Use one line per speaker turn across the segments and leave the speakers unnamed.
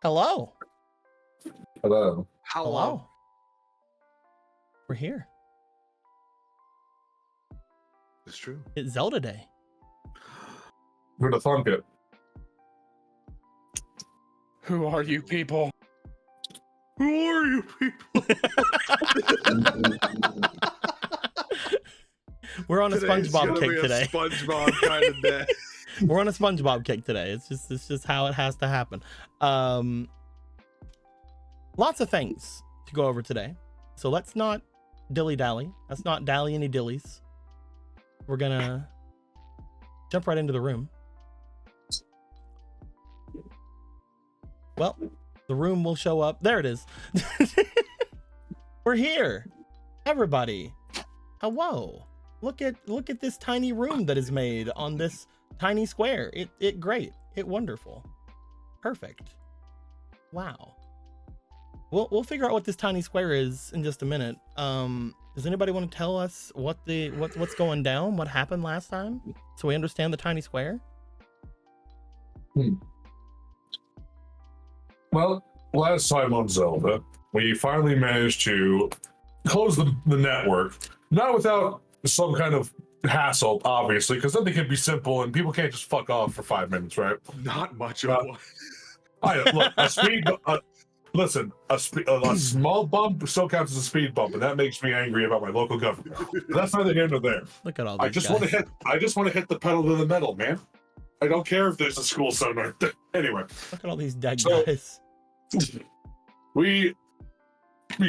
Hello.
Hello.
Hello. We're here.
It's true.
It's Zelda Day.
Who'd have thunk it?
Who are you people? Who are you people?
We're on a
Today's
SpongeBob
gonna
kick
be a
today.
SpongeBob kind of day.
We're on a SpongeBob kick today. It's just how it has to happen. Lots of things to go over today. So let's not dilly-dally. Let's not dally any dillies. We're gonna jump right into the room. Well, the room will show up. There it is. We're here. Everybody. Hello. Look at this tiny room that is made on this tiny square. It great. It wonderful. Perfect. Wow. We'll figure out what this tiny square is in just a minute. Does anybody want to tell us what's going down? What happened last time? So we understand the tiny square?
Well, last time on Zelda, we finally managed to close the network. Not without some kind of hassle, obviously, because something can be simple and people can't just fuck off for 5 minutes, right?
Not much of one.
Look, a small bump still counts as a speed bump, and that makes me angry about my local government. But that's neither here nor there.
Look at all these
I just
guys.
want to hit the pedal to the metal, man. I don't care if there's a school somewhere. Anyway,
Look at all these dead
So-
guys.
we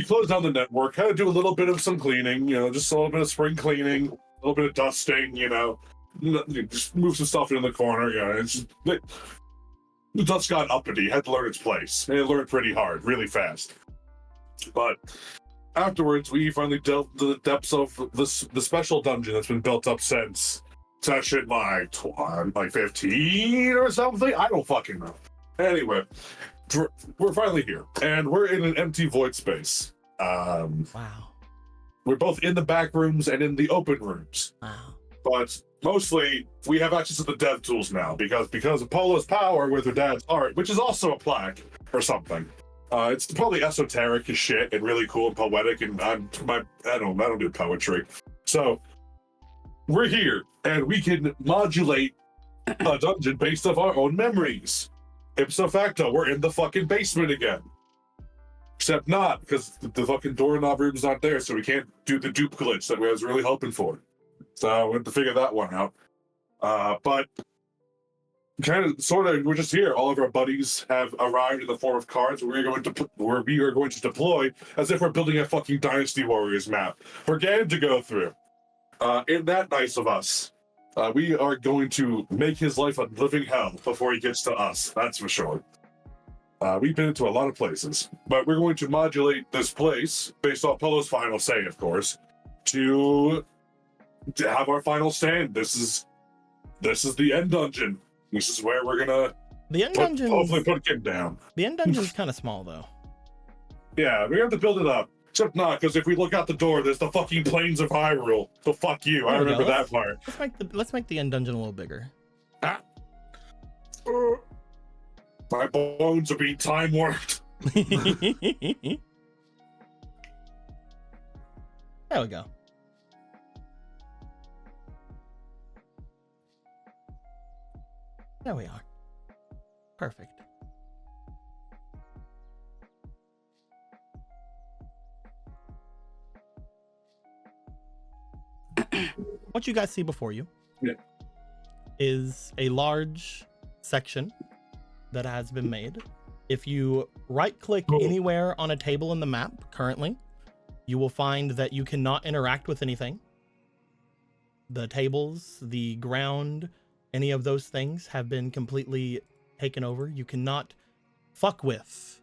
closed down the network, had to do a little bit of some cleaning, just a little bit of spring cleaning, a little bit of dusting, just move some stuff in the corner. The dust got uppity, had to learn its place, and it learned pretty hard, really fast. But afterwards, we finally delved into the depths of the special dungeon that's been built up since session like 15 or something. I don't fucking know. Anyway, we're finally here, and we're in an empty void space.
Wow.
We're both in the back rooms and in the open rooms.
Wow.
But mostly, we have access to the dev tools now because of Polo's power with her dad's art, which is also a plaque or something. It's probably esoteric as shit and really cool and poetic, and I don't do poetry. So we're here, and we can modulate a dungeon based off our own memories. Ipso facto, we're in the fucking basement again. Except not, because the fucking doorknob room's not there, so we can't do the dupe glitch that I was really hoping for. So we have to figure that one out. But we're just here. All of our buddies have arrived in the form of cards where we are going to deploy as if we're building a fucking Dynasty Warriors map for Gan to go through. In that nice of us, we are going to make his life a living hell before he gets to us. That's for sure. We've been into a lot of places, but we're going to modulate this place based off Polo's final say, of course, to have our final stand. This is the end dungeon. This is where we're gonna hopefully put Kim down.
The end dungeon's kind of small though.
Yeah, we have to build it up. Except not, because if we look out the door, there's the fucking plains of Hyrule. So fuck you. I remember that part.
Let's make the end dungeon a little bigger.
My bones are being time warped.
There we go. There we are. Perfect. What you guys see before you is a large section that has been made. If you right click anywhere on a table in the map currently, you will find that you cannot interact with anything. The tables, the ground, any of those things have been completely taken over. You cannot fuck with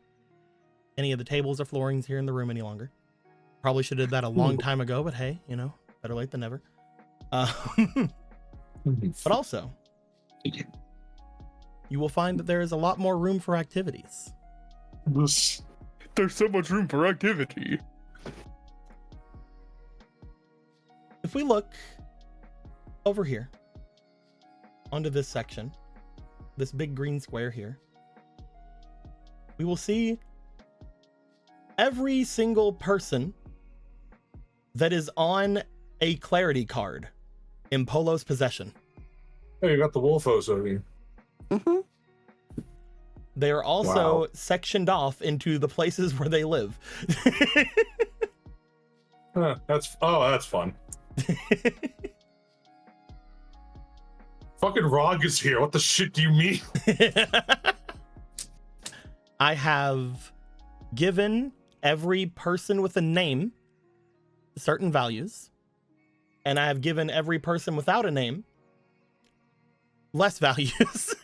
any of the tables or floorings here in the room any longer. Probably should have did that a long time ago, but hey, better late than never. But also, you will find that there is a lot more room for activities.
There's so much room for activity.
If we look over here onto this section, this big green square here, we will see every single person that is on a clarity card in Polo's possession.
Hey, you got the wolfos over here.
Mm-hmm.
They are also sectioned off into the places where they live.
That's fun. Fucking Rog is here. What the shit do you mean?
I have given every person with a name certain values, and I have given every person without a name less values.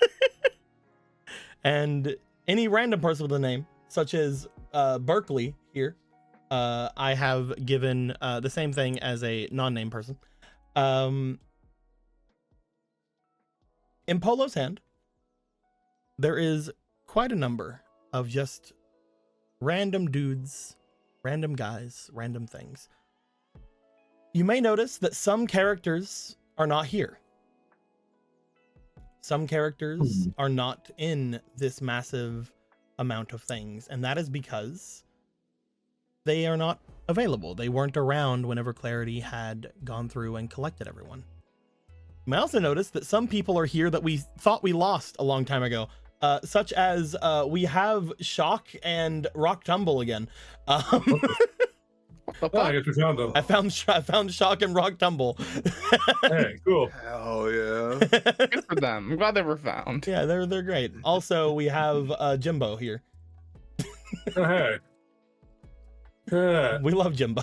And any random person with a name, such as Berkeley here, I have given the same thing as a non-name person. In Polo's hand, there is quite a number of just random dudes, random guys, random things. You may notice that some characters are not here. Some characters are not in this massive amount of things, and that is because they are not available. They weren't around whenever Clarity had gone through and collected everyone. You may also notice that some people are here that we thought we lost a long time ago, such as we have Shock and Rock Tumble again.
I guess we found them.
I found Shock and Rock Tumble.
Hey, cool.
Hell yeah. Good for them. I'm glad they were found.
Yeah, they're great. Also, we have Jimbo here.
Hey. Yeah.
We love Jimbo.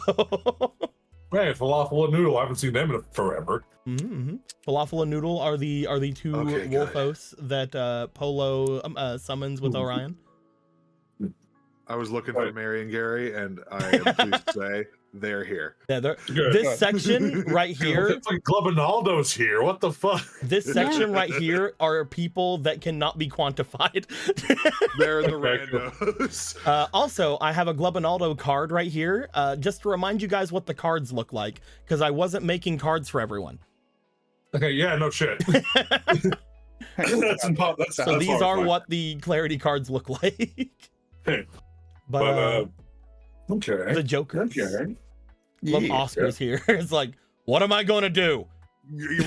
Hey, Falafel and Noodle. I haven't seen them in forever.
Mm-hmm. Falafel and Noodle are the two Wolfos that Polo summons with Orion.
I was looking for Mary and Gary, and I am pleased to say they're here.
Yeah, this section right here.
It's like Globinaldo's here. What the fuck?
This section right here are people that cannot be quantified.
They're the randos.
Also, I have a Globinaldo card right here, just to remind you guys what the cards look like, because I wasn't making cards for everyone.
Okay, yeah, no shit.
So these are what the Clarity cards look like.
Hey.
But
okay.
The Joker.
Okay.
Love Oscar's here. It's like, what am I going to do?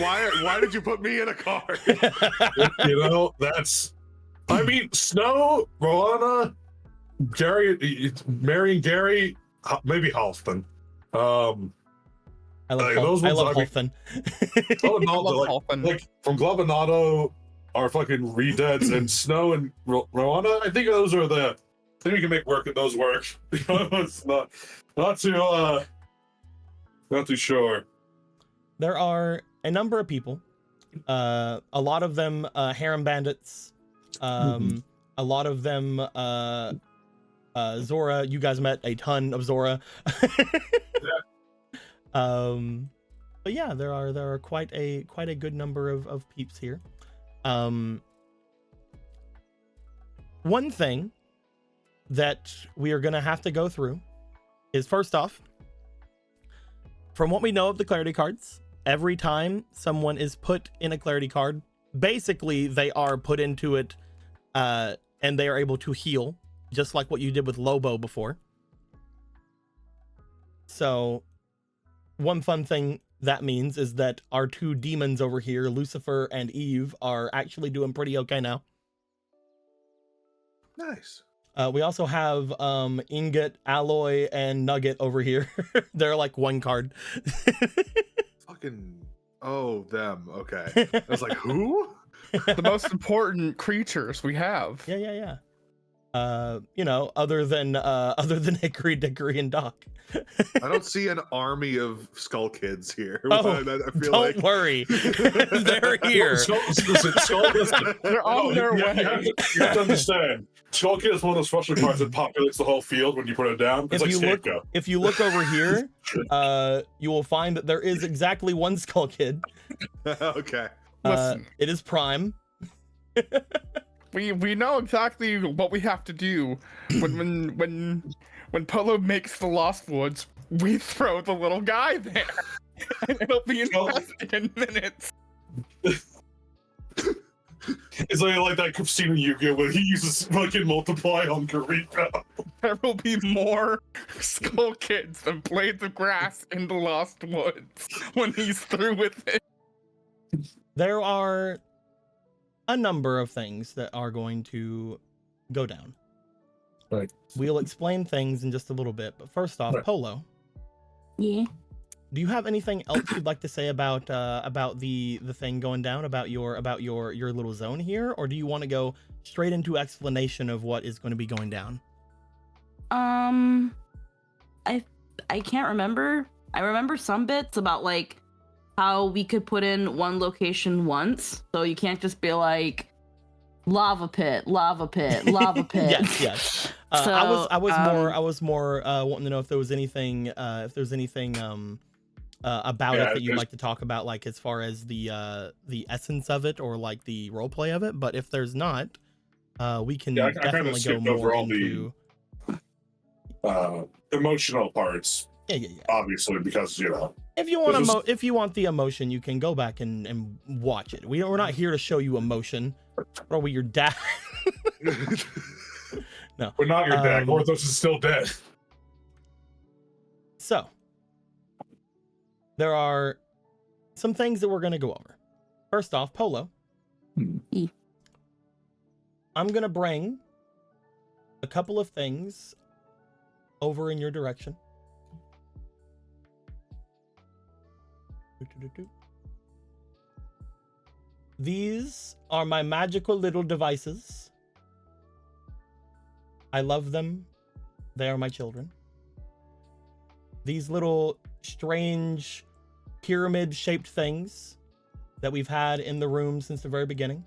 Why did you put me in a card?
You know, that's... I mean, Snow, Roanna, Gary, Mary and Gary, maybe Halston.
I love Halston.
Like from Globinado are fucking Redeads, and Snow and Roanna. I think those are the... I think we can make those work. It's not too sure.
There are a number of people. A lot of them harem bandits. A lot of them Zora. You guys met a ton of Zora. But yeah, there are quite a good number of peeps here. One thing that we are going to have to go through is, first off, from what we know of the Clarity cards, every time someone is put in a Clarity card, basically they are put into it and they are able to heal, just like what you did with Lobo before. So one fun thing that means is that our two demons over here, Lucifer and Eve, are actually doing pretty okay now.
Nice.
We also have Ingot, Alloy, and Nugget over here. They're like one card.
Fucking them. Okay. I was like, who?
The most important creatures we have.
Yeah. You know, other than Hickory, Dickory, and Doc.
I don't see an army of Skull Kids here.
Oh,
I feel
don't worry. They're here.
They're on their way.
You have to understand. Skull Kid is one of those special cards that populates the whole field when you put it down. It's
If you look over here, you will find that there is exactly one Skull Kid.
Okay.
It is Prime.
We know exactly what we have to do when Polo makes the Lost Woods. We throw the little guy there, and it'll be infested in minutes.
It's like that scene in Yu-Gi-Oh! Where he uses fucking multiply on Karika.
There will be more Skull Kids than Blades of Grass in the Lost Woods when he's through with it.
There are a number of things that are going to go down.
Right.
We'll explain things in just a little bit, but first off,
Right.
Polo,
Yeah.
do you have anything else you'd like to say about the thing going down, about your little zone here, or do you want to go straight into explanation of what is going to be going down?
I can't remember. I remember some bits about like how we could put in one location once, so you can't just be like lava pit, lava pit, lava pit.
Yes. I was more wanting to know if there was anything about it that you'd like to talk about, like as far as the essence of it or like the role play of it. But if there's not, we can definitely go more into
emotional parts.
Yeah.
Obviously, because
If you want the emotion, you can go back and watch it. We're not here to show you emotion. Or we your dad. No.
We're not your dad. Orthos is still dead.
So, there are some things that we're going to go over. First off, Polo. I'm going to bring a couple of things over in your direction. These are my magical little devices. I love them. They are my children. These little strange pyramid-shaped things that we've had in the room since the very beginning.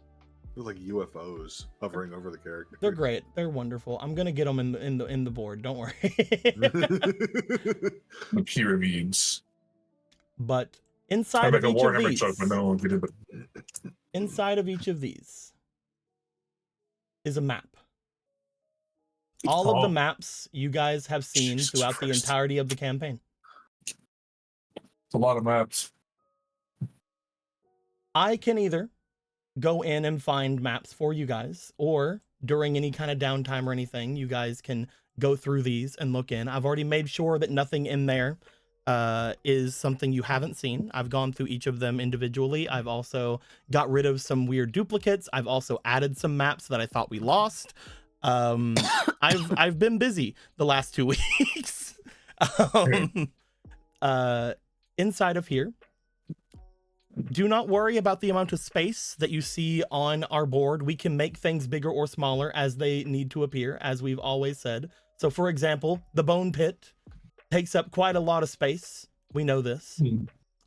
They're like UFOs hovering over the character.
They're great. They're wonderful. I'm gonna get them in the board. Don't worry.
The pyramids.
But inside of each of these,
no one did it.
inside of each of these is a map. All of the maps you guys have seen
Jesus
throughout the
Christ.
entirety of the campaign.
It's a lot of maps.
I can either go in and find maps for you guys, or during any kind of downtime or anything, you guys can go through these and look in. I've already made sure that nothing in there is something you haven't seen. I've gone through each of them individually. I've also got rid of some weird duplicates. I've also added some maps that I thought we lost. I've been busy the last 2 weeks. Inside of here, do not worry about the amount of space that you see on our board. We can make things bigger or smaller as they need to appear, as we've always said. So for example, the bone pit takes up quite a lot of space. We know this.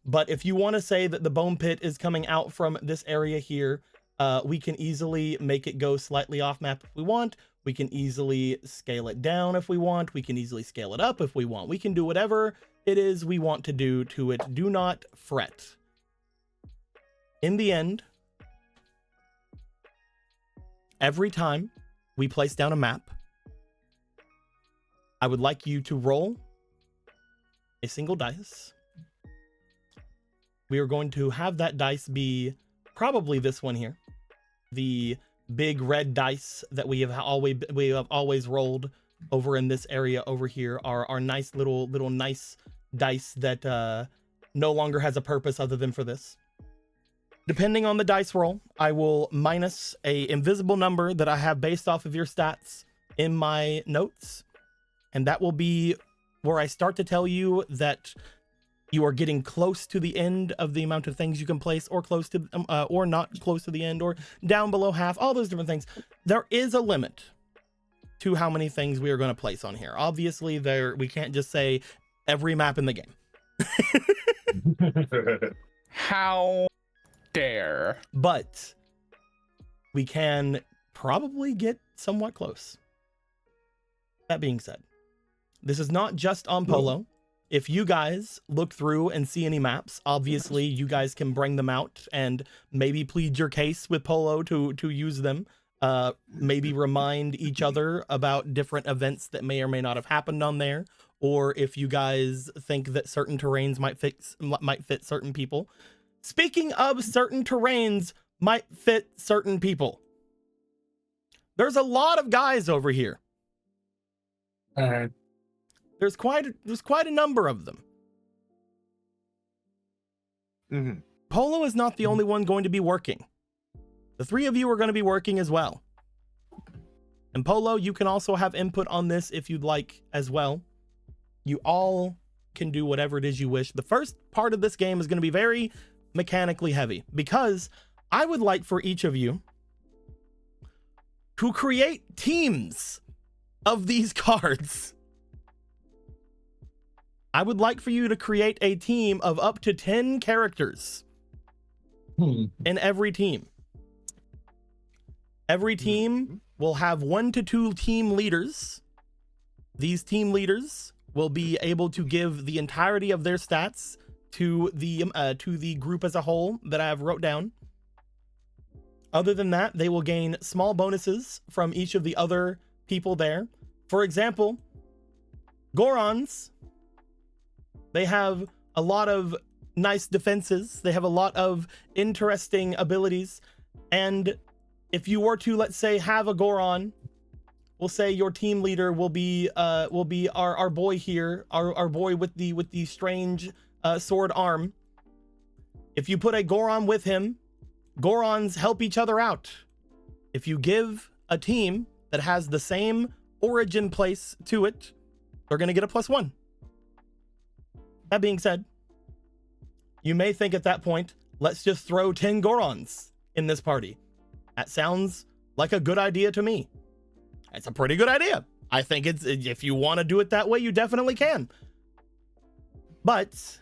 But if you want to say that the bone pit is coming out from this area here, we can easily make it go slightly off map if we want. We can easily scale it down if we want. We can easily scale it up if we want. We can do whatever it is we want to do to it. Do not fret. In the end, every time we place down a map, I would like you to roll a single dice. We are going to have that dice be probably this one here. The big red dice that we have always rolled over in this area over here are our nice little nice dice that no longer has a purpose other than for this. Depending on the dice roll, I will minus a invisible number that I have based off of your stats in my notes, and that will be where I start to tell you that you are getting close to the end of the amount of things you can place, or close to, or not close to the end, or down below half, all those different things. There is a limit to how many things we are going to place on here. Obviously, we can't just say every map in the game.
How dare.
But we can probably get somewhat close. That being said, this is not just on Polo. If you guys look through and see any maps, obviously you guys can bring them out and maybe plead your case with Polo to use them. Maybe remind each other about different events that may or may not have happened on there. Or if you guys think that certain terrains might fit certain people. Speaking of certain terrains might fit certain people. There's a lot of guys over here.
All right.
There's quite a number of them.
Mhm.
Polo is not the only one going to be working. The three of you are going to be working as well. And Polo, you can also have input on this if you'd like as well. You all can do whatever it is you wish. The first part of this game is going to be very mechanically heavy because I would like for each of you to create teams of these cards. I would like for you to create a team of up to 10 characters in every team. Every team will have 1 to 2 team leaders. These team leaders will be able to give the entirety of their stats to the group as a whole that I have wrote down. Other than that, they will gain small bonuses from each of the other people there. For example, Gorons, they have a lot of nice defenses. They have a lot of interesting abilities. And if you were to, let's say, have a Goron, we'll say your team leader will be our boy here, our boy with the strange sword arm. If you put a Goron with him, Gorons help each other out. If you give a team that has the same origin place to it, they're going to get a +1. That being said, you may think at that point, let's just throw 10 Gorons in this party. That sounds like a good idea to me. It's a pretty good idea. I think it's, if you want to do it that way, you definitely can. But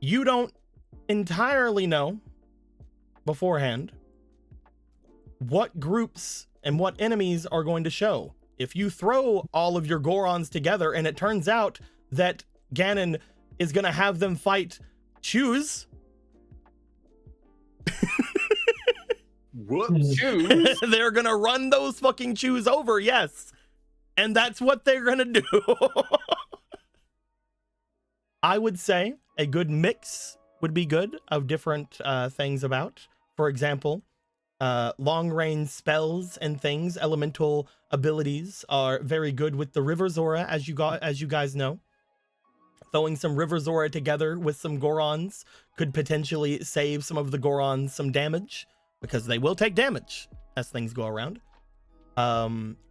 you don't entirely know beforehand what groups and what enemies are going to show. If you throw all of your Gorons together and it turns out that Ganon is going to have them fight Chews.
Whoops.
Chews?
They're going to run those fucking Chews over, yes. And that's what they're going to do. I would say a good mix would be good of different things about. For example, long-range spells and things, elemental abilities are very good with the River Zora, as you guys know. Throwing some River Zora together with some Gorons could potentially save some of the Gorons some damage, because they will take damage as things go around.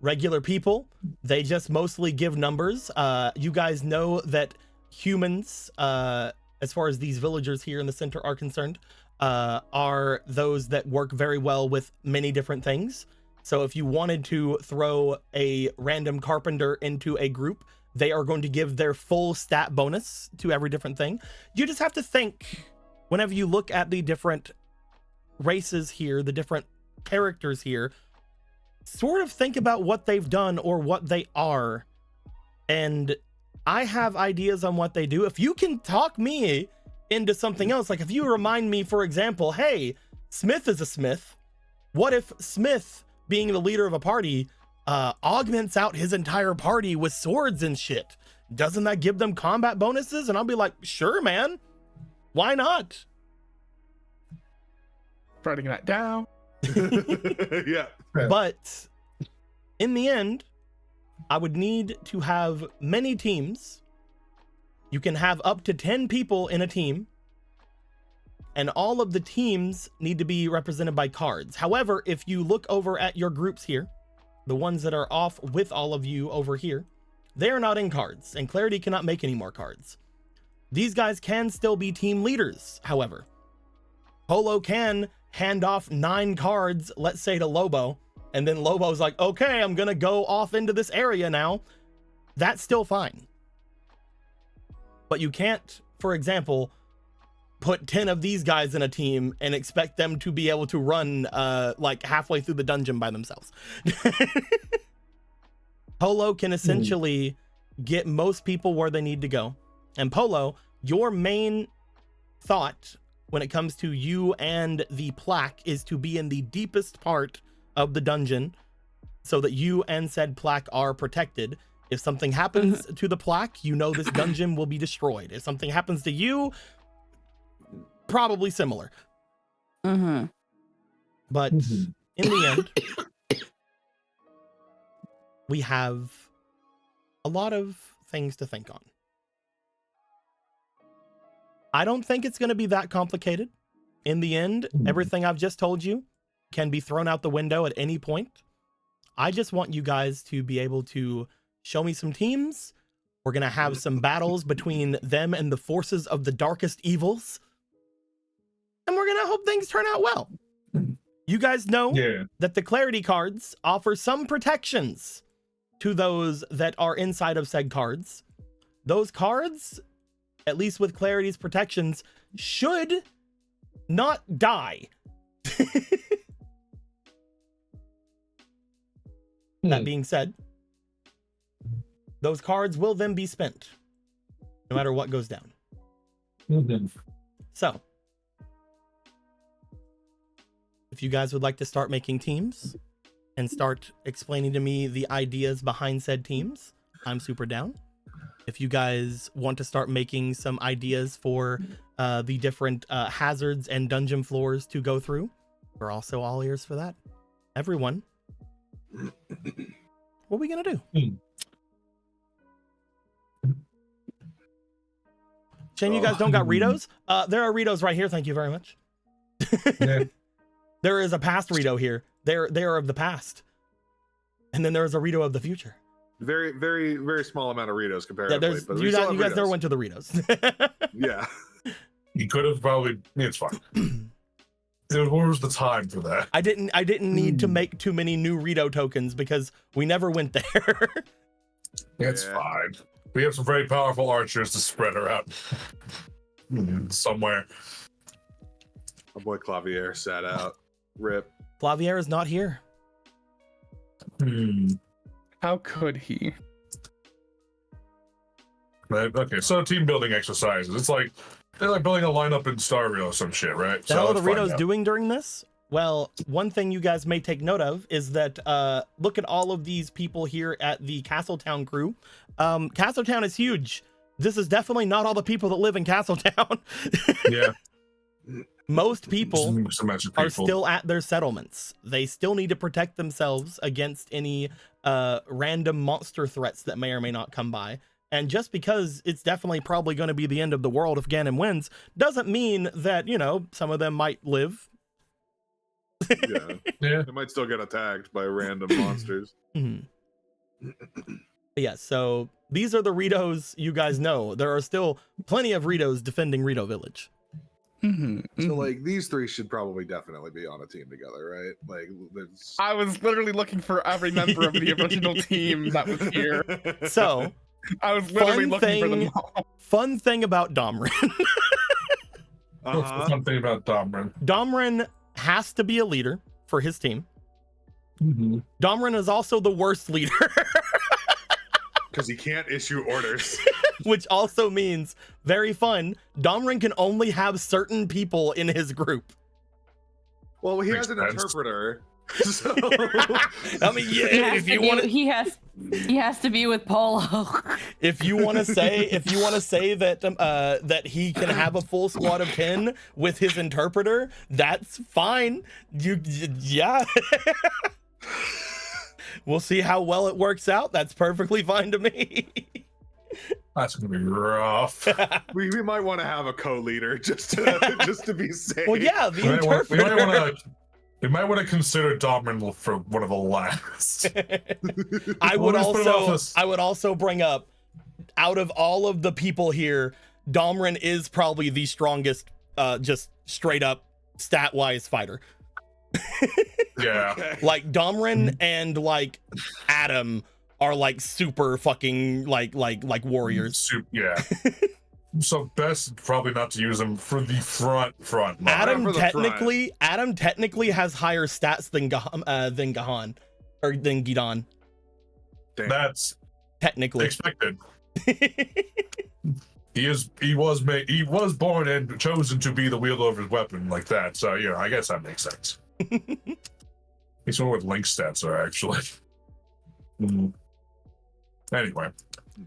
Regular people, they just mostly give numbers. You guys know that humans, as far as these villagers here in the center are concerned, are those that work very well with many different things. So if you wanted to throw a random carpenter into a group, they are going to give their full stat bonus to every different thing. You just have to think, whenever you look at the different races here, the different characters here, sort of think about what they've done or what they are. And I have ideas on what they do. If you can talk me into something else, like if you remind me, for example, hey, Smith is a smith. What if Smith, being the leader of a party, augments out his entire party with swords and shit? Doesn't that give them combat bonuses? And I'll be like, sure, man. Why not?
Writing that down.
Yeah.
But in the end, I would need to have many teams. You can have up to 10 people in a team, and all of the teams need to be represented by cards. However, if you look over at your groups here, the ones that are off with all of you over here, they are not in cards, and Clarity cannot make any more cards. These guys can still be team leaders, however. Polo can hand off 9 cards, let's say to Lobo, and then Lobo's like, okay, I'm gonna go off into this area now. That's still fine. But you can't, for example, put 10 of these guys in a team and expect them to be able to run like halfway through the dungeon by themselves. Polo can essentially get most people where they need to go. And Polo, your main thought when it comes to you and the plaque is to be in the deepest part of the dungeon so that you and said plaque are protected. If something happens to the plaque, you know this dungeon will be destroyed. If something happens to you, probably similar. But in the end, we have a lot of things to think on. I don't think it's going to be that complicated. In the end, everything I've just told you can be thrown out the window at any point. I just want you guys to be able to show me some teams. We're going to have some battles between them and the forces of the darkest evils. And we're going to hope things turn out well. You guys know that the clarity cards offer some protections to those that are inside of said cards. Those cards, at least with clarity's protections, should not die. That being said, those cards will then be spent no matter what goes down. So, if you guys would like to start making teams and start explaining to me the ideas behind said teams, I'm super down. If you guys want to start making some ideas for the different hazards and dungeon floors to go through, we're also all ears for that. Everyone, what are we gonna do? Shane, you guys don't got Ritos? There are Ritos right here. Thank you very much. There is a past Rito here. They are of the past. And then there is a Rito of the future.
Very, very, very small amount of Ritos comparatively.
Yeah,
but
you guys
Ritos.
never went to the Ritos.
Yeah.
He could have probably. It's fine. Where was the time for that?
I didn't need to make too many new Rito tokens because we never went there.
It's fine. We have some very powerful archers to spread around somewhere.
My boy Clavier sat out. Rip.
Clavier is not here.
How could he?
Okay, so team building exercises. It's like they're like building a lineup in Starville or some shit, right?
The hell are the Ritos doing during this? Well, one thing you guys may take note of is that look at all of these people here at the Castletown crew. Castletown is huge. This is definitely not all the people that live in Castletown.
Yeah.
Most people are still at their settlements. They still need to protect themselves against any random monster threats that may or may not come by. And just because it's definitely probably going to be the end of the world if Ganon wins, doesn't mean that, you know, some of them might live.
Yeah. They might still get attacked by random monsters.
Yeah, so these are the Ritos you guys know. There are still plenty of Ritos defending Rito Village.
So like these three should probably definitely be on a team together, right? Like
I was literally looking for every member of the original team that was here.
So
I was literally looking for them all.
Fun thing about Domrin.
What's the fun thing about Domrin?
Domrin has to be a leader for his team. Domrin is also the worst leader.
Because he can't issue orders.
Which also means, very fun, Domrin can only have certain people in his group.
Well, he has an interpreter. So
I mean, yeah, if you want,
he has to be with Polo.
If you want to say that that he can have a full squad of 10 with his interpreter, that's fine. Yeah. We'll see how well it works out. That's perfectly fine to me.
That's gonna be rough.
we might want to have a co-leader just to be safe.
Well, yeah, the interpreter.
We might want to consider Domrin for one of the last.
I would also bring up, out of all of the people here, Domrin is probably the strongest, just straight up stat-wise fighter.
Yeah.
Like Domrin and like Adam are like super fucking like warriors.
Yeah. So best probably not to use him for the front.
Adam technically has higher stats than Gahan or than Gidon.
That's
technically
expected. He was born and chosen to be the wielder of his weapon like that. So yeah, I guess that makes sense. He's one with link stats are actually. Anyway.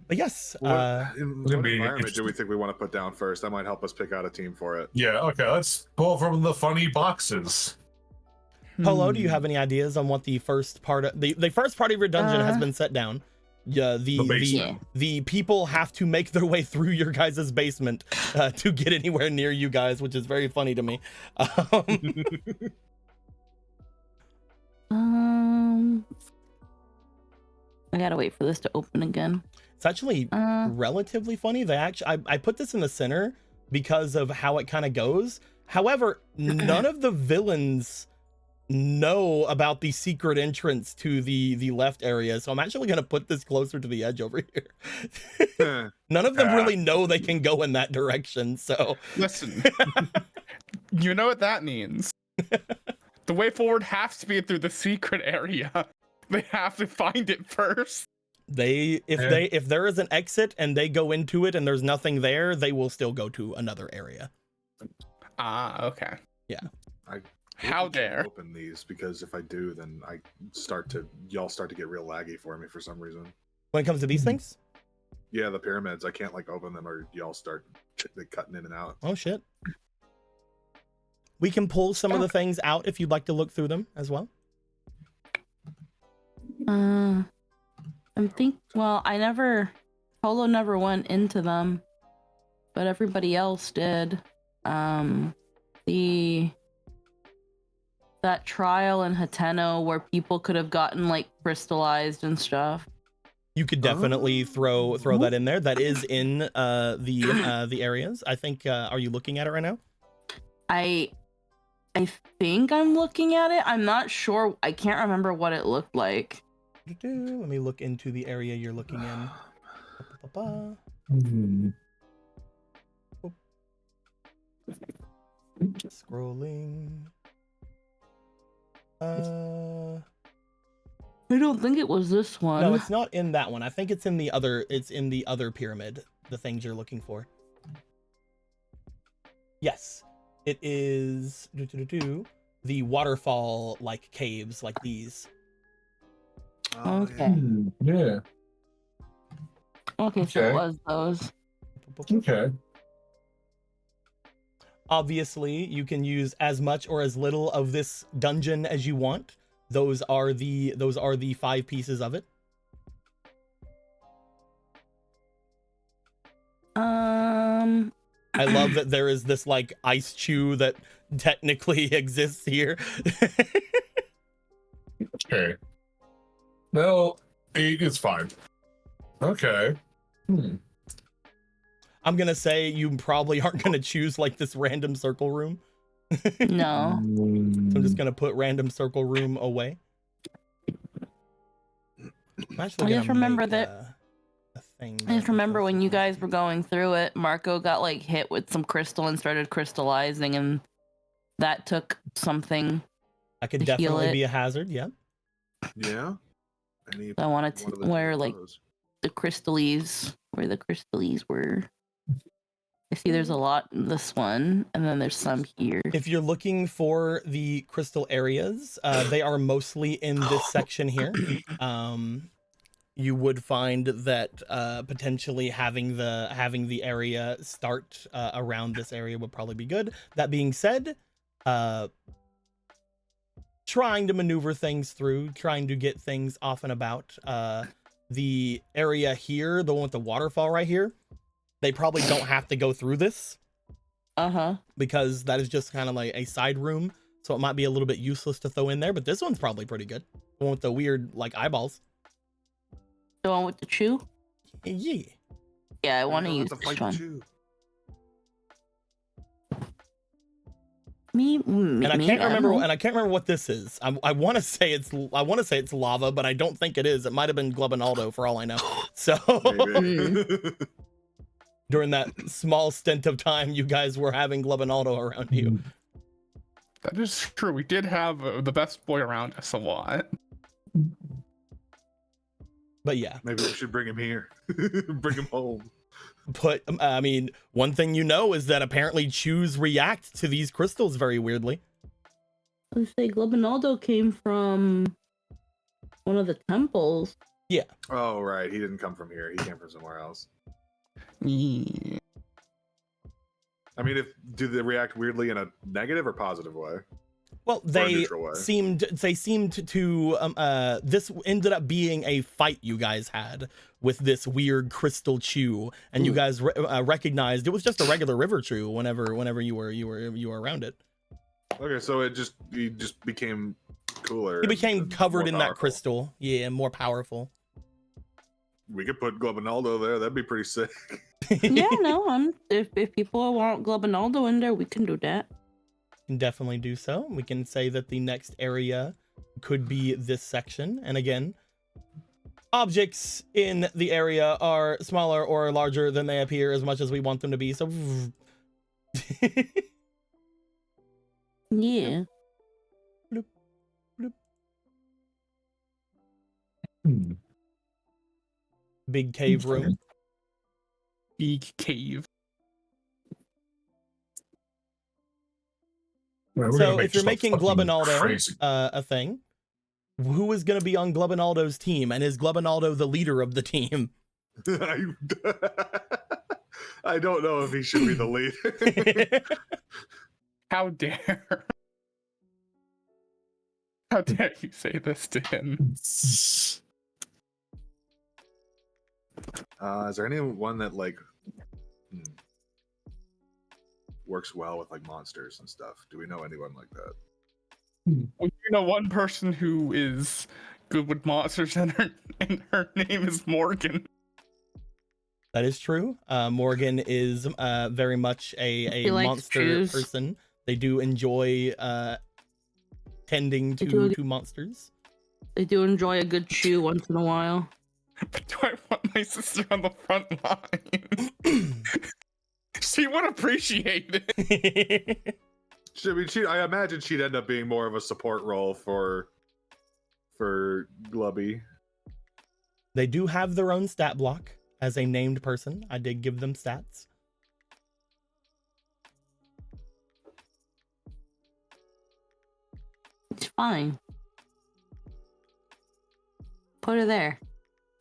But yes.
What environment do we think we want to put down first? That might help us pick out a team for it.
Yeah, okay, let's pull from the funny boxes.
Polo, do you have any ideas on what the first part of the first part of your dungeon has been set down? Yeah, the people have to make their way through your guys' basement to get anywhere near you guys, which is very funny to me.
I gotta wait for this to open again.
It's actually relatively funny. I put this in the center because of how it kind of goes. However, none of the villains know about the secret entrance to the left area, so I'm actually going to put this closer to the edge over here. None of them really know they can go in that direction, so
Listen, you know what that means. The way forward has to be through the secret area. They have to find it first.
If there is an exit and they go into it and there's nothing there, they will still go to another area.
Ah, okay.
Yeah.
How dare
open these, because if I do, then y'all start to get real laggy for me for some reason.
When it comes to these things?
Yeah, the pyramids, I can't like open them or y'all start cutting in and out.
Oh shit. We can pull some of the things out if you'd like to look through them as well.
Polo never went into them, but everybody else did. That trial in Hateno where people could have gotten like crystallized and stuff.
You could definitely throw that in there. That is in the areas. I think. Are you looking at it right now?
I think I'm looking at it. I'm not sure. I can't remember what it looked like.
Let me look into the area you're looking in. Scrolling.
I don't think it was this one.
No, it's not in that one. I think it's in the other. It's in the other pyramid. The things you're looking for. Yes, it is. The waterfall like caves like these.
Okay.
Yeah.
Okay, so it was those.
Okay.
Obviously, you can use as much or as little of this dungeon as you want. Those are the 5 pieces of it. I love that there is this like ice chew that technically exists here.
Okay. Well, 8 is fine. Okay.
I'm gonna say you probably aren't gonna choose like this random circle room.
No.
So I'm just gonna put random circle room away.
I just remember that. I just remember when you guys were going through it, Marco got like hit with some crystal and started crystallizing, and that took something.
That could definitely be a hazard. Yeah.
Yeah.
I wanted to where like the crystallese, where the crystallese were. I see there's a lot in this one, and then there's some here.
If you're looking for the crystal areas, they are mostly in this section here. You would find that potentially having the area start around this area would probably be good. That being said, trying to maneuver things through, trying to get things off and about. The area here, the one with the waterfall right here, they probably don't have to go through this. Because that is just kind of like a side room, so it might be a little bit useless to throw in there, but this one's probably pretty good. The one with the weird like eyeballs.
The one with the chew?
Yeah.
Yeah, I want to use this one.
And I can't remember what this is. I want to say it's lava, but I don't think it is. It might have been Glubinaldo for all I know. So during that small stint of time you guys were having Glubinaldo around you.
That is true. We did have the best boy around us a lot.
But yeah,
maybe we should bring him here. Bring him home.
But I mean, one thing you know is that apparently chews react to these crystals very weirdly.
I say Glubinaldo came from one of the temples.
Yeah.
Oh right, he didn't come from here. He came from somewhere else.
Yeah.
I mean, do they react weirdly in a negative or positive way?
Well,
a
they
neutral way.
seemed to this ended up being a fight you guys had with this weird crystal chew, and you guys recognized it was just a regular river chew whenever you were around it.
Okay, so he just became cooler.
He became
and
covered
more
in that
powerful.
crystal. Yeah, more powerful.
We could put Globinaldo there. That'd be pretty sick.
Yeah, no, if people want Globinaldo in there, we can do that.
Can definitely do so. We can say that the next area could be this section. And again, objects in the area are smaller or larger than they appear as much as we want them to be. So
Yeah.
bloop, bloop. Big cave room.
Big cave.
We're
So
gonna make
if you're
just a
making
fucking
Globinaldo
crazy-
a thing, who is going to be on Globinaldo's team? And is Globinaldo the leader of the team?
I don't know if he should be the leader.
How dare? How dare you say this to him?
Is there anyone that like works well with like monsters and stuff? Do we know anyone like that?
Well, you know one person who is good with monsters, and her name is Morgan.
That is true. Morgan is very much a
She likes
monster
chews.
person. They do enjoy tending to monsters.
They do enjoy a good chew once in a while.
But do I want my sister on the front line? She would appreciate it.
I imagine she'd end up being more of a support role for Glubby.
They do have their own stat block as a named person. I did give them stats.
It's fine. Put her there.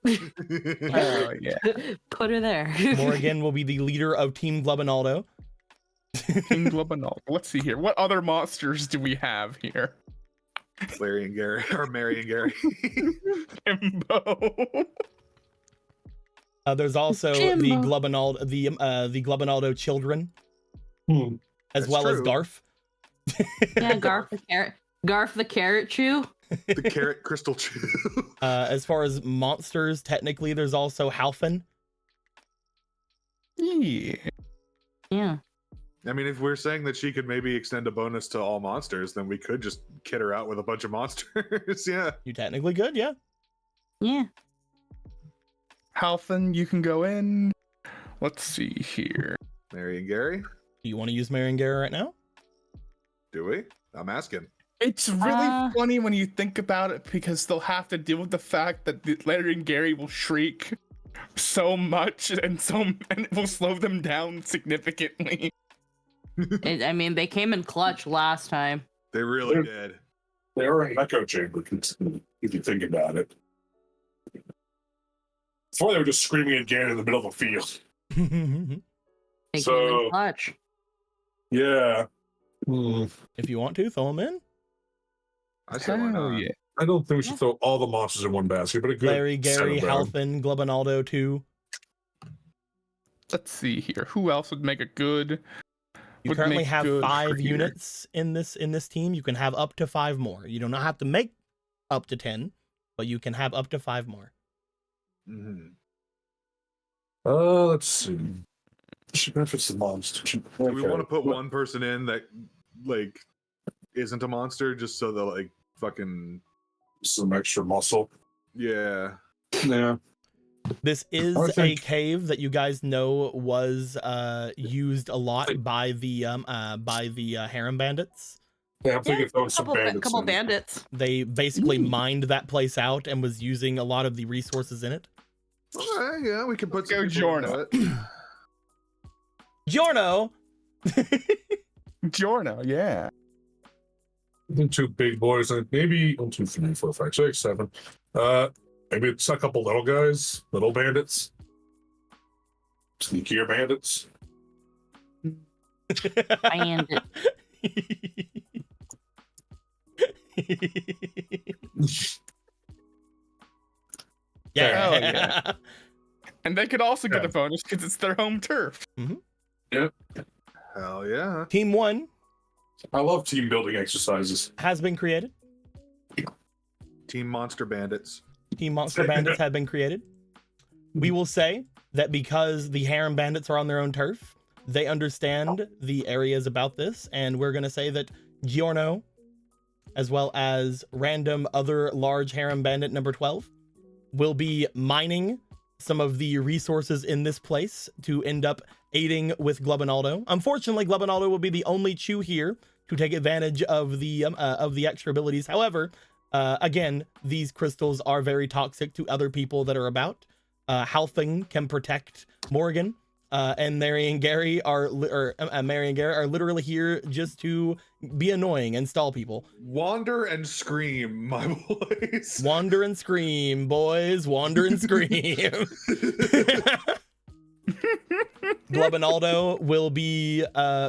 Oh yeah,
Put her there.
Morgan will be the leader of Team Globinaldo.
King Globinaldo. Let's see here. What other monsters do we have here?
Larry and Gary, or Mary and Gary.
Jimbo.
There's also
Jimbo.
the Globinaldo children, as
That's
well as
true.
Garf.
Yeah, Garf the carrot. Garf the carrot chew.
The carrot crystal chew.
As far as monsters, technically, there's also Halfin.
Yeah.
Yeah.
I mean, if we're saying that she could maybe extend a bonus to all monsters, then we could just kit her out with a bunch of monsters. Yeah.
You technically could, yeah.
Yeah.
Halfin, you can go in. Let's see here.
Mary and Gary,
Do you want to use Marion Gary right now?
do we? I'm asking.
It's really funny when you think about it, because they'll have to deal with the fact that Larry and Gary will shriek so much, and it will slow them down significantly.
I mean, they came in clutch last time.
They really did.
They are an echo chamber, if you think about it. Before they were just screaming again in the middle of a field.
They came
So-
in clutch.
Yeah.
If you want to, throw them in.
I said why
Hell
not?
yeah.
I don't think we should throw all the monsters in one basket, but a good
Larry, Gary,
set of them.
Halfin, Globinaldo, too.
Let's see here. Who else would make a good?
You
would
currently
make
have
good
5
for here?
units in this team. You can have up to 5 more. You do not have to make up to 10, but you can have up to 5 more.
Mhm.
Let's see. She benefits the monster.
Do we want to put one person in that like isn't a monster just so they'll like fucking
some extra muscle?
yeah.
Yeah.
This is
I
a
think-
cave that you guys know was used a lot by the harem bandits.
Yeah, I'm thinking throwing some bandits.
couple
in.
bandits.
They basically mined that place out and was using a lot of the resources in it.
Yeah, we can put some
Go
people into
Jorno.
it.
Giorno!
Giorno, yeah.
The 2 big boys, and maybe 1, 2, 3, 4, 5, 6, 7. Maybe it's a couple little guys, little bandits, sneakier bandits.
Bandit.
Yeah.
Hell yeah. And they could also get
Yeah.
a bonus because it's their home turf.
Hell yeah.
Team 1
I love team building exercises.
has been created.
Team Monster Bandits.
Team Monster Bandits have been created. We will say that because the Harem Bandits are on their own turf, they understand the areas about this, and we're going to say that Giorno, as well as random other large Harem Bandit number 12, will be mining some of the resources in this place to end up aiding with Glubinaldo. Unfortunately, Glubinaldo will be the only Chew here to take advantage of the extra abilities. However, again, these crystals are very toxic to other people that are about. Halfing can protect Morgan, and Mary and Gary are literally here just to be annoying and stall people.
Wander and scream, my boys.
Wander and scream, boys. Wander and scream. Glubinaldo will be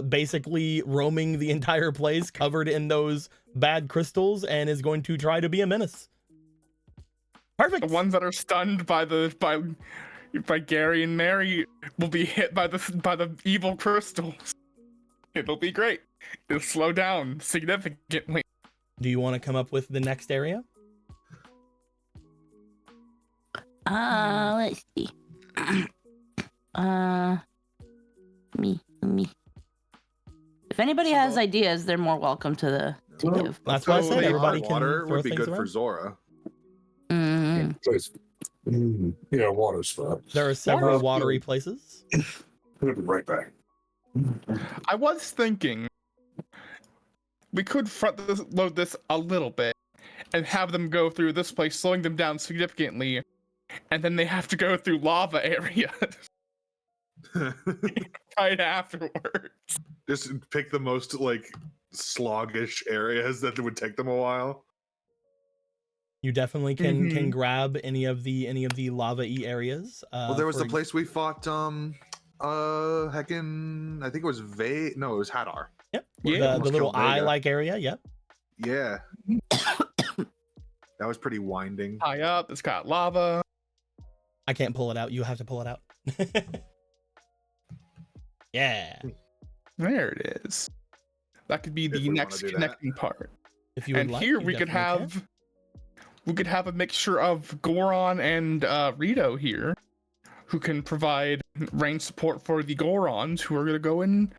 basically roaming the entire place covered in those bad crystals and is going to try to be a menace. Perfect.
The ones that are stunned by Gary and Mary will be hit by the evil crystals. It'll be great. It'll slow down significantly.
Do you want to come up with the next area?
Let's see. Me. If anybody has ideas, they're more welcome to give.
That's why I said everybody can
water
throw
would be
things
good for
around.
Zora.
Yeah, water spot.
There are several
Water's
watery
good.
places.
I'll be right back.
I was thinking we could load this a little bit and have them go through this place, slowing them down significantly, and then they have to go through lava areas right afterwards.
Just pick the most like sloggish areas that would take them a while.
You definitely can grab any of the lava-y areas.
Well, there was
for
the place we fought. Heckin', I think it was it was Hadar.
Yep.
Yeah,
The little
killed Vega.
eye-like area. Yep.
Yeah. That was pretty winding.
High up, it's got lava.
I can't pull it out. You have to pull it out. Yeah.
There it is. That could be
If
the
we wanna
next
do that.
connecting part.
If you would
And
like,
here
you
we could
definitely can.
have a mixture of Goron and Rito here, who can provide range support for the Gorons, who are gonna go in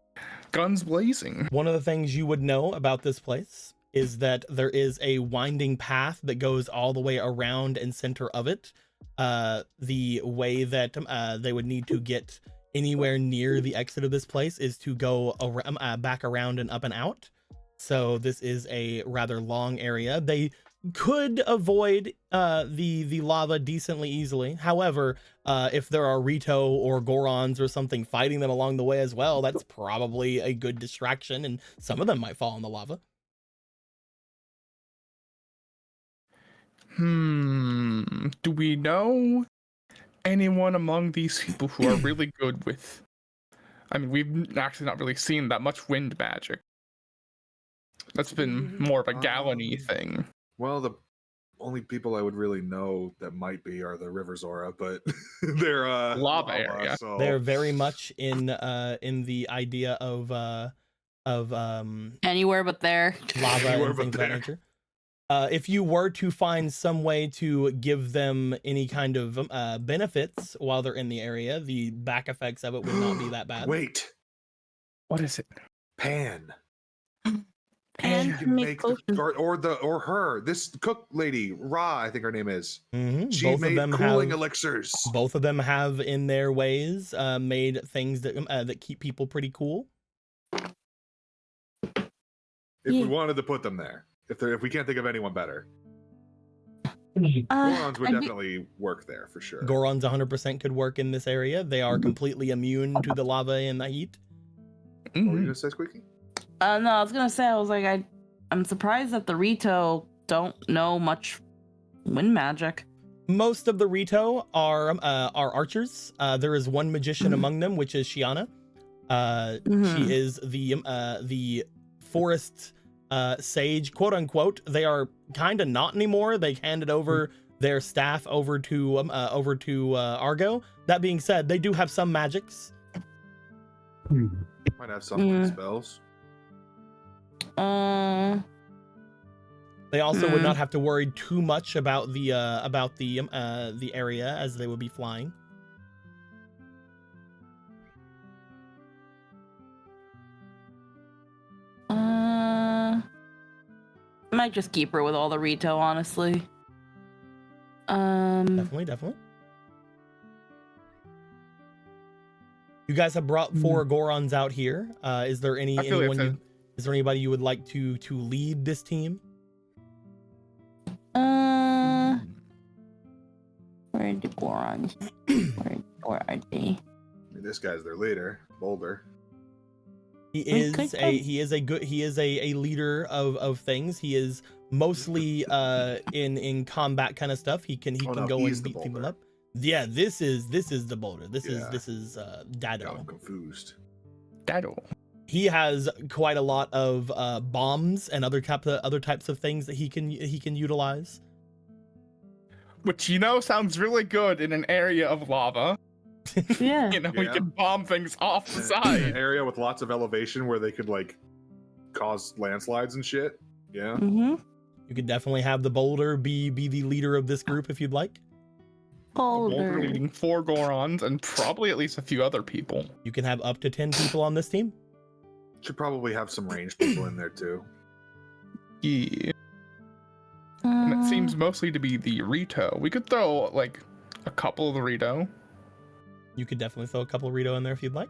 guns blazing.
One of the things you would know about this place is that there is a winding path that goes all the way around and center of it. The way that they would need to get anywhere near the exit of this place is to go back around and up and out. So this is a rather long area. They could avoid the lava decently easily. However, if there are Rito or Gorons or something fighting them along the way as well, that's probably a good distraction, and some of them might fall in the lava.
Do we know anyone among these people who are really good with? I mean, we've actually not really seen that much wind magic. That's been more of a Gallon-y thing.
Well, the only people I would really know that might be are the River Zora, but they're
Lava area.
So
They're very much in the idea of
Anywhere but there.
lava
Anywhere
and
but
things of that
there.
nature. If you were to find some way to give them any kind of benefits while they're in the area, the back effects of it would not be that bad.
Wait,
What is it?
Pan.
And
She can
make
the,
potions.
or her. This cook lady, Ra, I think her name is.
Mhm.
She
Both of
made
them
cooling
have
elixirs.
both of them have in their ways made things that keep people pretty cool.
If
Yeah.
we wanted to put them there, if we can't think of anyone better,
Uh,
Gorons would
I'd be-
definitely work there for sure.
Gorons 100% could work in this area. They are completely immune to the lava and the heat.
What were you gonna say, Squeaky?
no, I was gonna say, I'm surprised that the Rito don't know much wind magic.
Most of the Rito are archers. There is one magician among them, which is Shiana.
Mhm.
She is the forest Sage, quote unquote. They are kind of not anymore. They handed over their staff over to Argo. That being said, they do have some magics.
Might have some spells.
They also would not have to worry too much about the area, as they would be flying.
Might just keep her with all the Rito, honestly.
Definitely. You guys have brought 4 Gorons out here. Is there anybody you would like to lead this team?
Where are the Gorons? Where are they?
I mean, this guy's their leader, Boulder.
He is a leader of things. He is mostly in combat kind of stuff. He can go and beat people up. Yeah, this is the Boulder. This is Dado.
I'm confused.
Dado.
He has quite a lot of bombs and other types of things that he can utilize.
Which sounds really good in an area of lava.
Yeah.
We can bomb things off the side.
An area with lots of elevation where they could like cause landslides and shit. Yeah.
Mm-hmm.
You could definitely have the Boulder be the leader of this group if you'd like.
Boulder leading 4 Gorons and probably at least a few other people.
You can have up to 10 people on this team.
Should probably have some ranged people in there too.
Yeah. And it seems mostly to be the Rito. We could throw like a couple of the Rito.
You could definitely throw a couple of Rito in there if you'd like.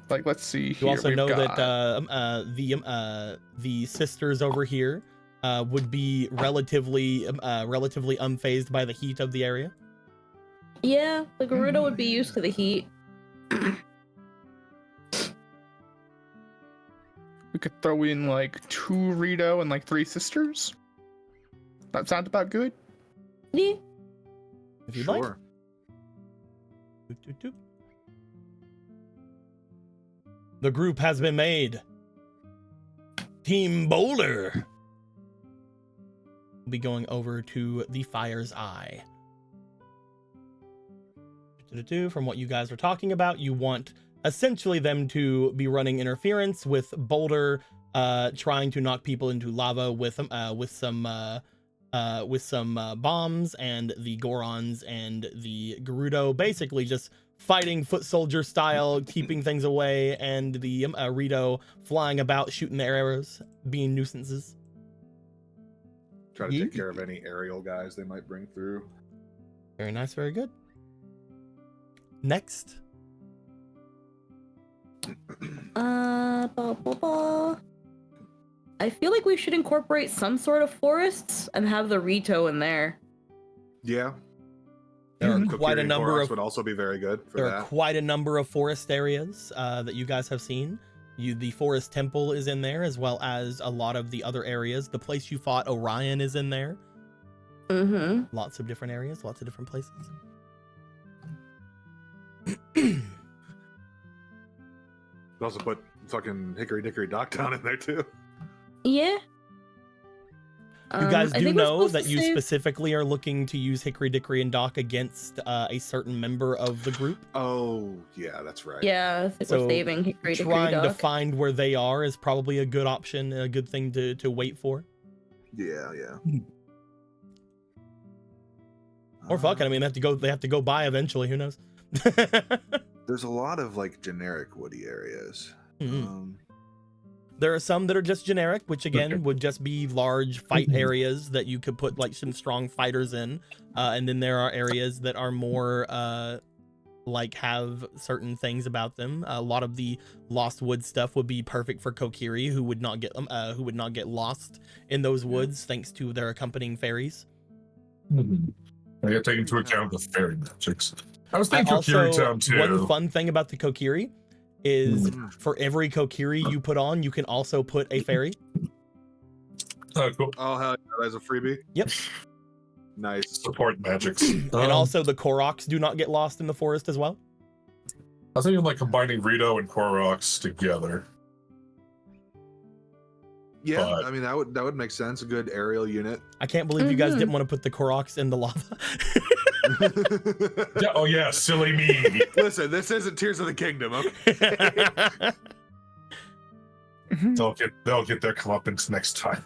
Like, let's see.
You
Here.
also
We've
know
got...
that the sisters over here would be relatively unfazed by the heat of the area.
Yeah, the Gerudo would be used to the heat.
We could throw in like 2 Rito and like 3 sisters. That sounds about good.
Yeah.
If you'd
Sure.
like. Doop, doop, doop. The group has been made. Team Boulder will be going over to the Fire's Eye. From what you guys are talking about, you want essentially them to be running interference with Boulder, trying to knock people into lava with some bombs, and the Gorons and the Gerudo basically just fighting foot soldier style, keeping things away, and the Rito flying about, shooting their arrows, being nuisances.
Try to take care of any aerial guys they might bring through.
Very nice, very good. Next.
I feel like we should incorporate some sort of forests and have the Rito in there.
Yeah.
There are
Kokiri
quite a
and
number
Koros
of
would also be very good for
there
that.
are quite a number of forest areas that you guys have seen. The Forest Temple is in there, as well as a lot of the other areas. The place you fought Orion is in there.
Mm-hmm.
Lots of different areas, lots of different places.
Also put fucking Hickory Dickory Dock down in there too.
Yeah.
You guys
I
do
think we're
know
supposed
that
to
you
save-
specifically are looking to use Hickory Dickory and Dock against a certain member of the group.
Oh, yeah, that's right.
Yeah, I think
So,
we're saving Hickory Dickory
Trying to
Dock.
find where they are is probably a good option, a good thing to wait for.
Yeah, yeah.
Or fuck it, I mean, they have to go by eventually. Who knows?
There's a lot of like generic woody areas.
Mhm. There are some that are just generic, which again would just be large fight areas that you could put like some strong fighters in, and then there are areas that are more like have certain things about them. A lot of the Lost Woods stuff would be perfect for Kokiri, who would not get lost in those woods thanks to their accompanying fairies.
I gotta take into account the fairy magics. I was thinking
Also,
Kokiri Town too.
one fun thing about the Kokiri is for every Kokiri you put on, you can also put a fairy.
Oh, cool.
Oh, hell yeah, that's a freebie.
Yep.
Nice.
Support magics.
And also the Koroks do not get lost in the forest as well.
I was thinking like combining Rito and Koroks together.
Yeah,
But-
I mean that would make sense. A good aerial unit.
I can't believe you guys
Mhm.
didn't want to put the Koroks in the lava.
Yeah, oh yeah, silly me.
Listen, this isn't Tears of the Kingdom, okay?
They'll get their comeuppance next time.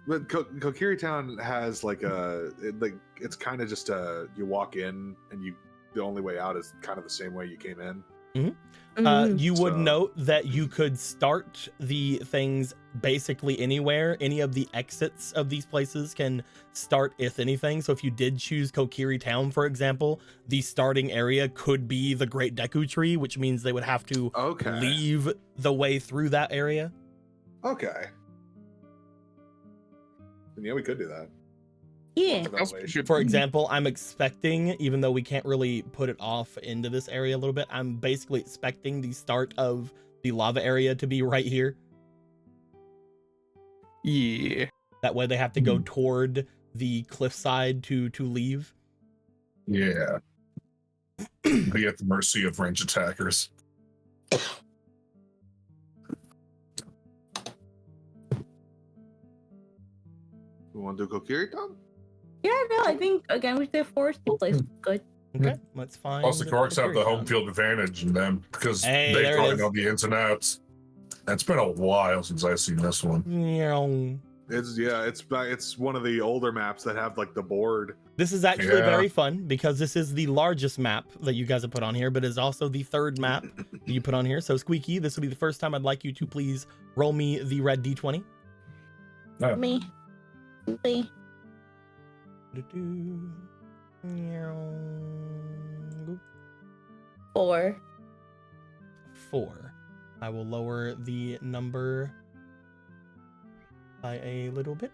But Kokiri Town has like it's kind of just you walk in and the only way out is kind of the same way you came in.
You would
So-
note that you could start the things basically anywhere. Any of the exits of these places can start, if anything. So if you did choose Kokiri Town, for example, the starting area could be the Great Deku Tree, which means they would have to
Okay.
leave the way through that area.
Okay. And yeah, we could do that.
Yeah.
That's good.
For example, I'm expecting, even though we can't really put it off into this area a little bit, I'm basically expecting the start of the lava area to be right here.
Yeah.
That way they have to go toward the cliffside to leave.
Yeah. Be at the mercy of range attackers.
We want to do Kokiri Town?
Yeah, no, I think again with the foresty place was good.
Okay, let's find.
Also, Koroks have the
Kokiri
home
Town.
field advantage in them because
Hey,
they
there it
probably
is.
know the ins and outs. It's been a while since I've seen this one.
Meow.
It's one of the older maps that have like the board.
This is actually
Yeah.
very fun because this is the largest map that you guys have put on here, but is also the third map that you put on here. So Squeaky, this will be the first time I'd like you to please roll me the red D20.
Me. Me.
Do-do. Meow.
4.
4. I will lower the number by a little bit.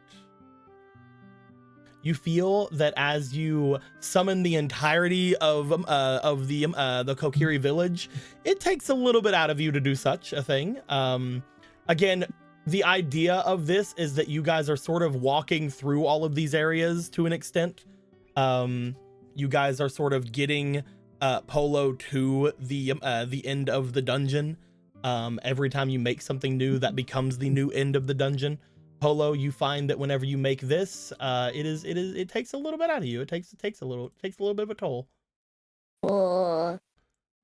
You feel that as you summon the entirety of the Kokiri village, it takes a little bit out of you to do such a thing. Again, the idea of this is that you guys are sort of walking through all of these areas to an extent. You guys are sort of getting Polo to the end of the dungeon. Every time you make something new, that becomes the new end of the dungeon. Polo, you find that whenever you make this, it takes a little bit out of you. It takes a little bit of a toll.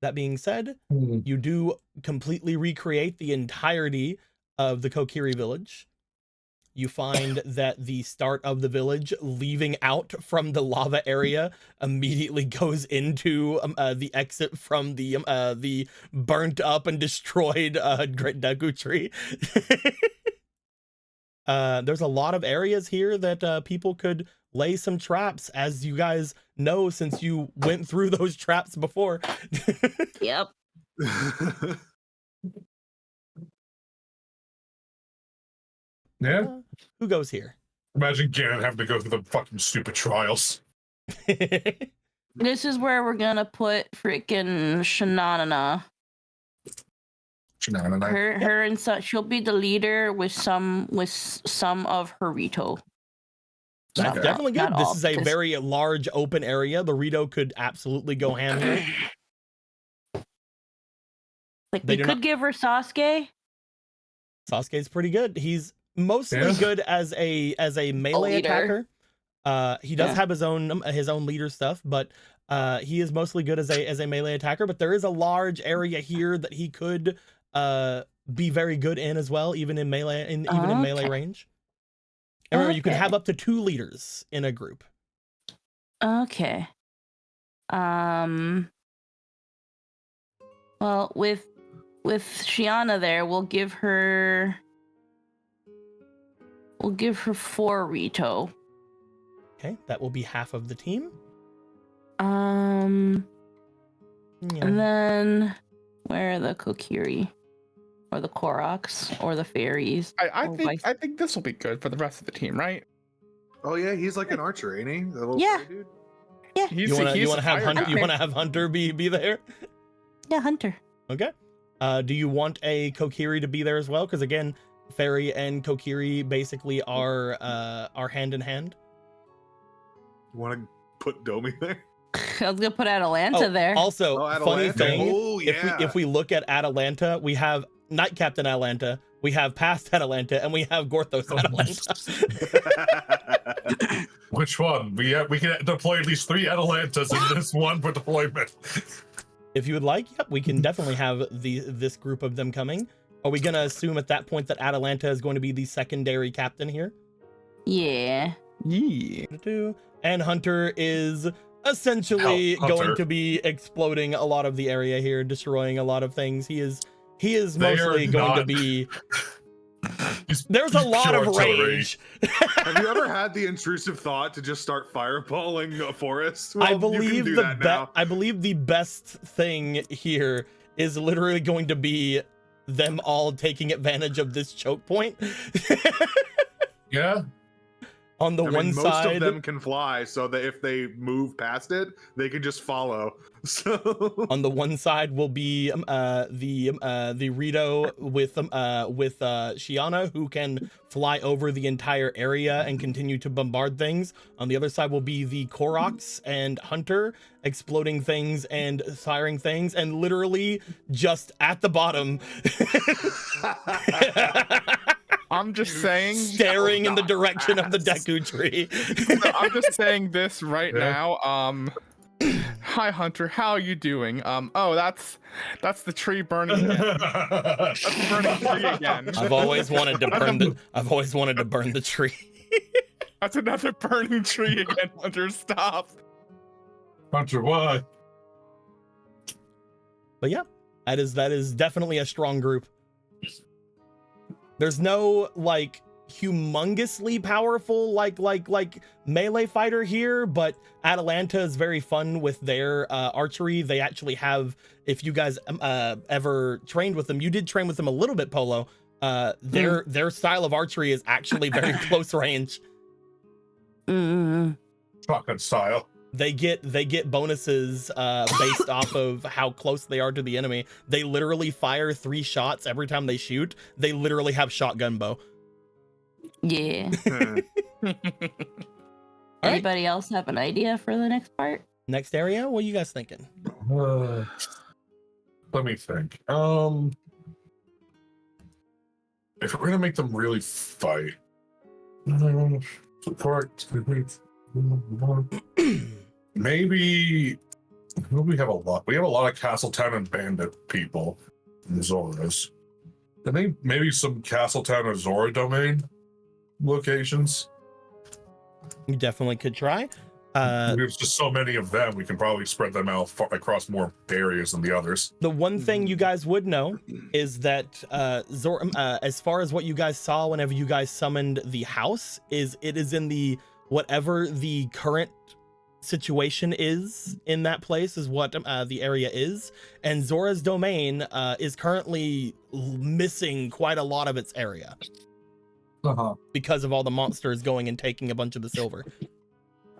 That being said, you do completely recreate the entirety of the Kokiri village. You find that the start of the village, leaving out from the lava area, immediately goes into the exit from the burnt up and destroyed Great Deku Tree. There's a lot of areas here that people could lay some traps, as you guys know since you went through those traps before.
Yep.
Yeah.
Who goes here?
Imagine Ganon having to go through the fucking stupid trials.
This is where we're gonna put freaking Shanana.
Shenanigans.
Her and such. She'll be the leader with some of her Rito.
That's
Not-
definitely good.
not
This
all,
is a
because-
very large open area. The Rito could absolutely go ham here.
Like
They
we
do
could
not-
give her Sasuke.
Sasuke's pretty good. He's mostly
Yeah.
good as a melee
leader.
attacker. He does
Yeah.
have his own leader stuff, but he is mostly good as a melee attacker. But there is a large area here that he could be very good in as well, even in melee in melee
Okay.
range. And remember, you can
Okay.
have up to 2 leaders in a group.
Okay. Well, with Shiana there, we'll give her 4 Rito.
Okay, that will be half of the team.
And
Yeah.
then where are the Kokiri? Or the Koroks? Or the fairies?
I
Oh,
I think this will be good for the rest of the team, right?
Oh yeah, he's like an archer, ain't he? The little
Yeah.
fairy dude?
Yeah.
He's
You want
he's
to
a
have
fire
Hunter? You
guy.
want to have Hunter be there?
Yeah, Hunter.
Okay. Do you want a Kokiri to be there as well? Because again, Fairy and Kokiri basically are hand in hand.
You want to put Domi there?
I was gonna put Atalanta there.
Also,
Oh,
funny
Atalanta.
thing,
Oh, yeah.
if we look at Atalanta, we have Night Captain Atalanta, we have past Atalanta, and we have Gorthos Atalanta.
Which one? We can deploy at least 3 Atalantas in this one for deployment.
If you would like, yep, we can definitely have this group of them coming. Are we gonna assume at that point that Atalanta is going to be the secondary captain here?
Yeah.
Yeah.
And Hunter is essentially going to be exploding a lot of the area here, destroying a lot of things. He is mostly going to be. There's a lot of range.
Have you ever had the intrusive thought to just start fireballing a forest? Well,
I believe
you can do that now.
I believe the best thing here is literally going to be them all taking advantage of this choke point.
Yeah.
On the one
most
side,
of them can fly, so that if they move past it, they can just follow. So
on the one side will be the Rito with Shiana, who can fly over the entire area and continue to bombard things. On the other side will be the Koroks and Hunter exploding things and firing things, and literally just at the bottom.
I'm just saying,
staring in the direction of the Deku tree.
I'm just saying this right now. Hi Hunter, how are you doing? Oh, that's the tree burning again. That's the burning tree again.
I've always wanted to burn the tree.
That's another burning tree again, Hunter. Stop.
Hunter, why?
But yeah, that is definitely a strong group. There's no like humongously powerful like melee fighter here, but Atalanta is very fun with their archery. They actually have, if you guys ever trained with them, you did train with them a little bit, Polo. Their style of archery is actually very close range.
Shotgun style.
They get bonuses based off of how close they are to the enemy. They literally fire 3 shots every time they shoot. They literally have shotgun bow.
Yeah.
All
Anybody else have an idea for the next part?
Next area? What are you guys thinking?
Let me think. If we're gonna make them really fight, maybe we have a lot. We have a lot of Castletown and Bandit people in Zoras. I think maybe some Castletown and Zora domain locations.
You definitely could try.
There's just so many of them. We can probably spread them out across more areas than the others.
The one thing you guys would know is that Zora, as far as what you guys saw whenever you guys summoned the house, it is in the whatever the current situation is in that place is what the area is, and Zora's domain is currently missing quite a lot of its area because of all the monsters going and taking a bunch of the silver.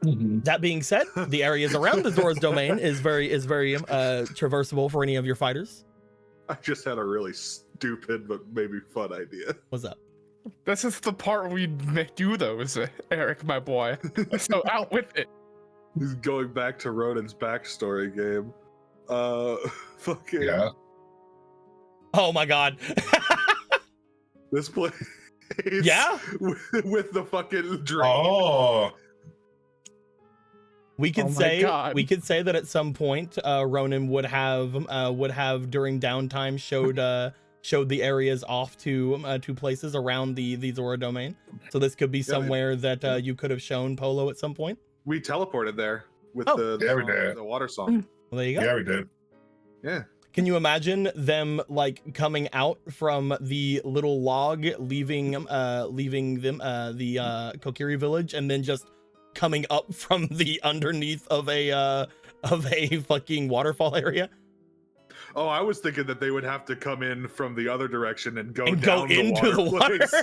That being said, the areas around the Zora's domain is very traversable for any of your fighters.
I just had a really stupid but maybe fun idea.
What's up?
This is the part where we do those, Eric, my boy. So out with it.
He's going back to Ronan's backstory game. Fucking
Yeah.
Oh my god.
This place.
Yeah?
With the fucking drain.
Oh.
We could
Oh my God.
say that at some point Ronan would have during downtime showed the areas off to places around the Zora domain. So this could be somewhere that you could have shown Polo at some point.
We teleported there with
yeah,
the water song.
Well, there you go.
Yeah, we did.
Yeah.
Can you imagine them like coming out from the little log, leaving the Kokiri village, and then just coming up from the underneath of a fucking waterfall area?
Oh, I was thinking that they would have to come in from the other direction and go
into the water.
place.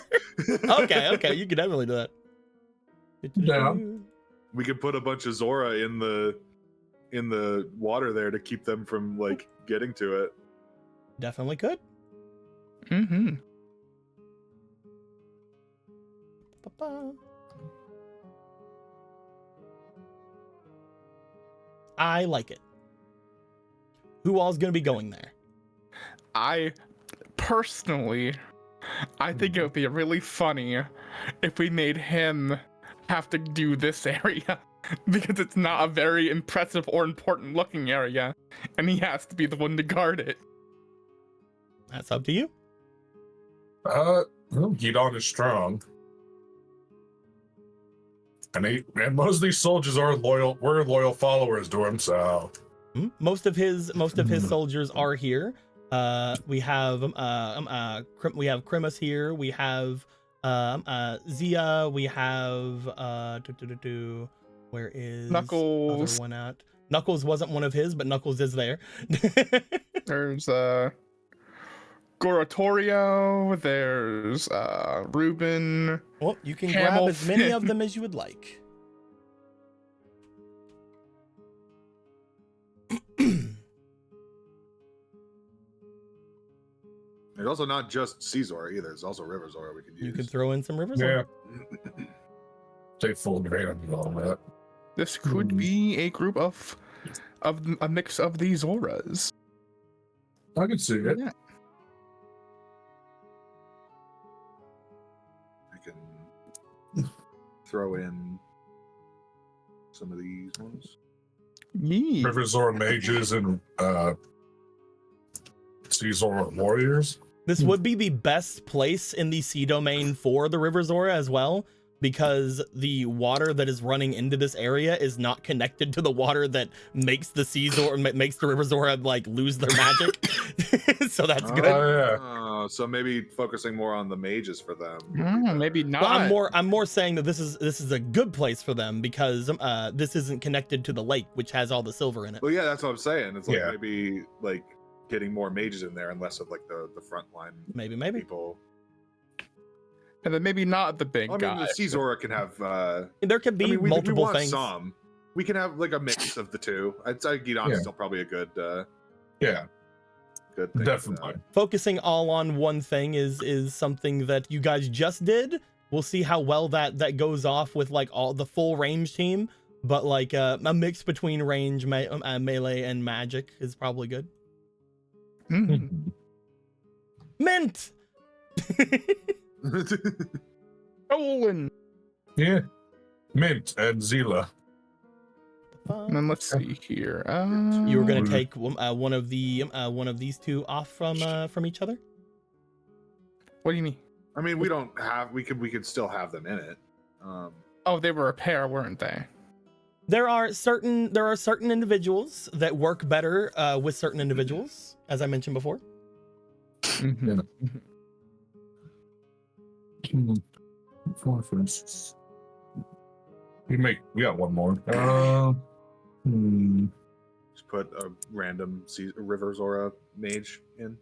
Okay, you could definitely do that.
Yeah.
We could put a bunch of Zora in the water there to keep them from like getting to it.
Definitely could.
Mm-hmm.
Ba-ba. I like it. Who all's gonna be going there?
I personally I think it would be really funny if we made him have to do this area because it's not a very impressive or important looking area, and he has to be the one to guard it.
That's up to you.
Well, Gidon is strong. And most of these soldiers are loyal. We're loyal followers to him, so
Most of his soldiers are here. We have Krimus here. We have Zia. We have where is
Knuckles.
other one at? Knuckles wasn't one of his, but Knuckles is there.
There's Goratorio. There's Ruben.
Well, you can
Camel
grab as many
Fin.
of them as you would like.
There's also not just Sea Zora either. There's also River Zora we could use.
You could throw in some rivers.
yeah. Take full advantage of all that.
This could be a group of a mix of these Zoras.
I can see it.
Yeah.
I can throw in some of these ones.
Yeah.
River Zora mages and Sea Zora warriors.
This would be the best place in the sea domain for the River Zora as well, because the water that is running into this area is not connected to the water that makes the sea Zora, makes the River Zora like lose their magic. So that's good.
Oh,
So maybe focusing more on the mages for them.
Maybe not.
Well, I'm more saying that this is a good place for them because this isn't connected to the lake, which has all the silver in it.
Well, yeah, that's what I'm saying. It's like
Yeah.
maybe like getting more mages in there and less of like the front line
Maybe.
people.
And then maybe not the big
I mean,
guy.
the Sea Zora can have.
There could be
I mean, we
multiple
want
things.
some. We can have like a mix of the two. I'd say Gidon's
Yeah.
still probably a good
yeah,
thing for
definitely.
that.
Focusing all on one thing is something that you guys just did. We'll see how well that goes off with like all the full range team, but like a mix between range, melee, and magic is probably good. Mint.
Stolen.
Yeah, Mint and Zila.
And then let's see here.
You were gonna take one of these two off from each other.
What do you mean?
I mean, we don't have. We could still have them in it.
Oh, they were a pair, weren't they?
There are certain individuals that work better with certain individuals, as I mentioned before.
Mm-hmm.
For instance, we got one more.
Just put a random River Zora mage in.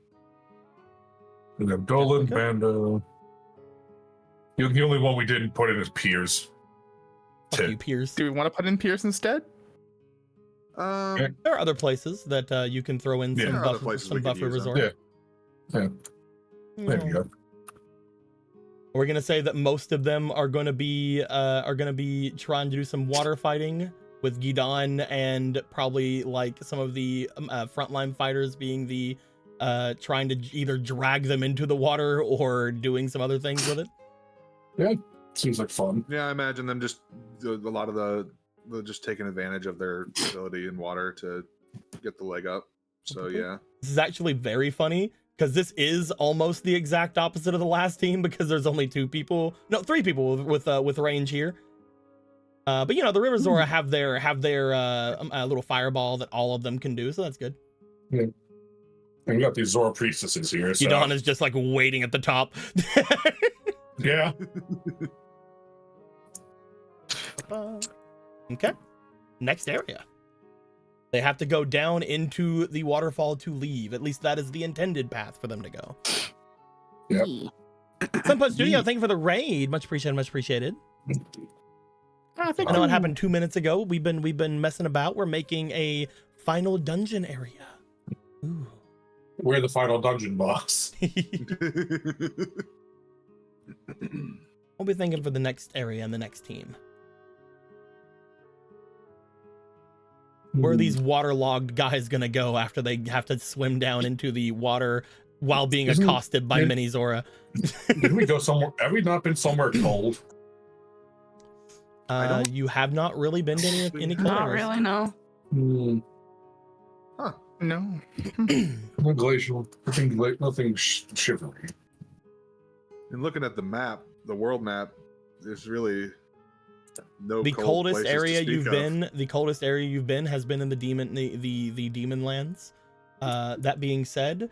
We have Dolan,
Okay.
Bando. The only one we didn't put in is Piers.
Fuck you, Piers.
Do we want to put in Pierce instead?
There are other places that you can throw in
Yeah.
some
There are other
buff,
places
some
we could
buffer
use them.
resort.
Yeah. There you go.
We're gonna say that most of them are gonna be trying to do some water fighting with Gidon, and probably like some of the frontline fighters being the trying to either drag them into the water or doing some other things with it.
Yeah, seems like fun.
Yeah, I imagine them just a lot of the just taking advantage of their ability in water to get the leg up. So
Okay.
yeah.
This is actually very funny because this is almost the exact opposite of the last team, because there's only three people with range here. But you know, the River Zora have their little fireball that all of them can do, so that's good.
And we got these Zora priestesses here. So.
Gidon is just like waiting at the top.
Yeah.
Okay. Next area. They have to go down into the waterfall to leave. At least that is the intended path for them to go.
Yep.
Sunput Studio, thank you for the raid. Much appreciated, much appreciated.
I think
I know it happened 2 minutes ago. We've been messing about. We're making a final dungeon area. Ooh.
We're the final dungeon boss.
We'll be thinking for the next area and the next team. Where are these waterlogged guys gonna go after they have to swim down into the water while being
Isn't-
accosted by
yeah.
Mini Zora.
Did we go somewhere? Have we not been somewhere cold?
don't-
You have not really been to any cold
Not
areas.
really, no.
No.
No glacial. Nothing shivery.
And looking at the map, the world map, there's really no
The
cold
coldest
places to
area
speak
you've
of.
been, the coldest area you've been has been in the demon lands. That being said,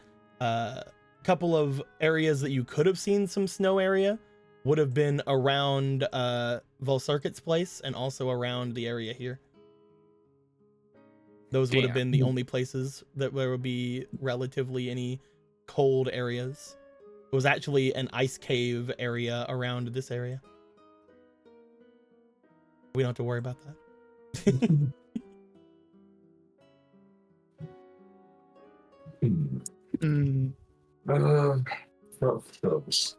couple of areas that you could have seen some snow area would have been around Volcircuit's place and also around the area here. Those would have been the only places that there would be relatively any cold areas. It was actually an ice cave area around this area. We don't have to worry about that.
Mm.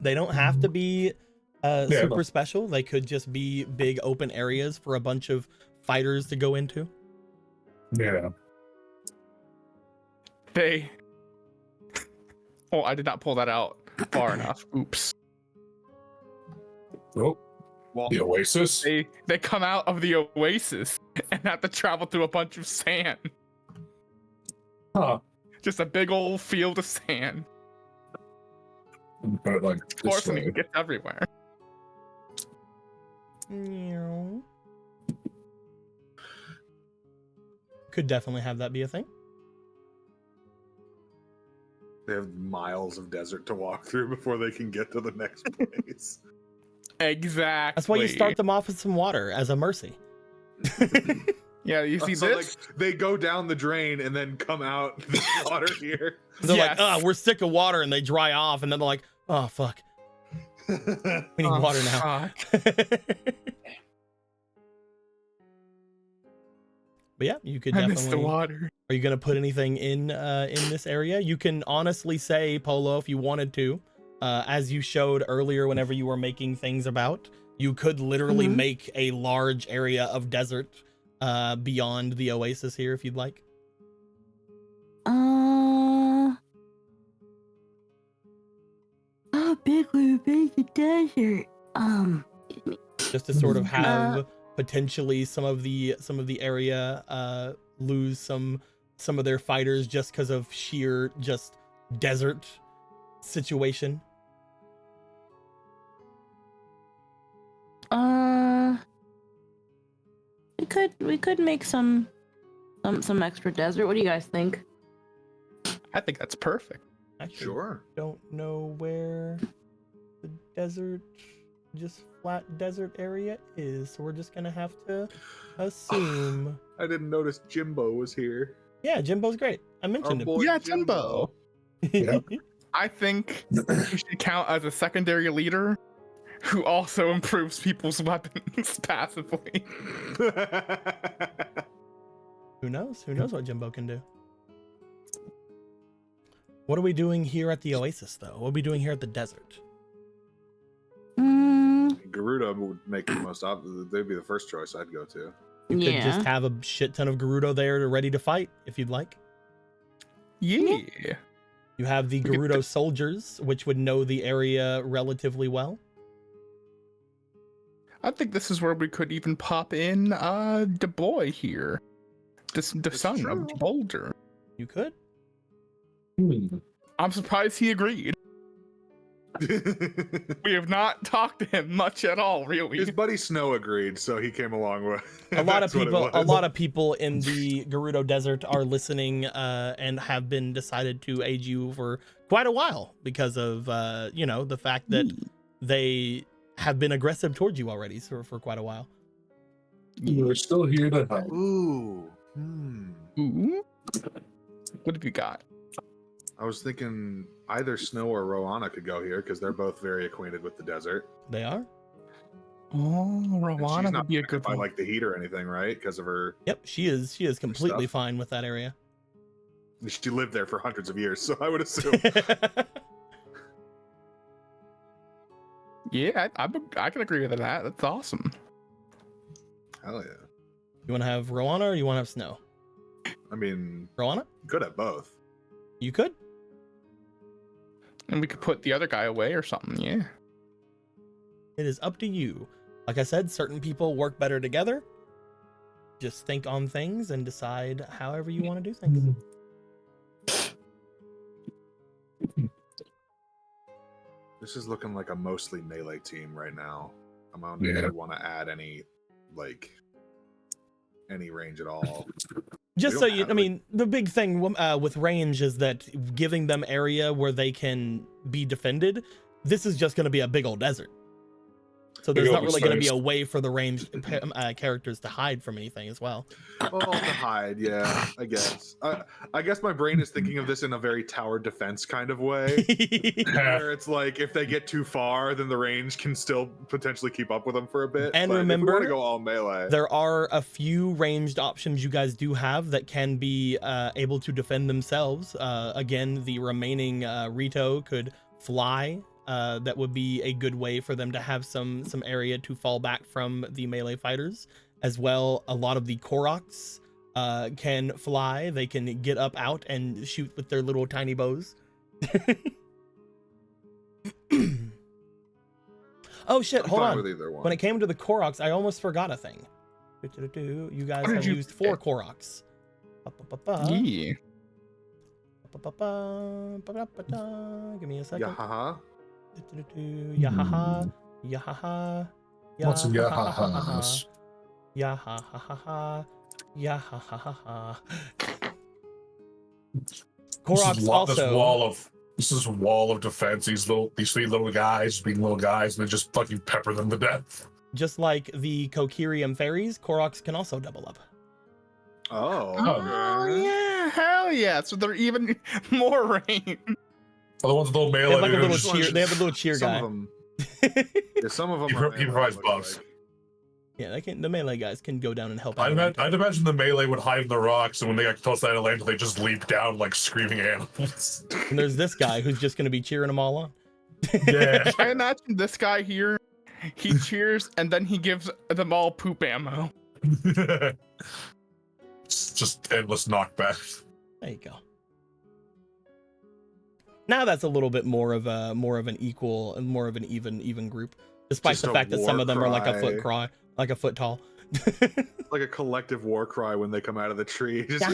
They don't have to be super
no.
special. They could just be big open areas for a bunch of fighters to go into.
Yeah.
They. Oh, I did not pull that out far enough. Oops.
Oh,
Well,
the Oasis.
They come out of the oasis and have to travel through a bunch of sand.
Huh.
Just a big old field of sand.
But like
Of course,
this
and
way.
it gets everywhere.
Could definitely have that be a thing.
they have miles of desert to walk through before they can get to the next place.
Exactly.
That's why you start them off with some water as a mercy.
Yeah, you see
So,
this?
like, they go down the drain and then come out the water here.
They're
Yes.
like, we're sick of water, and they dry off, and then they're like, oh fuck, we need
Oh,
water now.
fuck.
But yeah, you could
I miss the
definitely.
water.
Are you gonna put anything in this area? You can honestly say, Polo, if you wanted to, as you showed earlier whenever you were making things about, you could literally make a large area of desert beyond the oasis here if you'd like.
Big desert.
Just to sort of have potentially some of the area lose some of their fighters just because of sheer just desert situation.
We could make some extra desert. What do you guys think?
I think that's perfect.
Actually,
Sure.
don't know where the desert, just flat desert area is, so we're just gonna have to assume.
I didn't notice Jimbo was here.
Yeah, Jimbo's great. I
Our
mentioned him.
boy
Yeah, Jimbo.
Yeah.
I think he should count as a secondary leader who also improves people's weapons passively.
Who knows? Who knows what Jimbo can do? What are we doing here at the oasis, though? What are we doing here at the desert?
Garuda would make the most obvious. They'd be the first choice I'd go to.
You could
Yeah.
just have a shit ton of Gerudo there ready to fight if you'd like.
Yeah.
You have the
We could
Gerudo soldiers, which would know the area relatively well.
I think this is where we could even pop in the boy here. The son
true.
of Boulder.
You could.
I'm surprised he agreed. We have not talked to him much at all, really.
His buddy Snow agreed, so he came along with.
A lot of
That's what it
people, a
was.
lot of people in the Gerudo Desert are listening and have been decided to aid you for quite a while because of the fact that they have been aggressive towards you already for quite a while.
We're still here to help.
Ooh.
Ooh. What have you got?
I was thinking either Snow or Rowana could go here because they're both very acquainted with the desert.
They are.
Oh,
And
Rowana
she's not
would be a
affected
good
by
one.
like the heat or anything, right? Because of her.
Yep, she is completely
stuff.
fine with that area.
She lived there for hundreds of years, so I would assume.
Yeah, I can agree with that. That's awesome.
Hell yeah.
You want to have Rowana or you want to have Snow?
I mean,
Rowana?
good at both.
You could.
And we could put the other guy away or something, yeah.
It is up to you. Like I said, certain people work better together. Just think on things and decide however you want to do things.
This is looking like a mostly melee team right now. I'm not really want to add any range at all.
Just so you, I mean, the big thing with range is that giving them area where they can be defended. This is just going to be a big old desert. So there's not really going to be a way for the ranged characters to hide from anything as well.
Well, to hide, yeah, I guess. I guess my brain is thinking of this in a very tower defense kind of way, where it's like if they get too far, then the range can still potentially keep up with them for a bit.
And
but
remember,
if we want to go all melee,
there are a few ranged options you guys do have that can be able to defend themselves. Again, the remaining Rito could fly. That would be a good way for them to have some area to fall back from the melee fighters. As well, a lot of the Koroks can fly. They can get up out and shoot with their little tiny bows. Oh shit, hold on. When it came to the Koroks, I almost forgot a thing. You guys have used 4 Koroks.
Yeah.
Give me a second.
Yahaha.
Yahaha. Yahaha.
What's a yahaha?
Yahaha. Yahaha.
This
Koroks also.
This is a wall of defense. These 3 little guys being little guys, and they just fucking pepper them to death.
Just like the Kokirium fairies, Koroks can also double up.
Oh yeah, hell yeah! So they're even more range.
The ones with little melee.
They have like a little cheer. They have a little cheer guy.
Some of them.
He provides buffs.
Yeah, they can. The melee guys can go down and help.
I'd imagine the melee would hide in the rocks, and when they got close to that land, they just leap down like screaming animals.
And there's this guy who's just going to be cheering them all on.
Yeah.
I imagine this guy here. He cheers and then he gives them all poop ammo.
It's just endless knockback.
There you go. Now that's a little bit more of an equal and more of an even group, despite
Just
the fact that some of them are like a foot tall.
Like a collective war cry when they come out of the tree. Just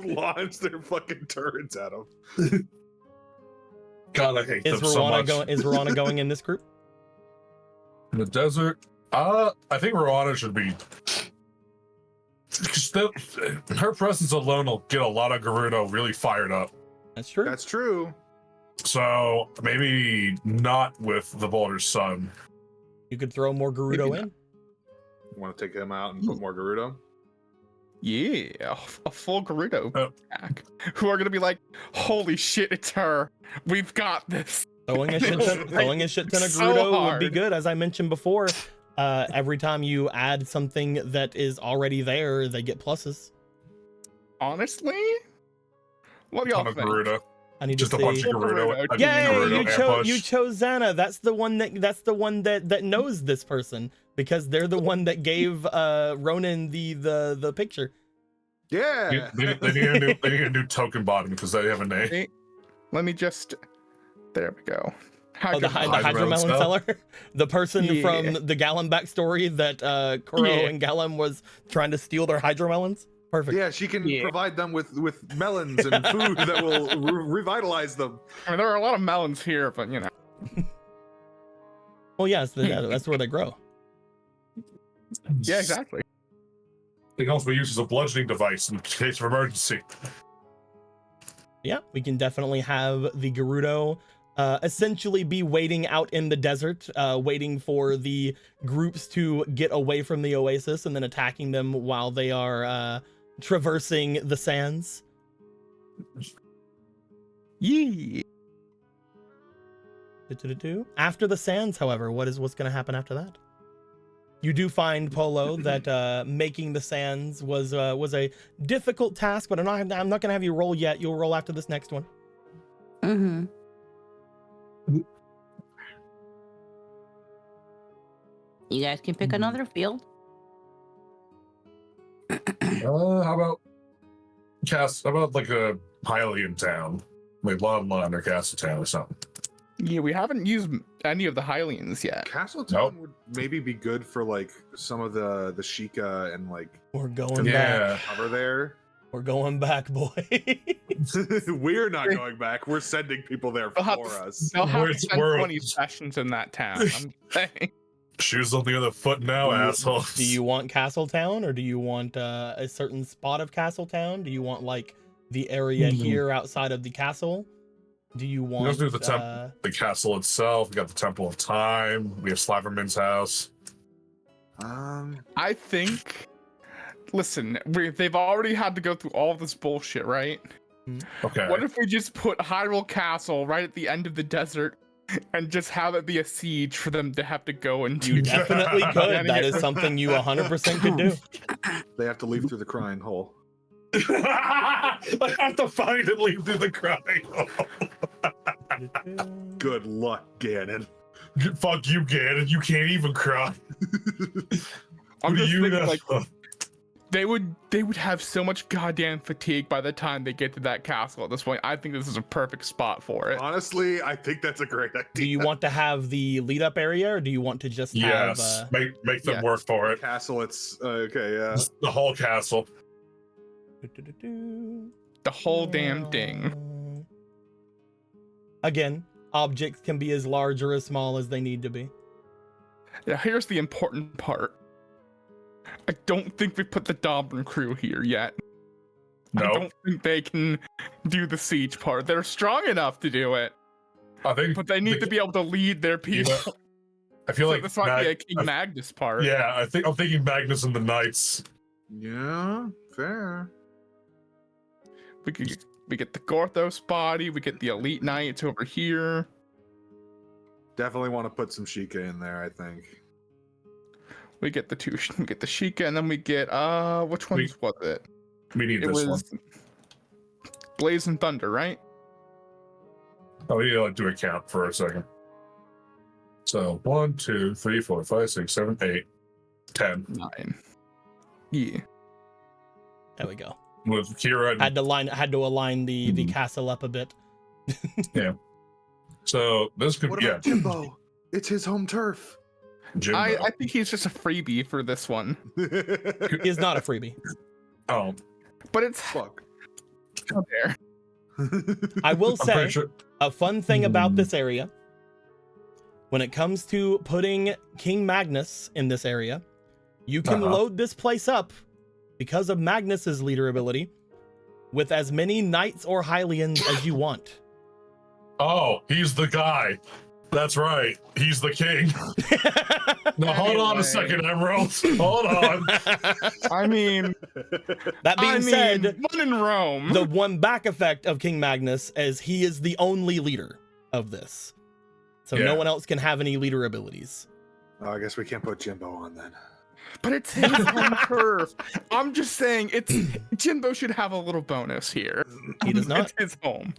launch their fucking turrets at them.
God, I hate them so much.
Is Verona going in this group?
In the desert? I think Verona should be. Her presence alone will get a lot of Gerudo really fired up.
That's true.
That's true.
So maybe not with the Boulder's son.
You could throw more Gerudo in.
Want to take him out and put more Gerudo?
Yeah, a full Gerudo pack. Who are gonna be like, holy shit, it's her. We've got this.
Throwing a shit ton of Gerudo would be good. As I mentioned before, every time you add something that is already there, they get pluses.
Honestly? What do y'all think?
Gerudo.
I need
just
to
a bunch
see.
of Gerudo.
Yay! You chose Xana. That's the one that knows this person because they're the one that gave Ronan the picture.
Yeah.
They need a new token bottom because they have a name.
Let me just. There we go.
The Hydromelon seller, the person from the Gallum backstory that Kuro and Gallum was trying to steal their Hydromelons. Perfect.
Yeah, she can provide them with melons and food that will revitalize them.
I mean, there are a lot of melons here, but you know.
Well, yes, that's where they grow.
Yeah, exactly.
They can also be used as a bludgeoning device in case of emergency.
Yeah, we can definitely have the Gerudo essentially be waiting out in the desert, waiting for the groups to get away from the oasis and then attacking them while they are traversing the sands.
Yeah.
After the sands, however, what's going to happen after that? You do find, Polo, that making the sands was a difficult task, but I'm not going to have you roll yet. You'll roll after this next one.
Mm-hmm. You guys can pick another field.
How about like a Hylian town? Like Lon or Castletown or something.
Yeah, we haven't used any of the Hylians yet.
Castletown
Nope.
would maybe be good for like some of the Sheikah and like
We're going
Yeah.
back.
cover there.
We're going back, boy.
We're not going back. We're sending people there
They'll have
for
to-
us.
They'll have
We're-
to spend
we're-
20 sessions in that town. I'm saying.
Shoes on the other foot now, assholes.
Do you want Castletown, or do you want a certain spot of Castletown? Do you want like the area here outside of the castle? Do you want?
Let's do the the castle itself. We got the Temple of Time. We have Slaverman's house.
I think. Listen, they've already had to go through all this bullshit, right?
Okay.
What if we just put Hyrule Castle right at the end of the desert and just have it be a siege for them to have to go and do?
You definitely could. That is something you 100% could do.
They have to leave through the crying hole.
I have to find and leave through the crying.
Good luck, Ganon.
Fuck you, Ganon. You can't even cry.
I'm
Who do
just
you
thinking,
know?
like, they would have so much goddamn fatigue by the time they get to that castle at this point. I think this is a perfect spot for it.
Honestly, I think that's a great idea.
Do you want to have the lead up area, or do you want to just have?
Yes. Make them
yeah.
work for it.
Castle? It's okay. Yeah.
Just the whole castle.
The whole damn thing.
Again, objects can be as large or as small as they need to be.
Yeah, here's the important part. I don't think we put the Dobrin crew here yet. I
No.
don't think they can do the siege part. They're strong enough to do it,
I think.
but they need to be able to lead their people.
Yeah. I feel
So
like
this might be a King Magnus part.
Yeah, I'm thinking Magnus and the Knights.
Yeah. Fair.
We get the Gorthos body. We get the Elite Knights over here.
Definitely want to put some Sheikah in there. I think.
We get the Sheikah, and then we get which ones was it?
We need
It
this one.
was Blaze and Thunder, right?
Oh, we need to do a count for a second. So 1, 2, 3, 4, 5, 6, 7, 8, 10.
9. Yeah.
There we go.
With Kira and
Had to align the castle up a bit.
so this could
What about Jimbo? It's his home turf.
Jimbo.
I think he's just a freebie for this one,
He is not a freebie.
Oh,
but it's
Fuck.
out there.
I will
I'm
say
pretty sure.
a fun thing about this area. When it comes to putting King Magnus in this area, you can load this place up because of Magnus's leader ability with as many knights or Hylians as you want.
Oh, he's the guy. That's right. He's the king. Now hold on
Anyway.
a second, Emerald. Hold on.
I mean,
That being said,
one in Rome.
the one back effect of King Magnus is he is the only leader of this. So no
Yeah.
one else can have any leader abilities.
Oh, I guess we can't put Jimbo on then.
But it's his home turf. I'm just saying, Jimbo should have a little bonus here.
He does not.
It's his home.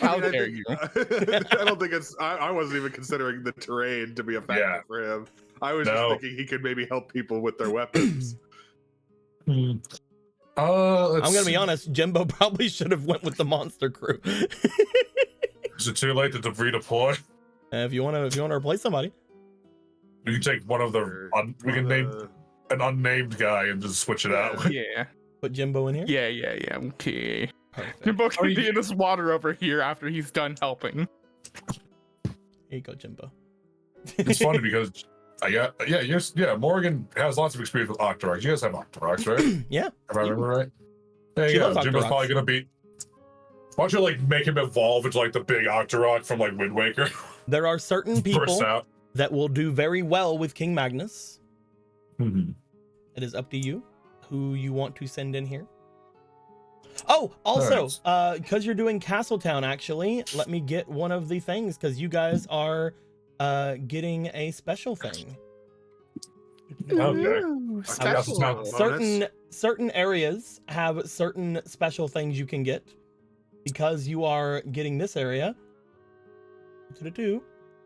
How
I mean,
dare
think-
you?
I don't think it's. I wasn't even considering the terrain to be a factor
Yeah.
for him. I was
No.
just thinking he could maybe help people with their weapons.
I'm gonna be honest, Jimbo probably should have went with the monster crew.
Is it too late to redeploy?
If you wanna replace somebody.
We can take one of the. We can name an unnamed guy and just switch it out.
Yeah.
Put Jimbo in here.
Yeah. Okay.
Perfect.
Jimbo can
Oh, you-
be in this water over here after he's done helping.
Here you go, Jimbo.
It's funny because Morgan has lots of experience with Octoroks. You guys have Octoroks, right?
Yeah.
If I remember right. Yeah,
She loves
Jimbo's
Octoroks.
probably gonna be. Why don't you like make him evolve into like the big Octorok from like Wind Waker?
There are certain
Burst
people
out.
that will do very well with King Magnus.
Mhm.
It is up to you who you want to send in here. Oh, also, because you're doing Castletown, actually, let me get one of the things because you guys are getting a special thing.
Okay.
Ooh,
I guess it's not-
special.
Certain areas have certain special things you can get because you are getting this area.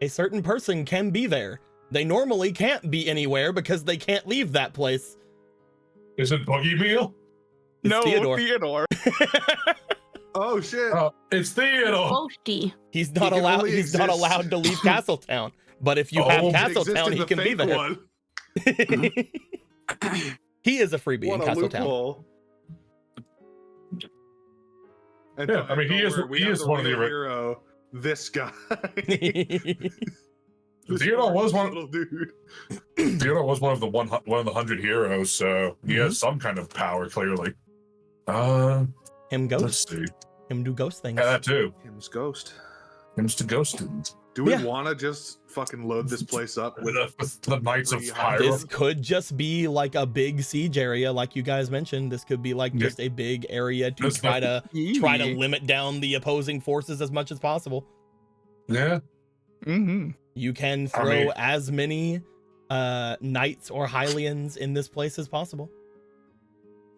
A certain person can be there. They normally can't be anywhere because they can't leave that place.
Is it Boogie Meal?
It's
No,
Theodore.
Theodore.
Oh shit!
It's Theodore.
Ghosty.
He's not
can
allowed.
only
He's not
exist-
allowed to leave Castletown. But if you
Oh,
have
he
Castletown, he can be there.
One.
He is a freebie
What
in
a
Castletown.
loophole! And
Yeah, I mean, he is one of the
hero. This guy. This
Theodore was one.
little dude.
Theodore was one of the 100 heroes, so he has some kind of power. Clearly.
Him
Let's
ghost.
see.
Him do ghost things.
Yeah, that too.
Him's ghost.
Him's to ghosted.
Do we
Yeah.
want to just fucking load this place up
With the Knights of
This
Hyrule.
This could just be like a big siege area, like you guys mentioned. This could be like
Yeah.
just a big area to
This
try to limit down the opposing forces as much as possible.
Yeah.
Mm-hmm.
You can throw
mean-
as many knights or Hylians in this place as possible.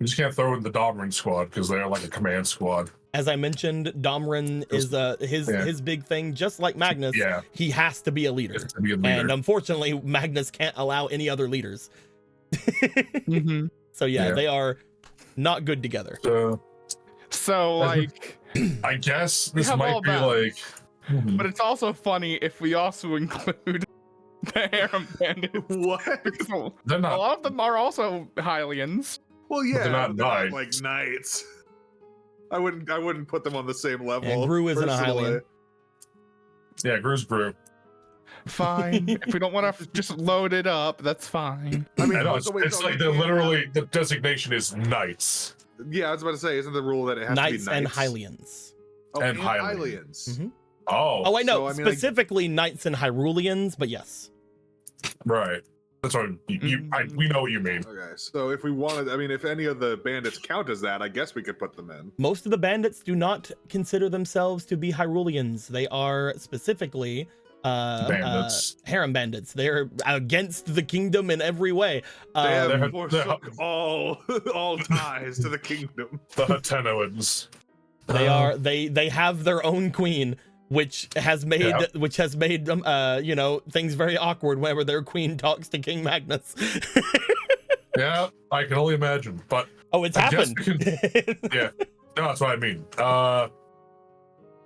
You just can't throw in the Domrin squad because they're like a command squad.
As I mentioned, Domrin is his big thing, just like Magnus.
Yeah.
He has to be a leader.
Just to be a leader.
And unfortunately, Magnus can't allow any other leaders.
Mm-hmm.
So yeah,
Yeah.
they are not good together.
So like,
I guess this
have all
might be
that.
like.
but it's also funny if we also include the harem bandits.
What?
Because
They're
a
not.
lot of them are also Hylians.
Well, yeah,
They're not knights.
like knights. I wouldn't put them on the same level.
And Gru isn't a
personally.
Hylian.
Yeah, Gru's Gru.
Fine. If we don't want to just load it up, that's fine.
I mean,
I know,
wait,
it's,
so wait,
it's
so
like
they
they're
can't
literally the designation is knights
Yeah, I was about to say, isn't the rule that it has
Knights
to be
and
knights?
Hylians.
Oh,
and
and
Hylians.
Hylians.
Mhm.
Oh,
Oh, I know,
So, I mean, like-
specifically Knights and Hyruleans, but yes.
right. That's what we know what you mean.
Okay, so if we wanted, I mean, if any of the bandits count as that, I guess we could put them in.
Most of the bandits do not consider themselves to be Hyruleans. They are specifically
Bandits.
harem bandits. They're against the kingdom in every way.
They
they're-
have forsook all ties to the kingdom.
The Hatenoans.
They are they have their own queen, which has made things very awkward whenever their queen talks to King Magnus.
Yeah, I can only imagine. But
Oh, it's
I guess
happened.
yeah, no, that's what I mean.
But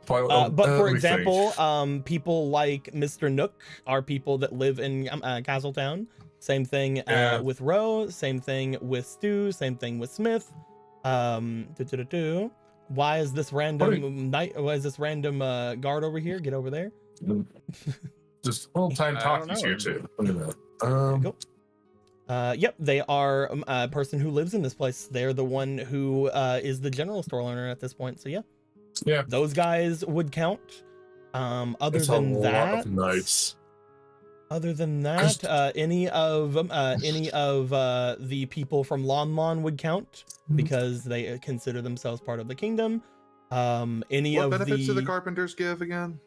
let
for
me
example,
think.
people like Mr. Nook are people that live in Castletown. Same thing
Yeah.
with Ro. Same thing with Stu. Same thing with Smith. Why is this random knight? Why is this random guard over here? Get over there.
Just a little time
I
talking
don't know.
here too. Look at that.
Go. Yep, they are a person who lives in this place. They're the one who is the general store owner at this point. So yeah,
Yeah.
those guys would count. Other
It's a
than
lot
that,
of knights.
other than that, any of the people from Lon Lon would count because they consider themselves part of the kingdom. Any
What
of
benefits do the carpenters give again?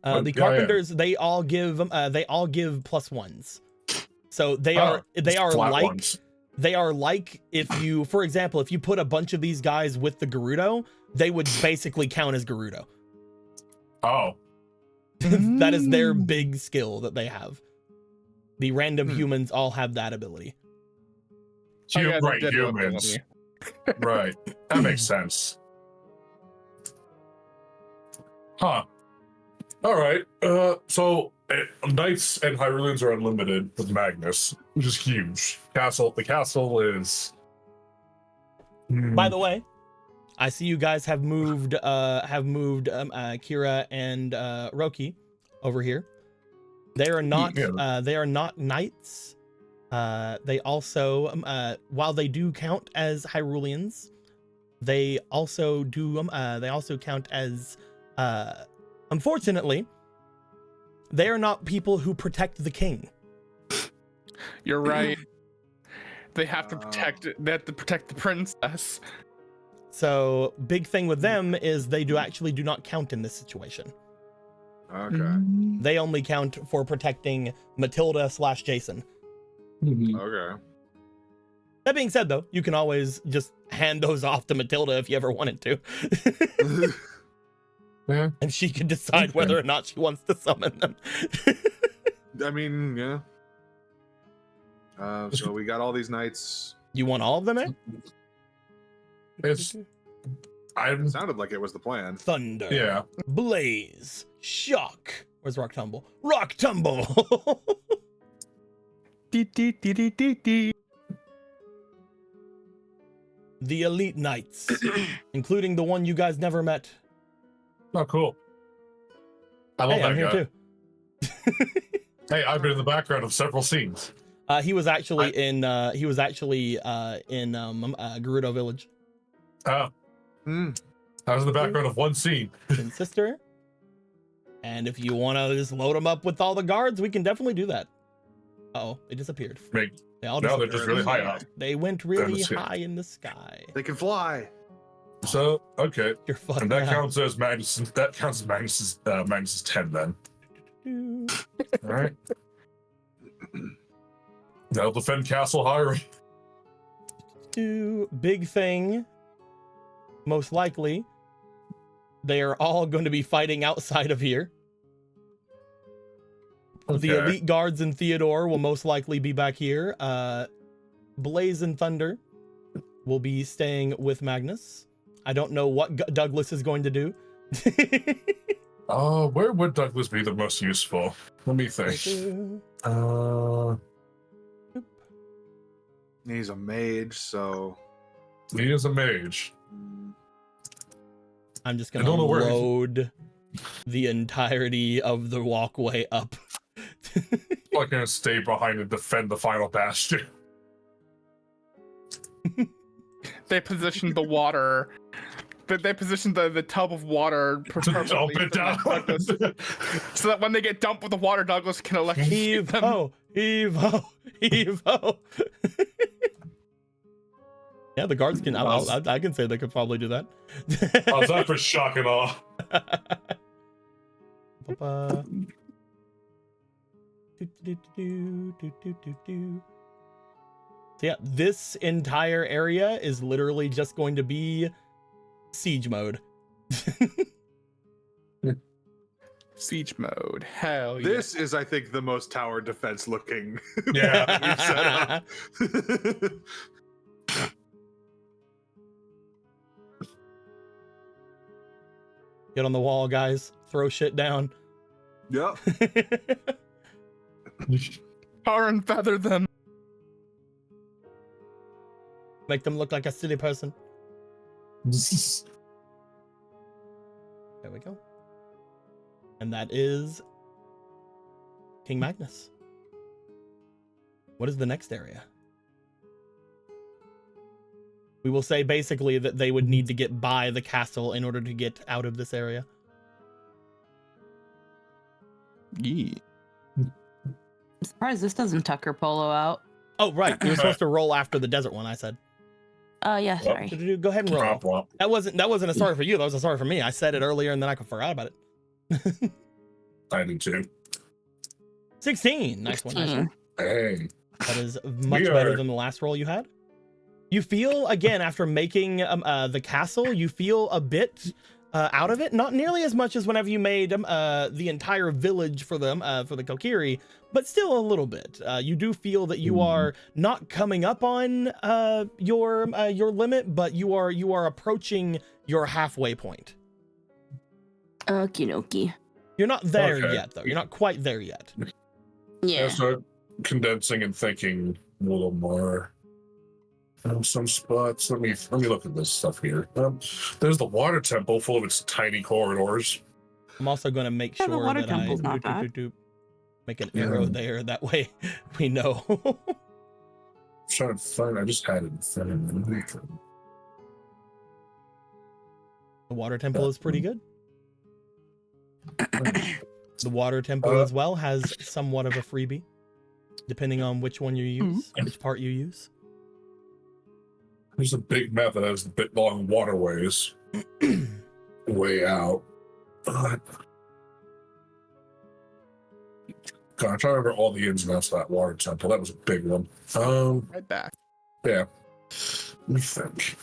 the
Yeah,
carpenters, they all give +1s. So they are
Flat
like
ones.
they are like if you, for example, if you put a bunch of these guys with the Gerudo, they would basically count as Gerudo.
Oh,
That is their big skill that they have. The random
Hmm.
humans all have that ability.
Oh, yeah, the
right,
dead
humans.
ability.
Right. That makes sense. Huh. All right. So knights and Hyruleans are unlimited with Magnus, which is huge. The castle is.
By the way, I see you guys have moved Kira and Roki over here. They are not knights. They also while they do count as Hyruleans, they also count as unfortunately, they are not people who protect the king.
You're right. They have to protect it. They have to protect the princess.
So big thing with them is they do not count in this situation.
Okay.
They only count for protecting Matilda / Jason.
Okay.
That being said, though, you can always just hand those off to Matilda if you ever wanted to.
Yeah.
And she can decide whether or not she wants to summon them.
I mean, yeah. So we got all these knights.
You want all of them, eh?
It's
It sounded like it was the plan.
Thunder.
Yeah.
Blaze. Shock. Where's Rock Tumble? Rock Tumble.
Dee.
The Elite Knights, including the one you guys never met.
Oh, cool. I love
Hey,
that
I'm here
guy.
too.
Hey, I've been in the background of several scenes.
He was actually in Gerudo Village.
Oh,
Mm.
I was in the background of one scene.
And sister. And if you want to just load them up with all the guards, we can definitely do that. Uh-oh, they disappeared.
Wait,
They all
no, they're
disappeared.
just really high up.
They went really
That's it.
high in the sky.
They can fly.
So, okay.
You're fucking
And that
out.
counts as Magnus's 10 then. All right. That'll defend Castle Hyrule.
Big thing. Most likely, they are all going to be fighting outside of here. The
Okay.
elite guards and Theodore will most likely be back here. Blaze and Thunder will be staying with Magnus. I don't know what Douglas is going to do.
Oh, where would Douglas be the most useful? Let me think.
He's a mage, so.
He is a mage.
I'm just
I
going to
don't know where he's-
load the entirety of the walkway up.
I'm gonna stay behind and defend the final bastion.
They positioned the water. But they positioned the tub of water
To dump it down.
Douglas, so that when they get dumped with the water, Douglas can electrocute them.
Heave-ho! Heave-ho! Heave-ho! Yeah, the guards can. I can say they could probably do that.
How's that for shock and awe?
So yeah, this entire area is literally just going to be siege mode.
Siege mode. Hell yeah.
This is, I think, the most tower defense looking
Yeah.
we've set up.
Get on the wall, guys. Throw shit down.
Yep.
Tar and feather them.
Make them look like a silly person. There we go. And that is King Magnus. What is the next area? We will say basically that they would need to get by the castle in order to get out of this area.
Yeah.
I'm surprised this doesn't Tucker Polo out.
Oh, right. You were supposed to roll after the desert one, I said.
Yeah, sorry.
Go ahead and roll.
Womp womp.
That wasn't a sorry for you. That was a sorry for me. I said it earlier and then I forgot about it.
I do too.
16. Nice one. Nice one.
Hey.
That is much better than the last roll you had. You feel, again, after making the castle, you feel a bit out of it. Not nearly as much as whenever you made the entire village for the Kokiri, but still a little bit. You do feel that you are not coming up on your limit, but you are approaching your halfway point.
Okie dokie.
You're not there
Okay.
yet, though. You're not quite there yet.
I
Yeah.
start condensing and thinking a little more. Some spots. Let me look at this stuff here. There's the water temple full of its tiny corridors.
I'm also going to make
Yeah, the
sure
water
that
temple's not bad.
make an arrow there. That way we know.
I'm trying to find. I just had it in front of me.
The water temple is pretty good. The water temple as well has somewhat of a freebie, depending on which one you use, which part you use.
There's a big map that has the bit long waterways way out. God, I'm trying to remember all the ins and outs of that water temple. That was a big one.
Right back.
Yeah. Let me think.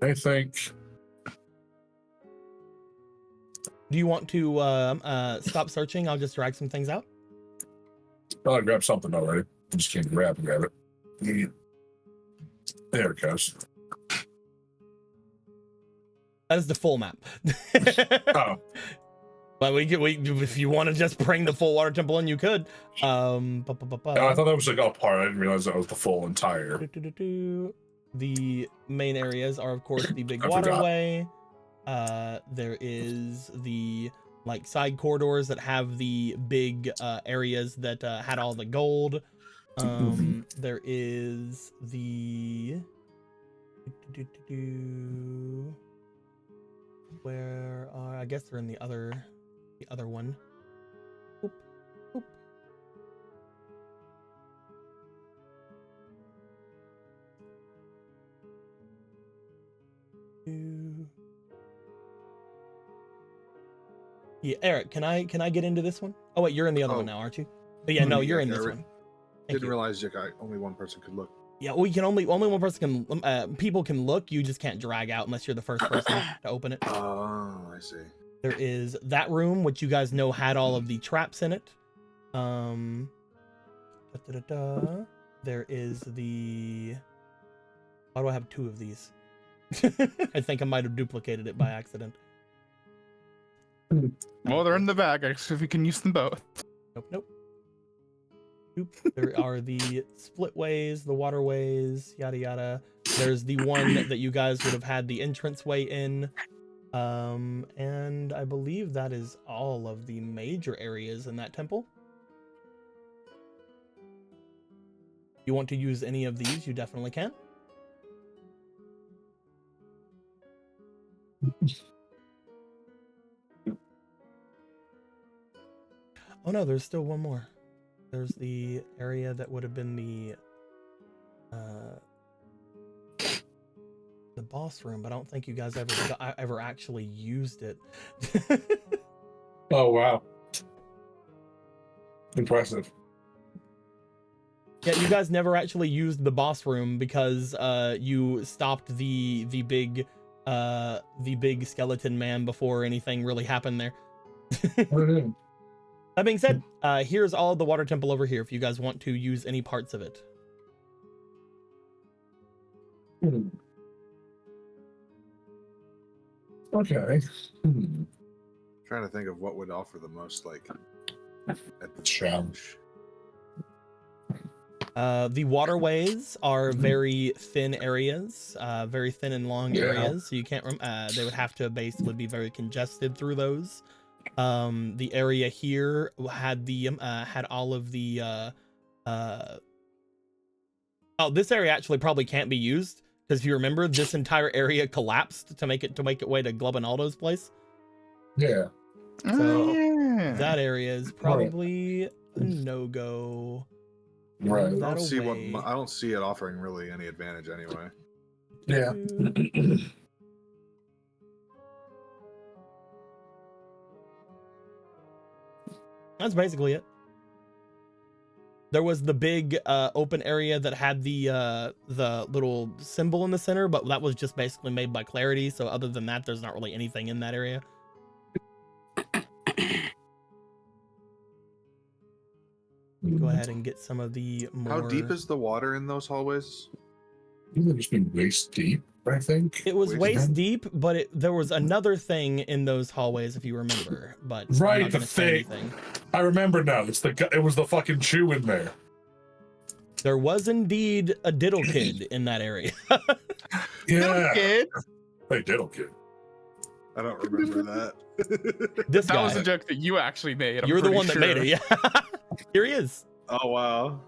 I think.
Do you want to stop searching? I'll just drag some things out.
Well, I grabbed something already. I just can't grab it. There it goes.
That is the full map.
Oh.
But we if you want to just bring the full water temple in, you could.
I thought that was like a part. I didn't realize that was the full entire.
The main areas are, of course, the big waterway. There is the like side corridors that have the big areas that had all the gold. There is the where I guess they're in the other one. Oop, oop. Yeah, Eric, can I get into this one? Oh wait, you're in the other one now, aren't you? But yeah, no, you're in this one.
Didn't realize only one person could look.
Yeah, well, you can only one person can people can look. You just can't drag out unless you're the first person to open it.
Oh, I see.
There is that room, which you guys know had all of the traps in it. There is the. Why do I have two of these? I think I might have duplicated it by accident.
Well, they're in the bag. I guess if we can use them both.
Nope. There are the splitways, the waterways, yada yada. There's the one that you guys would have had the entranceway in. And I believe that is all of the major areas in that temple. You want to use any of these, you definitely can. Oh no, there's still one more. There's the area that would have been the boss room, but I don't think you guys ever actually used it.
Oh wow. Impressive.
Yeah, you guys never actually used the boss room because you stopped the big skeleton man before anything really happened there. That being said, here's all the water temple over here if you guys want to use any parts of it.
Okay.
Trying to think of what would offer the most like at the
challenge.
The waterways are very thin areas, very thin and long areas. So you can't. They would have to would be very congested through those. The area here had the had all of the. Oh, this area actually probably can't be used because if you remember, this entire area collapsed to make it way to Glubinaldo's place.
Yeah.
So that area is probably a no-go.
Right.
I don't see it offering really any advantage anyway.
Yeah.
That's basically it. There was the big open area that had the little symbol in the center, but that was just basically made by Clarity. So other than that, there's not really anything in that area. Go ahead and get some of the more...
How deep is the water in those hallways?
You've just been waist deep, I think.
It was waist deep, but there was another thing in those hallways, if you remember. But
right, the thing. I remember now. It was the fucking chew in there.
There was indeed a diddle kid in that area.
Yeah.
Kid?
Hey, diddle kid.
I don't remember that.
This guy.
That was a joke that you actually made.
You're the one that made it. Yeah. Here he is.
Oh wow.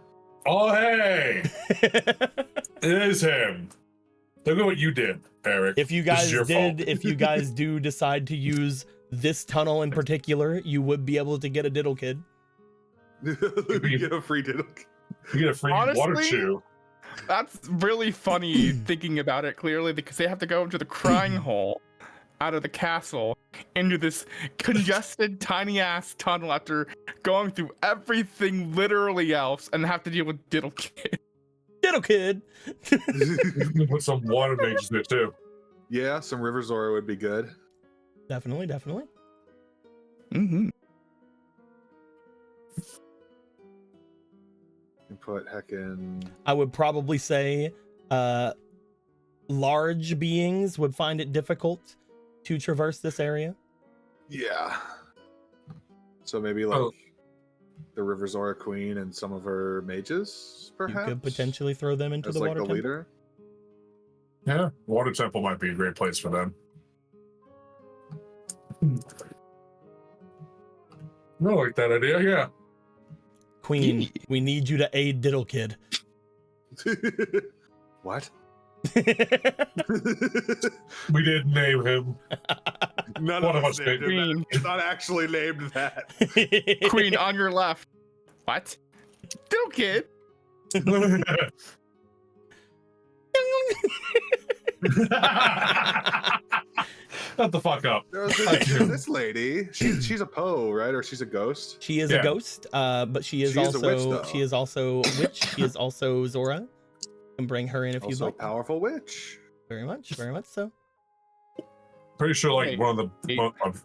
Oh hey. It is him. Look at what you did, Eric.
If you guys do decide to use this tunnel in particular, you would be able to get a diddle kid.
You get a free diddle kid.
You get a free water chew.
That's really funny thinking about it clearly because they have to go into the crying hole out of the castle into this congested tiny ass tunnel after going through everything literally else and have to deal with Diddle Kid.
Diddle Kid.
Put some water mages there too.
Yeah, some River Zora would be good.
Definitely.
Mm-hmm.
Put heckin'.
I would probably say large beings would find it difficult to traverse this area.
Yeah. So maybe like the River Zora Queen and some of her mages, perhaps.
You could potentially throw them into
as
the
like
water
the
temple.
leader.
Yeah, water temple might be a great place for them. I like that idea. Yeah.
Queen,
Yee.
we need you to aid Diddle Kid.
What?
We didn't name him.
None
One
of
of
us
us
named
did.
him that. It's not actually named that.
Queen on your left. What? Diddle Kid.
Shut the fuck up.
There's this lady. She's a Poe, right? Or she's a ghost.
She is
Yeah.
a ghost, but she is
She is a witch,
also
though.
she is also a witch. She is also Zora. You can bring her in if you'd
Also a
like.
powerful witch.
Very much so.
Pretty sure, like,
Hey,
one of the.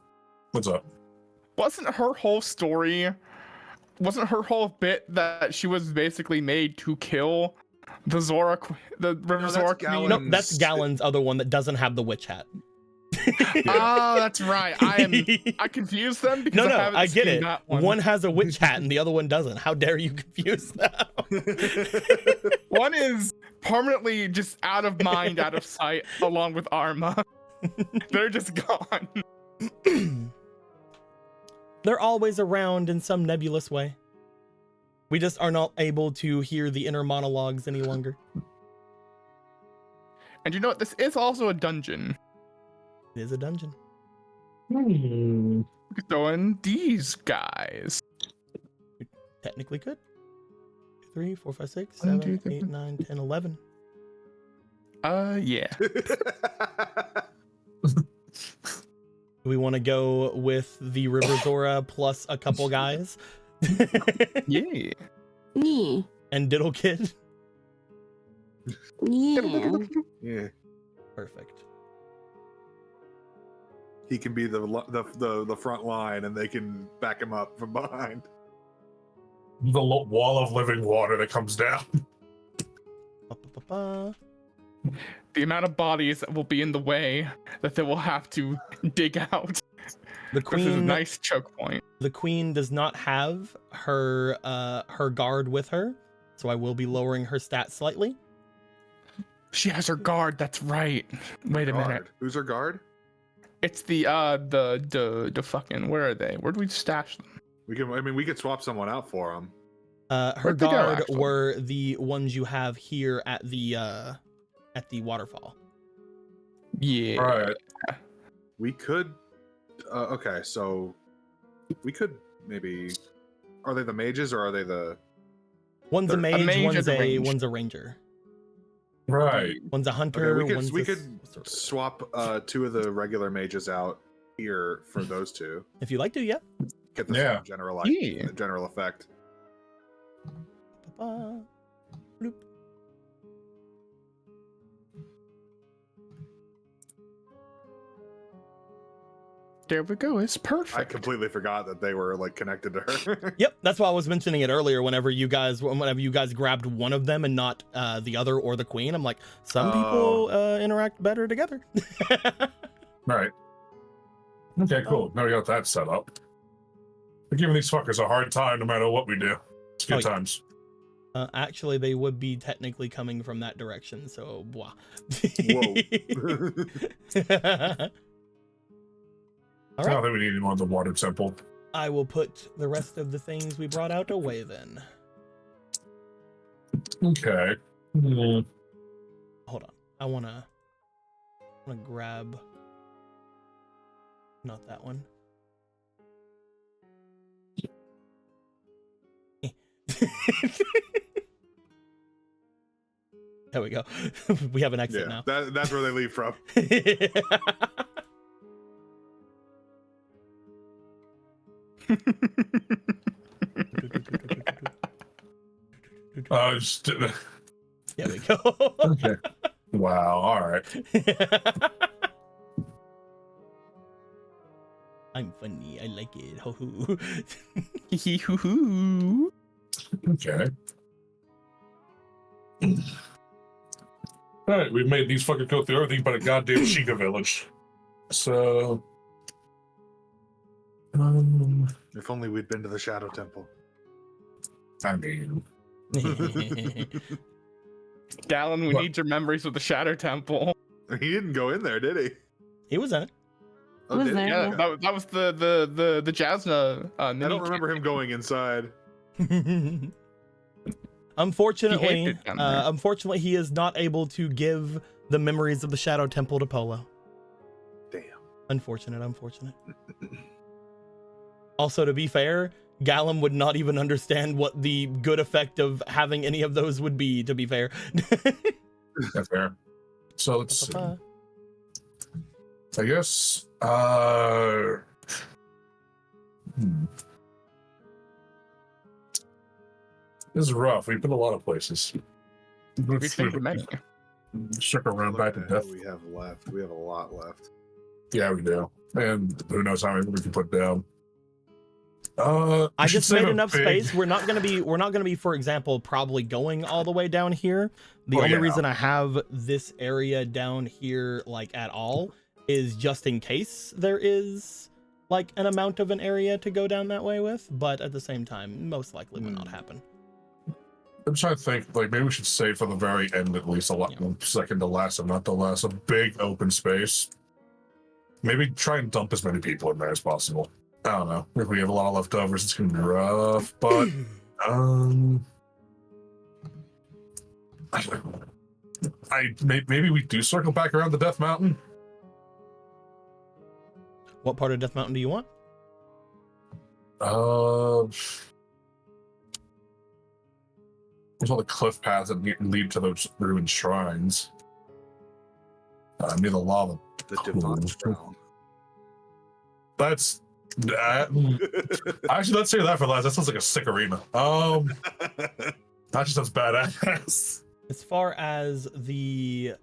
What's up?
Wasn't her whole story? Wasn't her whole bit that she was basically made to kill the the River
that's
Zora
Galen.
Queen?
No, that's Galen's other one that doesn't have the witch hat.
Oh, that's right. I confused them because
No,
haven't
I get
seen
it.
that
One has a witch hat and the other one doesn't. How dare you confuse them?
One is permanently just out of mind, out of sight, along with Arma. They're just gone.
They're always around in some nebulous way. We just are not able to hear the inner monologues any longer.
And you know what? This is also a dungeon.
It is a dungeon.
Hmm.
We could throw in these guys.
Technically could. 3, 4, 5, 6,
1,
7,
2, 3.
8, 9, 10, 11.
Yeah.
Do we want to go with the River Zora plus a couple guys?
Yeah.
Nee.
And Diddle Kid?
Yeah.
Yeah.
Perfect.
He can be the front line, and they can back him up from behind.
The wall of living water that comes down.
Ba-ba-ba-ba.
The amount of bodies that will be in the way that they will have to dig out.
The
This is a
queen,
nice choke point.
the queen does not have her her guard with her, so I will be lowering her stats slightly.
She has her guard. That's right. Wait a minute.
Guard. Who's her guard?
It's the fucking. Where are they? Where do we stash them?
We could swap someone out for him.
Her
Where'd they go,
guard
actually?
were the ones you have here at the waterfall.
Yeah.
Right.
We could. Okay, so we could maybe. Are they the mages or are they the?
One's a
They're- a
mage,
mage
one's
is a range.
one's a ranger.
Right.
One's a hunter.
Okay,
one's
we
a
could
sorcerer.
swap 2 of the regular mages out here for those 2.
If you like to, yeah.
Get the
Yeah.
same general
Yeah.
the general effect.
Ba-ba. Bloop.
There we go. It's
I
perfect.
completely forgot that they were like connected to her.
Yep, that's why I was mentioning it earlier. Whenever you guys grabbed one of them and not the other or the queen, I'm like, some people interact better together.
Right. Okay, cool. Now we got that set up. We're giving these fuckers a hard time no matter what we do. It's good
Oh, yeah.
times.
Actually, they would be technically coming from that direction, so blah.
Whoa.
All
I
right,
don't think we need him on the water temple.
I will put the rest of the things we brought out away then.
Okay. Hmm.
Hold on, I wanna grab not that one. There we go. We have an exit
Yeah,
now.
that's where they leave from.
Just,
There we go.
okay. Wow. All right.
I'm funny. I like it. Ho hoo.
Hee-hee-hoo-hoo.
Okay. Alright, we've made these fuckers go through everything but a goddamn Sheikah village. So...
If only we'd been to the Shadow Temple.
I mean...
Gallon, we
What?
need your memories of the Shadow Temple.
He didn't go in there, did he?
He was in it.
Oh,
Was
did he?
there?
Yeah,
Okay.
that was the Jasna.
I don't remember him going inside.
Unfortunately,
He hated down there.
unfortunately, he is not able to give the memories of the Shadow Temple to Polo.
Damn.
Unfortunate. Also, to be fair, Gallum would not even understand what the good effect of having any of those would be, to be fair.
That's fair. So let's see. I guess, This is rough. We've been a lot of places.
We've been to many.
Shook around back to
What the hell
death.
we have left. We have a lot left.
Yeah, we do. And who knows how many we can put down.
I
we should
just
save
made
a
enough
big-
space. We're not gonna be, for example, probably going all the way down here. The
Oh,
only
yeah.
reason I have this area down here like at all is just in case there is like an amount of an area to go down that way with. But at the same time, most likely will not happen.
I'm trying to think, like, maybe we should save for the very end at least, second to last, and not the last, a big open space. Maybe try and dump as many people in there as possible. I don't know. If we have a lot of leftovers, it's gonna be rough, but, maybe we do circle back around the Death Mountain.
What part of Death Mountain do you want?
There's all the cliff paths that lead to those ruined shrines. Near the lava.
The Divine Crown.
That's actually, let's save that for last. That sounds like a sick arena. That just sounds badass.
As far as the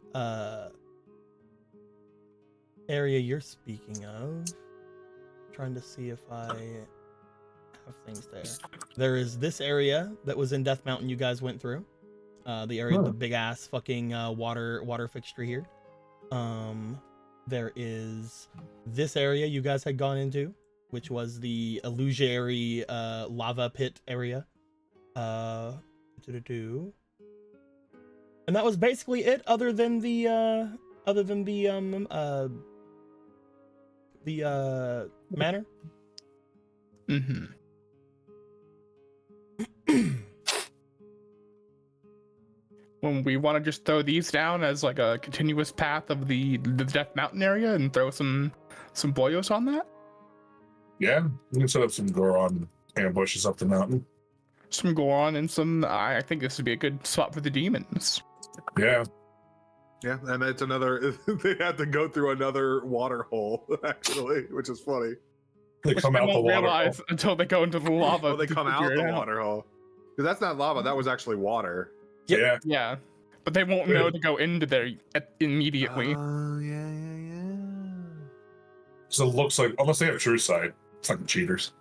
area you're speaking of, trying to see if I have things there. There is this area that was in Death Mountain you guys went through. The area, the big ass fucking water fixture here. There is this area you guys had gone into, which was the illusory lava pit area. And that was basically it, other than the manor.
Mm-hmm. When we want to just throw these down as like a continuous path of the Death Mountain area and throw some boyos on that?
Yeah, we can set up some Goron ambushes up the mountain.
Some Goron and some... I think this would be a good spot for the demons.
Yeah.
Yeah, and it's another... They had to go through another water hole, actually, which is funny.
They
Which
come
they
out the
won't
water.
realize until they go into the lava.
Oh, they
to
come out
figure
the
it
water hole. Because that's not lava, that was actually water.
Yeah.
Yeah, but they won't know to go into there immediately.
Oh, yeah.
So it looks like, unless they have true sight, it's like cheaters.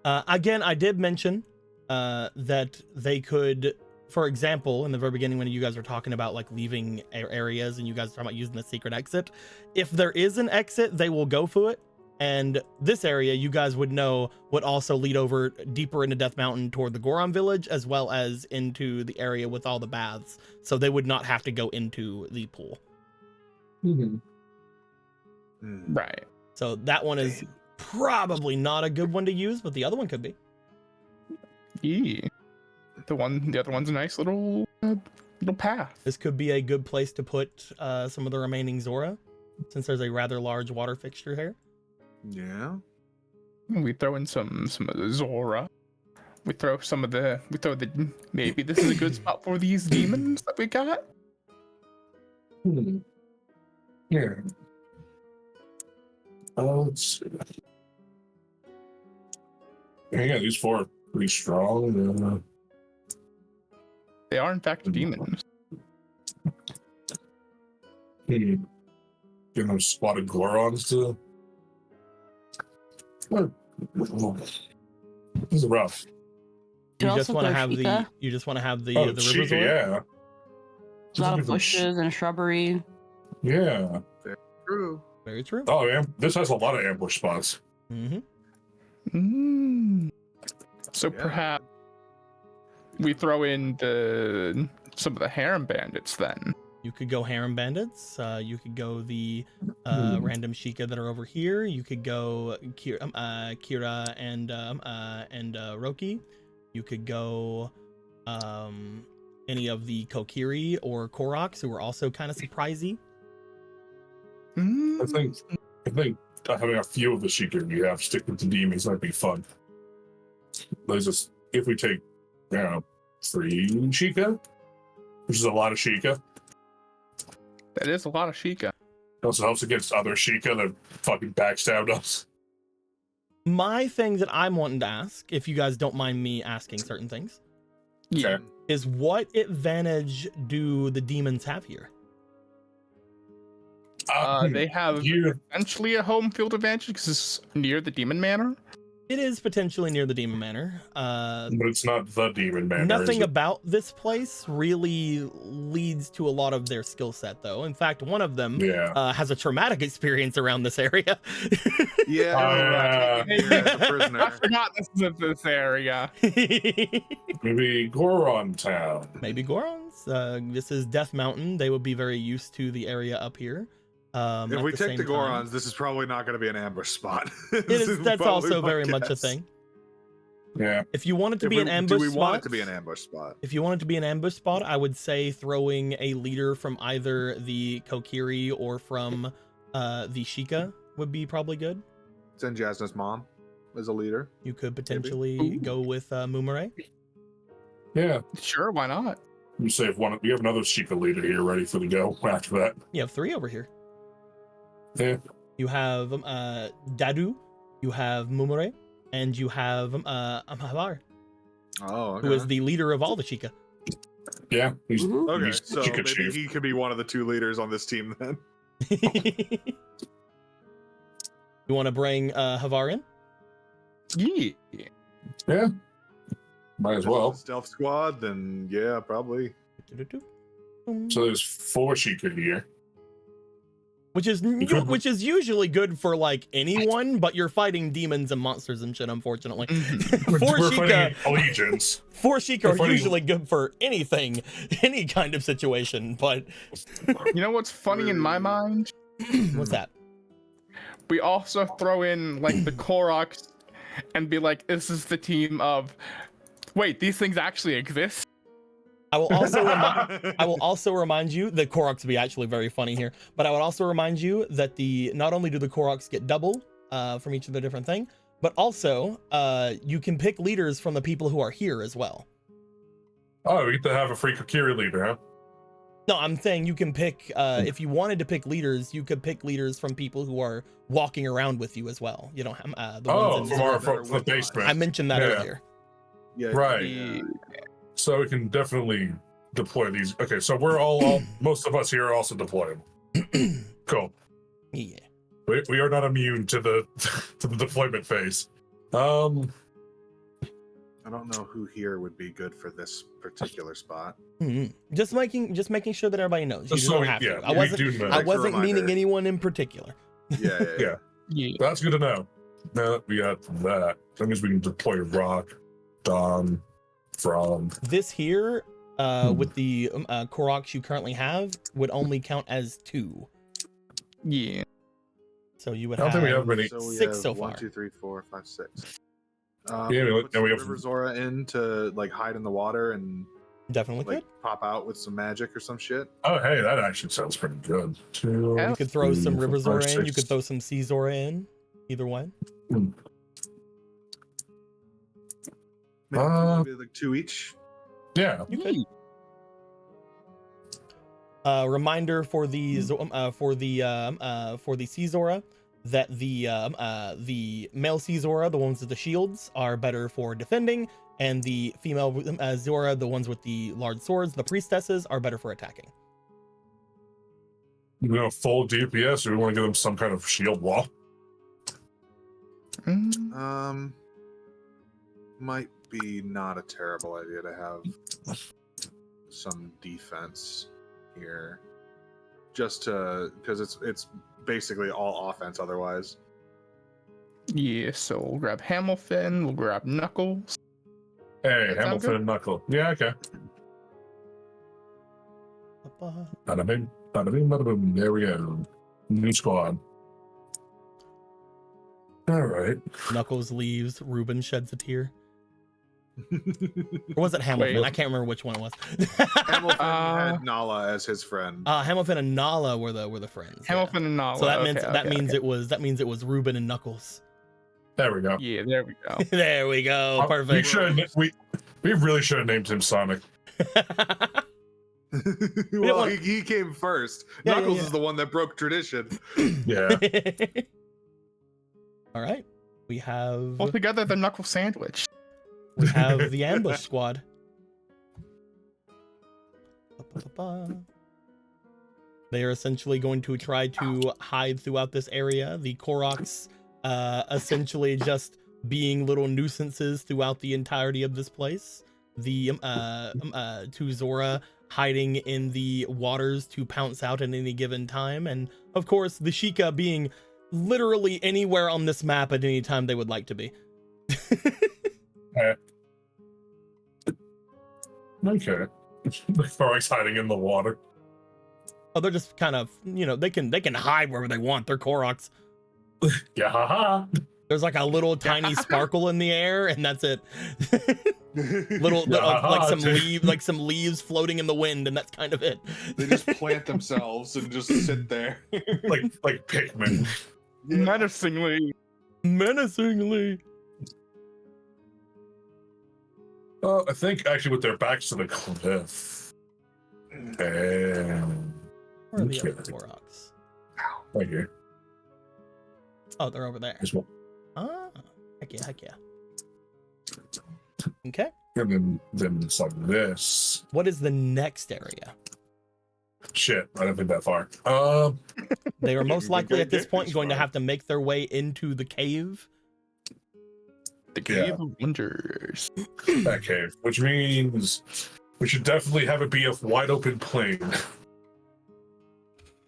Again, I did mention that they could, for example, in the very beginning when you guys were talking about like leaving areas and you guys are talking about using the secret exit, if there is an exit, they will go for it. And this area, you guys would know, would also lead over deeper into Death Mountain toward the Goron village, as well as into the area with all the baths. So they would not have to go into the pool.
Mm-hmm.
Right.
So that one is probably not a good one to use, but the other one could be.
Yeah. The other one's a nice little path.
This could be a good place to put some of the remaining Zora, since there's a rather large water fixture here.
Yeah.
We throw in some of the Zora. We throw maybe this is a good spot for these demons that we got.
Yeah. Let's see. Yeah, these four are pretty strong.
They are in fact demons.
Getting those spotted Gorons to. This is rough.
Could
You just
also
want to
throw
have
Sheikah.
the. You just want to have the
Oh,
the
Chica,
River Zora.
yeah.
There's a lot of bushes and shrubbery.
Yeah.
True.
Very true.
Oh, yeah. This has a lot of ambush spots.
Mm-hmm.
So
Yeah.
perhaps we throw in some of the harem bandits then.
You could go harem bandits. You could go the random Sheikah that are over here. You could go Kira and Roki. You could go any of the Kokiri or Koroks who are also kind of surprisey.
I think having a few of the Sheikah you have stick with the demons might be fun. There's just if we take 3 Sheikah, which is a lot of Sheikah.
That is a lot of Sheikah.
It also helps against other Sheikah that fucking backstabbed us.
My thing that I'm wanting to ask, if you guys don't mind me asking certain things,
Yeah.
is what advantage do the demons have here?
They have essentially a home field advantage because it's near the demon manor.
It is potentially near the demon manor.
But it's not the demon manor.
Nothing
is it?
about this place really leads to a lot of their skill set, though. In fact, one of them has a traumatic experience around this area.
Yeah, taken here as a prisoner.
I forgot this area.
Maybe Goron Town.
Maybe Gorons. This is Death Mountain. They would be very used to the area up here.
If we take the Gorons, this is probably not going to be an ambush spot.
That's also very much a thing.
Yeah.
If you want it to be an ambush spot,
want it to be an ambush spot?
If you want it to be an ambush spot, I would say throwing a leader from either the Kokiri or from the Sheikah would be probably good.
Send Jasna's mom as a leader.
You could potentially go with Mumere.
Yeah.
Sure, why not?
You save one. We have another Sheikah leader here ready for the go after that.
You have 3 over here.
Yeah.
You have Dadu, you have Mumere, and you have Amhavar,
Oh, okay.
who is the leader of all the Sheikah.
Yeah. He's,
Okay,
he's
so
Sheikah
maybe
chief.
he could be one of the 2 leaders on this team then.
You want to bring Havar in?
Yeah.
Might as
If
well.
it's a stealth squad, then yeah, probably.
So there's 4 Sheikah here.
Which is usually good for like anyone, but you're fighting demons and monsters and shit, unfortunately.
We're
4
fighting
Sheikah,
allegiance.
4 Sheikah
We're
are
fighting-
usually good for anything, any kind of situation, but
You know what's funny in my mind?
what's that?
We also throw in like the Koroks and be like, this is the team of wait, these things actually exist?
I will also remind you that Koroks would be actually very funny here, but I would also remind you that not only do the Koroks get double from each of the different thing, but also you can pick leaders from the people who are here as well.
Oh, we get to have a free Kokiri leader, huh?
No, I'm saying you can pick if you wanted to pick leaders, you could pick leaders from people who are walking around with you as well. You know, the ones in
from the basement.
I mentioned that earlier.
Yeah,
Right.
yeah.
So we can definitely deploy these. Okay, so we're all most of us here are also deployable. Cool.
Yeah.
We are not immune to the to the deployment phase.
I don't know who here would be good for this particular spot.
Just making sure that everybody knows. You
Just
don't
so
have to.
yeah,
I
we
wasn't.
do know.
I wasn't
Reminder.
meaning anyone in particular.
Yeah.
That's good to know. Now that we got that means we can deploy Rock, Dawn, from
This here, with the Koroks you currently have, would only count as 2.
Yeah.
So you would
I don't think we have many.
So we
6
have
so
1,
far.
2, 3, 4, 5, 6.
Yeah,
we
we
put some
have-
River Zora in to like hide in the water and
Definitely
like pop out with some magic or some shit.
Oh, hey, that actually sounds pretty good. 2,
could. You could throw some
3,
River
4,
Zora
5,
in. You
6.
could throw some Sea Zora in. Either way.
Maybe like 2 each.
Yeah.
You could. Reminder for the Sea Zora that the male Sea Zora, the ones with the shields, are better for defending, and the female Zora, the ones with the large swords, the priestesses, are better for attacking.
You know, full DPS, or we want to give them some kind of shield wall.
Might be not a terrible idea to have some defense here, just to because it's basically all offense otherwise.
Yeah, so we'll grab Hamilton, we'll grab Knuckles.
Hey,
That sound
Hamilton
good?
and Knuckle. Yeah, okay. Bada bing, bada bing, bada boom. There we go. New squad. All right.
Knuckles leaves. Ruben sheds a tear. Or was it Hamilton?
Wait.
I can't remember which one it was.
Hamilton had Nala as his friend.
Hamilton and Nala were the friends. yeah.
Hamilton and Nala.
So that
okay,
means it was Ruben and Knuckles.
There we go.
Yeah, there we go.
There we go. Perfect.
We really should have named him Sonic.
Well, he came first.
Yeah,
Knuckles
yeah.
is the one that broke tradition.
Yeah.
All right. We have
Altogether, the Knuckle sandwich.
the ambush squad. They are essentially going to try to hide throughout this area. The Koroks essentially just being little nuisances throughout the entirety of this place. The Tuzora hiding in the waters to pounce out at any given time, and of course the Sheikah being literally anywhere on this map at any time they would like to be.
Okay. The Koroks hiding in the water.
Oh, they're just kind of, they can hide wherever they want. They're Koroks.
Yeah, haha.
There's like a little tiny sparkle in the air, and that's it. little like some leaves floating in the wind, and that's kind of it.
They just plant themselves and just sit there.
like Pikmin.
Yeah.
Menacingly.
I think actually with their backs to the cliff. And
Where are the other Koroks?
right here.
Oh, they're over there.
This one.
Ah, heck yeah. Okay.
And then it's like this.
What is the next area?
Shit, I don't think that far.
They are most likely at this point going to have to make their way into the cave.
The Cave of Wonders.
That cave, which means we should definitely have it be a wide open plain.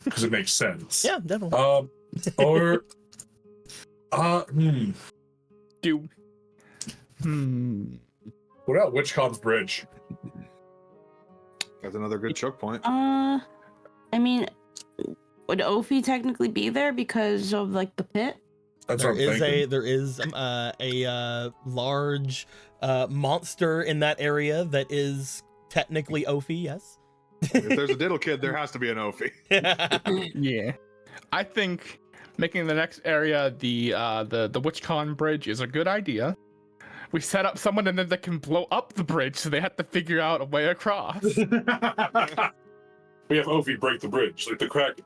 Because it makes sense.
Yeah, definitely.
Or
Do.
What about Witchcom's Bridge?
That's another good choke point.
I mean, would Ophi technically be there because of like the pit?
That's
There
what I'm thinking.
there is a large monster in that area that is technically Ophi, yes.
If there's a diddle kid, there has to be an Ophi.
Yeah. I think making the next area the WitchCon bridge is a good idea. We set up someone and then they can blow up the bridge, so they have to figure out a way across.
We have Ophi break the bridge, like the Kraken.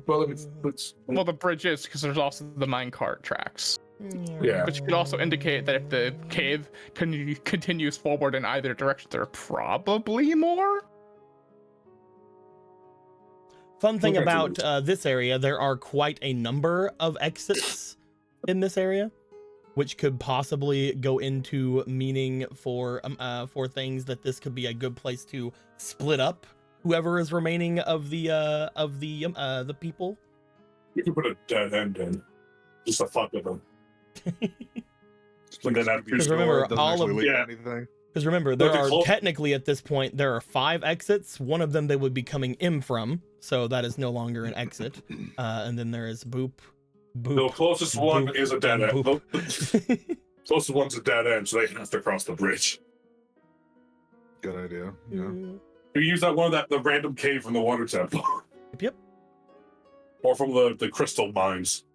Well,
Well, the bridge is because there's also the minecart tracks.
Yeah.
Which could also indicate that if the cave continues forward in either direction, there are probably more.
Fun thing
Okay.
about this area, there are quite a number of exits in this area, which could possibly go into meaning for things that this could be a good place to split up whoever is remaining of the people.
We could put a dead end in. Just to fuck with them.
Because
remember, all of-
Yeah.
Because remember, there
But the
are
clo-
technically at this point, there are 5 exits. One of them they would be coming in from, so that is no longer an exit. And then there is Boop.
The closest one
Boop,
is a dead end.
Boop.
The closest one's a dead end, so they have to cross the bridge.
Good idea. Yeah.
We use that one, the random cave from the water temple.
Yep.
Or from the crystal mines.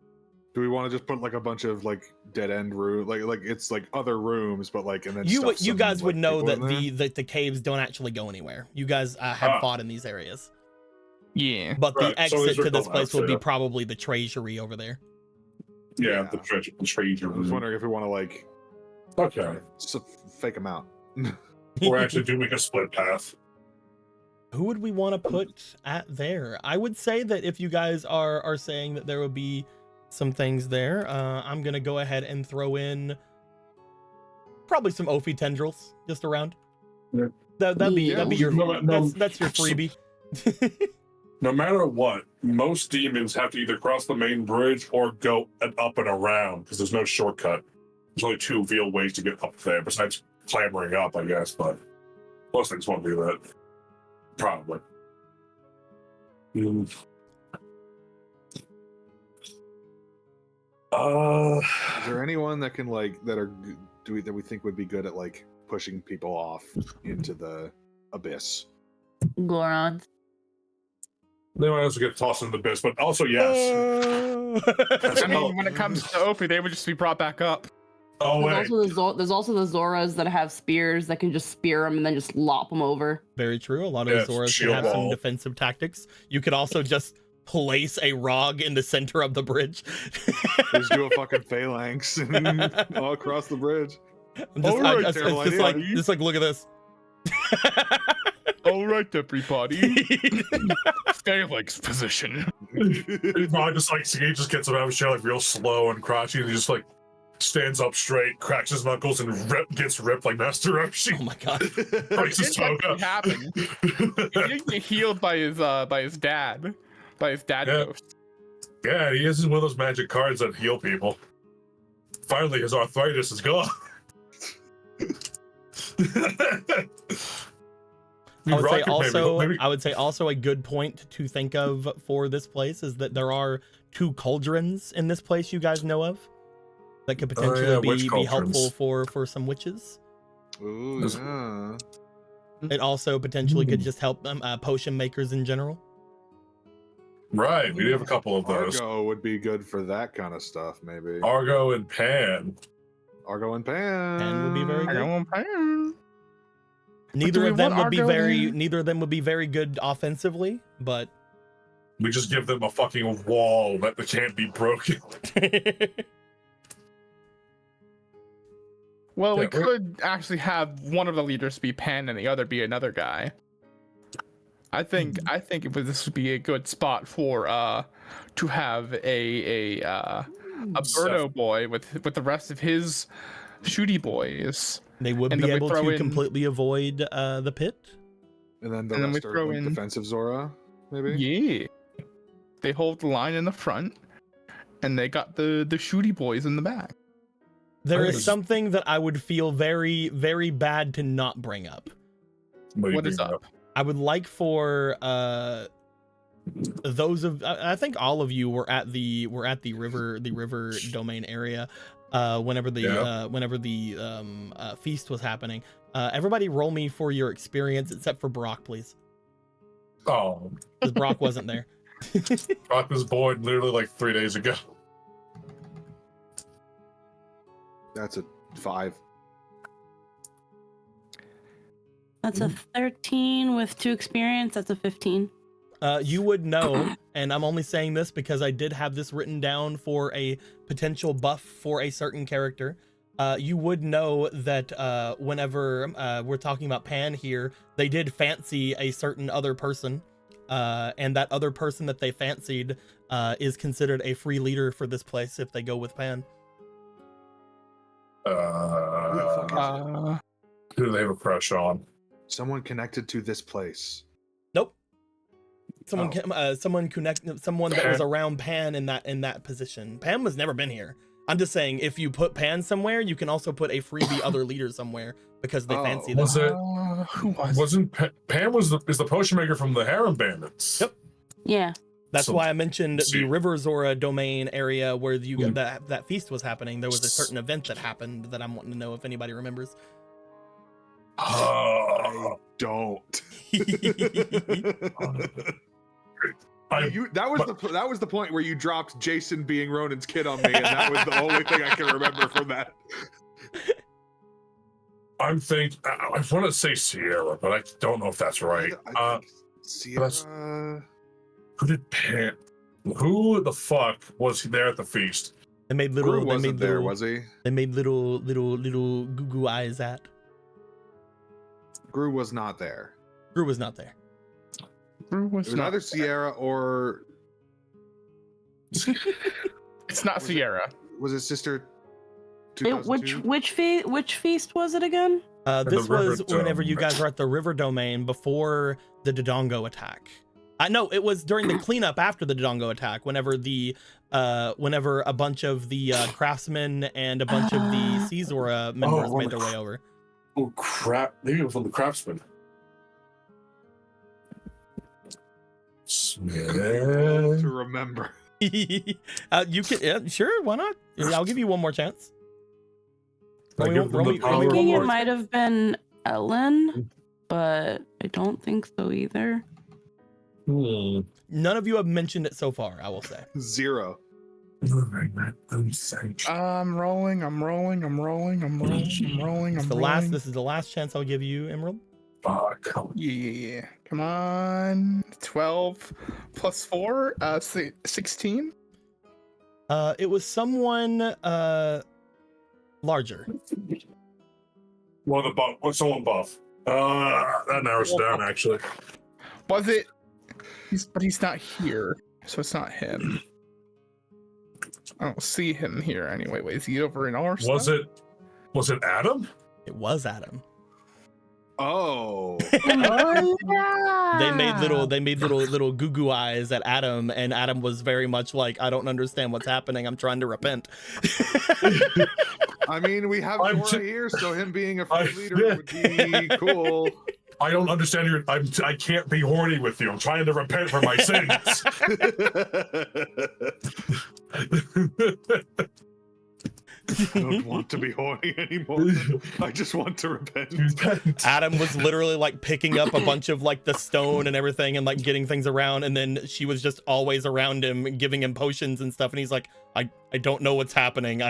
Do we want to just put like a bunch of like dead end room, like it's like other rooms, but like and then
You
stuff some,
guys would
like,
know
people
that
in there?
the caves don't actually go anywhere. You guys have fought in these areas,
Yeah.
but
Right,
the
so
exit
these are
to this
called
place would be
outside.
probably the treasury over there.
Yeah,
Yeah.
the treasure.
I was wondering if we want to like
Okay.
fake them out.
Or actually do make a split path.
Who would we want to put at there? I would say that if you guys are saying that there would be some things there. I'm gonna go ahead and throw in probably some Ophi tendrils just around.
Yeah.
That'd be your
No,
that's your freebie.
No matter what, most demons have to either cross the main bridge or go up and around because there's no shortcut. There's only 2 real ways to get up there besides clambering up, I guess, but most things won't do that. Probably.
Is there anyone that can that we think would be good at like pushing people off into the abyss?
Gorons.
They might also get tossed into the abyss, but also yes.
I mean, when it comes to Ophi, they would just be brought back up.
Oh wait.
There's also the Zoras that have spears that can just spear them and then just lop them over.
Very true. A lot of the Zoras can have some defensive tactics. You could also just place a Rog in the center of the bridge.
Just do a fucking phalanx all across the bridge.
Just like look at this.
All right, everybody. Phalanx position.
Rog he just gets him out of his chair like real slow and crouching, and he just like stands up straight, cracks his knuckles, and gets ripped like Master Roshi.
Oh my god!
Breaks his toga.
Happened. He didn't get healed by his dad. By his dad ghost.
Yeah, he is one of those magic cards that heal people. Finally, his arthritis is gone.
I would say also a good point to think of for this place is that there are 2 cauldrons in this place you guys know of that could potentially be helpful for some witches.
Ooh, yeah.
It also potentially could just help potion makers in general.
Right, we do have a couple of those.
Argo would be good for that kind of stuff, maybe.
Argo and Pan.
Argo and Pan.
Pan would be very good.
Argo and Pan.
Neither of them would be very good offensively, but
we just give them a fucking wall that can't be broken.
Well, we could actually have one of the leaders be Pan and the other be another guy. I think this would be a good spot for to have a Birdo boy with the rest of his shooty boys.
They would be able to completely avoid the pit.
And then the rest are like defensive Zora, maybe?
Yeah. They hold the line in the front, and they got the shooty boys in the back.
There is something that I would feel very, very bad to not bring up.
What is up?
I would like for those of I think all of you were at the river domain area whenever the feast was happening. Everybody roll me for your experience except for Brock, please.
Oh,
because Brock wasn't there.
Brock was born literally like 3 days ago.
That's a 5.
That's a 13 with 2 experience. That's a 15.
You would know, and I'm only saying this because I did have this written down for a potential buff for a certain character. You would know that whenever we're talking about Pan here, they did fancy a certain other person, and that other person that they fancied is considered a free leader for this place if they go with Pan.
Who do they have a crush on?
Someone connected to this place.
Nope. Someone that was around Pan in that position. Pan was never been here. I'm just saying, if you put Pan somewhere, you can also put a freebie other leader somewhere because they fancy them.
Pan is the potion maker from the Harem Bandits?
Yep.
Yeah.
That's why I mentioned the River Zora domain area where you that feast was happening. There was a certain event that happened that I'm wanting to know if anybody remembers.
I don't. That was the point where you dropped Jason being Ronan's kid on me, and that was the only thing I can remember from that.
I want to say Sierra, but I don't know if that's right.
Sierra.
Who the fuck was there at the feast?
They made
was he?
They made little goo goo eyes at.
Gru was not there.
Gru was not there.
It was either Sierra or
It's not Sierra.
Was it Sister
It,
2002?
which feast was it again?
This was
River
whenever you
Domain.
guys were at the River Domain before the Dodongo attack. No, it was during the cleanup after the Dodongo attack. Whenever whenever a bunch of the craftsmen and a bunch of the Caesura members made their way over.
Oh crap! Maybe it was on the craftsman.
To remember.
You can, sure, why not? I'll give you one more chance.
I give them the power
I'm
of
thinking it
words.
might have been Ellen, but I don't think so either.
None of you have mentioned it so far, I will say.
0.
I'm rolling.
This is the last chance I'll give you, Emerald.
Fuck.
Yeah. Come on. 12 plus 4, 16.
It was someone larger.
One of the buff. What's someone buff? That narrows it down actually.
Was it? But he's not here, so it's not him. I don't see him here anyway. Wait, is he over in our stuff?
Was it Adam?
It was Adam.
Oh.
Oh, yeah.
They made little goo goo eyes at Adam, and Adam was very much like, I don't understand what's happening. I'm trying to repent.
I mean, we have
I'm
Nora
ju-
here, so him being a free leader would be cool.
I don't understand I can't be horny with you. I'm trying to repent for my sins.
I don't want to be horny anymore. I just want to repent.
Adam was literally like picking up a bunch of like the stone and everything and like getting things around, and then she was just always around him giving him potions and stuff, and he's like, I don't know what's happening.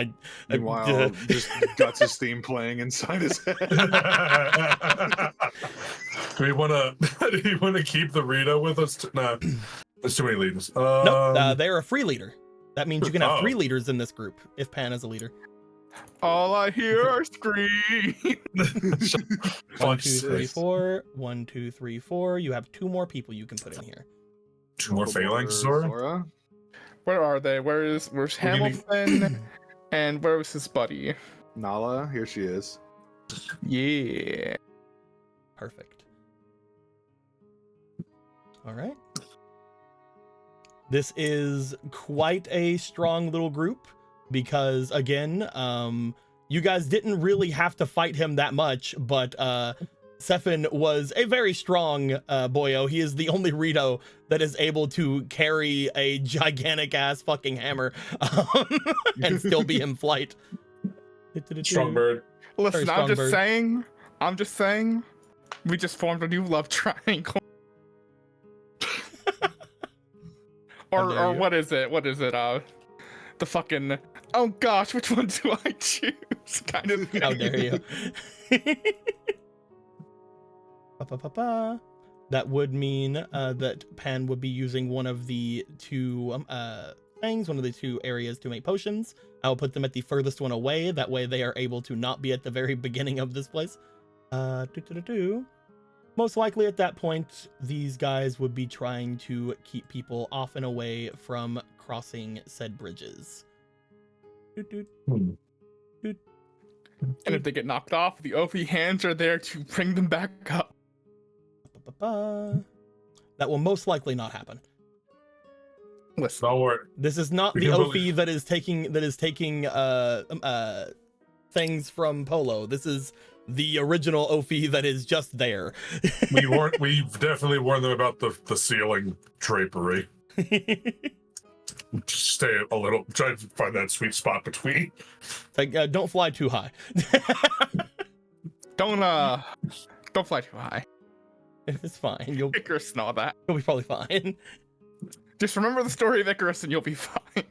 Meanwhile, just Guts' theme playing inside his head.
Do you want to keep the Rita with us? No, there's too many leaders.
Nope, they're a free leader. That means you can have 3
Oh.
leaders in this group if Pan is a leader.
All I hear are screams.
1, 2, 3, 4. 1, 2, 3, 4. You have 2 more people you can put in here.
2 more phalanx, Zora.
Where are they? Where's
do you
Hamilton? And where was his buddy?
Nala, here she is.
Yeah.
Perfect. All right. This is quite a strong little group because, again, you guys didn't really have to fight him that much, but Sefin was a very strong boyo. He is the only Rito that is able to carry a gigantic ass fucking hammer and still be in flight.
Strong bird.
Listen,
Very
I'm
strong
just saying, we just formed a new love triangle.
How dare
or
you.
what is it? The fucking, oh gosh, which one do I choose? Kind of thing.
How dare you? That would mean that Pan would be using one of the 2 things, one of the 2 areas to make potions. I will put them at the furthest one away. That way they are able to not be at the very beginning of this place. Most likely at that point, these guys would be trying to keep people off and away from crossing said bridges.
And if they get knocked off, the OP hands are there to bring them back up.
That will most likely not happen.
Listen,
Don't worry.
This is not
We
the
can
OP
believe-
that is taking things from Polo. This is the original OP that is just there.
We definitely warned them about the ceiling drapery. Just stay a little. Try to find that sweet spot between.
Like, don't fly too high.
don't fly too high.
It's fine. You'll
Icarus and all that.
be probably fine.
Just remember the story of Icarus and you'll be fine.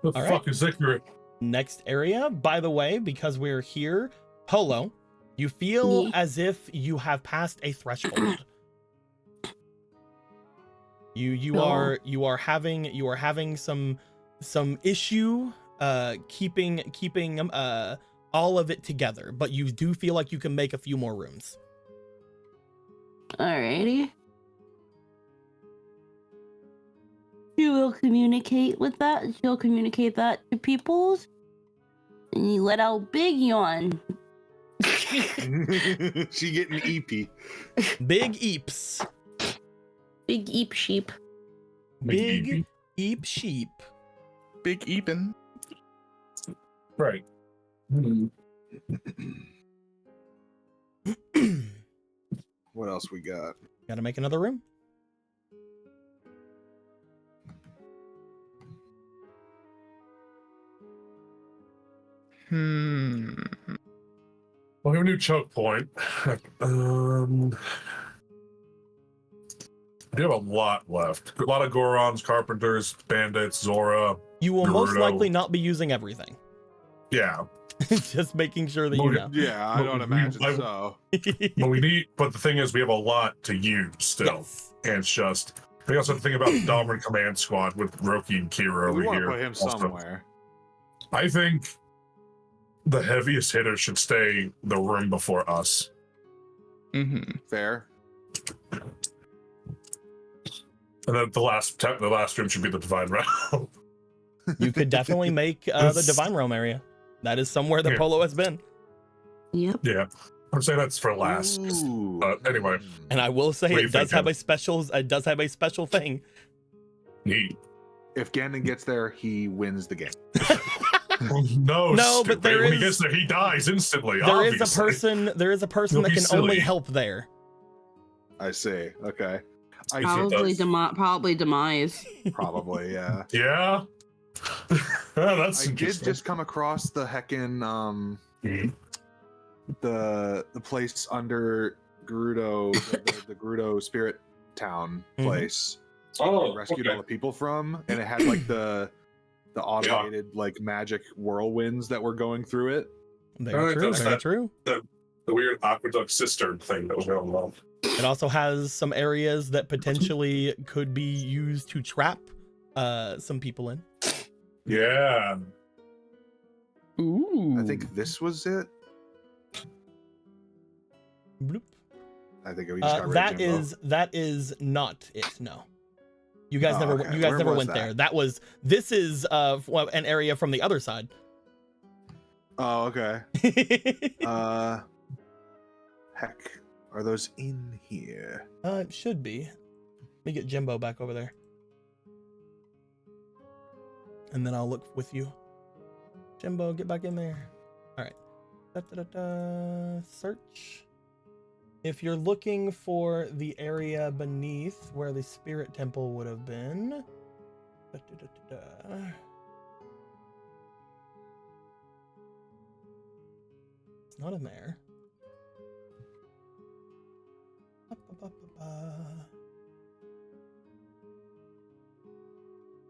The
All
fuck is Icarus?
Next area, by the way, because we're here, Polo, you feel as if you have passed a threshold. You are having some issue keeping all of it together, but you do feel like you can make a few more rooms.
Alrighty. Few will communicate with that. She'll communicate that to people. And you let out Big Yawn.
She getting EP.
Big Eeps.
Big Eep Sheep.
Big Eep Sheep.
Big Eben.
Right.
What else we got?
Gotta make another room.
Well, we have a new choke point. We do have a lot left. A lot of Gorons, Carpenters, Bandits, Zora.
You will most
Naruto.
likely not be using everything.
Yeah.
Just making sure that you know.
Yeah, I don't imagine so.
But the thing is, we have a lot to use still.
Yes.
And it's just, we also have to think about the Dominant Command Squad with Roki and Kira
We
over
want
here.
to put him
also.
somewhere.
I think the heaviest hitter should stay the room before us.
Mm-hmm.
Fair.
And then the last room should be the Divine Realm.
You could definitely make the Divine Realm area. That is somewhere that
Yeah.
Polo has been.
Yep.
Yeah. I'm saying that's for last.
Ooh.
Anyway.
And I will say
What do you
it does
think,
have a special. It does have a special thing.
Neat.
If Ganon gets there, he wins the game.
No,
No, but
stupid.
there
when he
is-
gets there, he dies instantly.
There is
obviously.
a person. There is a person
You'll
that
be
can
silly.
only help there.
I see. Okay. I
Probably,
does.
probably demise.
probably, yeah.
Yeah. That's
I did
interesting.
just come across the heckin'
Mhm.
the place under Gerudo, the Gerudo Spirit Town
Mhm.
place.
Oh,
Rescued
okay.
all the people from, and it had like the automated like magic whirlwinds that were going through it.
Very
Alright,
true.
that's
Very
that.
true.
The weird aqueduct cistern thing that was going on.
It also has some areas that potentially could be used to trap some people in.
Yeah.
Ooh.
I think this was it.
Bloop.
I think we just got rid of Jimbo.
that is not it. No. You guys
Oh,
never
okay.
you guys
Where
never
was
went
that?
there. This is an area from the other side.
Oh, okay. Heck, are those in here?
It should be. Let me get Jimbo back over there. And then I'll look with you. Jimbo, get back in there. All right. Search. If you're looking for the area beneath where the spirit temple would have been. It's not in there.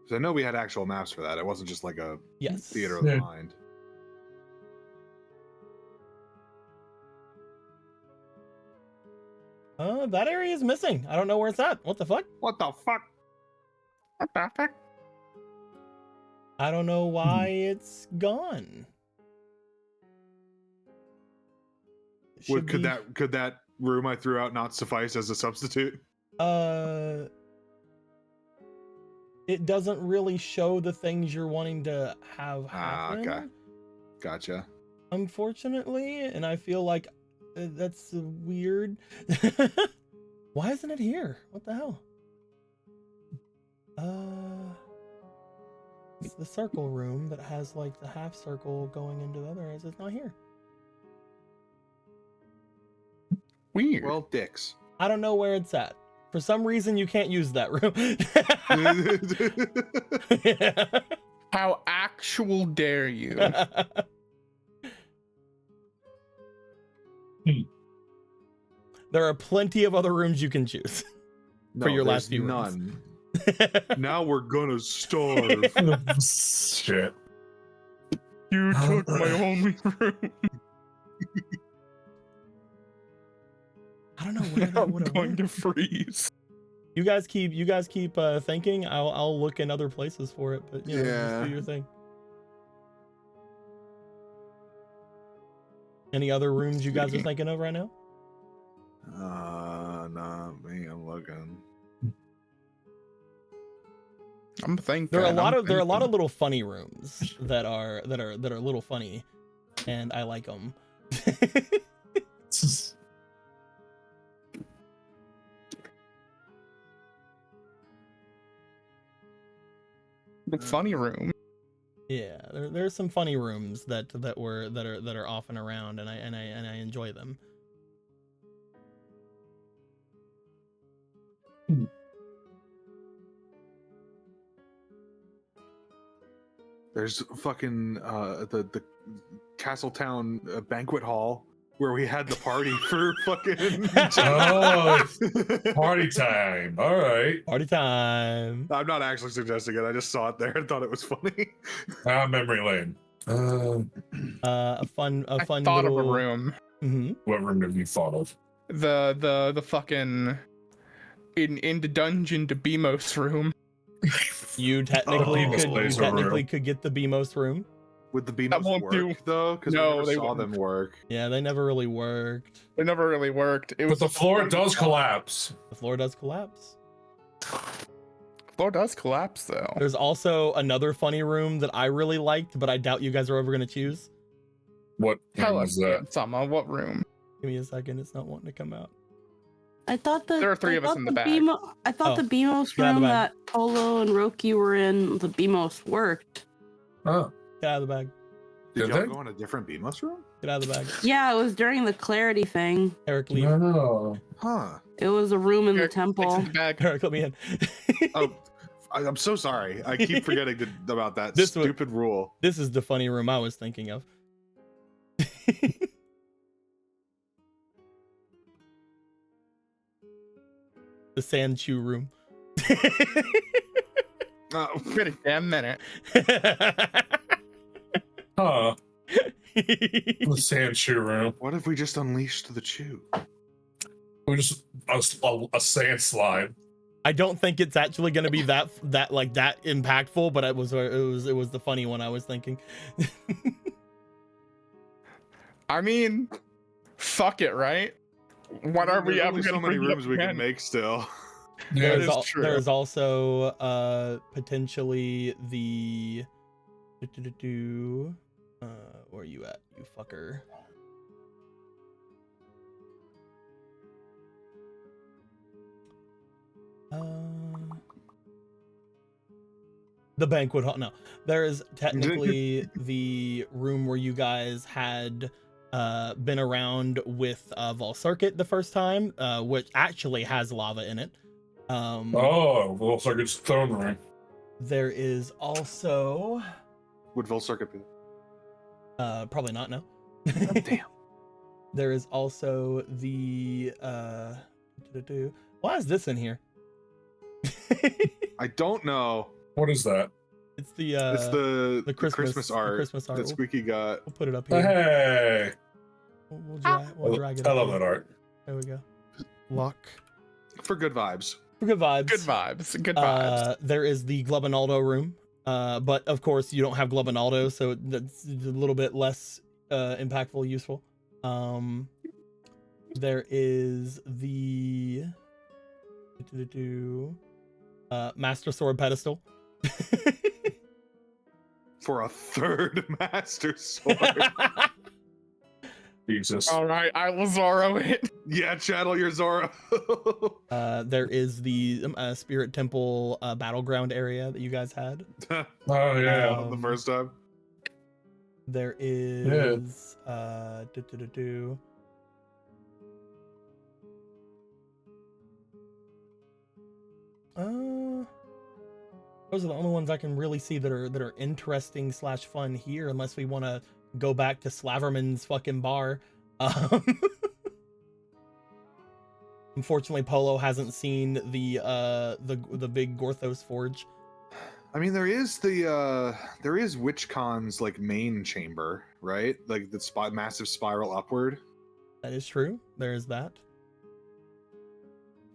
So I know we had actual maps for that. It wasn't just like a
Yes.
theater of the
Yeah.
mind.
That area is missing. I don't know where it's at. What the fuck?
What the fuck?
What the fuck?
I don't know why it's gone. It should
Could
be-
that room I threw out not suffice as a substitute?
It doesn't really show the things you're wanting to have happen.
Okay. Gotcha.
Unfortunately, and I feel like that's weird. Why isn't it here? What the hell? It's the circle room that has like the half circle going into the other areas. It's not here.
Weird.
Well, dicks.
I don't know where it's at. For some reason, you can't use that room.
How actual dare you?
There are plenty of other rooms you can choose.
No,
your last
there's
few rooms.
none. Now we're gonna starve.
Shit.
You took my only room.
I don't know where that
I'm
would have
going
went.
to freeze.
You guys keep thinking. I'll look in other places for it, but you know,
Yeah.
just do your thing. Any other rooms you guys are thinking of right now?
Not me. I'm looking.
I'm thinking.
There are a lot of little funny rooms that are a little funny, and I like them.
The funny room.
Yeah, there's some funny rooms that are off and around, and I enjoy them.
There's fucking the Castletown banquet hall where we had the party for fucking.
Oh, party time! All right,
Party time.
I'm not actually suggesting it. I just saw it there and thought it was funny.
Memory lane.
A fun
I thought
little
of a room.
Mm-hmm.
What room have you thought of?
The fucking in the dungeon to Beamos room.
You technically
room.
could get the BMOS room.
Would the beams
won't
work
do.
though? Because
No,
we never
they
saw
wouldn't.
them work.
Yeah, they never really worked.
It never really worked. It
But
was
the floor does collapse.
The floor does collapse.
Floor does collapse though.
There's also another funny room that I really liked, but I doubt you guys are ever gonna choose.
What
Tell
room
us
is that?
Sama, what room?
Give me a second, it's not wanting to come out.
I thought the
There are three of us in the back.
I thought
Oh,
the BMOS
get out of the
room
bag.
that Polo and Roki were in, the BMOS worked.
Oh,
Get out of the bag.
Did
Did
y'all
they?
go in a different beamless room?
Get out of the bag.
Yeah, it was during the clarity thing.
Eric, leave.
no.
Huh.
It was a room in the
Eric, takes
temple.
it back.
Eric, let me in.
Oh, I'm so sorry. I keep forgetting about that
This was-
stupid rule.
This is the funny room I was thinking of. The Sandchu room.
Wait a damn minute.
Huh. The sand shoe room.
What if we just unleashed the chew?
We just a sand slide.
I don't think it's actually going to be that impactful, but it was the funny one I was thinking.
I mean, fuck it, right? What are we
There's
ever
only so
gonna
many
bring
rooms
up
we can
again?
make still.
Yeah,
is true.
There's also potentially the where are you at, you fucker? The banquet hall. No, there is technically the room where you guys had been around with Vol Circuit the first time, which actually has lava in it.
Oh, well, circuit's throne room.
There is also
Would Vol Circuit be?
probably not, no.
Damn.
There is also the why is this in here?
I don't know.
What is that?
It's the
It's the
Christmas
art,
Christmas art.
that Squeaky got.
We'll put it up here.
Hey,
We'll drag it
I
up
love
here.
that art.
There we go. Lock.
For good vibes.
For good vibes.
Good vibes. Good vibes.
There is the Glubinaldo room. But of course you don't have Glubinaldo, so that's a little bit less impactful, useful. There is the Master Sword pedestal.
For a third Master Sword.
Jesus.
All right, I will Zoro it.
Yeah, channel your Zoro.
There is the Spirit Temple battleground area that you guys had.
Oh yeah.
The first time.
There is those are the only ones I can really see that are interesting / fun here, unless we want to go back to Slaverman's fucking bar. Unfortunately, Polo hasn't seen the big Gorthos forge.
I mean, there is WitchCon's like main chamber, right? Like the massive spiral upward.
That is true. There is that.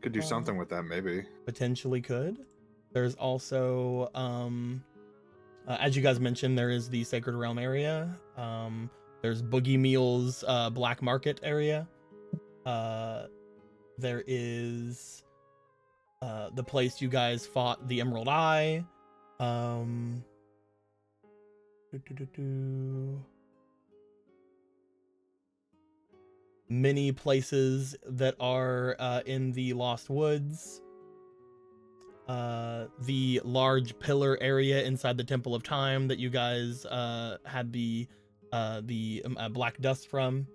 Could do something with that, maybe.
Potentially could. There's also, as you guys mentioned, there is the Sacred Realm area. There's Boogie Meal's Black Market area. There is the place you guys fought the Emerald Eye. Many places that are in the Lost Woods. The large pillar area inside the Temple of Time that you guys had the black dust from.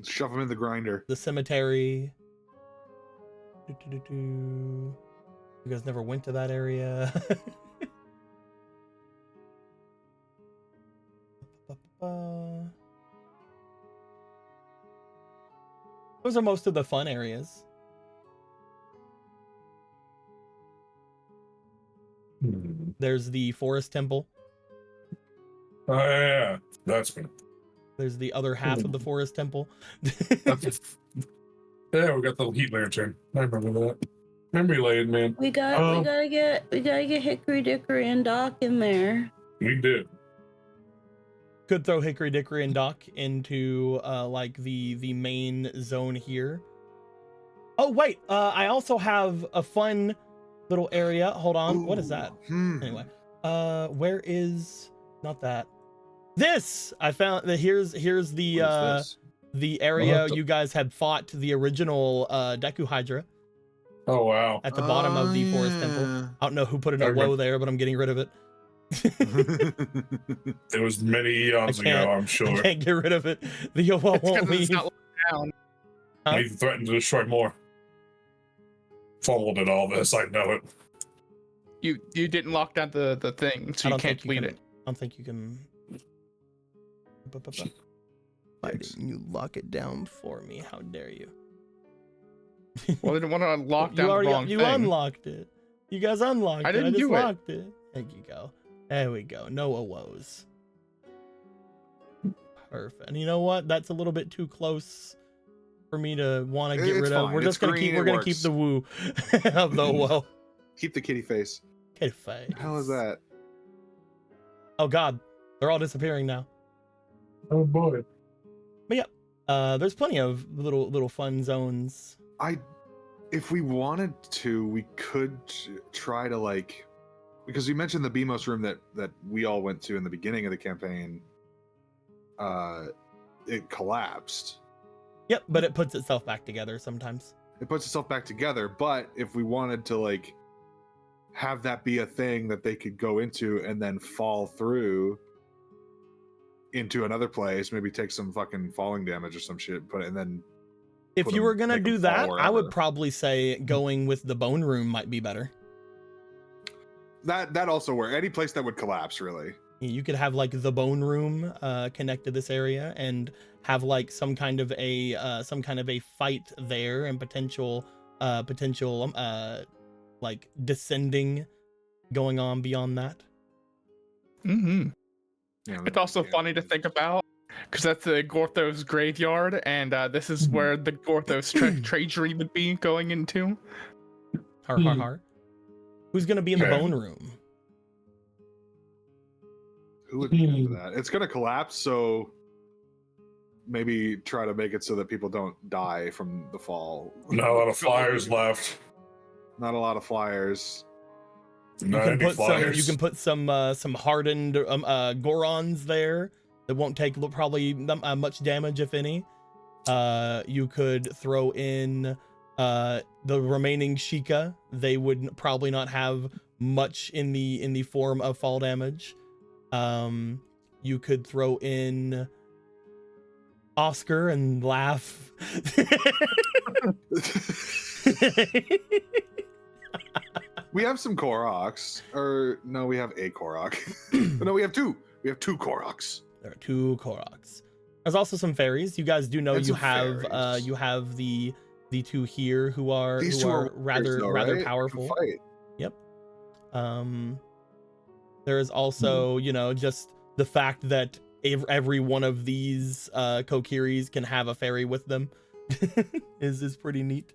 Shove them in the grinder.
The cemetery. You guys never went to that area. Those are most of the fun areas. There's the Forest Temple.
Oh yeah, that's been.
There's the other half of the Forest Temple.
Yeah, we got the heat lantern. I remember that. Memory lane, man.
We gotta get Hickory Dickory and Doc in there.
We did.
Could throw Hickory Dickory and Doc into like the main zone here. Oh wait, I also have a fun little area. Hold on. Ooh. What is that? Anyway, where is not that? This I found that here's the area you guys had fought the original Deku Hydra.
Oh wow!
At the bottom of the Forest Temple. I don't know who put in a woe there, but I'm getting rid of it.
It was many eons ago, I'm sure.
I can't get rid of it. The woe won't leave.
Not down.
Huh? He threatened to destroy more. Fumbled at all this, I know it.
You didn't lock down the thing, so you can't delete it.
I don't think you can. Why didn't you lock it down for me? How dare you?
Well, I didn't want to lock down the wrong thing.
You unlocked it. You guys unlocked it.
I didn't do
locked it. There you go. There we go. No woes. Perfect. And you know what? That's a little bit too close for me to want to get rid of. We're just gonna keep. We're gonna keep the woo of the woe.
Keep the kitty face.
Kitty face.
What the hell is that?
Oh God, they're all disappearing now.
Oh boy.
But yeah, there's plenty of little fun zones.
If we wanted to, we could try to like, because you mentioned the BMOS room that we all went to in the beginning of the campaign. It collapsed.
Yep, but it puts itself back together sometimes.
It puts itself back together, but if we wanted to like have that be a thing that they could go into and then fall through into another place, maybe take some fucking falling damage or some shit, and then
if you were gonna do that, I would probably say going with the bone room might be better.
That also works. Any place that would collapse, really.
You could have like the bone room connect to this area and have like some kind of a fight there and potential like descending going on beyond that.
Mm-hmm. Yeah, it's also funny to think about because that's the Gorthos graveyard, and this is where the Gorthos treasury would be going into.
Har har har. Who's gonna be in the bone room?
Who would be into that? It's gonna collapse, so maybe try to make it so that people don't die from the fall.
Not a lot of flyers left.
Not a lot of flyers.
You can put some hardened Gorons there that won't take probably much damage, if any. You could throw in the remaining Sheikah. They would probably not have much in the form of fall damage. You could throw in Oscar and laugh.
We have some Koroks, or no, we have a Korok. No, we have two. We have two Koroks.
There are two Koroks. There's also some fairies. You guys do know you have the two here who are rather powerful. Yep. There is also just the fact that every one of these Kokiris can have a fairy with them is pretty neat.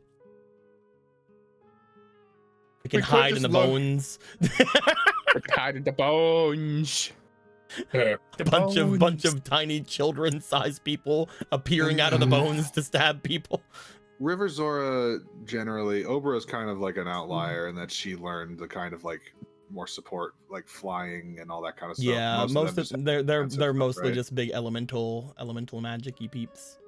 They can hide in the bones.
Hide in the bones.
Bunch of tiny children-sized people appearing out of the bones to stab people.
River Zora generally, Obra is kind of like an outlier in that she learned the kind of like more support, like flying and all that kind of stuff.
Yeah, most
just
of they're
defensive stuff,
mostly
right?
just big elemental magic-y peeps.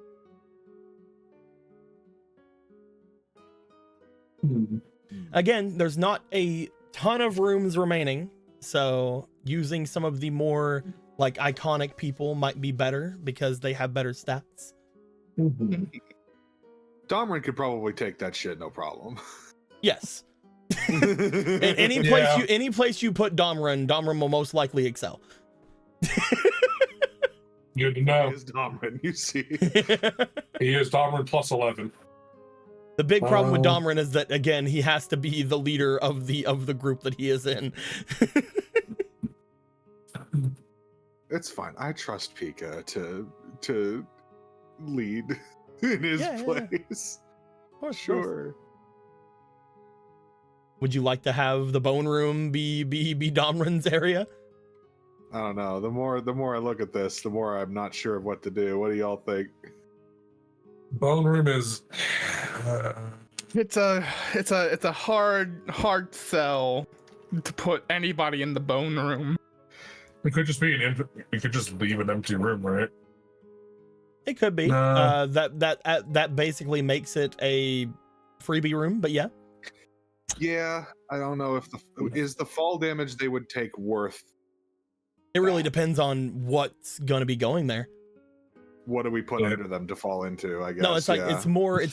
Again, there's not a ton of rooms remaining, so using some of the more like iconic people might be better because they have better stats.
Domrin could probably take that shit, no problem.
Yes. In any place you put Domrin will most likely excel.
Good to know.
He is Domrin, you see.
He is Domrin plus 11.
The big problem with Domrin is that again he has to be the leader of the group that he is in.
It's fine. I trust Pika to lead in his place.
For
Sure.
Would you like to have the bone room be Domrin's area?
I don't know. The more I look at this, the more I'm not sure of what to do. What do y'all think?
Bone room is.
It's a hard sell to put anybody in the bone room.
It could just be we could just leave an empty room, right?
It could be. That basically makes it a freebie room, but yeah.
Yeah, I don't know if is the fall damage they would take worth.
It really depends on what's gonna be going there.
What do we put into them to fall into? I guess.
No, it's like it's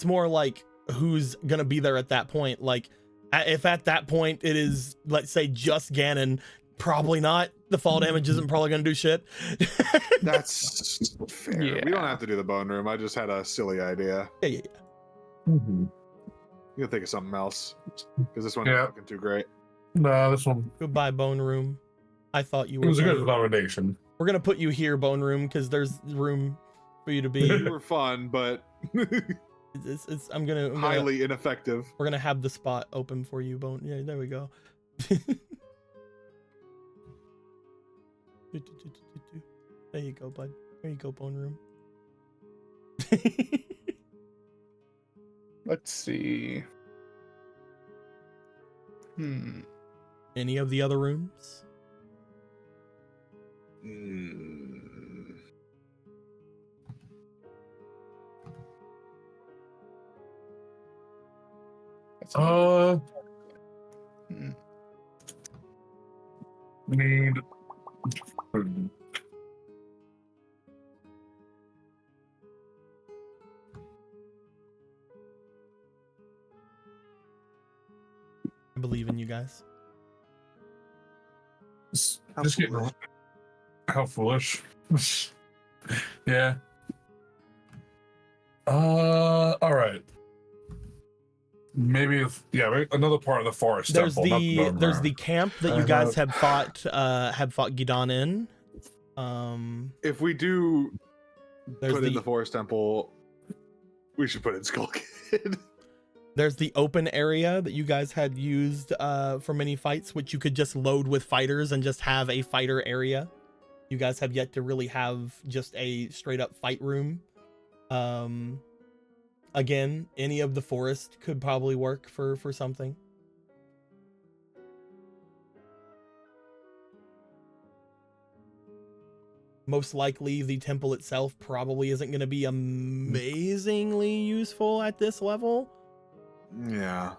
more like who's gonna be there at that point. Like if at that point it is, let's say, just Ganon, probably not. The fall damage isn't probably gonna do shit.
That's fair.
Yeah.
We don't have to do the bone room. I just had a silly idea.
Yeah.
Mm-hmm.
You can think of something else because this one's not looking too great.
No, this one.
Goodbye, bone room. I thought you were.
It was a good combination.
We're gonna put you here, bone room, because there's room for you to be.
You were fun, but
I'm gonna
highly ineffective.
We're gonna have the spot open for you, bone. Yeah, there we go. There you go, bud. There you go, bone room.
Let's see.
Any of the other rooms?
Need.
I believe in you guys.
Just getting how foolish. Yeah. All right. Maybe another part of the forest.
There's
temple,
there's the camp that you guys have fought Gidan in.
If we do put in
the
the forest temple, we should put in Skull Kid.
There's the open area that you guys had used for mini fights, which you could just load with fighters and just have a fighter area. You guys have yet to really have just a straight up fight room. Again, any of the forest could probably work for something. Most likely the temple itself probably isn't going to be amazingly useful at this level.
Yeah.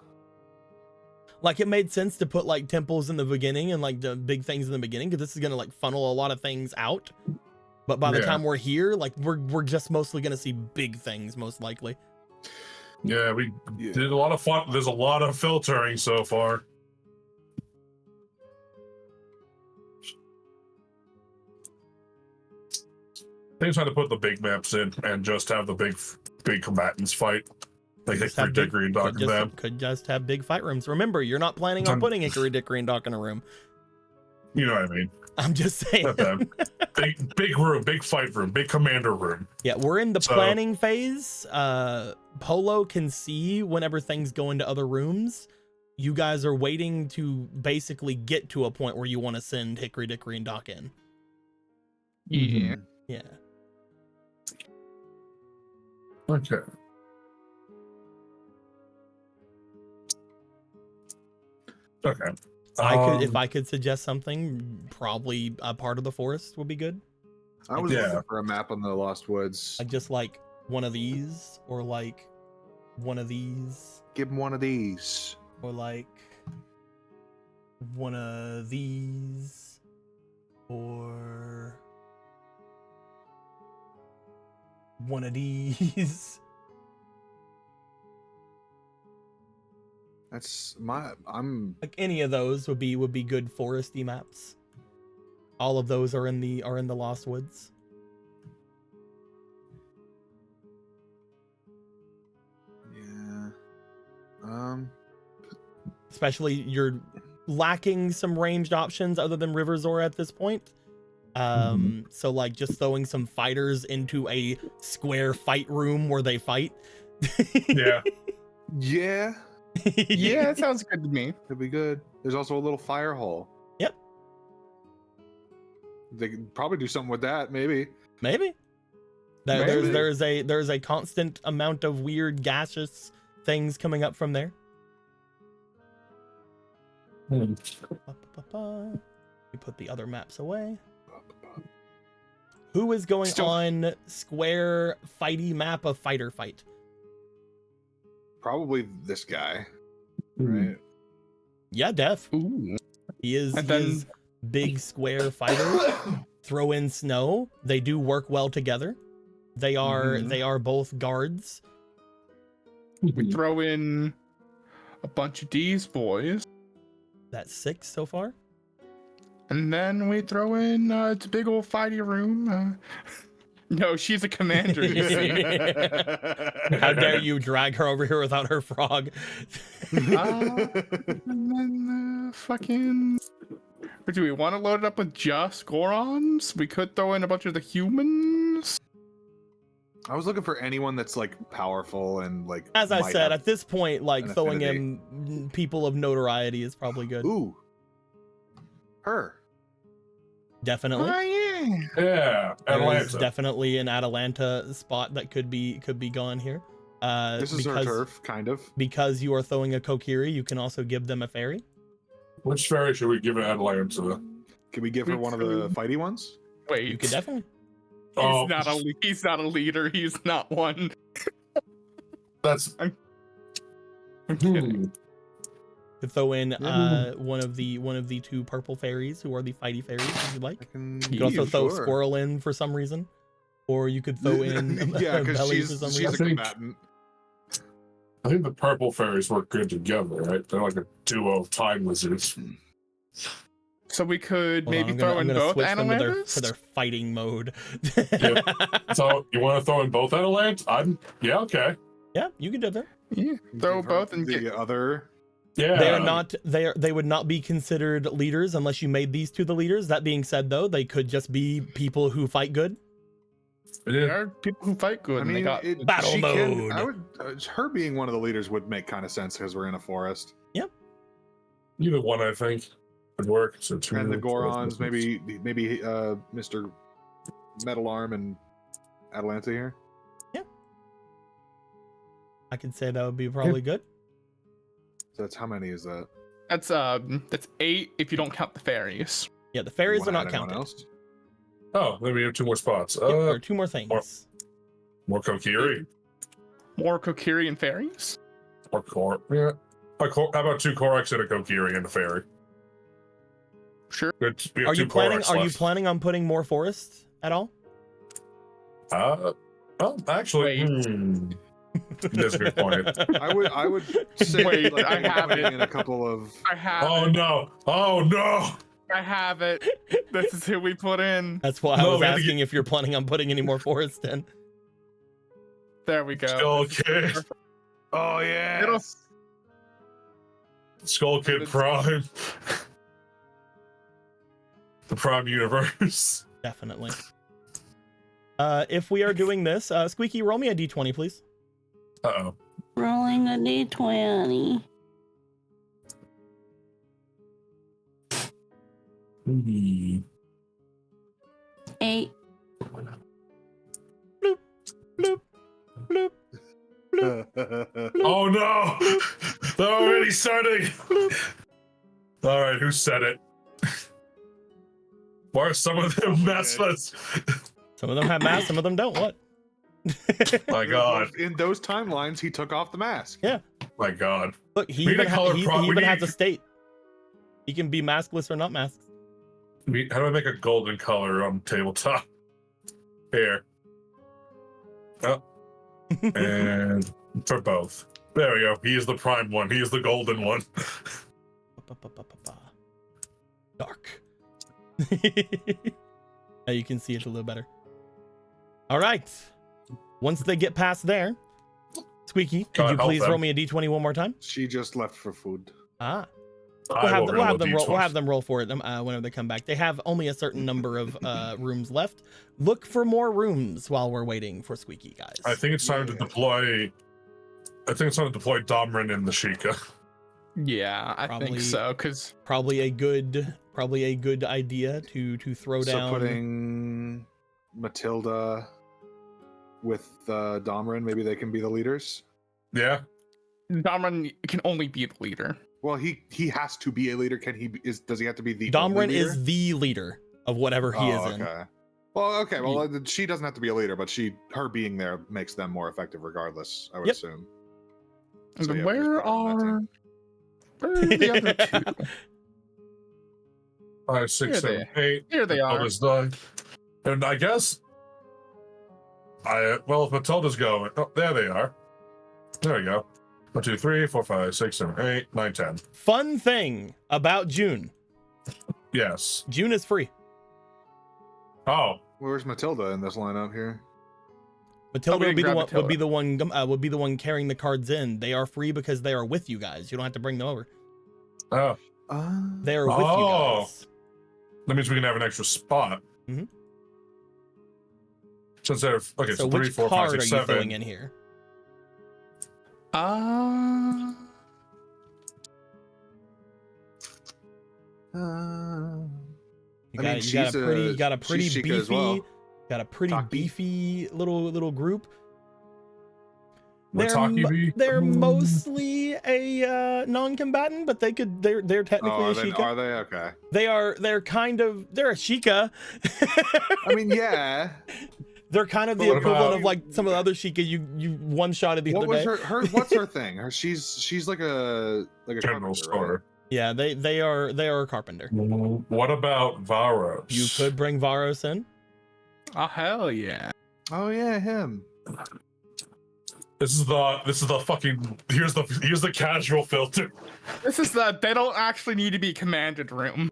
Like it made sense to put like temples in the beginning and like the big things in the beginning because this is going to like funnel a lot of things out. But by the time we're here, like we're just mostly going to see big things most likely.
Yeah, we did a lot of fun. There's a lot of filtering so far. They trying to put the big maps in and just have the big combatants fight. Like Hickory Dickory and Dock and them.
Could just have big fight rooms. Remember, you're not planning on putting Hickory Dickory and Dock in a room.
You know what I mean.
I'm just saying.
big room, big fight room, big commander room.
Yeah, we're in the planning phase. Polo can see whenever things go into other rooms. You guys are waiting to basically get to a point where you want to send Hickory Dickory and Dock in.
Yeah.
Yeah.
Okay. Okay.
If I could suggest something, probably a part of the forest would be good.
I was
Yeah.
looking for a map on the Lost Woods.
Like just like one of these, or like one of these,
Give him one of these.
or like one of these, or one of these.
That's I'm
Like any of those would be good foresty maps. All of those are in the Lost Woods.
yeah.
Especially you're lacking some ranged options other than River Zora at this point. So like just throwing some fighters into a square fight room where they fight.
Yeah.
Yeah.
Yeah, that sounds good to me.
That'd be good. There's also a little fire hole.
Yep.
They could probably do something with that, maybe.
Maybe.
Maybe.
There's a constant amount of weird gaseous things coming up from there.
Hmm.
We put the other maps away. Who is going
Still-
on square fighty map of fighter fight?
Probably this guy,
Hmm.
right?
Yeah, Def.
Ooh.
He is
And then-
big square fighter. Throw in snow. They do work well together. They are both guards.
We throw in a bunch of these boys,
That's 6 so far.
and then we throw in it's a big old fighty room. No, she's a commander, you see.
How dare you drag her over here without her frog?
And then fucking. Or do we want to load it up with just Gorons? We could throw in a bunch of the humans.
I was looking for anyone that's like powerful and like.
As I
might
said,
have-
at this point, like
an
throwing
affinity.
in people of notoriety is probably good.
Ooh. Her.
Definitely.
Oh yeah.
Yeah.
There is
Atlanta.
definitely an Atalanta spot that could be gone here.
This is her turf, kind of.
Because you are throwing a Kokiri, you can also give them a fairy.
Which fairy should we give Atlanta?
Can we give her one of the fighty ones?
Wait,
You could definitely.
Oh,
he's not a leader. He's not one.
that's.
I'm kidding.
Could throw in
Mm-hmm.
one of the 2 purple fairies who are the fighty fairies if you
I
like.
can.
You could also throw
sure.
Squirrel in for some reason, or you could throw in
Yeah, because
Belly for some
she's a
reason.
combatant.
I think the purple fairies work good together, right? They're like a duo of time lizards.
So we could
Hold on,
maybe
I'm
throw in
gonna
both
switch them to
Analanders?
their fighting mode.
So you want to throw in both Atalanta? Yeah, okay.
Yeah, you can do that.
Yeah, throw
Give her
both and
the
get.
other.
Yeah.
They would not be considered leaders unless you made these 2 the leaders. That being said, though, they could just be people who fight good.
There are people who fight good.
I
and they
mean,
got.
Battle
she can-
mode.
I would. Her being one of the leaders would make kind of sense because we're in a forest.
Either one, I think, would work. So 2
And the Gorons, maybe Mr. Metal Arm and Atalanta here.
I could say that would be probably good.
So that's how many is that?
That's 8 if you don't count the fairies.
Yeah, the fairies are
Wanna
not
add anyone
counted.
else?
Oh, then we have 2 more spots.
Yeah, there are 2 more things.
More Kokiri.
More Kokiri and fairies.
Or Kor. Yeah. How about 2 Koraks and a Kokiri and a fairy?
Sure.
Good. We have
Are you
2
planning?
Koraks
Are you
left.
planning on putting more forests at all?
Well, actually,
Wait.
That's a good point.
I would say
Wait,
like,
I have
putting
it.
in a couple of.
I have
Oh
it.
no! Oh no!
I have it. This is who we put in.
That's why I
No,
was
we have to
asking if you're planning on putting any more forests in.
There we go.
Skull Kid.
Oh yeah.
It'll-
Skull Kid Prime. The Prime Universe.
Definitely. If we are doing this, Squeaky, roll me a d20, please.
Uh-oh.
Rolling a d20.
Hmm.
8.
Bloop, bloop, bloop.
Oh no! They're already starting! All right, who said it? Why are some of them maskless?
Some of them have masks, some of them don't. What?
My God.
In those timelines, he took off the mask.
Yeah.
My God.
Look, he
We need
even,
a color
he
prop- we
even
need-
has a state. He can be maskless or not masked.
How do I make a golden color on tabletop? Here. Oh. And for both. There we go. He is the prime one. He is the golden one.
Dark. Now you can see it a little better. All right. Once they get past there, Squeaky, could
God
you
help
please
them.
roll me a d20 one more time?
She just left for food.
Ah.
I
We'll have,
will
them,
roll a
roll. We'll
D20.
have them roll for it whenever they come back. They have only a certain number of rooms left. Look for more rooms while we're waiting for Squeaky, guys.
I think it's time to deploy. I think it's time to deploy Domrin and the Sheikah.
Yeah, I
Probably-
think so. Because
probably a good idea to throw
So
down.
putting Matilda with Domrin, maybe they can be the leaders.
Yeah.
Damron can only be the leader.
Well, he has to be a leader. Does he have to be the only
Domrin
leader?
is the leader of whatever he is in.
Okay. Well, okay. Well, she doesn't have to be a leader, but her being there makes them more effective regardless, I would
Yep.
assume.
And
So, yeah,
where
just put her on that
are
team.
the other two?
5, 6,
Here
7, 8.
Here they are.
Matilda's done. And I guess. If Matilda's going. Oh, there they are. There we go. 1, 2, 3, 4, 5, 6, 7, 8, 9, 10.
Fun thing about June.
Yes.
June is free.
Oh.
Where's Matilda in this lineup here?
Matilda would be the
grab
one.
Matilda.
Would be the one carrying the cards in. They are free because they are with you guys. You don't have to bring them over.
Oh.
They are with you
Oh.
guys.
That means we can have an extra spot.
Mhm.
Since they're okay,
So
3,
which
4, 5,
card
6,
are you
7.
throwing in here? You got a pretty
she's Sheikah
beefy,
as well.
got a pretty
Taki.
beefy little group.
Would Taki be?
They're mostly a non-combatant, but they're technically
Oh,
a
then
Sheikah.
are they? Okay.
They're a Sheikah.
I mean, yeah.
They're kind of the
What
equivalent
about-
of like some of the other Sheikah you one-shotted the
What
other
was
day.
her what's her thing? She's like a
General
carpenter,
store.
right?
Yeah, they are a carpenter.
What about Varos?
You could bring Varos in.
Oh hell yeah!
Oh yeah, him.
This is the fucking here's the casual filter.
This is the they don't actually need to be commanded room.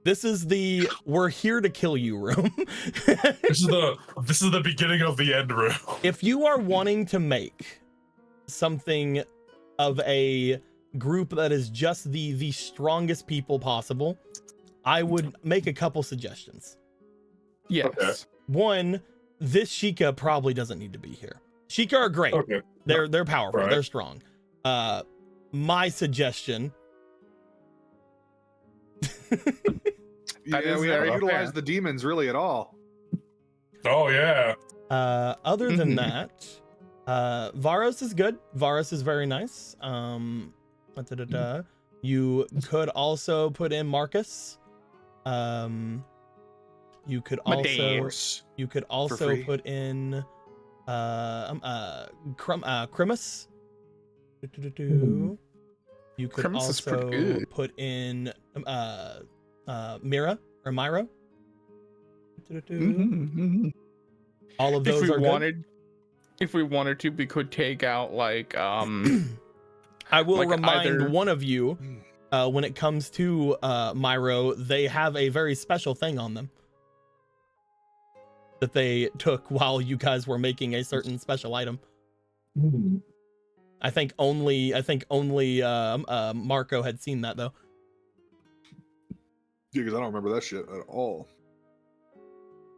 This is the we're here to kill you room.
This is the beginning of the end room.
If you are wanting to make something of a group that is just the strongest people possible, I would make a couple suggestions.
Yes.
Okay.
One, this Sheikah probably doesn't need to be here. Sheikah are great.
Okay.
They're powerful.
Right.
They're strong. My suggestion.
That
Yeah,
is
we
very
haven't
fair.
utilized the demons really at all.
Oh yeah.
Other than
Mhm.
that, Varos is good. Varos is very nice. You could also put in Marcus. You could
Medeiros.
also
free.
put in Crimus. You could
Crimus is pretty
also
good.
put in Mira or Myra.
Mhm.
All of
If
those
we
are good.
wanted, if we wanted to, we could take out like
I will
like
remind
either-
one of you, when it comes to Myro, they have a very special thing on them that they took while you guys were making a certain special item. I think only Marco had seen that though.
Yeah, because I don't remember that shit at all.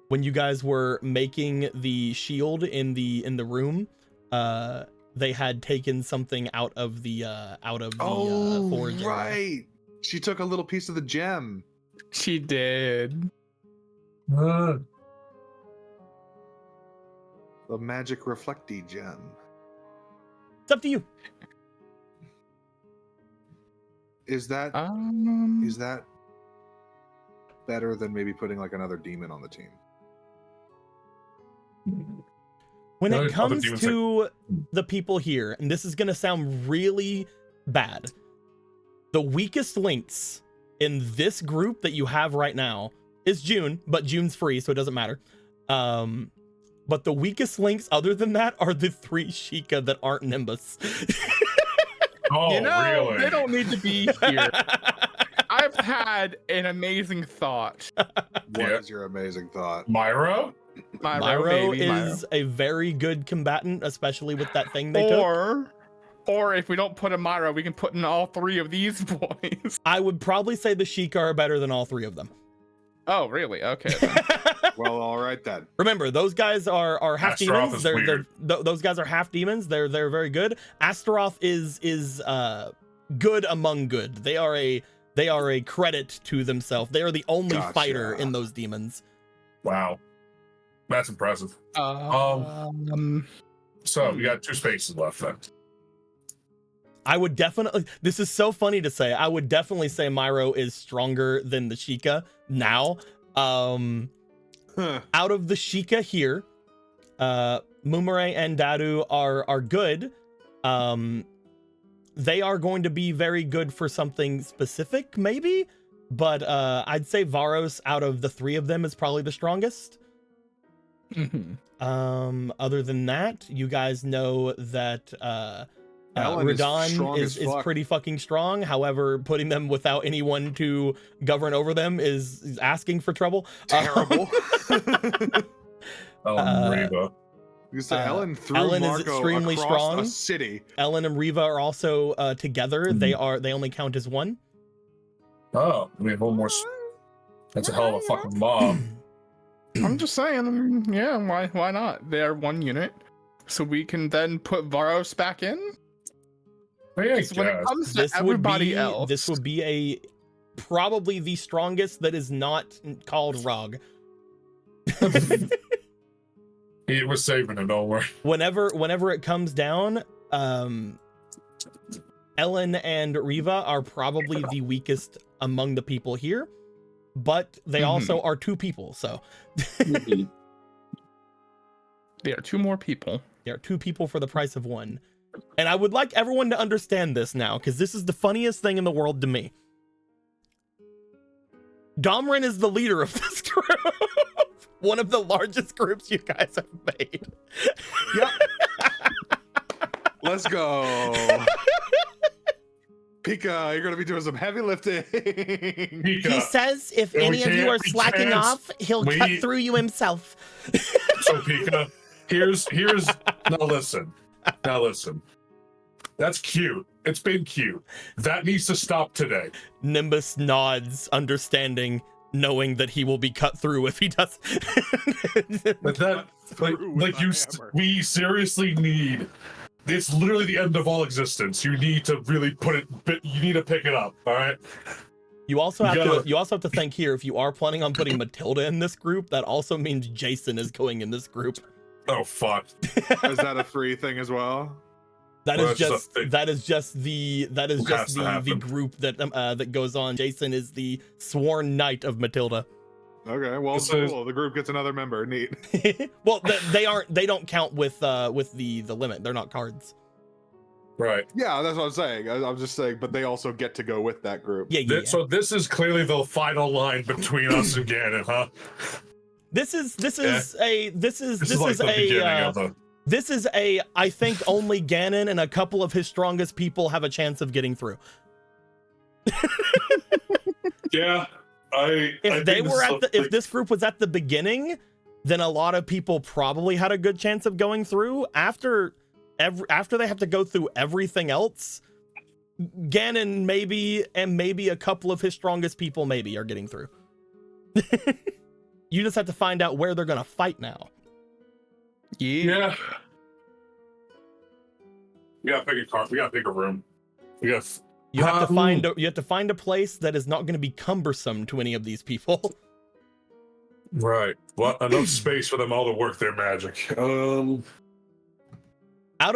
When you guys were making the shield in the room, they had taken something out of the forge area.
Right. She took a little piece of the gem.
she did.
The magic reflecty gem.
It's up to you.
Is that better than maybe putting like another demon on the team?
When
Other
it comes
demons
to the people here, and this is going to sound really bad, the weakest links in this group that you have right now is June, but June's free, so it doesn't matter. But the weakest links other than that are the 3 Sheikah that aren't Nimbus.
Oh, really?
They don't need to be here. I've had an amazing thought.
What is your amazing thought?
Myro?
Myro is a very good combatant, especially with that thing they took.
Or if we don't put a Myro, we can put in all 3 of these boys.
I would probably say the Sheikah are better than all 3 of them.
Oh, really? Okay.
Well, all right then.
Remember, those guys are half
Astaroth
demons. Those guys are half demons. They're very good. Astaroth is good among good. They are a credit to themselves. They are the only fighter in those demons.
Wow, that's impressive. So we got 2 spaces left then.
I would definitely. This is so funny to say. I would definitely say Myro is stronger than the Sheikah now. Out of the Sheikah here, Mumere and Dadu are good. They are going to be very good for something specific, maybe. But I'd say Varos out of the 3 of them is probably the strongest. Other than that, you guys know that Radon is pretty fucking strong. However, putting them without anyone to govern over them is asking for trouble.
Terrible.
Reva.
You say Ellen
Ellen
Marco
is extremely
across
strong.
a city.
Ellen and Reva are also together. They only count as 1.
Oh, I mean, one more. That's a hell of a fucking mob.
I'm just saying, yeah, why not? They're 1 unit. So we can then put Varos back in?
When it
comes to everybody else.
This would be probably the strongest that is not called Rog.
He was saving it, don't worry.
Whenever it comes down, Ellen and Reva are probably the weakest among the people here, but they also are 2 people, so
they are 2 more people.
They are 2 people for the price of 1. And I would like everyone to understand this now, because this is the funniest thing in the world to me. Domrin is the leader of this group. One of the largest groups you guys have made.
Yep. Let's go. Pika, you're going to be doing some heavy lifting.
Pika.
He says if any of you are slacking off, he'll cut through you himself.
So Pika, here's now listen. That's cute. It's been cute. That needs to stop today.
Nimbus nods, understanding, knowing that he will be cut through if he does.
But that, we seriously need. It's literally the end of all existence. You need to really you need to pick it up. All right.
You also have to think here, if you are planning on putting Matilda in this group, that also means Jason is going in this group.
Oh fuck.
Is that a free thing as well?
That is just the group that goes on. Jason is the sworn knight of Matilda.
Okay, well, cool. The group gets another member. Neat.
Well, they don't count with the limit. They're not cards.
Right.
Yeah, that's what I'm saying. I'm just saying, but they also get to go with that group.
Yeah.
So this is clearly the final line between us and Ganon, huh? This is
I think only Ganon and a couple of his strongest people have a chance of getting through.
Yeah.
If this group was at the beginning, then a lot of people probably had a good chance of going through. After they have to go through everything else, Ganon maybe a couple of his strongest people maybe are getting through. You just have to find out where they're gonna fight now.
Yeah. We gotta pick a car. We gotta pick a room. You have to find a place that is not going to be cumbersome to any of these people. Right. Well, enough space for them all to work their magic.
Out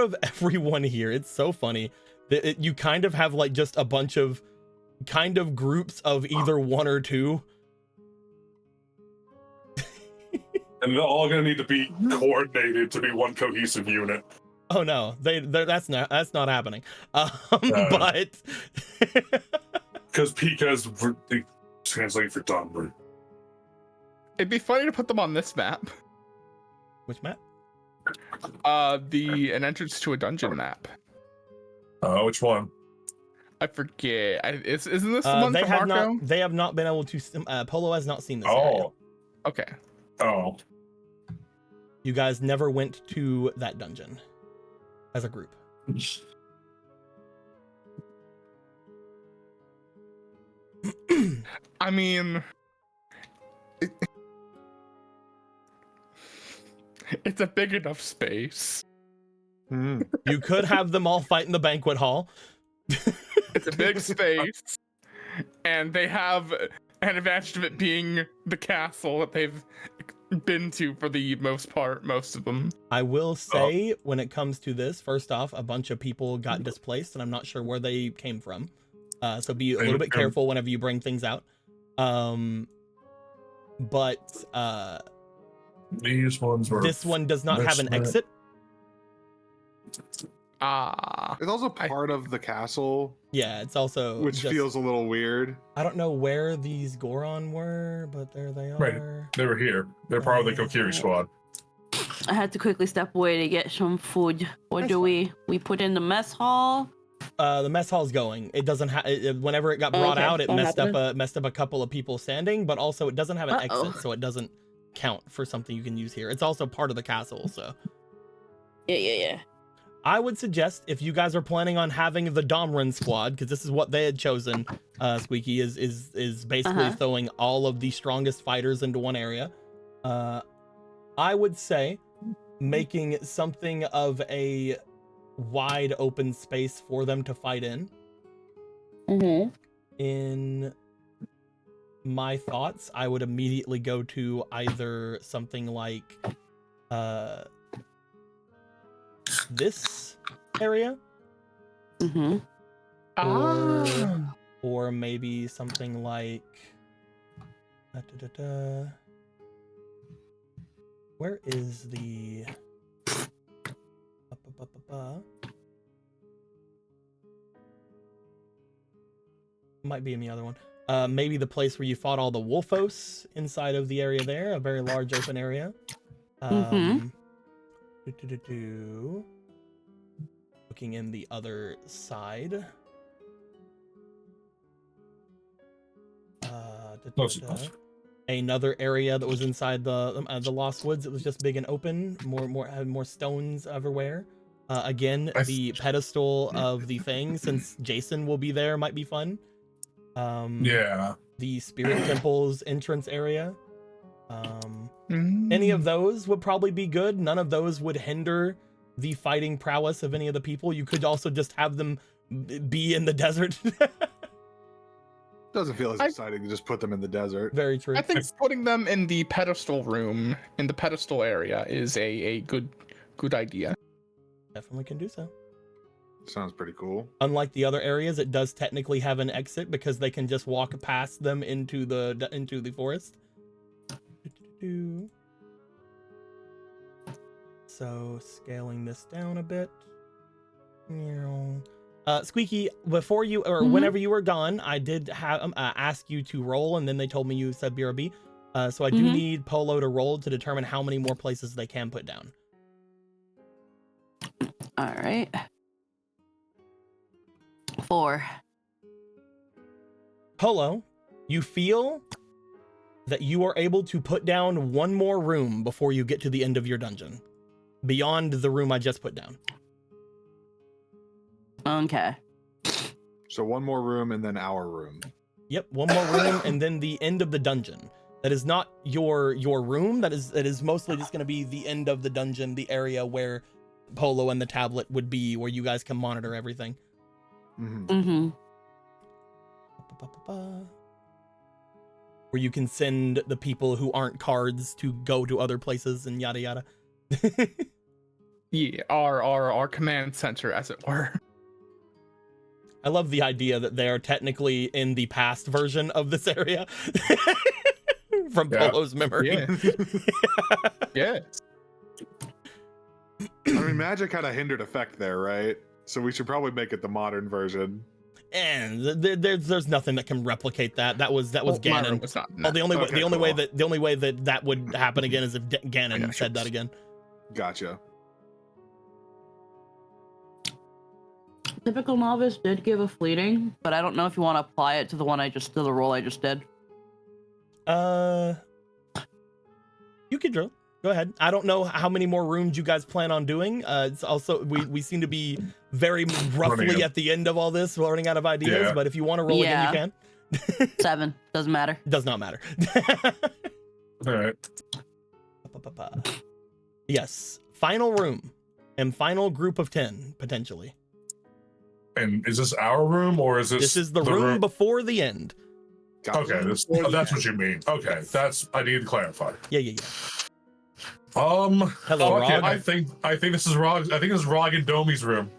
of everyone here, it's so funny that you kind of have like just a bunch of kind of groups of either one or two.
And they're all going to need to be coordinated to be one cohesive unit.
Oh no, that's not happening. But
because Pika's they translate for dumb.
It'd be funny to put them on this map.
Which map?
An entrance to a dungeon map.
Which one?
I forget. Isn't this the one
they
from
have
Marco?
not. They have not been able to. Polo has not seen this.
Oh,
area.
Okay.
Oh,
You guys never went to that dungeon as a group.
I mean, it's a big enough space.
You could have them all fight in the banquet hall.
It's a big space, and they have an advantage of it being the castle that they've been to for the most part, most of them.
I will say, when it comes to this, first off, a bunch of people got displaced, and I'm not sure where they came from. So be a little bit careful whenever you bring things out. But
these ones were.
this one does not have an exit.
It's also part of the castle,
Yeah, it's also
which feels a little weird.
I don't know where these Goron were, but there they are.
Right. They were here. They're part of the Kokiri squad.
I had to quickly step away to get some food. What do we put in the mess hall?
The mess hall's going. It doesn't have. Whenever it got brought out, it messed up a couple of people standing, but also it doesn't have an exit, so it doesn't count for something you can use here. It's also part of the castle, so.
Yeah.
I would suggest, if you guys are planning on having the Domran squad, because this is what they had chosen, Squeaky is basically throwing all of the strongest fighters into one area. I would say making something of a wide open space for them to fight in. In my thoughts, I would immediately go to either something like this area, or maybe something like where is the might be in the other one. Maybe the place where you fought all the Wolfos inside of the area there, a very large open area. Looking in the other side. Another area that was inside the Lost Woods. It was just big and open. Had more stones everywhere. Again, the pedestal of the thing, since Jason will be there, might be fun.
Yeah.
The Spirit Temple's entrance area. Any of those would probably be good. None of those would hinder the fighting prowess of any of the people. You could also just have them be in the desert.
Doesn't feel as exciting to just put them in the desert.
Very true.
I think putting them in the pedestal room, in the pedestal area, is a good idea.
Definitely can do so.
Sounds pretty cool.
Unlike the other areas, it does technically have an exit because they can just walk past them into the forest. So scaling this down a bit. Squeaky, before you or whenever you were gone, I did have ask you to roll, and then they told me you said BRB. So I do need Polo to roll to determine how many more places they can put down.
All right. 4.
Polo, you feel that you are able to put down one more room before you get to the end of your dungeon, beyond the room I just put down.
Okay.
So one more room and then our room.
Yep, one more room and then the end of the dungeon. That is not your room. That is mostly just going to be the end of the dungeon, the area where Polo and the tablet would be, where you guys can monitor everything. Where you can send the people who aren't cards to go to other places and yada yada.
Yeah, our command center, as it were.
I love the idea that they are technically in the past version of this area from Polo's memory.
Yeah. Yeah.
I mean, magic had a hindered effect there, right? So we should probably make it the modern version.
And there's nothing that can replicate that. That was Ganon.
Was not,
Well, the only
Okay,
way that would happen again is if Ganon said that again.
Gotcha.
Typical novice did give a fleeting, but I don't know if you want to apply it to the role I just did.
You could drill. Go ahead. I don't know how many more rooms you guys plan on doing. It's also we seem to be very roughly at the end of all this, running out of ideas. But if you want to roll again, you can.
7 doesn't matter.
Does not matter.
All right.
Yes. Final room and final group of 10 potentially.
And is this our room or is this?
This is the room before the end.
Gotcha. Okay, that's what you mean. Okay, I need to clarify.
Yeah.
Hello,
Rog.
I think this is Rog. I think this is Rog and Domi's room.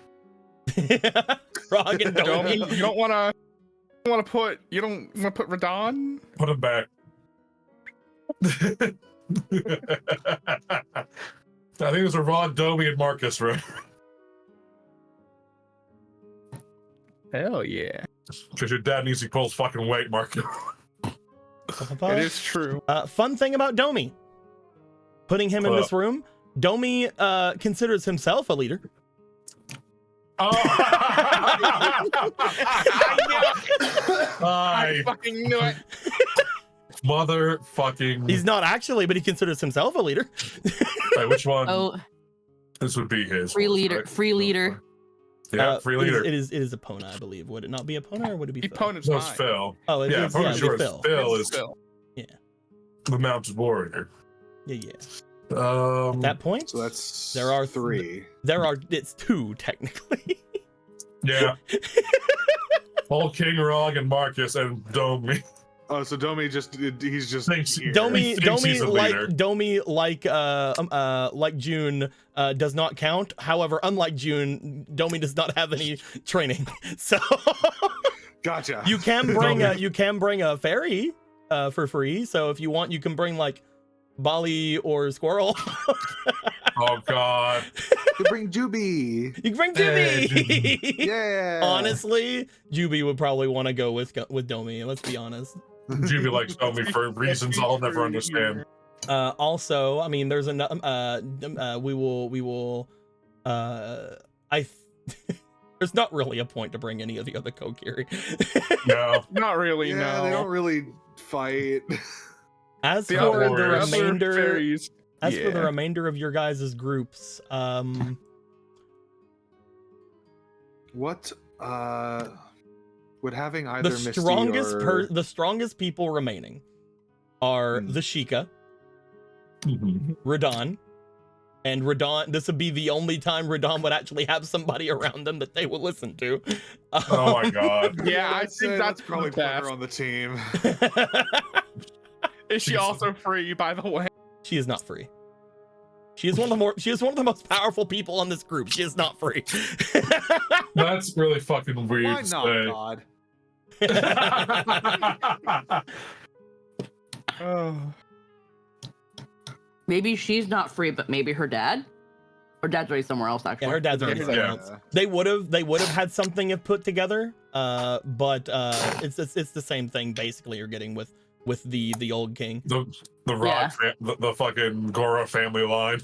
Rog and Domi.
You don't want to put Radon?
Put him back. I think it's a Rod, Domi, and Marcus room.
Hell yeah.
Because your dad needs to pull his fucking weight, Marcus.
It is true.
Fun thing about Domi. Putting him in this room, Domi considers himself a leader.
I fucking knew it.
Motherfucking.
He's not actually, but he considers himself a leader.
Wait, which one?
Oh,
This would be his.
free leader.
Right?
Free leader.
Yeah, free leader.
It is Epona, I believe. Would it not be Epona or would it be Phil?
Epona's
No, it's
mine.
Phil.
Oh, it
Yeah,
is.
probably
Yeah,
sure
it's
it's
Phil.
Phil is
Phil.
the mounted warrior.
Yeah.
At
At that point,
So that's
there are
3.
It's 2 technically.
Yeah. Old King Rog and Marcus and Domi.
Oh, so Domi he's just
Thanks.
here.
Domi
he's a leader.
like June does not count. However, unlike June, Domi does not have any training. So
Gotcha.
you can bring a fairy for free. So if you want, you can bring like Bali or Squirrel.
Oh God.
You bring Juby.
You can bring Juby.
Yeah.
Honestly, Juby would probably want to go with Domi. Let's be honest.
Juby likes Domi for reasons I'll never understand.
Also, I mean, there's another. We will. There's not really a point to bring any of the other Kokiri.
No.
Not really,
Yeah,
no.
they don't really fight.
As
The
for
other
the remainder,
fairies.
for the remainder of your guys' groups,
What would having either
the
Misty
strongest
or...
the strongest people remaining are the Sheikah, Radon. And Radon, this would be the only time Radon would actually have somebody around them that they will listen to.
Oh my God.
Yeah, I think that's
probably
the
put her
best.
on the team.
Is she also free, by the way?
She is not free. She is one of the most powerful people on this group. She is not free.
That's really fucking weird
Why
to
not,
say.
God?
Oh.
Maybe she's not free, but maybe her dad. Her dad's already somewhere else. Actually,
Yeah, her dad's already somewhere else. They would have had something if put together. But it's the same thing basically you're getting with the old king.
The Rod, the fucking Gora family line.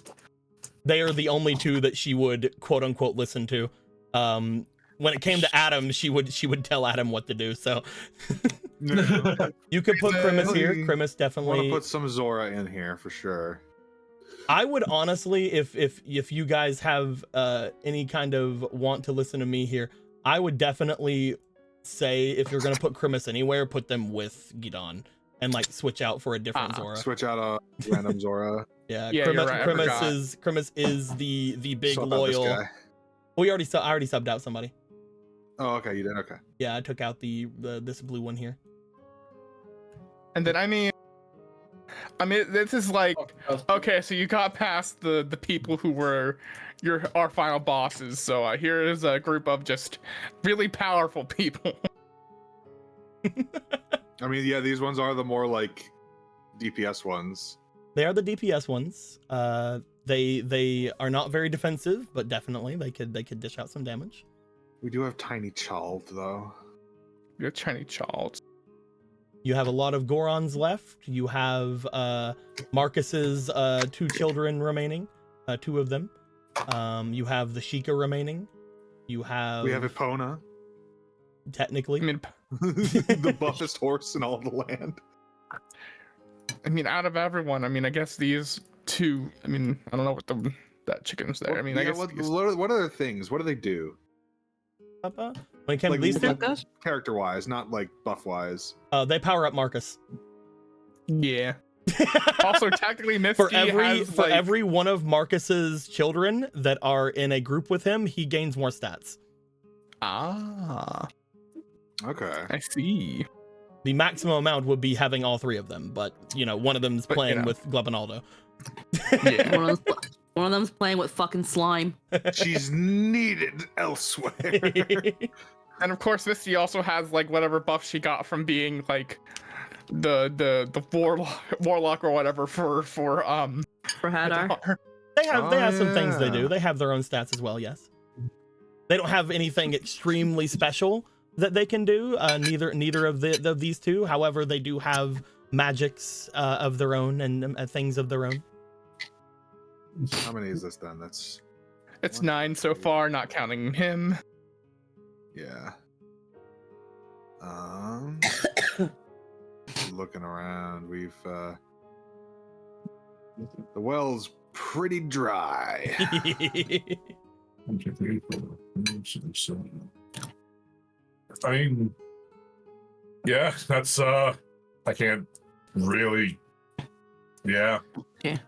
They are the only two that she would quote unquote listen to. When it came to Adam, she would tell Adam what to do. So you could put Krimis here. Krimis definitely.
Want to put some Zora in here for sure.
I would honestly, if you guys have any kind of want to listen to me here, I would definitely say if you're gonna put Krimis anywhere, put them with Gidon and like switch out for a different Zora.
Switch out a random Zora.
Yeah,
Yeah, you're right,
Krimis is the big
Swap out this
loyal.
guy.
I already subbed out somebody.
Oh, okay, you did. Okay.
Yeah, I took out the this blue one here.
And then, I mean, I mean, this is like, okay, so you got past the people who were our final bosses. So here is a group of just really powerful people.
I mean, yeah, these ones are the more like DPS ones.
They are the DPS ones. They are not very defensive, but definitely they could dish out some damage.
We do have tiny child though.
You're tiny child.
You have a lot of Gorons left. You have Marcus's 2 children remaining, 2 of them. You have the Sheikah remaining. We have
Epona.
Technically.
I mean,
the buffest horse in all the land.
I mean, out of everyone, I mean, I guess these 2. I mean, I don't know what that chicken's there. I mean, I guess
what are their things? What do they do?
When it came to these 2,
character wise, not like buff wise.
they power up Marcus.
Yeah. Also, technically, Misty
for every one of Marcus's children that are in a group with him, he gains more stats.
Ah.
Okay.
I see.
The maximum amount would be having all 3 of them, but one of them's playing with Glebinaldo.
Yeah.
One of them's playing with fucking slime.
She's needed elsewhere.
And of course, Misty also has like whatever buff she got from being like the warlock or whatever for
Hadar.
They have some things they do. They have their own stats as well. Yes. They don't have anything extremely special that they can do. Neither of these 2. However, they do have magics of their own and things of their own.
How many is this then?
It's 9 so far, not counting him.
Yeah. Looking around, we've the well's pretty dry.
I mean, yeah, that's I can't really. Yeah.
Okay.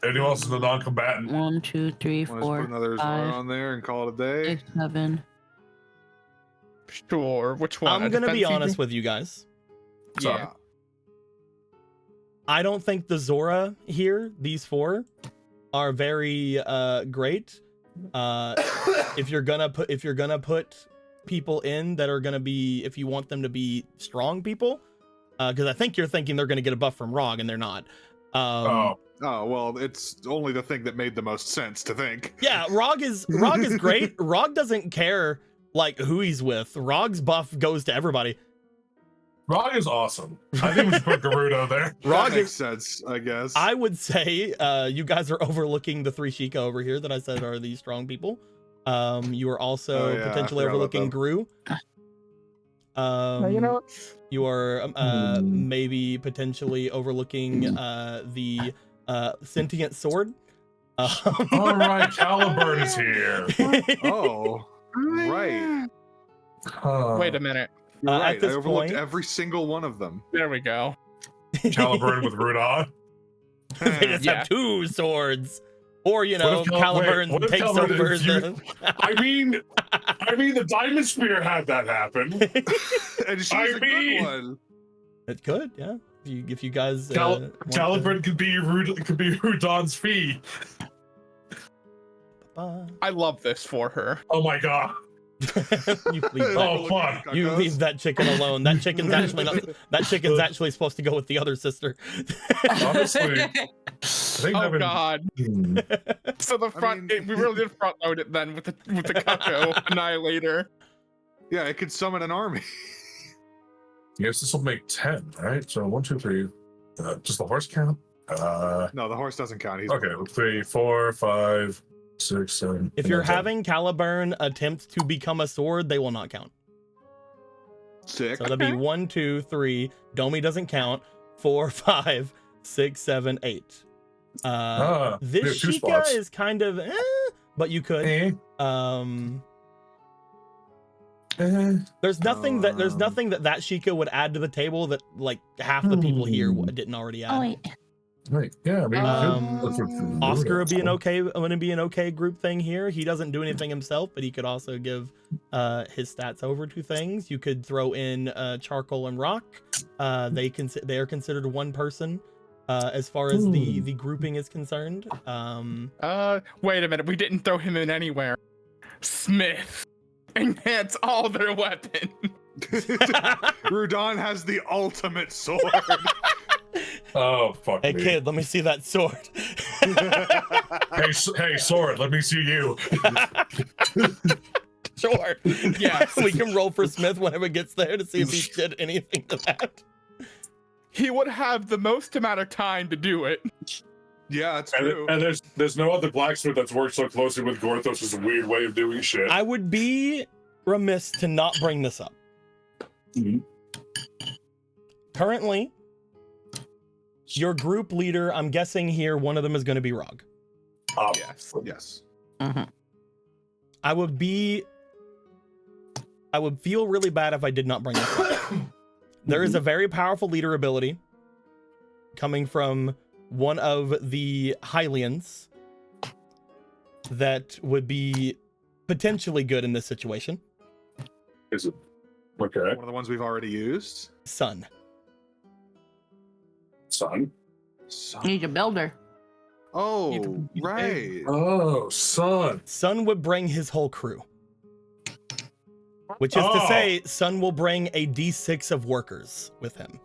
Anyone else is a non-combatant?
1, 2, 3, 4,
Put another
5,
on there and call it a day.
6, 7.
Sure. Which one?
I'm gonna be honest with you guys.
Yeah.
I don't think the Zora here, these 4, are very great. If you're gonna put people in that are gonna be, if you want them to be strong people, because I think you're thinking they're gonna get a buff from Rog and they're not.
Oh well, it's only the thing that made the most sense to think.
Yeah, Rog is great. Rog doesn't care like who he's with. Rog's buff goes to everybody.
Rog is awesome. I think we should put Gerudo there.
Rog
makes sense, I guess.
I would say you guys are overlooking the 3 Sheikah over here that I said are the strong people. You are also potentially overlooking Gru.
You know what?
You are maybe potentially overlooking the sentient sword.
All right, Caliburn is here.
Oh, right.
Wait a minute.
Right,
at this
I overlooked
point,
every single one of them.
There we go.
Caliburn with Rudon.
they just have 2 swords. Or Caliburn takes over the.
I mean, the Diamond Spear had that happen.
And she's a good one.
It could, yeah. If you guys.
Caliburn could be Rudon's fee.
I love this for her.
Oh my god.
You leave that chicken alone. That chicken's actually not. That chicken's actually supposed to go with the other sister.
Honestly.
Oh god. So the front, we really did front load it then with the Cucko Annihilator.
Yeah, it could summon an army.
Yes, this will make 10, right? So 1, 2, 3. Does the horse count?
No, the horse doesn't count. He's
okay. 3, 4, 5, 6, 7.
If you're having Caliburn attempt to become a sword, they will not count.
Sick.
So that'll be 1, 2, 3. Domi doesn't count. 4, 5, 6, 7, 8. This Sheikah is kind of, but you could. There's nothing that that Sheikah would add to the table that like half the people here didn't already add.
Oh wait.
Right. Yeah. I mean,
Oscar would be an okay group thing here. He doesn't do anything himself, but he could also give his stats over to things. You could throw in Charcoal and Rock. They are considered one person. as far as the grouping is concerned.
Wait a minute. We didn't throw him in anywhere. Smith. Enhance all their weapons.
Rudon has the ultimate sword.
Oh, fuck
Hey
me.
kid, let me see that sword.
Hey, sword, let me see you.
Sure.
Yeah.
We can roll for Smith whenever it gets there to see if he did anything to that.
He would have the most amount of time to do it.
Yeah, it's true.
And there's no other blacksmith that's worked so closely with Gorthos' weird way of doing shit.
I would be remiss to not bring this up.
Mhm.
Currently, your group leader, I'm guessing here, one of them is going to be Rog.
Yes.
I would feel really bad if I did not bring this up. There is a very powerful leader ability coming from one of the Hylians that would be potentially good in this situation.
Is it? Okay.
One of the ones we've already used.
Sun.
Son.
Need a builder.
Oh, right.
Oh, son.
Sun would bring his whole crew. Which is to say, Sun will bring a D6 of workers with him.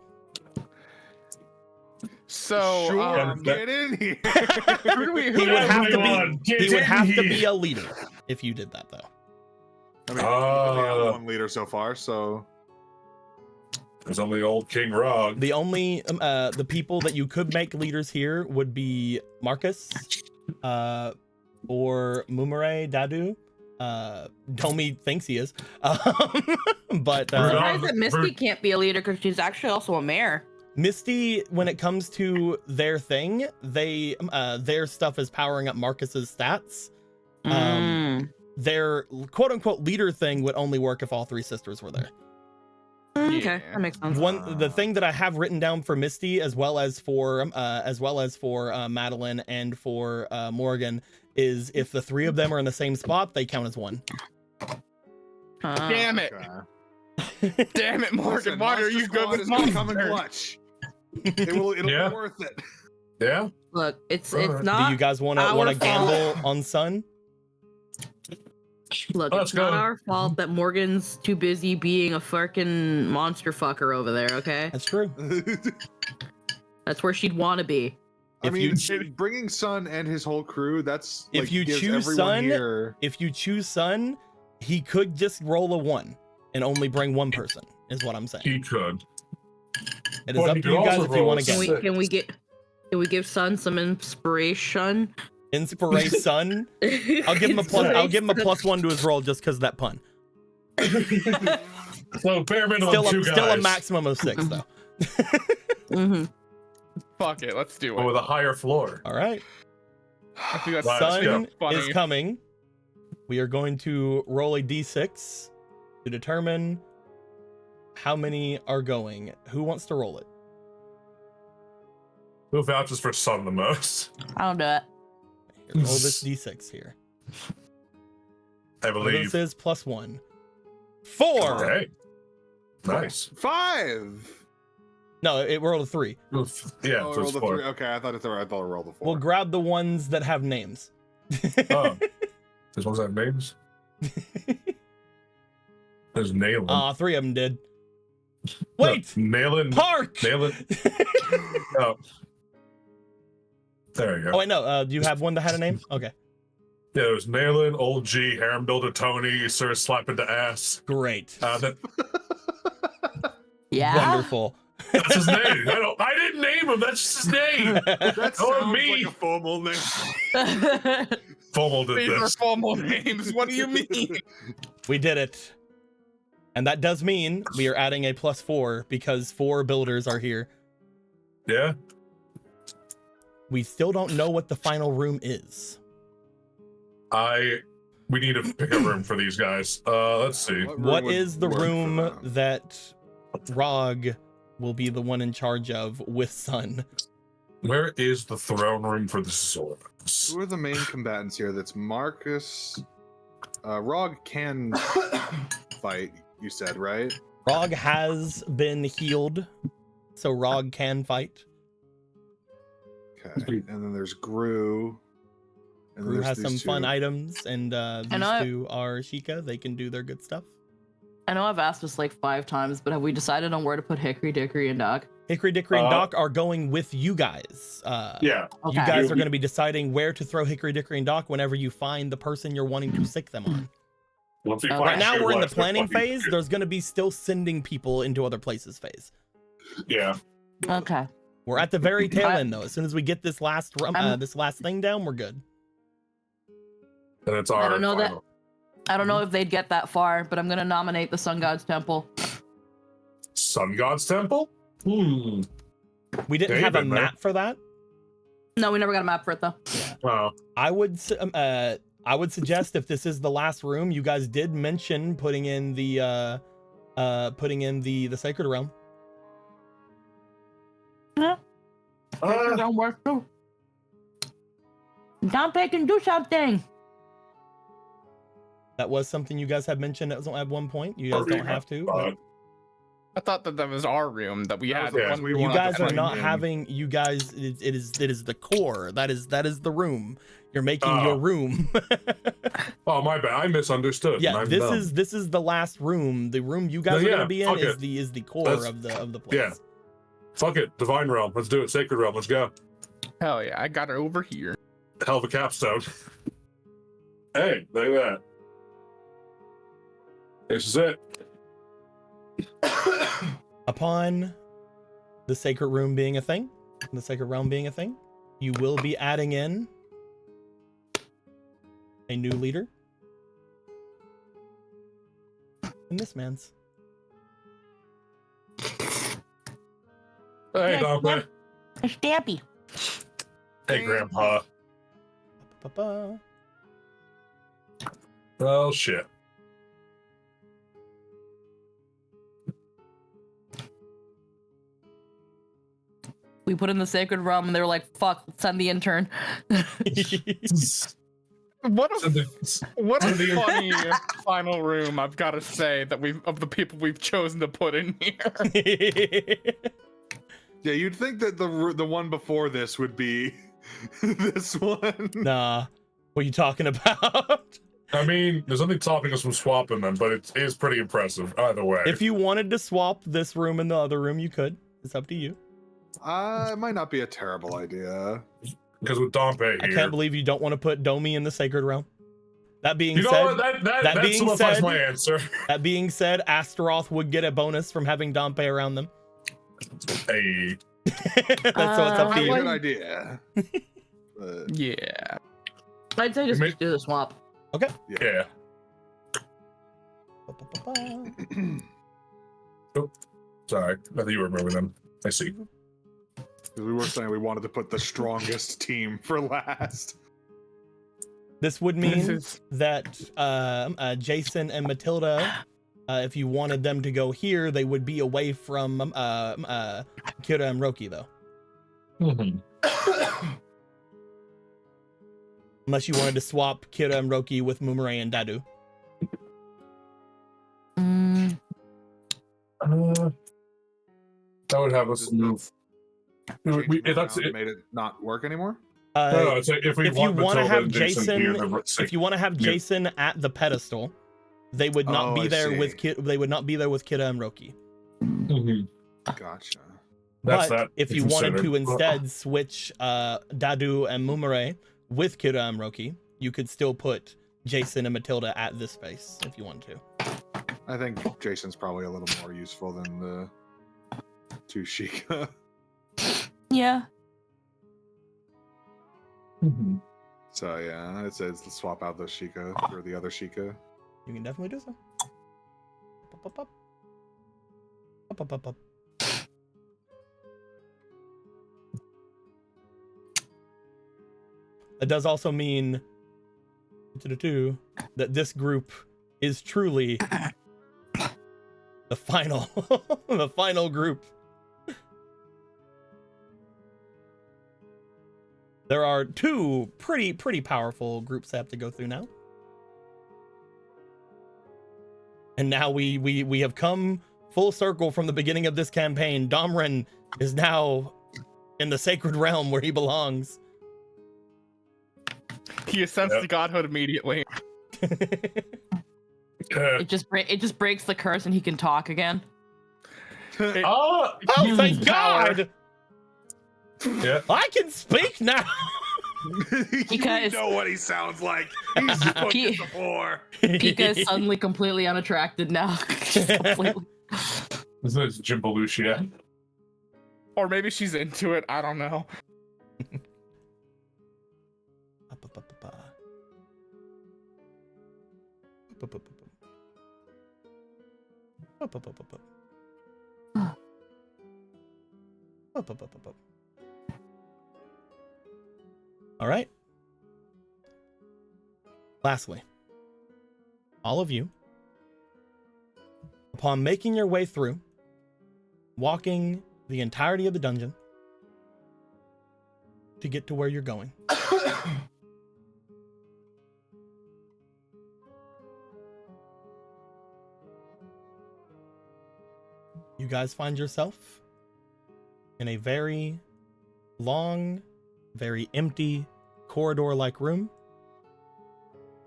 So,
Sure, get in here.
who do we,
He would have to
Everyone,
be.
get
He would
in
have to
here.
be a leader if you did that, though.
I mean, we only have one leader so far, so
There's only old King Rog.
The only the people that you could make leaders here would be Marcus, or Mumere Dadu. Domi thinks he is, but
I'm surprised that Misty
Bird-
can't be a leader because she's actually also a mayor.
Misty, when it comes to their thing, they their stuff is powering up Marcus's stats. Their quote unquote leader thing would only work if all three sisters were there.
Okay,
Yeah.
that makes sense.
The thing that I have written down for Misty as well as for Madeline and for Morgan is if the three of them are in the same spot, they count as one.
Damn it.
okay.
Damn it, Morgan.
Listen,
Why are
Monster
you good
Squad
with
is gonna come in
monsters?
clutch. It'll
Yeah.
be worth it.
Yeah?
Look, it's
Alright.
not.
Do you guys want to
our
gamble on Sun?
Look,
Let's
it's not
go.
our fault that Morgan's too busy being a fucking monster fucker over there. Okay,
That's true.
that's where she'd want to be.
I
If
mean,
you-
bringing Sun and his whole crew, that's
If
like,
you
gives
choose
everyone
Sun,
here...
If you choose Sun, he could just roll a 1 and only bring one person, is what I'm saying.
He could.
It is
But
up
he
to
could
you guys
also
if you
roll
want to
a
gamble.
six.
Can we give Sun some inspiration?
Inspiration. I'll give him a plus. I'll give him a +1 to his roll just because of that pun.
So bare minimum two guys.
Still a maximum of 6 though.
Mm-hmm.
Fuck it, let's do
But
it.
with a higher floor.
All right.
I think that's
Let's
Sun
go.
funny.
is coming. We are going to roll a d6 to determine how many are going. Who wants to roll it?
Who vouches for Sun the most?
I'll do it.
Here, roll this d6 here.
I believe.
This is +1. 4.
Okay. Nice.
5!
No, it rolled a 3.
Oof. Yeah,
Oh,
so
roll
it's
the
4.
3. Okay, I thought I rolled the 4.
We'll grab the ones that have names.
Oh. There's ones that have names? There's Nayland.
3 of them did. Wait!
Nayland.
Park!
Nayland. Oh. There you go.
Oh, wait, no. Do you have one that had a name? Okay.
Yeah, it was Nayland, Old G, Harem Builder Tony, Sir Slapping the Ass.
Great.
Yeah.
Wonderful.
That's his name. I didn't name him. That's just his name.
That
Oh,
sounds
me.
like a formal name.
Fomal did
These are
this.
formal names. What do you mean?
We did it. And that does mean we are adding a +4 because 4 builders are here.
Yeah.
We still don't know what the final room is.
We need to pick a room for these guys. Let's see.
What is the
work for
room
them?
that Rog will be the one in charge of with Sun?
Where is the throne room for the swords?
Who are the main combatants here? That's Marcus. Rog can fight, you said, right?
Rog has been healed, so Rog can fight.
Okay, and then there's Gru. And then
Gru
there's
has
these
some fun
two.
items, and these
I-
two are Sheikah. They can do their good stuff.
I know I've asked this like 5 times, but have we decided on where to put Hickory, Dickory, and Doc?
Hickory, Dickory, and Doc are going with you guys.
Yeah.
Okay.
You guys are going to be deciding where to throw Hickory, Dickory, and Doc whenever you find the person you're wanting to sick them on.
Once we
Right
find
Right now,
who
we're in the
was, they're
planning
fucking-
phase. There's going to be still sending people into other places phase.
Yeah.
Okay.
We're at the very tail end, though. As soon as we get this last thing down, we're good.
And it's our
I don't know that.
final.
I don't know if they'd get that far, but I'm gonna nominate the Sun God's Temple.
Sun God's Temple?
We didn't have a
David, man.
map for that.
No, we never got a map for it though.
Oh.
I would suggest if this is the last room, you guys did mention putting in the Sacred Realm.
Don't work too. Dante can do something.
That was something you guys had mentioned at one point. You guys don't have to. but
I thought that was our room that we had.
Yeah,
one
we
we
You
wanted
wanted
guys
to
are
find
not
in.
having. You guys, it is the core. That is the room. You're making your room.
Oh, my bad. I misunderstood.
Yeah,
I'm
this
dumb.
is the last room. The room you guys
Yeah,
are gonna be in
fuck
is the core
That's-
of the place.
yeah. Fuck it. Divine Realm. Let's do it. Sacred Realm. Let's go.
Hell yeah, I got it over here.
Hell of a capstone. Hey, look at that. This is it.
Upon the sacred room being a thing, the sacred realm being a thing, you will be adding in a new leader. And this man's.
Hey,
Yeah,
Dante.
A Stampy.
Hey, Grandpa.
Ba-ba.
Oh, shit.
We put in the Sacred Realm and they were like, fuck, let's send the intern.
What a what a
the-
funny final room, I've got to say, that we've of the people we've chosen to put in here.
Yeah, you'd think that the one before this would be this one.
Nah, what are you talking about?
I mean, there's nothing stopping us from swapping them, but it is pretty impressive either way.
If you wanted to swap this room and the other room, you could. It's up to you.
It might not be a terrible idea.
Because with Dompe
I
here.
can't believe you don't want to put Domi in the sacred realm. That being
You know
said,
what? That
being
solidifies
said-
my answer.
that being said, Astaroth would get a bonus from having Dompe around them.
Hey.
That's so it's up to
Not a
you.
good idea. But,
Yeah.
I'd say just do the swap.
Yeah. Sorry. I thought you were removing them. I see.
we were saying we wanted to put the strongest team for last.
This would
This
mean
is
that Jason and Matilda, if you wanted them to go here, they would be away from Kira and Roki, though. Unless you wanted to swap Kira and Roki with Mumure and Dadu.
That would have us move.
Changing it
That's
around
it.
made it not work anymore.
No, it's like if we
if you
want
want to
Matilda
have
and Jason
Jason,
here, then let's
if you want to have
Yeah.
Jason at the pedestal, they would not
Oh,
be
I
there with
see.
They would not be there with Kira and Roki.
Gotcha.
That's
But
that.
if you wanted to
considered.
instead switch Dadu and Mumure with Kira and Roki, you could still put Jason and Matilda at this space if you want to.
I think Jason's probably a little more useful than the two Sheikah.
Yeah.
So yeah, it says let's swap out the Sheikah for the other Sheikah.
You can definitely do so. Up, up, up. Up, up, up, up. It does also mean that this group is truly the final the final group. There are two pretty powerful groups that have to go through now. And now we have come full circle from the beginning of this campaign. Domren is now in the sacred realm where he belongs.
He ascends to godhood immediately.
It just breaks the curse and he can talk again.
Oh, thank God!
Yeah.
I can speak now.
Because
you know what he sounds like. He's spoken before.
Pika is suddenly completely unattracted now. Completely.
This is Jim Belushi.
Or maybe she's into it. I don't know.
All right. Lastly, all of you, upon making your way through, walking the entirety of the dungeon to get to where you're going, you guys find yourself in a very long, very empty corridor-like room.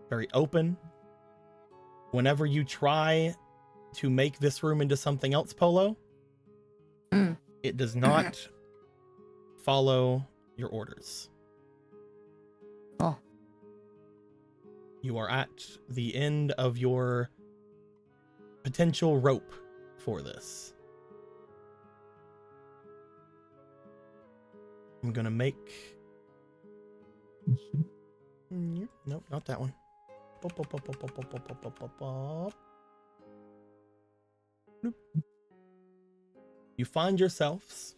Very open. Whenever you try to make this room into something else, Polo, it does not follow your orders.
Oh.
You are at the end of your potential rope for this. I'm gonna make... Nope, not that one. You find yourselves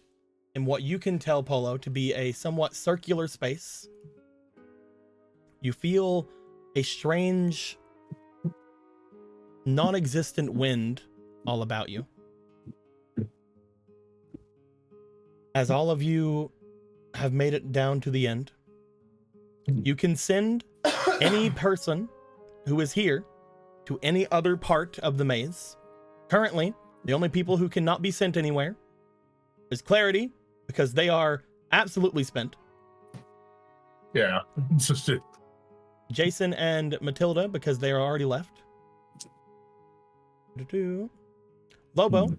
in what you can tell, Polo, to be a somewhat circular space. You feel a strange, non-existent wind all about you. As all of you have made it down to the end, you can send any person who is here to any other part of the maze. Currently, the only people who cannot be sent anywhere is Clarity, because they are absolutely spent.
Yeah, it's just it.
Jason and Matilda, because they are already left. Lobo,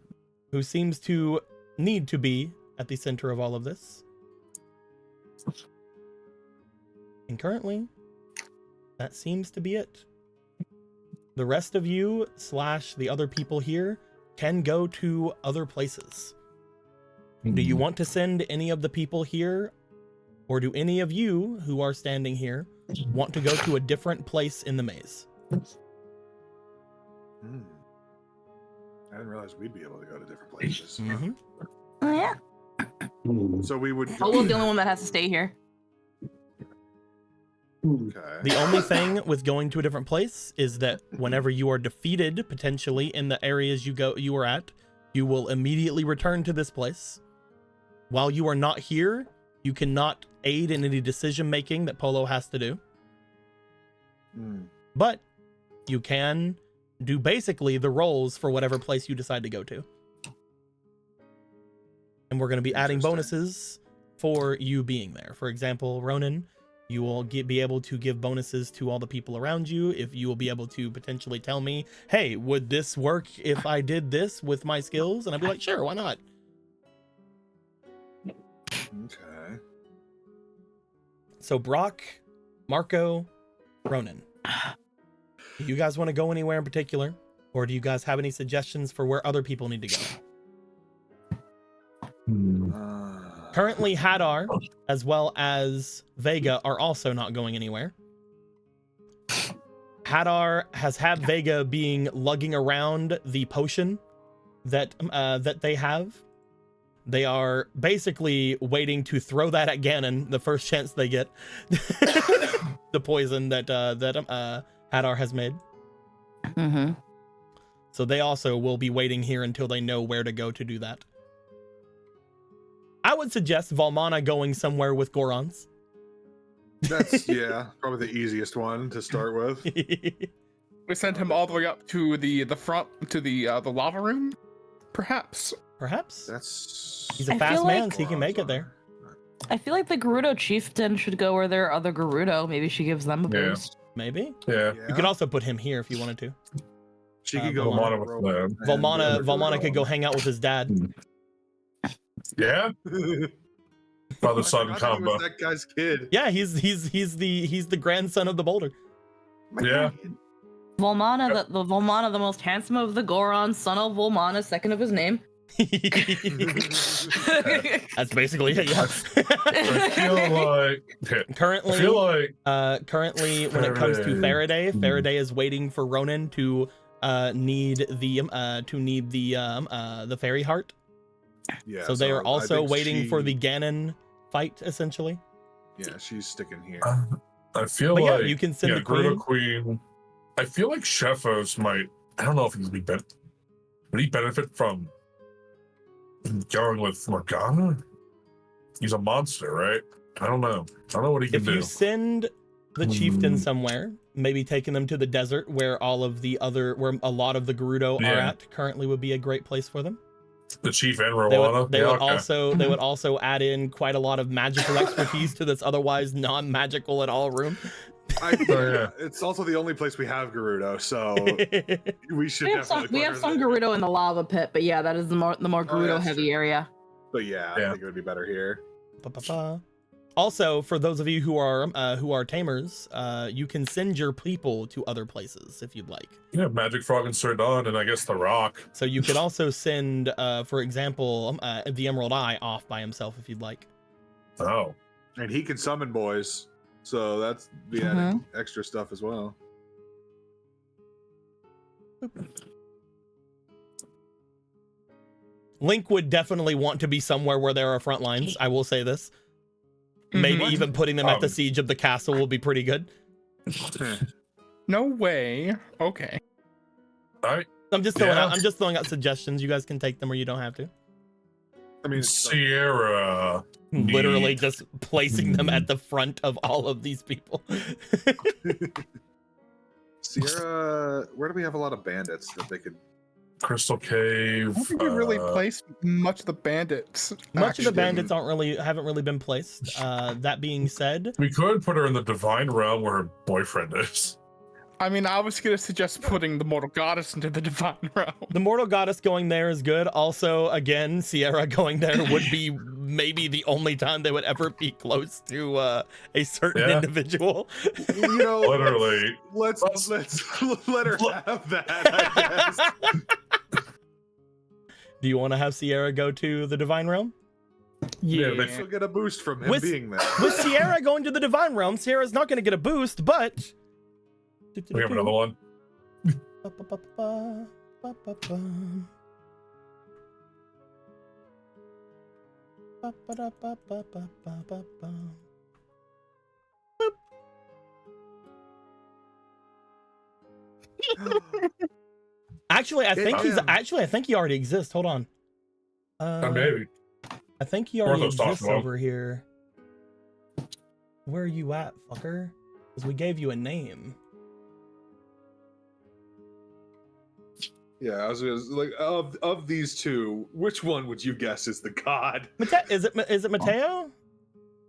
who seems to need to be at the center of all of this. And currently, that seems to be it. The rest of you / the other people here can go to other places. Do you want to send any of the people here, or do any of you who are standing here want to go to a different place in the maze?
I didn't realize we'd be able to go to different places.
Mm-hmm.
Oh yeah.
So we would.
Polo's the only one that has to stay here.
Okay.
The only thing with going to a different place is that whenever you are defeated, potentially in the areas you are at, you will immediately return to this place. While you are not here, you cannot aid in any decision making that Polo has to do. But you can do basically the roles for whatever place you decide to go to. And we're going to be adding bonuses for you being there. For example, Ronan, you will be able to give bonuses to all the people around you if you will be able to potentially tell me, hey, would this work if I did this with my skills? And I'd be like, sure, why not?
Okay.
So Brock, Marco, Ronan. Do you guys want to go anywhere in particular? Or do you guys have any suggestions for where other people need to go? Currently, Hadar, as well as Vega, are also not going anywhere. Hadar has had Vega lugging around the potion that they have. They are basically waiting to throw that at Ganon the first chance they get. The poison that Hadar has made.
Mm-hmm.
So they also will be waiting here until they know where to go to do that. I would suggest Valmana going somewhere with Gorons.
That's probably the easiest one to start with.
We sent him all the way up to the front to the lava room, perhaps.
Perhaps.
That's
He's a fast man, so he can make it there.
I feel like the Gerudo chieftain should go where there are other Gerudo. Maybe she gives them a
Yeah.
boost.
Maybe.
Yeah.
You could also put him here if you wanted to.
She could go
Volmana
on
with them.
Volmana could go hang out with his dad.
Yeah. Father son
was
combo.
that guy's kid.
Yeah, he's the grandson of the boulder.
Yeah.
Volmana, the Volmana, the most handsome of the Goron, son of Volmana, second of his name.
That's basically it. Yeah.
I feel like
Currently, when it comes to Faraday is waiting for Ronan to need the fairy heart.
Yeah.
So they are
I
also
think
waiting for the Ganon fight, essentially.
Yeah, she's sticking here.
I feel
But
like
yeah, you can send the
Gerudo
queen.
Queen. I feel like Sheffos might. I don't know if he's would he benefit from going with Morgana? He's a monster, right? I don't know. I don't know what he can
If
do.
you send the chieftain somewhere, maybe taking them to the desert where a lot of the Gerudo are
Yeah.
at currently would be a great place for them.
The chief and
They
Rowana.
would, they would also add in quite a lot of magical expertise to this otherwise non-magical at all room.
Yeah.
It's also the only place we have Gerudo, so we should
We have
definitely.
some Gerudo in the lava pit, but yeah, that is the more Gerudo
that's
heavy
true.
area.
But yeah, I think it would be better here.
Also, for those of you who are tamers, you can send your people to other places if you'd like.
Yeah, Magic Frog and Serdon, and I guess the Rock.
So you could also send, for example, the Emerald Eye off by himself if you'd like.
Oh.
And he can summon boys, so that's be adding extra stuff as well.
Link would definitely want to be somewhere where there are front lines. I will say this. Maybe even putting them at the siege of the castle will be pretty good.
No way. Okay.
All right.
I'm just throwing out suggestions. You guys can take them or you don't have to.
I mean,
Sierra.
Literally just placing them at the front of all of these people.
Sierra, where do we have a lot of bandits that they could?
Crystal Cave.
I don't think we really placed much of the bandits.
Much of the
actually.
bandits haven't really been placed. That being said,
We could put her in the Divine Realm where her boyfriend is.
I mean, I was gonna suggest putting the Mortal Goddess into the Divine Realm.
the Mortal Goddess going there is good. Also, again, Sierra going there would be maybe the only time they would ever be close to a certain individual.
You know,
Literally.
let's let her have that. I guess.
Do you want to have Sierra go to the Divine Realm?
Yeah, they
She'll get a boost from him being there.
With Sierra going to the Divine Realm, Sierra's not going to get a boost, but...
We have another one.
Actually, I think he already exists. Hold on.
Maybe.
I think he already
Orthos talked
exists
about him.
over here. Where are you at, fucker? Because we gave you a name.
Yeah, I was like, of these two, which one would you guess is the god?
Is it Mateo?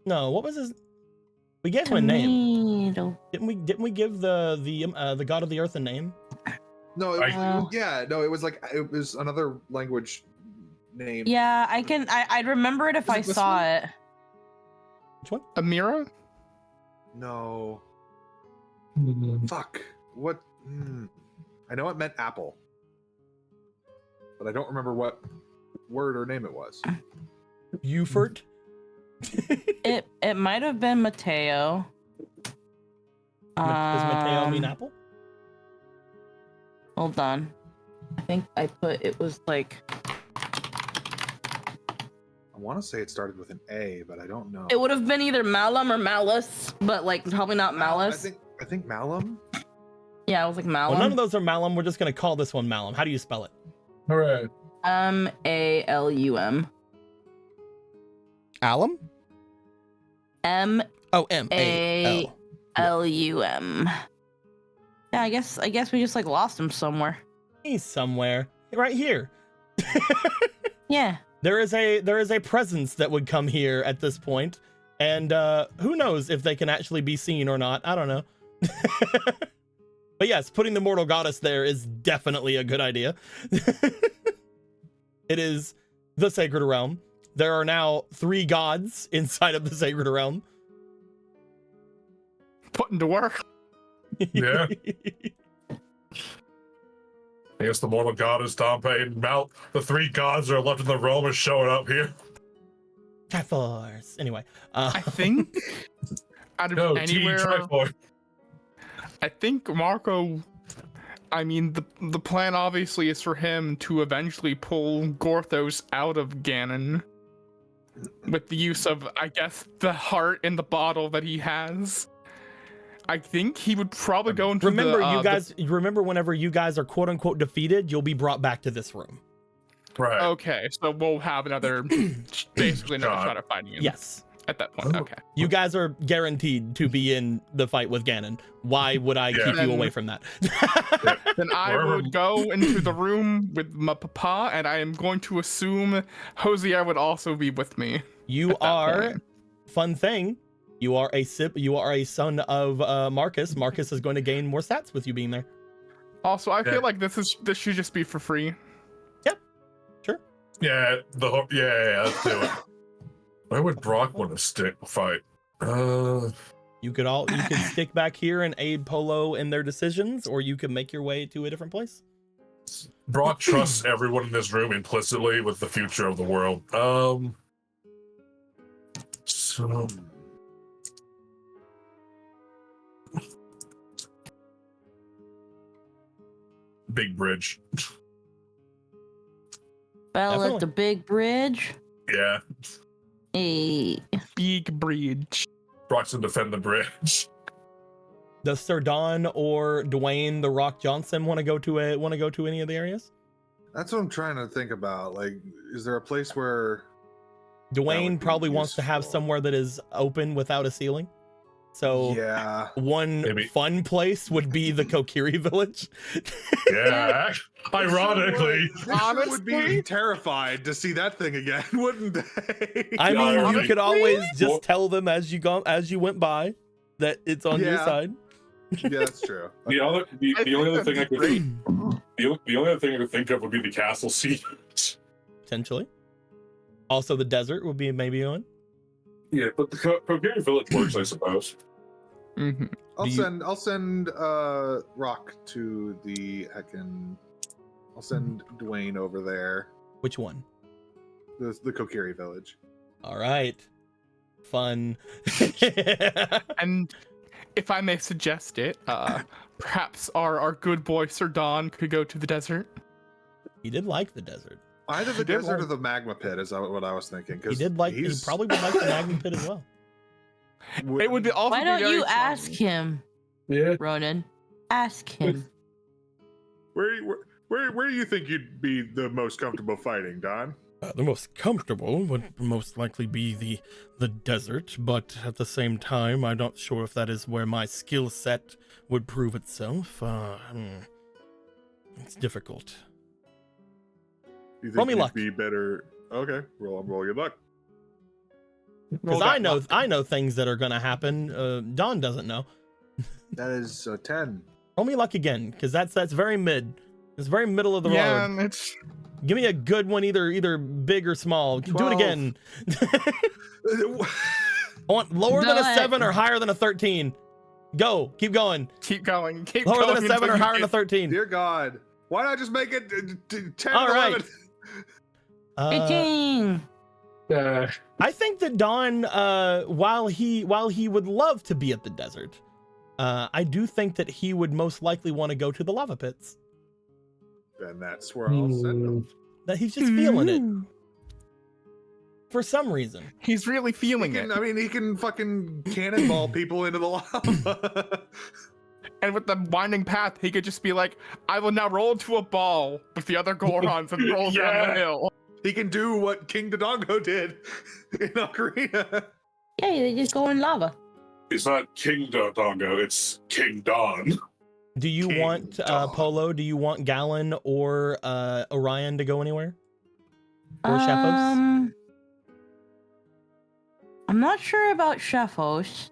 No, what was his? We gave him a name. Didn't we give the god of the earth a name?
No, it was another language name.
Yeah, I'd remember it if I saw it.
Which one?
Amira?
No. Fuck. What? I know it meant apple, but I don't remember what word or name it was.
Buford?
It might have been Mateo.
Does Mateo mean apple?
Hold on. I think I put it was like.
I want to say it started with an A, but I don't know.
It would have been either Malum or Malice, but like probably not Malice.
I think Malum.
Yeah, it was like Malum.
Well, none of those are Malum. We're just gonna call this one Malum. How do you spell it?
All right.
Malum.
Alum?
M
Oh, M-A-L.
Lum. Yeah, I guess we just like lost him somewhere.
He's somewhere. Right here.
Yeah.
there is a presence that would come here at this point, and who knows if they can actually be seen or not. I don't know. But yes, putting the mortal goddess there is definitely a good idea. It is the sacred realm. There are now 3 gods inside of the sacred realm.
Putting to work.
Yeah. I guess the mortal goddess, Dompe, and Mount, the 3 gods that are left in the realm, are showing up here.
Triforce. Anyway,
I think out of anywhere,
Triforce.
I think Marco. I mean, the plan obviously is for him to eventually pull Gorthos out of Ganon with the use of, I guess, the heart in the bottle that he has. I think he would probably go into
remember, you guys. Remember, whenever you guys are quote unquote defeated, you'll be brought back to this room.
Right.
Okay, so we'll have another, basically another shot at fighting him.
Yes.
At that point, okay.
You guys are guaranteed to be in the fight with Ganon. Why would I keep you away from that?
Then I would go into the room with my papa, and I am going to assume Hosier would also be with me.
You are, fun thing, you are a son of Marcus. Marcus is going to gain more stats with you being there.
Also, I feel like this should just be for free.
Yep. Sure.
Yeah, let's do it. Where would Brock want to fight?
You could stick back here and aid Polo in their decisions, or you could make your way to a different place.
Brock trusts everyone in this room implicitly with the future of the world. So big bridge.
Fell at the big bridge.
Yeah.
A
big bridge.
Brock's to defend the bridge.
Does Sir Don or Dwayne the Rock Johnson want to go to any of the areas?
That's what I'm trying to think about. Like, is there a place where
Dwayne probably wants to have somewhere that is open without a ceiling? So
yeah,
one fun place would be the Kokiri village.
Yeah, ironically,
they would be terrified to see that thing again, wouldn't they?
I mean, you could always just tell them as you went by that it's on your side.
Yeah, that's true.
The only other thing I could think of would be the castle siege.
Potentially. Also, the desert would be maybe on.
Yeah, but the Kokiri village works, I suppose.
Mm-hmm.
I'll send Rock to the heckin'. I'll send Dwayne over there.
Which one?
The Kokiri village.
All right. Fun.
And if I may suggest it, perhaps our good boy Sir Don could go to the desert.
He did like the desert.
Either the desert or the magma pit is what I was thinking.
He probably would like the magma pit as well.
It would be also.
Why don't you ask him?
Yeah,
Ronan, ask him.
Where do you think you'd be the most comfortable fighting, Don?
The most comfortable would most likely be the desert, but at the same time, I'm not sure if that is where my skill set would prove itself. It's difficult.
You think
roll me
you'd
luck.
Be better. Okay, roll your luck.
Because I know things that are gonna happen. Don doesn't know.
That is a 10.
Roll me luck again, because that's very mid. It's very middle of the road.
Yeah, it's.
Give me a good one, either big or small.
12.
Do it again. I want lower than a 7 or higher than a 13. Go. Keep going.
Keep going.
Lower than a 7 or higher than a 13.
Dear God, why not just make it 10
All
or
right.
11?
18.
I think that Don, while he would love to be at the desert, I do think that he would most likely want to go to the lava pits.
Then that's where I'll send him.
That he's just feeling it for some reason.
He's really feeling it.
I mean, he can fucking cannonball people into the lava.
And with the winding path, he could just be like, I will now roll into a ball with the other Gorons and roll down the hill.
He can do what King Dodongo did in Ocarina.
Yeah, they just go in lava.
It's not King Dodongo, it's King Don.
Do you want Polo? Do you want Gallon or Orion to go anywhere? Or Sheffos?
I'm not sure about Sheffos.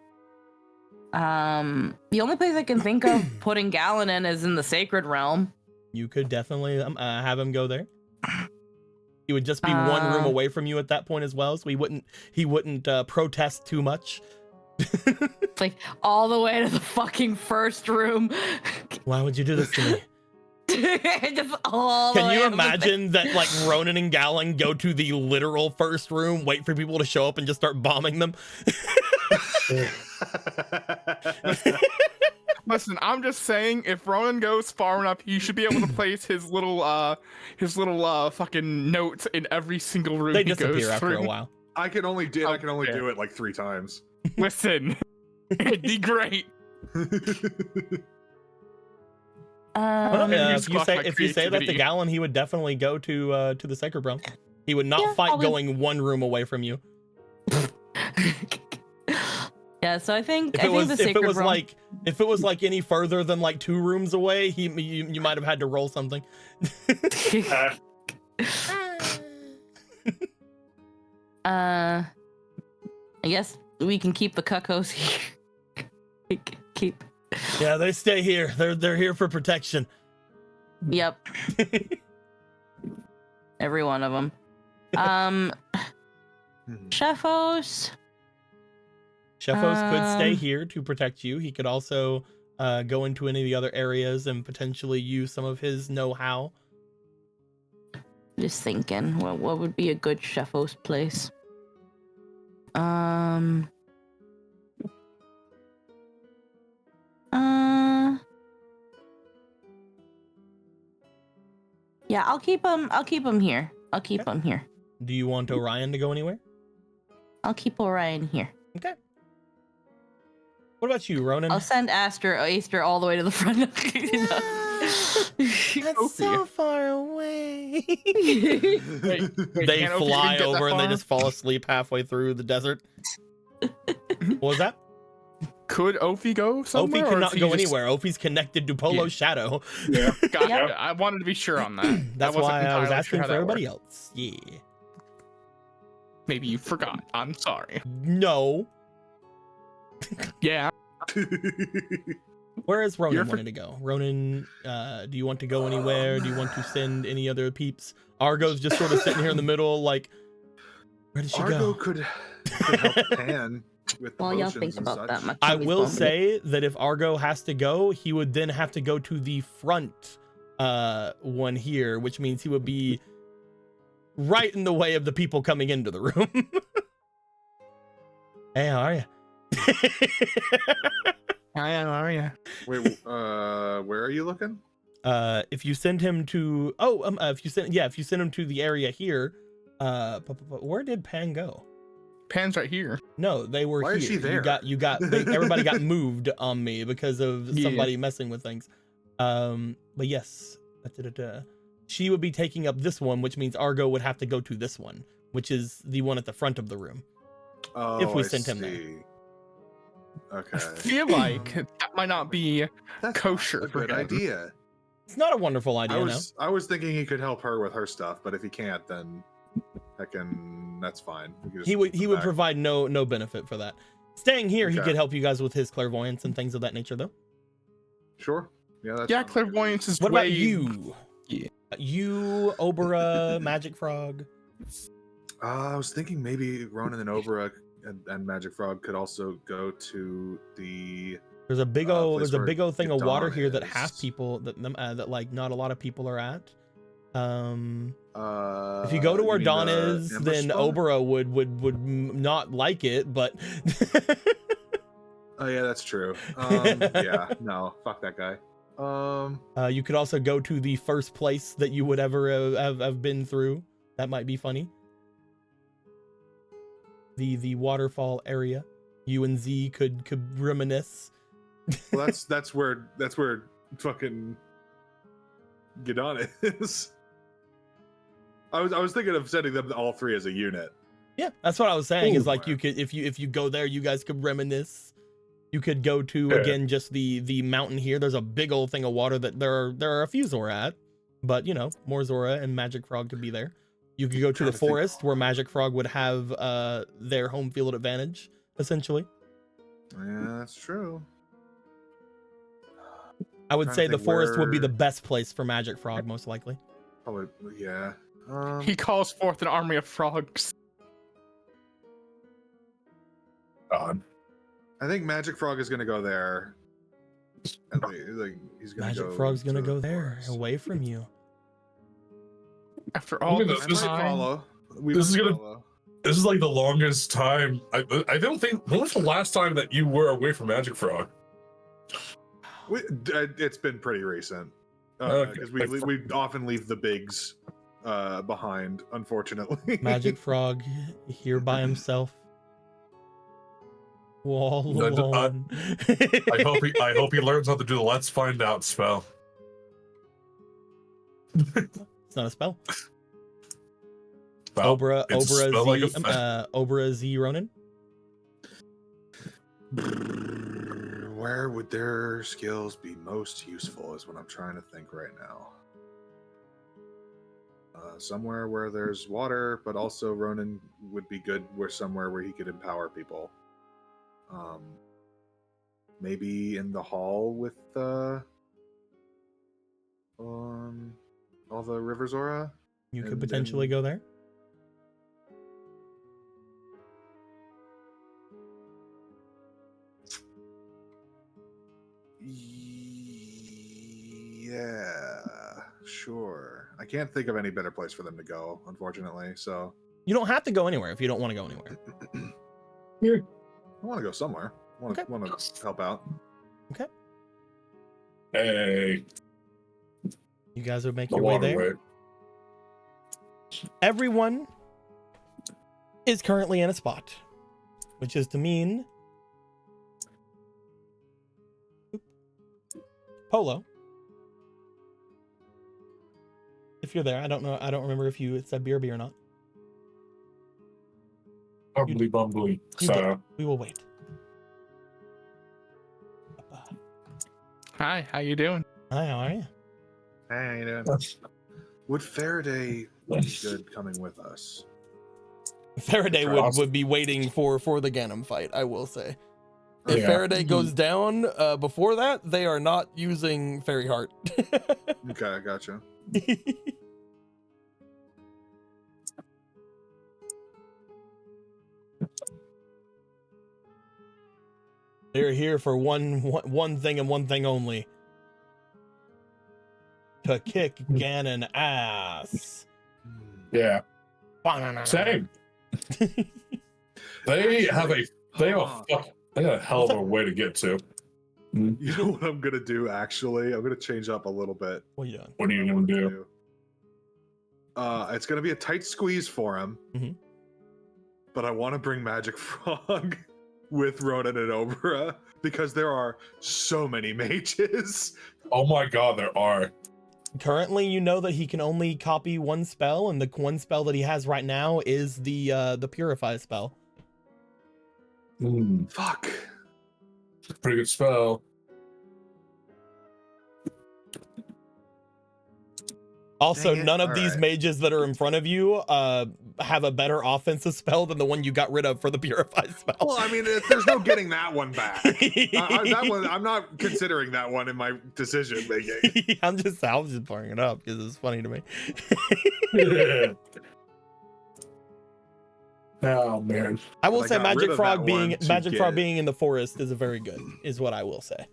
The only place I can think of putting Gallon in is in the Sacred Realm.
You could definitely have him go there. He would just be one room away from you at that point as well, so he wouldn't protest too much.
It's like all the way to the fucking first room.
Why would you do this to me?
Just all the
Can
way
you
to the
imagine that, like, Ronan and Gallon go to the literal first room, wait for people to show up, and just start bombing them?
Listen, I'm just saying, if Ronan goes far enough, he should be able to place his little fucking notes in every single room
They
he
disappear
goes
after
through.
a while.
I can only do it like 3 times.
Listen, it'd be great.
If you say that to
creativity.
Gallon, he would definitely go to the Sacred Realm. He would not fight
probably.
going one room away from you.
Yeah, so I think
If
I
it was
think the Sacred Realm.
if it was like any further than like 2 rooms away, you might have had to roll something.
I guess we can keep the cuckoos here. keep.
Yeah, they stay here. They're here for protection.
Yep. Every one of them. Sheffos.
Sheffos could stay here to protect you. He could also go into any of the other areas and potentially use some of his know-how.
Just thinking, what would be a good Sheffos place? Yeah, I'll keep him here. I'll keep him here.
Do you want Orion to go anywhere?
I'll keep Orion here.
Okay. What about you, Ronan?
I'll send Aster all the way to the front.
That's so far away.
Wait,
They
can't Ophi
fly
even get that
over and they
far?
just fall asleep halfway through the desert. What was that?
Could Ophi go somewhere?
Ophi
or
cannot
is
go
he just-
anywhere. Ophi's connected to Polo's shadow.
Yeah.
Gotcha.
Yep.
I wanted to be sure on that.
That's
wasn't
why I was
entirely
asking
sure how
for
that
everybody
worked.
else. Yeah.
Maybe you forgot. I'm sorry.
No.
Yeah.
Where is Ronan
You're for-
wanting to go? Ronan, do you want to go anywhere? Do you want to send any other peeps? Argo's just sort of sitting here in the middle, like, where did she
Argo
go?
could help Pan with
While y'all
potions
think
and
about that,
such.
my
I
tummy's
will
grumbling.
say that if Argo has to go, he would then have to go to the front one here, which means he would be right in the way of the people coming into the room. Hey, how are you?
Yeah.
Wait, where are you looking?
If you send him to if you send him to the area here, where did Pan go?
Pan's right here.
No, they were
Why
here.
is she there?
Everybody got moved on me because of
Yeah.
somebody messing with things. But yes, she would be taking up this one, which means Argo would have to go to this one, which is the one at the front of the room.
Oh,
If we
I
sent him there.
see. Okay.
I feel like that might not be
That's
kosher
a
for
good
him.
idea.
It's not a wonderful idea,
I was thinking he could help her with her stuff, but if he can't, then that's fine. We can just
He would
come back.
provide no benefit for that. Staying here, he
Okay.
could help you guys with his clairvoyance and things of that nature, though.
Sure. Yeah, that's
Yeah,
fine.
clairvoyance is
What
way...
about you?
Yeah.
You, Obera, Magic Frog.
I was thinking maybe Ronan and Obra and Magic Frog could also go to the.
There's a big
place
old
where
thing of water
Gadon
here that
is.
half people that like not a lot of people are at. If you
If
go to where Dawn is, then Obera would not like it, but
Oh yeah, that's true. Yeah, no, fuck that guy.
you could also go to the first place that you would ever have been through. That might be funny. The waterfall area. You and Z could reminisce.
Well, that's where fucking Gadon is. I was thinking of sending them all 3 as a unit.
Yeah, that's what I was saying. Is like
Ooh.
you could if you go there, you guys could reminisce. You could go to again just the mountain here. There's a big old thing of water that there are a few Zora at, but you know more Zora and Magic Frog could be there. You could go to
Trying
the
to think.
forest where Magic Frog would have their home field advantage, essentially.
Yeah, that's true.
I would
Trying to
say the
think
forest would be the
where-
best place for Magic Frog, most likely.
Probably, yeah.
He calls forth an army of frogs.
God.
I think Magic Frog is gonna go there. At least, like he's gonna
Magic
go
Frog's gonna
to
go
the
there,
forest.
away from you.
After all
mean,
this
I
this-
might
time,
follow. We
this is
might
gonna-
follow.
This is like the longest time. I don't think. When was the last time that you were away from Magic Frog?
It's been pretty recent
Okay.
because we often leave the bigs behind, unfortunately.
Magic Frog here by himself. All
I- I-
alone.
I hope he learns how to do the Let's Find Out spell.
It's not a spell.
Well,
Obra
it's a spell like a
Z Obra Z Ronin.
Where would their skills be most useful is what I'm trying to think right now. Somewhere where there's water, but also Ronan would be good somewhere where he could empower people. Maybe in the hall with all the River Zora.
You could
And
potentially
then-
go there.
Yeah, sure. I can't think of any better place for them to go, unfortunately. So
You don't have to go anywhere if you don't want to go anywhere.
I want to go somewhere. I want to help out.
Hey,
You guys would make
the
your way there.
waterway.
Everyone is currently in a spot, which is to mean Polo. If you're there, I don't know. I don't remember if you said BRB or not.
Bumbly bumbly.
You
So
did. We will wait.
hi, how you doing?
Hi, how are you?
Hey, how you doing? Would Faraday be good coming with us?
Faraday
Awesome.
would be waiting for the Ganem fight, I will say. If
Yeah.
Faraday goes down before that, they are not using Fairy Heart.
Okay, I gotcha.
They're here for one thing and one thing only. To kick Ganon ass.
yeah, same. They have a hell of a way to get to.
You know what I'm gonna do? Actually, I'm gonna change up a little bit.
What are you doing?
What are you gonna do?
It's gonna be a tight squeeze for him.
Mhm.
But I want to bring Magic Frog with Ronan and Obra because there are so many mages.
Oh my God, there are.
Currently, you know that he can only copy one spell, and the one spell that he has right now is the Purify spell.
Fuck.
Pretty good spell.
Also,
Dang it.
none of
All
these
right.
mages that are in front of you have a better offensive spell than the one you got rid of for the Purify spell.
Well, I mean, there's no getting that one back. That one, I'm not considering that one in my decision making.
I was just pouring it up because it's funny to me.
Oh man.
I will
I
say
got rid
Magic
of
Frog
that
being
one to
Magic Frog
get-
being in the forest is is what I will say.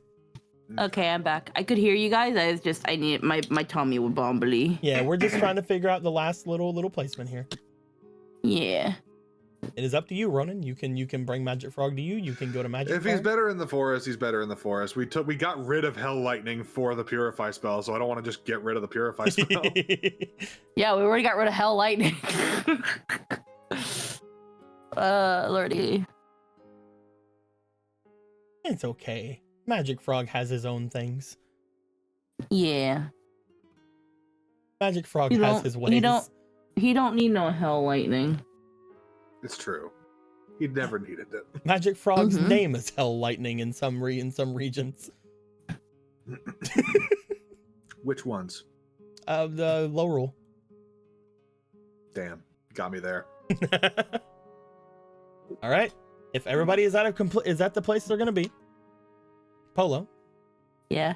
Okay, I'm back. I could hear you guys. I need my tummy would bombly.
Yeah, we're just trying to figure out the last little placement here.
Yeah.
It is up to you, Ronan. You can bring Magic Frog to you. You can go to Magic
If
Frog.
he's better in the forest, he's better in the forest. We got rid of Hell Lightning for the Purify spell, so I don't want to just get rid of the Purify spell.
Yeah, we already got rid of Hell Lightning. Lordy.
It's okay. Magic Frog has his own things.
Yeah.
Magic Frog
You
has
don't-
his
you
ways.
don't- He don't need no Hell Lightning.
It's true. He never needed it.
Magic Frog's
Mhm.
name is Hell Lightning in some regions.
Which ones?
The low rule.
Damn, got me there.
All right. If everybody is is at the place they're gonna be, Polo,
Yeah.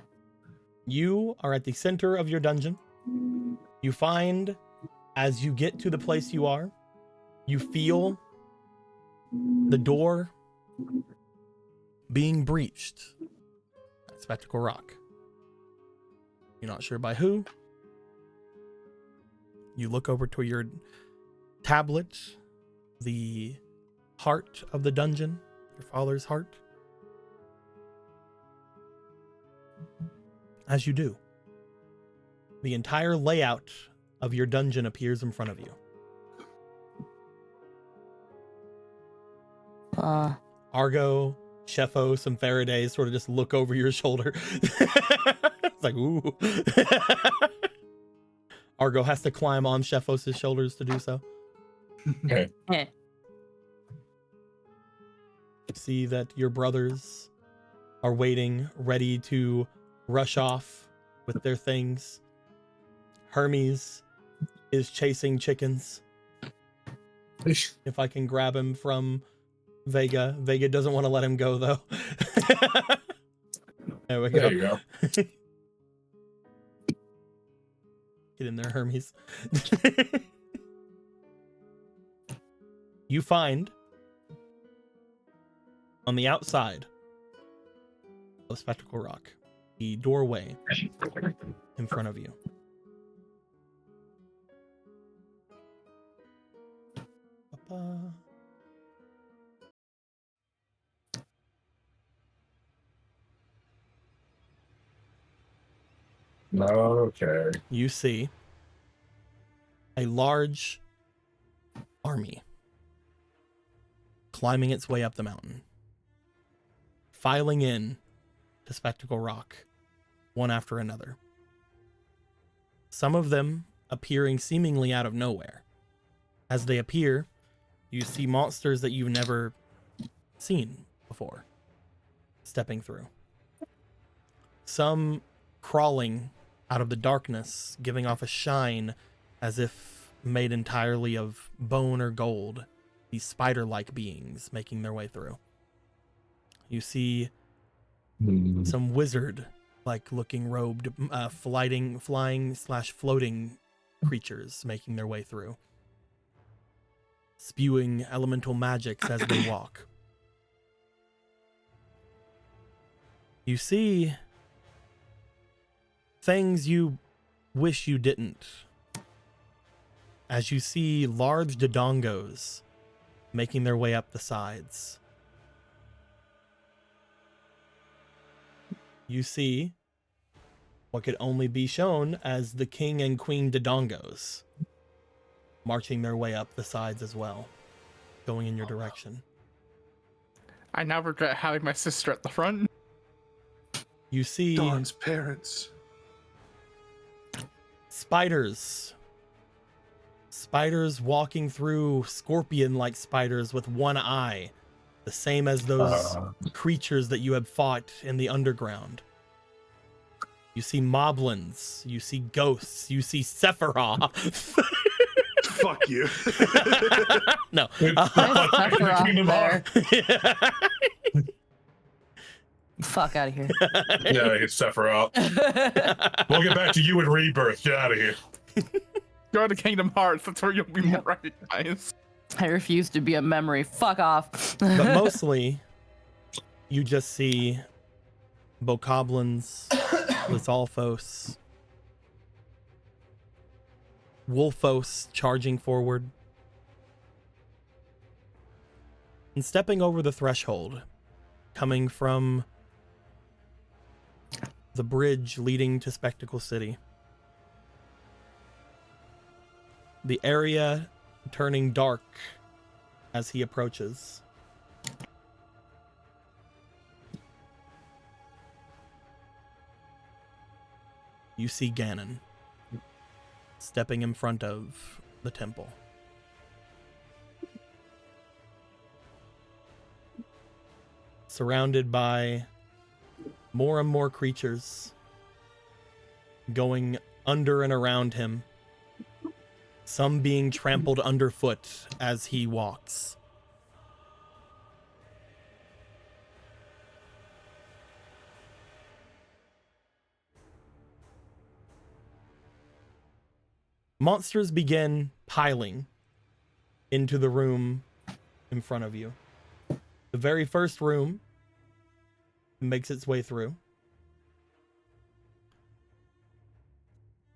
you are at the center of your dungeon. You find, as you get to the place you are, you feel the door being breached at Spectacle Rock. You're not sure by who. You look over to your tablet, the heart of the dungeon, your father's heart. As you do, the entire layout of your dungeon appears in front of you. Argo, Sheffos, and Faraday sort of just look over your shoulder. It's like, ooh. Argo has to climb on Sheffos' shoulders to do so.
Okay.
Eh.
You see that your brothers are waiting, ready to rush off with their things. Hermes is chasing chickens. If I can grab him from Vega. Vega doesn't want to let him go, though. There we go.
There you go.
Get in there, Hermes. You find on the outside of Spectacle Rock the doorway in front of you. Ba-ba.
Okay.
You see a large army climbing its way up the mountain, filing in to Spectacle Rock, one after another. Some of them appearing seemingly out of nowhere. As they appear, you see monsters that you've never seen before stepping through. Some crawling out of the darkness, giving off a shine as if made entirely of bone or gold. These spider-like beings making their way through. You see some wizard-like looking robed, flying/floating creatures making their way through, spewing elemental magics as they walk. You see things you wish you didn't, as you see large dodongos making their way up the sides. You see what could only be shown as the king and queen dodongos marching their way up the sides as well, going in your direction.
I now regret having my sister at the front.
You see
Dawn's parents.
spiders walking through, scorpion-like spiders with one eye, the same as those creatures that you have fought in the underground. You see moblins, you see ghosts, you see Sephiroth.
Fuck you.
No.
Kingdom Hearts.
Fuck out of here.
Yeah, it's Sephiroth. We'll get back to you in Rebirth. Get out of here.
Go to Kingdom Hearts. That's where you'll be more recognized.
I refuse to be a memory. Fuck off.
But mostly, you just see bokoblins, Lizalfos, Wolfos charging forward. And stepping over the threshold, coming from the bridge leading to Spectacle City. The area turning dark as he approaches. You see Ganon stepping in front of the temple. Surrounded by more and more creatures going under and around him, some being trampled underfoot as he walks. Monsters begin piling into the room in front of you. The very first room makes its way through.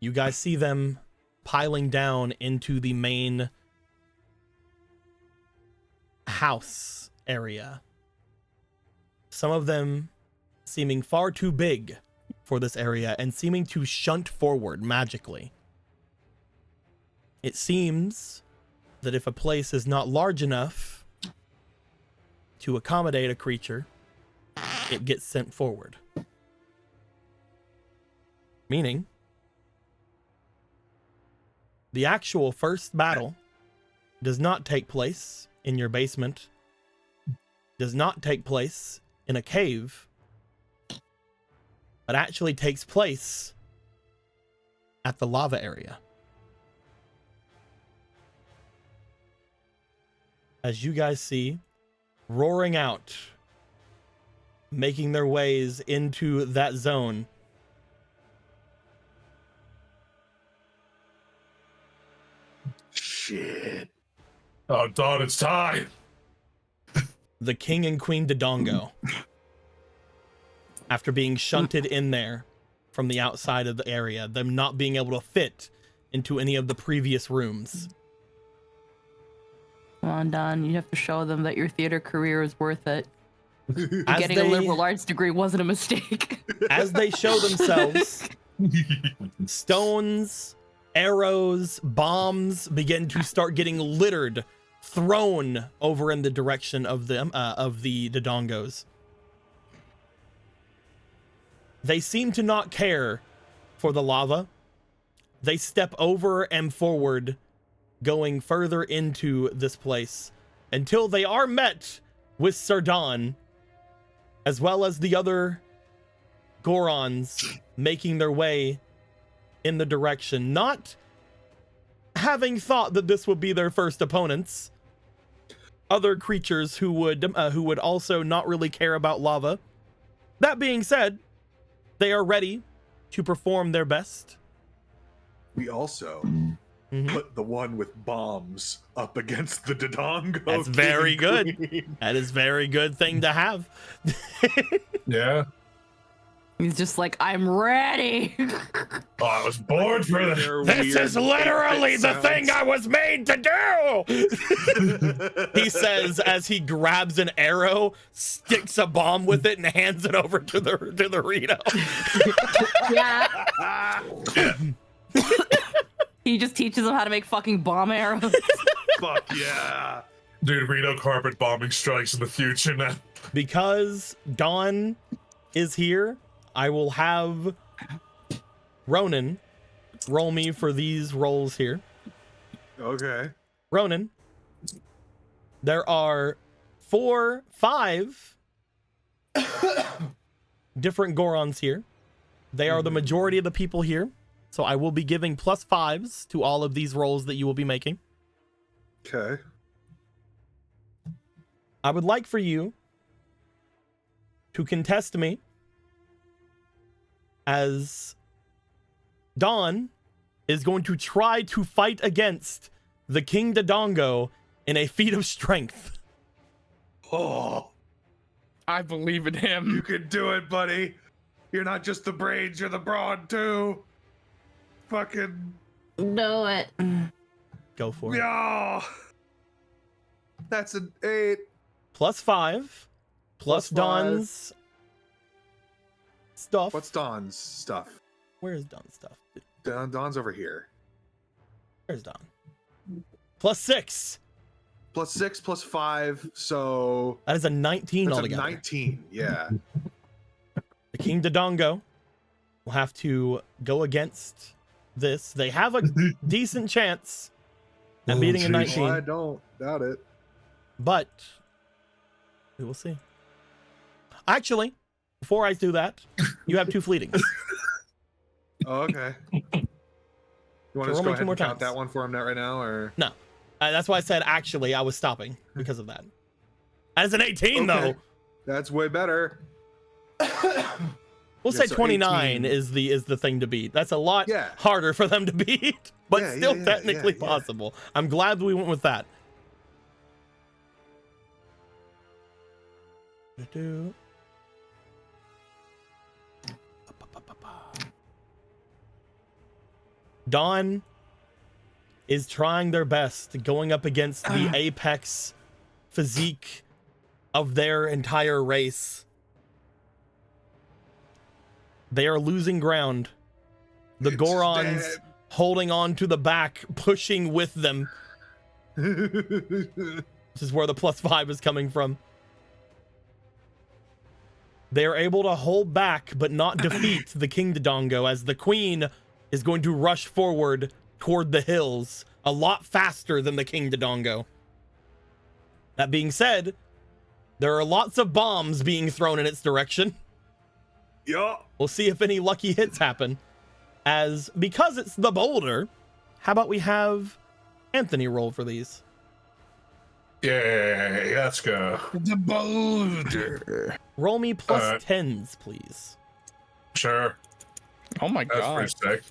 You guys see them piling down into the main house area. Some of them seeming far too big for this area and seeming to shunt forward magically. It seems that if a place is not large enough to accommodate a creature, it gets sent forward. Meaning, the actual first battle does not take place in your basement, does not take place in a cave, but actually takes place at the lava area. As you guys see, roaring out, making their ways into that zone,
Shit.
Oh, Dawn, it's time.
the King and Queen Dodongo, after being shunted in there from the outside of the area, them not being able to fit into any of the previous rooms.
Come on, Don. You have to show them that your theater career is worth it.
As
Getting a liberal arts degree wasn't a mistake.
As they show themselves, stones, arrows, bombs begin to start getting littered, thrown over in the direction of them, of the Dodongos. They seem to not care for the lava. They step over and forward, going further into this place until they are met with Sardon, as well as the other Gorons making their way in the direction, not having thought that this would be their first opponents. Other creatures who would also not really care about lava. That being said, they are ready to perform their best.
We also put the one with bombs up against the Dodongo.
That's very good. That is very good thing to have.
Yeah.
He's just like, I'm ready.
Oh, I was born for this.
This is literally the thing I was made to do. He says as he grabs an arrow, sticks a bomb with it, and hands it over to the Rito.
Yeah. He just teaches them how to make fucking bomb arrows.
Fuck yeah.
Dude, Reno carpet bombing strikes in the future now.
Because Dawn is here, I will have Ronan roll me for these rolls here.
Okay.
Ronan, there are 5 different Gorons here. They are the majority of the people here. So I will be giving +5s to all of these rolls that you will be making.
Okay.
I would like for you to contest me as Dawn is going to try to fight against the King Dodongo in a feat of strength.
Oh,
I believe in
you
him.
can do it, buddy. You're not just the brains, you're the brawn too. Fucking
Do it.
Go for it.
yeah. That's an 8.
+5 plus
Plus
Dawn's stuff.
What's Don's stuff?
Where's Dawn's stuff?
Don's over here.
Where's Dawn? +6.
+6 +5, so
That is a 19
that's a
altogether.
19. Yeah.
The King Dodongo will have to go against this. They have a decent chance at beating a
jeez.
19,
Well, I don't doubt it.
but we will see. Actually, before I do that, you have 2 fleetings.
Oh, okay. You want to
So
just
roll
go
me
ahead
two more
and count
times.
that one for him right now, or
No. That's why I said actually I was stopping because of that. As an 18 though.
That's way better.
We'll
Yeah,
say
so
29
18.
is the thing to beat. That's a lot
Yeah.
harder for them to beat, but
Yeah,
still
yeah,
technically
yeah.
possible. I'm glad we went with that. Dawn is trying their best, going up against the apex physique of their entire race. They are losing ground. The Gorons holding on to the back, pushing with them. This is where the +5 is coming from. They are able to hold back, but not defeat the King Dodongo, as the Queen is going to rush forward toward the hills a lot faster than the King Dodongo. That being said, there are lots of bombs being thrown in its direction.
Yeah.
We'll see if any lucky hits happen. As because it's the boulder, how about we have Anthony roll for these?
Yay, let's go.
The boulder.
Roll me plus 10s, please.
Sure.
Oh my
That's
god.
pretty sick.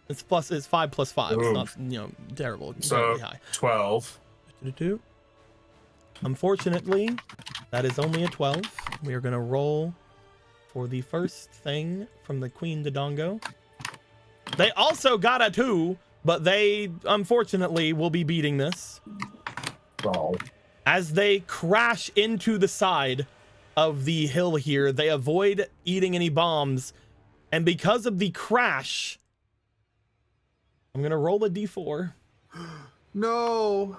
It's 5 + 5. It's
Ooh.
not, terrible.
So
Incredibly high.
12.
Unfortunately, that is only a 12. We are going to roll for the first thing from the Queen Dodongo. They also got a 2, but they unfortunately will be beating this.
Oh.
As they crash into the side of the hill here, they avoid eating any bombs. And because of the crash, I'm going to roll a d4.
No.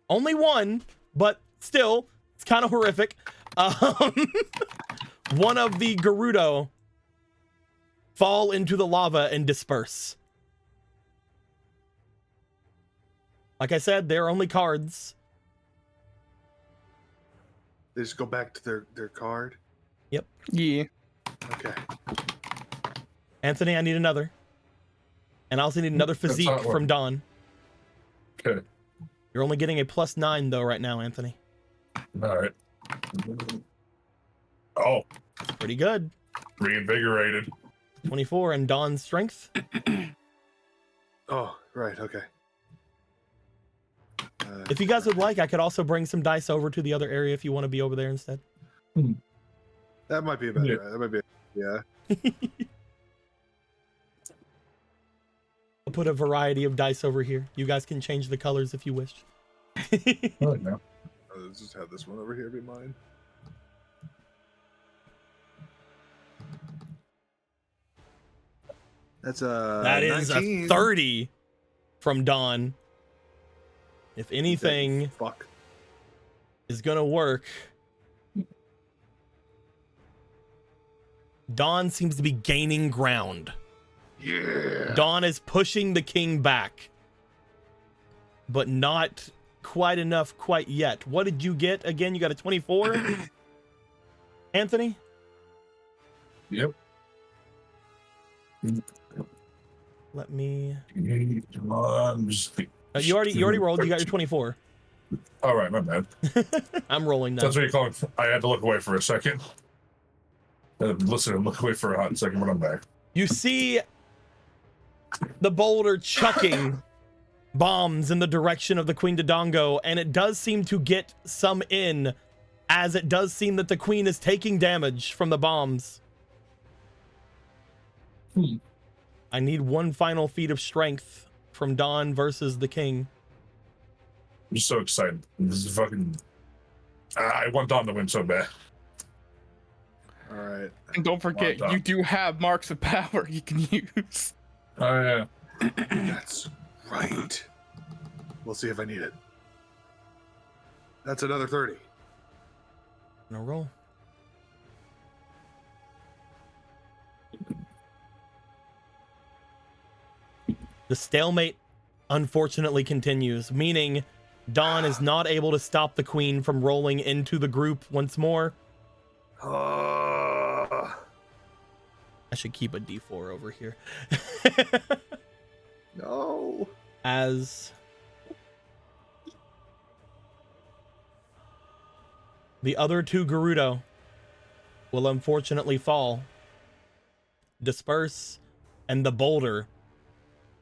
Only 1, but still, it's kind of horrific. One of the Gerudo fall into the lava and disperse. Like I said, they're only cards.
They just go back to their card.
Yep.
Yeah.
Okay.
Anthony, I need another. And I also need another
That's
physique
not one.
from Dawn.
Okay.
You're only getting a +9 though right now, Anthony.
All right. Oh,
Pretty good.
reinvigorated.
24 and Dawn's strength.
Oh, right. Okay.
If you guys would like, I could also bring some dice over to the other area if you want to be over there instead.
That might be a better.
Yeah.
That might be. Yeah.
I'll put a variety of dice over here. You guys can change the colors if you wish.
Oh, no.
Let's just have this one over here be mine. That's a.
That is
19.
a 30 from Dawn. If anything
Fuck.
is gonna work, Dawn seems to be gaining ground.
Yeah.
Dawn is pushing the king back, but not quite enough quite yet. What did you get again? You got a 24, Anthony?
Yep.
Let me.
Come on.
You already rolled. You got your 24.
All right, my bad.
I'm rolling now.
That's what you call it. I had to look away for a second. Listen, look away for a hot second when I'm back.
You see the boulder chucking bombs in the direction of the Queen Dodongo, and it does seem to get some in, as it does seem that the Queen is taking damage from the bombs. I need one final feat of strength from Dawn versus the King.
I'm just so excited. This is fucking. I want Dawn to win so bad.
All right.
And don't forget,
Well
you
done.
do have marks of power you can use.
Oh, yeah.
That's right. We'll see if I need it. That's another 30.
No roll. The stalemate unfortunately continues, meaning Dawn is not able to stop the Queen from rolling into the group once more. I should keep a D4 over here.
No.
As the other two Gerudo will unfortunately fall, disperse, and the boulder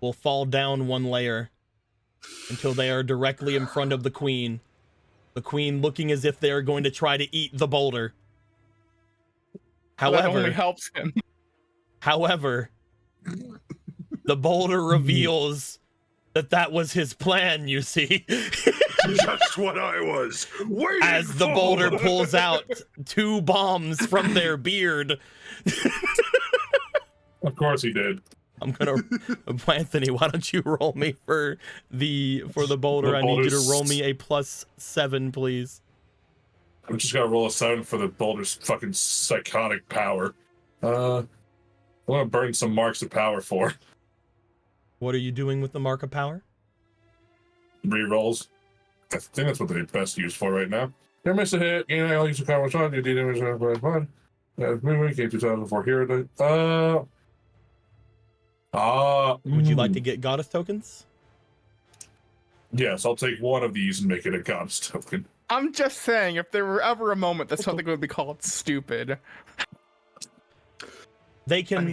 will fall down one layer until they are directly in front of the queen. The queen looking as if they are going to try to eat the boulder.
That only helps him.
However, the boulder reveals that was his plan, you see.
Just what I was waiting
As the boulder pulls out 2 bombs from their beard.
Of course he did.
I'm gonna Anthony, why don't you roll me for the boulder? I need you to roll me a +7, please.
I'm just gonna roll a 7 for the boulder's fucking psychotic power. I want to burn some marks of power for.
What are you doing with the mark of power?
Rerolls. I think that's what they're best used for right now. You miss a hit, and I'll use a power shot. You did damage by 1. Movement came 2004 hero.
Would you like to get goddess tokens?
Yes, I'll take one of these and make it a goddess token.
I'm just saying, if there were ever a moment that something would be called stupid.
They can,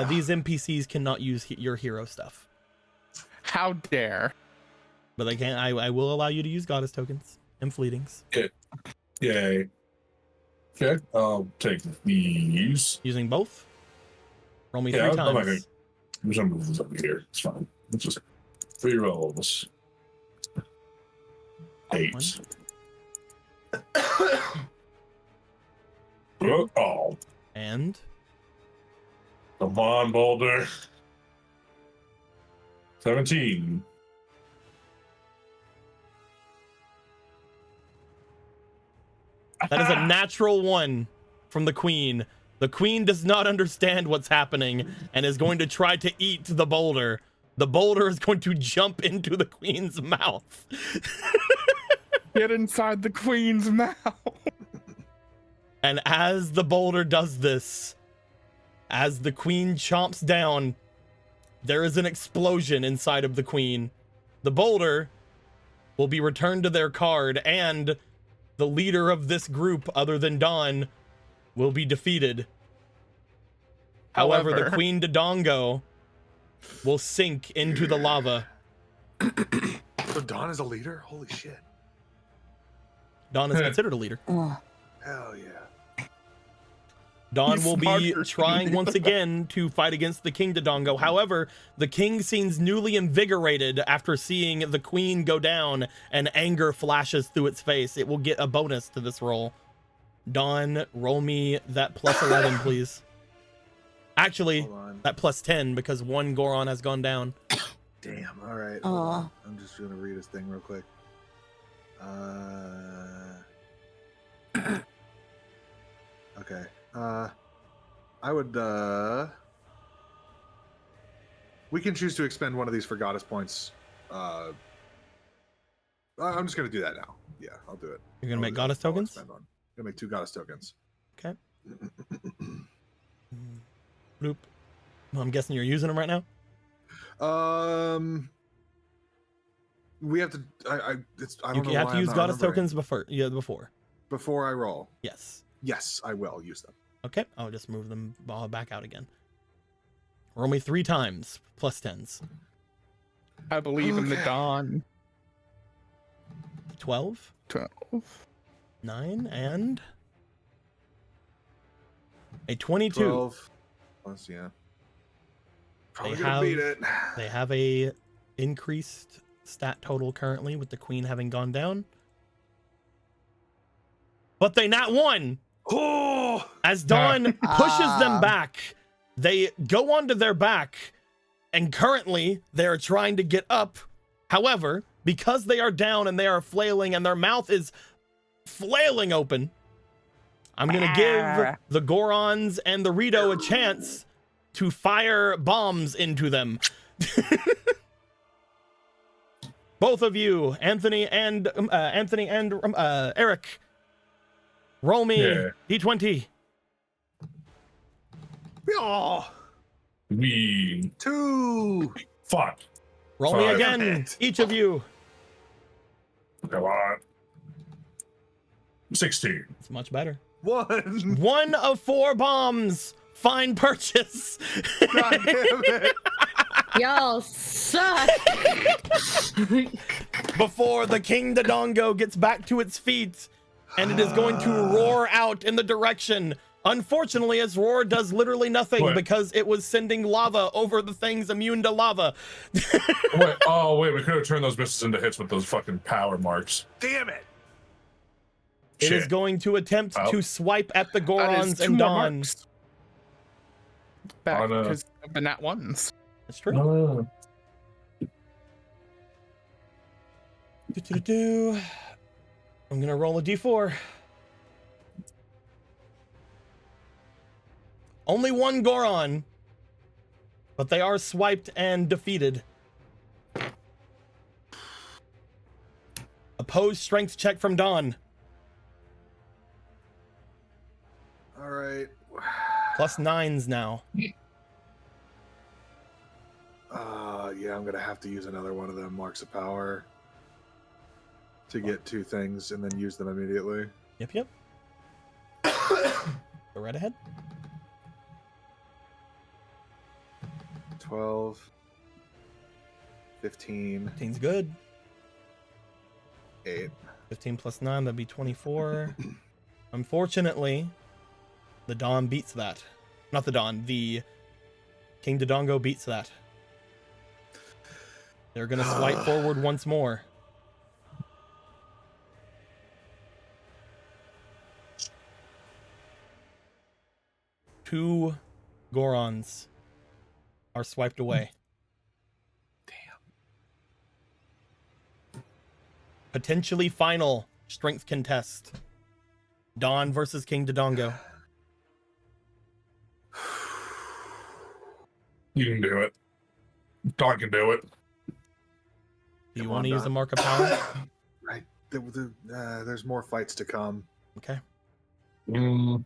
these NPCs cannot use your hero stuff.
How dare.
But they can. I will allow you to use goddess tokens and fleetings.
Okay. Yay. Okay, I'll take these.
Using both? Roll me 3 times.
I'm just gonna move this over here. It's fine. It's just 3 rolls. 8. Oh.
And?
Come on, boulder. 17.
That is a natural 1 from the queen. The queen does not understand what's happening and is going to try to eat the boulder. The boulder is going to jump into the queen's mouth.
Get inside the queen's mouth.
And as the boulder does this, as the queen chomps down, there is an explosion inside of the queen. The boulder will be returned to their card, and the leader of this group, other than Dawn, will be defeated. However, the Queen Dodongo will sink into the lava.
So Dawn is a leader? Holy shit.
Dawn is considered a leader.
Hell yeah.
Dawn will be trying once again to fight against the King Dodongo. However, the king seems newly invigorated after seeing the queen go down, and anger flashes through its face. It will get a bonus to this roll. Dawn, roll me that +11, please. Actually, that +10, because 1 Goron has gone down.
Damn, all right. I'm just gonna read his thing real quick. Okay. I would, we can choose to expend one of these for goddess points. I'm just gonna do that now. Yeah, I'll do it.
You're gonna make goddess tokens?
I'm gonna make 2 goddess tokens.
Okay. Bloop. Well, I'm guessing you're using them right now?
We have to, I don't know.
You have to use goddess tokens before.
Before I roll.
Yes.
Yes, I will use them.
Okay, I'll just move them all back out again. Roll me 3 times, +10s.
I believe in the Dawn.
12. 9, and a 22.
12 plus, yeah. Probably gonna beat it.
They have a increased stat total currently with the queen having gone down. But they not won.
Oh!
As Dawn pushes them back, they go onto their back, and currently they are trying to get up. However, because they are down and they are flailing and their mouth is flailing open, I'm going to give the Gorons and the Rito a chance to fire bombs into them. Both of you, Anthony and Eric, roll me D20.
Oh,
We
2.
fuck.
Roll me
Five.
again, each of you.
Come on. 16.
It's much better.
1.
1 of 4 bombs. Fine purchase.
God damn it.
Y'all suck.
Before the King Dodongo gets back to its feet, and it is going to roar out in the direction. Unfortunately, its roar does literally nothing
What?
because it was sending lava over the things immune to lava.
Wait, we could have turned those misses into hits with those fucking power marks.
Damn it.
It is
Shit.
going to attempt
Oh.
to swipe at the
That
Gorons
is 2
and
more
Dawn.
marks. Back
On a-
because of the nat ones.
That's true.
Oh.
Do-do-do-do. I'm gonna roll a d4. Only 1 Goron, but they are swiped and defeated. Opposed strength check from Dawn.
All right.
Plus 9s now.
Yeah, I'm gonna have to use another one of them marks of power to get 2 things and then use them immediately.
Yep. Go right ahead.
12, 15,
15's good.
8.
15 plus 9, that'd be 24. Unfortunately, the Dawn beats that. Not the Dawn, the King Dodongo beats that. They're gonna swipe forward once more. Two Gorons are swiped away. Potentially final strength contest. Dawn versus King Dodongo.
You can do it. Dawn can do it.
Do you
Come
want
on,
to use a
Dawn.
mark of power?
Right. There's more fights to come.
Okay.
Mm,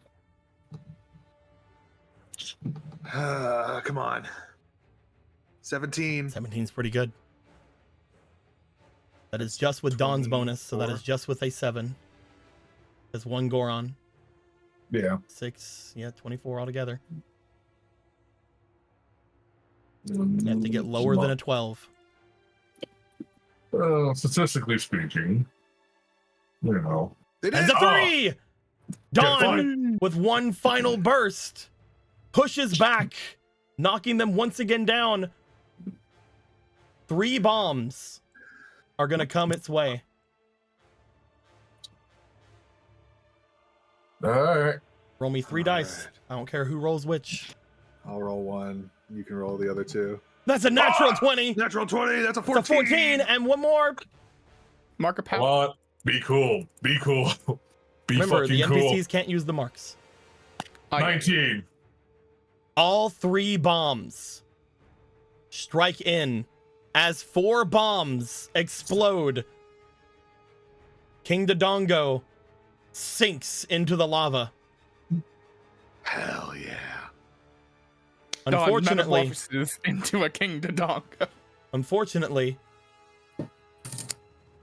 Come on. 17.
17's pretty good. That is just with Dawn's bonus, so that
24.
is just with a 7. There's 1 Goron.
yeah.
6, yeah, 24 altogether. You have to get lower than a 12.
Statistically speaking, you know.
They
And
did.
the 3! Dawn,
fine.
with 1 final burst, pushes back, knocking them once again down. 3 bombs are going to come its way.
All right.
Roll me 3 dice.
Alright.
I don't care who rolls which.
I'll roll 1. You can roll the other 2.
That's a natural 20.
Natural 20. That's a
It's a 14, and 1 more.
Mark of power.
What? Be cool. Be cool. Be
Remember,
fucking
the
cool.
NPCs can't use the marks.
Oh, yeah.
19.
All 3 bombs strike in as 4 bombs explode. King Dodongo sinks into the lava.
Hell yeah.
Dawn
Unfortunately,
metamorphoses into a King Dodongo.
unfortunately,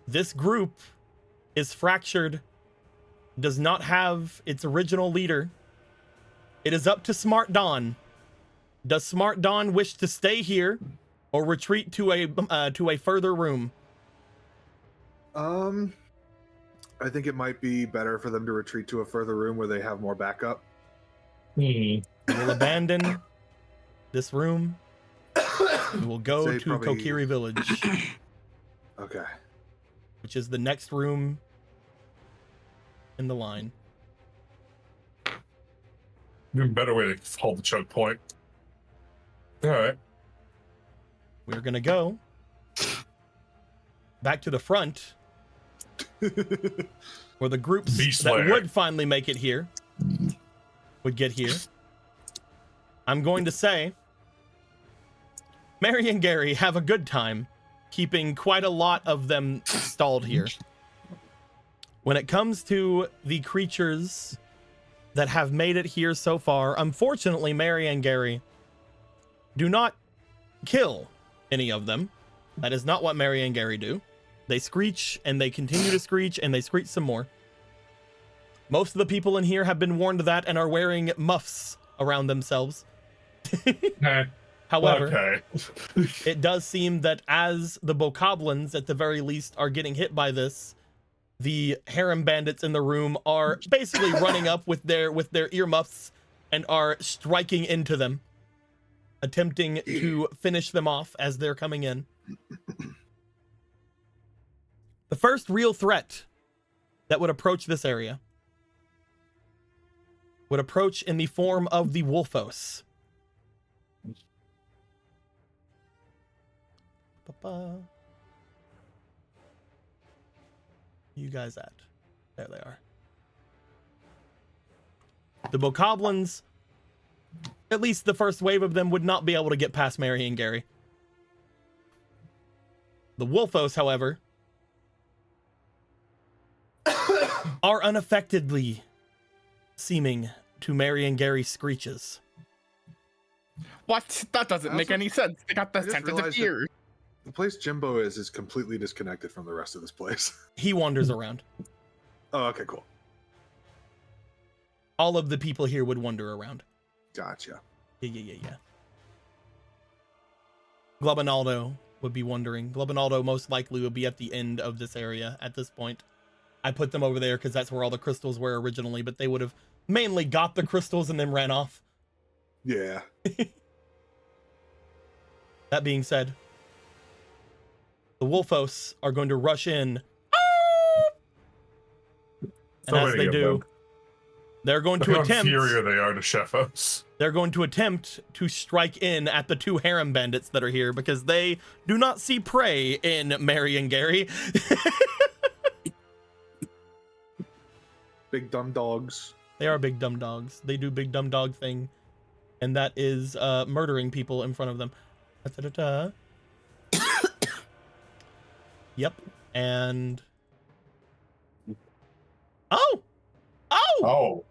this group is fractured, does not have its original leader. It is up to Smart Dawn. Does Smart Dawn wish to stay here or retreat to a further room?
I think it might be better for them to retreat to a further room where they have more backup.
We will abandon this room. We will go
Say
to
probably-
Kokiri Village,
Okay.
which is the next room in the line.
Even better way to hold the choke point. All right.
We're gonna go back to the front, where the groups
Beast
that
Slayer.
would finally make it here would get here. I'm going to say, Mary and Gary have a good time keeping quite a lot of them stalled here. When it comes to the creatures that have made it here so far. Unfortunately, Mary and Gary do not kill any of them. That is not what Mary and Gary do. They screech and they continue to screech and they screech some more. Most of the people in here have been warned of that and are wearing muffs around themselves. However, it does seem that as the bokoblins, at the very least, are getting hit by this, the harem bandits in the room are basically running up with their earmuffs and are striking into them, attempting to finish them off as they're coming in. The first real threat that would approach this area would approach in the form of the Wolfos. You guys at? There they are. The bokoblins, at least the first wave of them, would not be able to get past Mary and Gary. The Wolfos, however, are unaffectedly seeming to Mary and Gary's screeches.
What? That doesn't make any sense. They got the sensitive ears.
The place Jimbo is completely disconnected from the rest of this place.
He wanders around.
Oh, okay, cool.
All of the people here would wander around.
Gotcha.
Yeah. Globinaldo would be wandering. Globinaldo most likely would be at the end of this area at this point. I put them over there because that's where all the crystals were originally, but they would have mainly got the crystals and then ran off.
Yeah.
That being said, the Wolfos are going to rush in. And as they do, they're going to attempt.
How inferior they are to Chefos.
They're going to attempt to strike in at the two harem bandits that are here because they do not see prey in Mary and Gary.
Big dumb dogs.
They are big dumb dogs. They do big dumb dog thing, and that is murdering people in front of them. Da-da-da-da. Yep, and oh!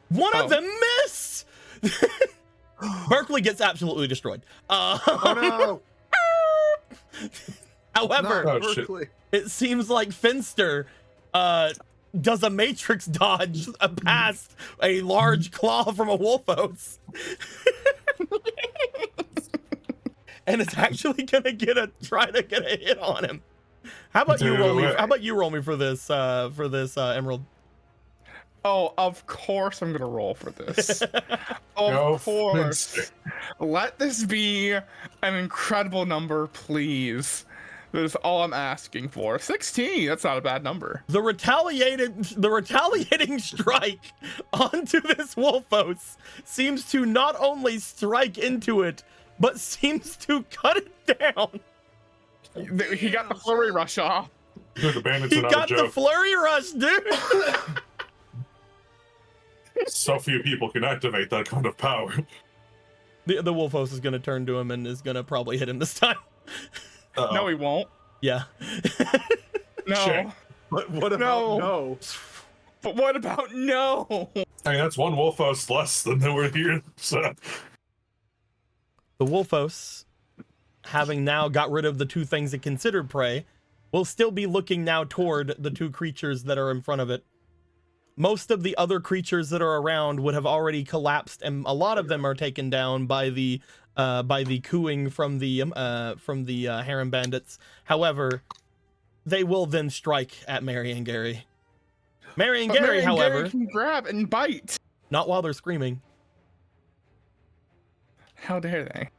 One of them missed. Berkeley gets absolutely destroyed.
Oh no!
However,
Berkeley.
it seems like Finster does a matrix dodge past a large claw from a Wolfos. And it's actually gonna try to get a hit on him. How about you roll me? How about you roll me for this Emerald?
Oh, of course I'm gonna roll for this. Of course. Let this be an incredible number, please. That is all I'm asking for. 16. That's not a bad number.
The retaliating strike onto this Wolfos seems to not only strike into it, but seems to cut it down.
He got the flurry rush off.
Dude, the bandits
He
are not
got
a
the
joke.
flurry rush, dude.
So few people can activate that kind of power.
The Wolfos is gonna turn to him and is gonna probably hit him this time.
Uh-oh.
No, he won't.
Yeah.
No.
Shit.
But what about no?
But what about no?
I mean, that's one Wolfos less than there were here. So.
The Wolfos, having now got rid of the two things it considered prey, will still be looking now toward the two creatures that are in front of it. Most of the other creatures that are around would have already collapsed, and a lot of them are taken down by the cooing from the harem bandits. However, they will then strike at Mary and Gary. Mary and Gary, however,
can grab and bite.
not while they're screaming.
How dare they?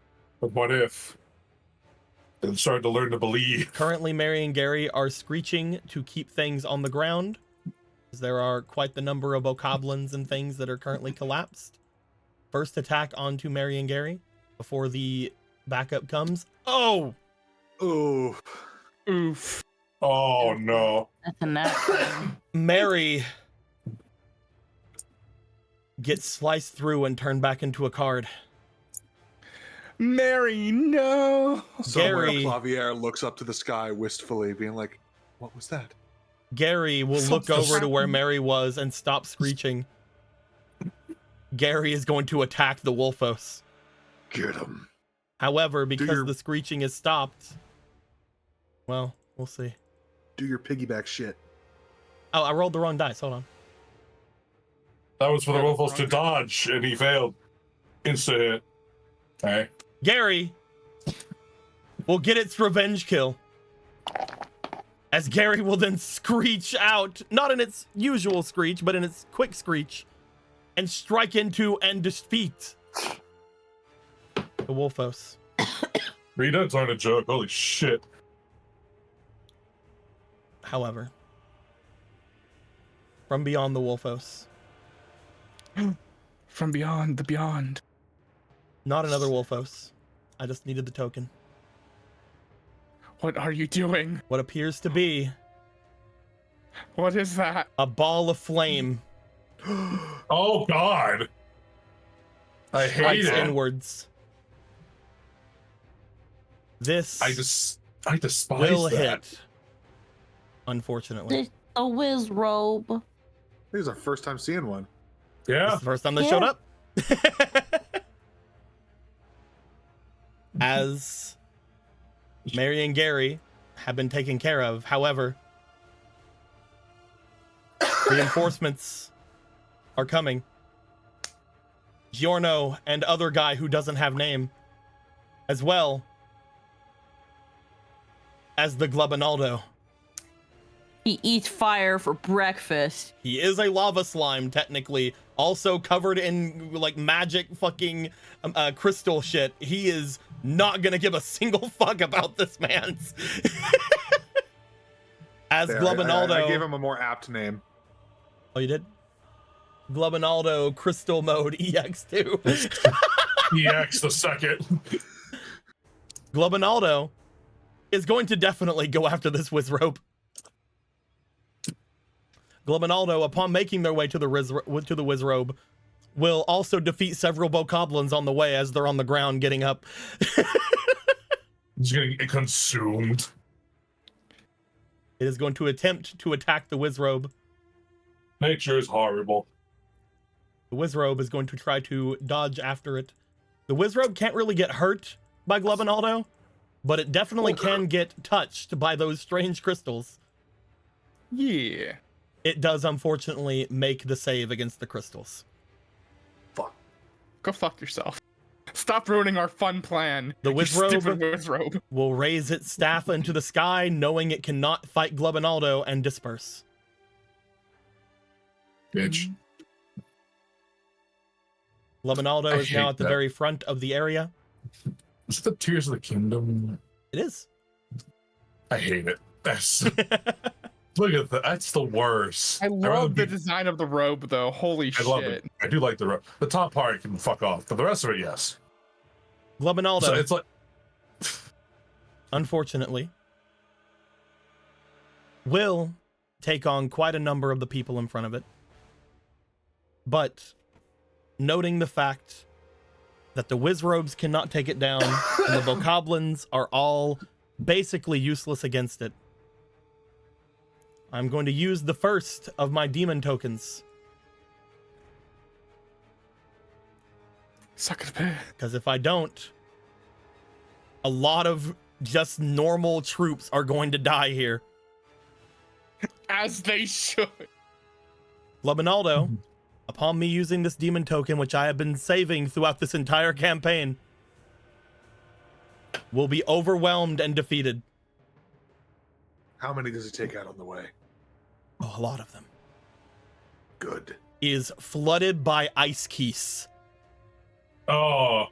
But what if they started to learn to believe?
Currently, Mary and Gary are screeching to keep things on the ground. There are quite the number of bokoblins and things that are currently collapsed. First attack onto Mary and Gary before the backup comes. Oh!
Oof.
Oof.
Oh no.
That's a nat.
Mary gets sliced through and turned back into a card.
Mary, no.
Somewhere
Gary.
Clavier looks up to the sky wistfully, being like, "What was that?"
Gary will look over to where Mary was and stop screeching Gary is going to attack the Wolfos.
Get him.
However, because the screeching is stopped, well, we'll see.
Do your piggyback shit.
Oh, I rolled the wrong dice. Hold on.
That was for the Wolfos to dodge, and he failed. Insta hit. Okay.
Gary will get its revenge kill. As Gary will then screech out, not in its usual screech, but in its quick screech, and strike into and defeat the Wolfos.
Renuts aren't a joke. Holy shit.
However, from beyond the Wolfos.
From beyond the beyond.
Not another Wolfos. I just needed the token.
What are you doing?
What appears to be
What is that?
a ball of flame
Oh, God. I hate
strikes
it.
inwards. This
I despise
will
that.
hit, unfortunately.
A whiz robe.
This is our first time seeing one.
Yeah.
This is the first time they showed up. As Mary and Gary have been taken care of. However, reinforcements are coming. Giorno and other guy who doesn't have name, as well as the Glubinaldo.
He eats fire for breakfast.
He is a lava slime, technically, also covered in like magic fucking crystal shit. He is not gonna give a single fuck about this man's. As
There,
Glubinaldo.
I gave him a more apt name.
Oh, you did? Glubinaldo Crystal Mode EX2.
EX the second.
Glubinaldo is going to definitely go after this Wizrobe. Glubinaldo, upon making their way to the Wizrobe, will also defeat several Bokoblins on the way as they're on the ground getting up.
He's getting consumed.
It is going to attempt to attack the Wizrobe.
Nature is horrible.
The Wizrobe is going to try to dodge after it. The Wizrobe can't really get hurt by Glubinaldo, but it definitely can get touched by those strange crystals.
Yeah.
It does, unfortunately, make the save against the crystals.
Fuck.
Go fuck yourself. Stop ruining our fun plan.
The
you stupid
Wizrobe
Wizrobe.
will raise its staff into the sky, knowing it cannot fight Glubinaldo, and disperse.
Bitch.
Glubinaldo
I
is now
hate
at the
that.
very front of the area.
Is it the Tears of the Kingdom?
It is.
I hate it. That's look at that. That's the worst.
I
I'd rather
love the
be-
design of the robe, though. Holy
I
shit.
love it. I do like the rope. The top part can fuck off, but the rest of it, yes.
Glubinaldo,
So it's like
unfortunately, will take on quite a number of the people in front of it. But noting the fact that the Wizrobes cannot take it down and the Bokoblins are all basically useless against it, I'm going to use the first of my demon tokens.
Suck it a bit.
Because if I don't, a lot of just normal troops are going to die here.
As they should.
Glubinaldo, upon me using this demon token, which I have been saving throughout this entire campaign, will be overwhelmed and defeated.
How many does it take out on the way?
Oh, a lot of them.
Good.
Is flooded by ice keys
oh,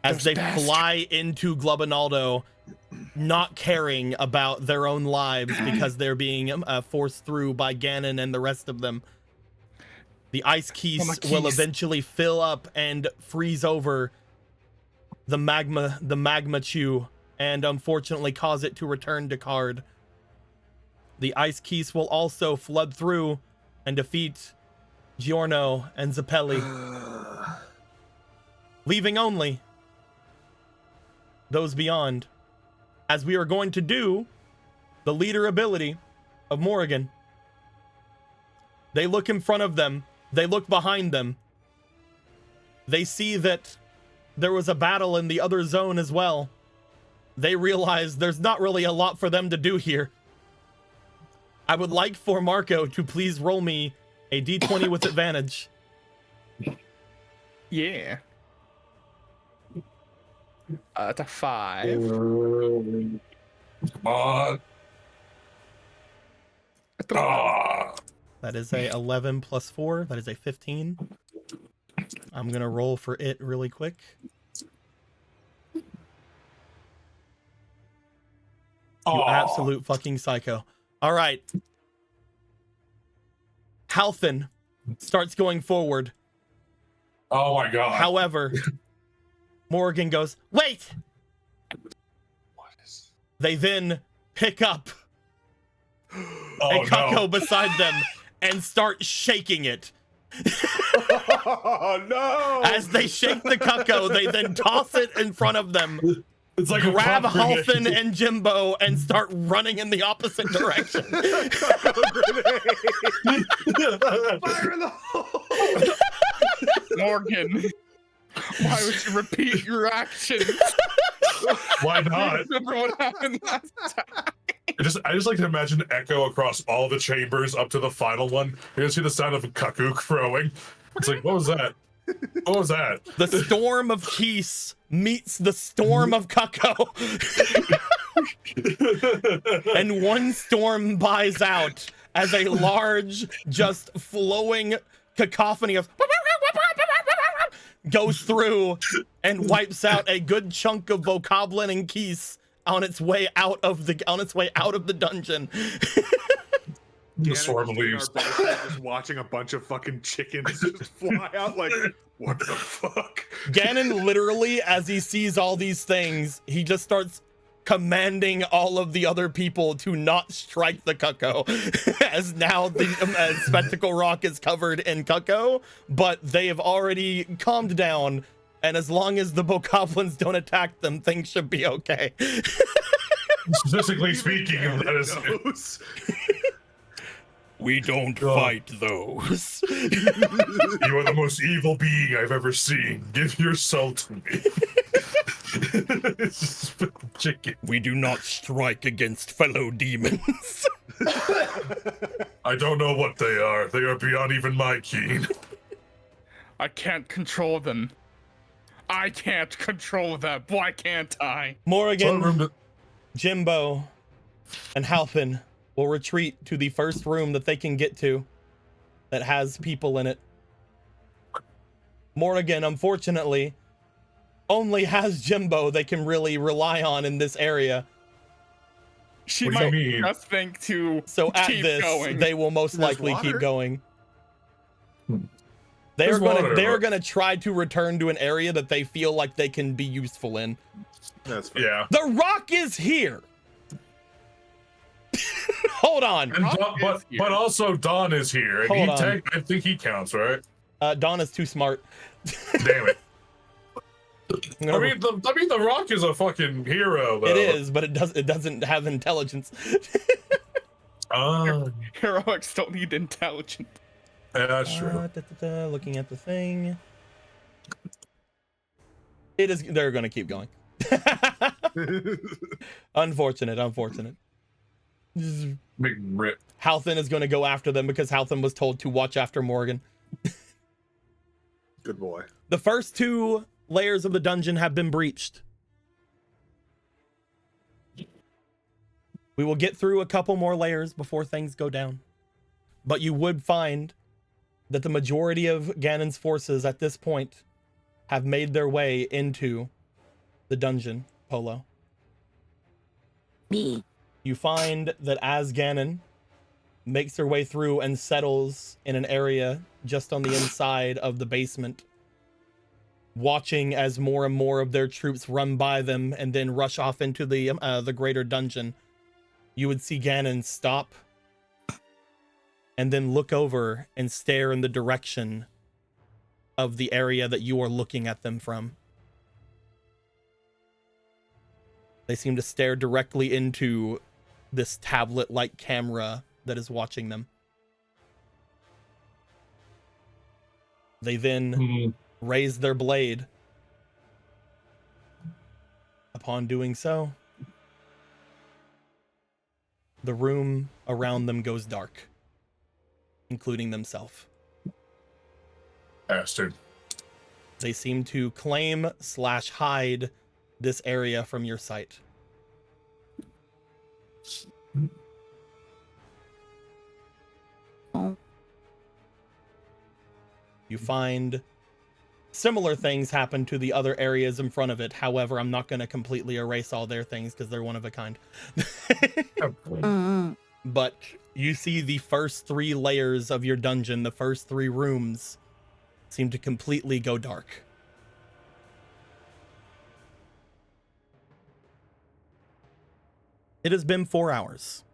as
Those
they
bastards.
fly into Glubinaldo, not caring about their own lives because they're being forced through by Ganon and the rest of them. The ice keys will eventually fill up and freeze over the magma chew, and unfortunately cause it to return to card. The ice keys will also flood through and defeat Giorno and Zappelli, leaving only those beyond, as we are going to do the leader ability of Morrigan. They look in front of them, they look behind them, They see that there was a battle in the other zone as well. They realize there's not really a lot for them to do here. I would like for Marco to please roll me a d20 with advantage.
Yeah. It's a 5.
Come on. Ah.
That is a 11 plus 4. That is a 15. I'm going to roll for it really quick. You absolute fucking psycho. All right. Halfin starts going forward.
Oh my god.
However, Morgan goes, wait! They then pick up a cucko beside them and start shaking it.
Oh no!
As they shake the cucko, they then toss it in front of them.
It's like
grab
a pop
Halfin
grenade.
and Jimbo and start running in the opposite direction.
Fire in the hole!
Morgan, why would you repeat your actions?
Why not?
Remember what happened last time?
I just like to imagine echo across all the chambers up to the final one. You're gonna see the sound of a cuckoo crowing. It's like, what was that? What was that?
The storm of Keese meets the storm of cucko. And one storm buys out as a large, just flowing cacophony of goes through and wipes out a good chunk of Bokoblin and Keese on its way out of the dungeon.
The storm leaves.
Just watching a bunch of fucking chickens just fly out like, what the fuck?
Ganon literally, as he sees all these things, he just starts commanding all of the other people to not strike the cucko, as now the Spectacle Rock is covered in cucko, but they have already calmed down, and as long as the Bokoblins don't attack them, things should be okay.
Statistically speaking, that is.
We don't fight those.
You are the most evil being I've ever seen. Give your soul to me. Chicken.
We do not strike against fellow demons.
I don't know what they are. They are beyond even my keen.
I can't control them. I can't control them. Why can't I?
Morrigan, Jimbo, and Halfin will retreat to the first room that they can get to that has people in it. Morrigan, unfortunately, only has Jimbo they can really rely on in this area.
She
What do you
might
mean?
just think to
So at
keep
this,
going.
they will most
There's
likely keep
water.
going.
There's water,
They're
but-
gonna try to return to an area that they feel like they can be useful in.
That's fair.
Yeah.
The rock is here. Hold on.
And
Rock is here.
but also Don is here, and
Hold on.
I think he counts, right?
Don is too smart.
Damn it.
I'm
I
gonna-
mean, the Rock is a fucking hero, though.
it is, but it doesn't have intelligence.
Ah,
Heroics don't need intelligence.
yeah, that's true.
Looking at the thing. It is. They're gonna keep going. Unfortunate.
Big rip.
Halfin is going to go after them because Halfin was told to watch after Morgan.
Good boy.
The first two layers of the dungeon have been breached. We will get through a couple more layers before things go down. But you would find that the majority of Ganon's forces at this point have made their way into the dungeon, Polo.
Me.
You find that as Ganon makes her way through and settles in an area just on the inside of the basement, watching as more and more of their troops run by them and then rush off into the greater dungeon, you would see Ganon stop and then look over and stare in the direction of the area that you are looking at them from. They seem to stare directly into this tablet-like camera that is watching them. They then raise their blade. Upon doing so, the room around them goes dark, including themselves.
Bastard.
They seem to claim/hide this area from your sight.
Oh.
You find similar things happen to the other areas in front of it. However, I'm not going to completely erase all their things because they're one of a kind.
Mm-hmm.
But you see the first 3 layers of your dungeon, the first 3 rooms, seem to completely go dark. It has been 4 hours.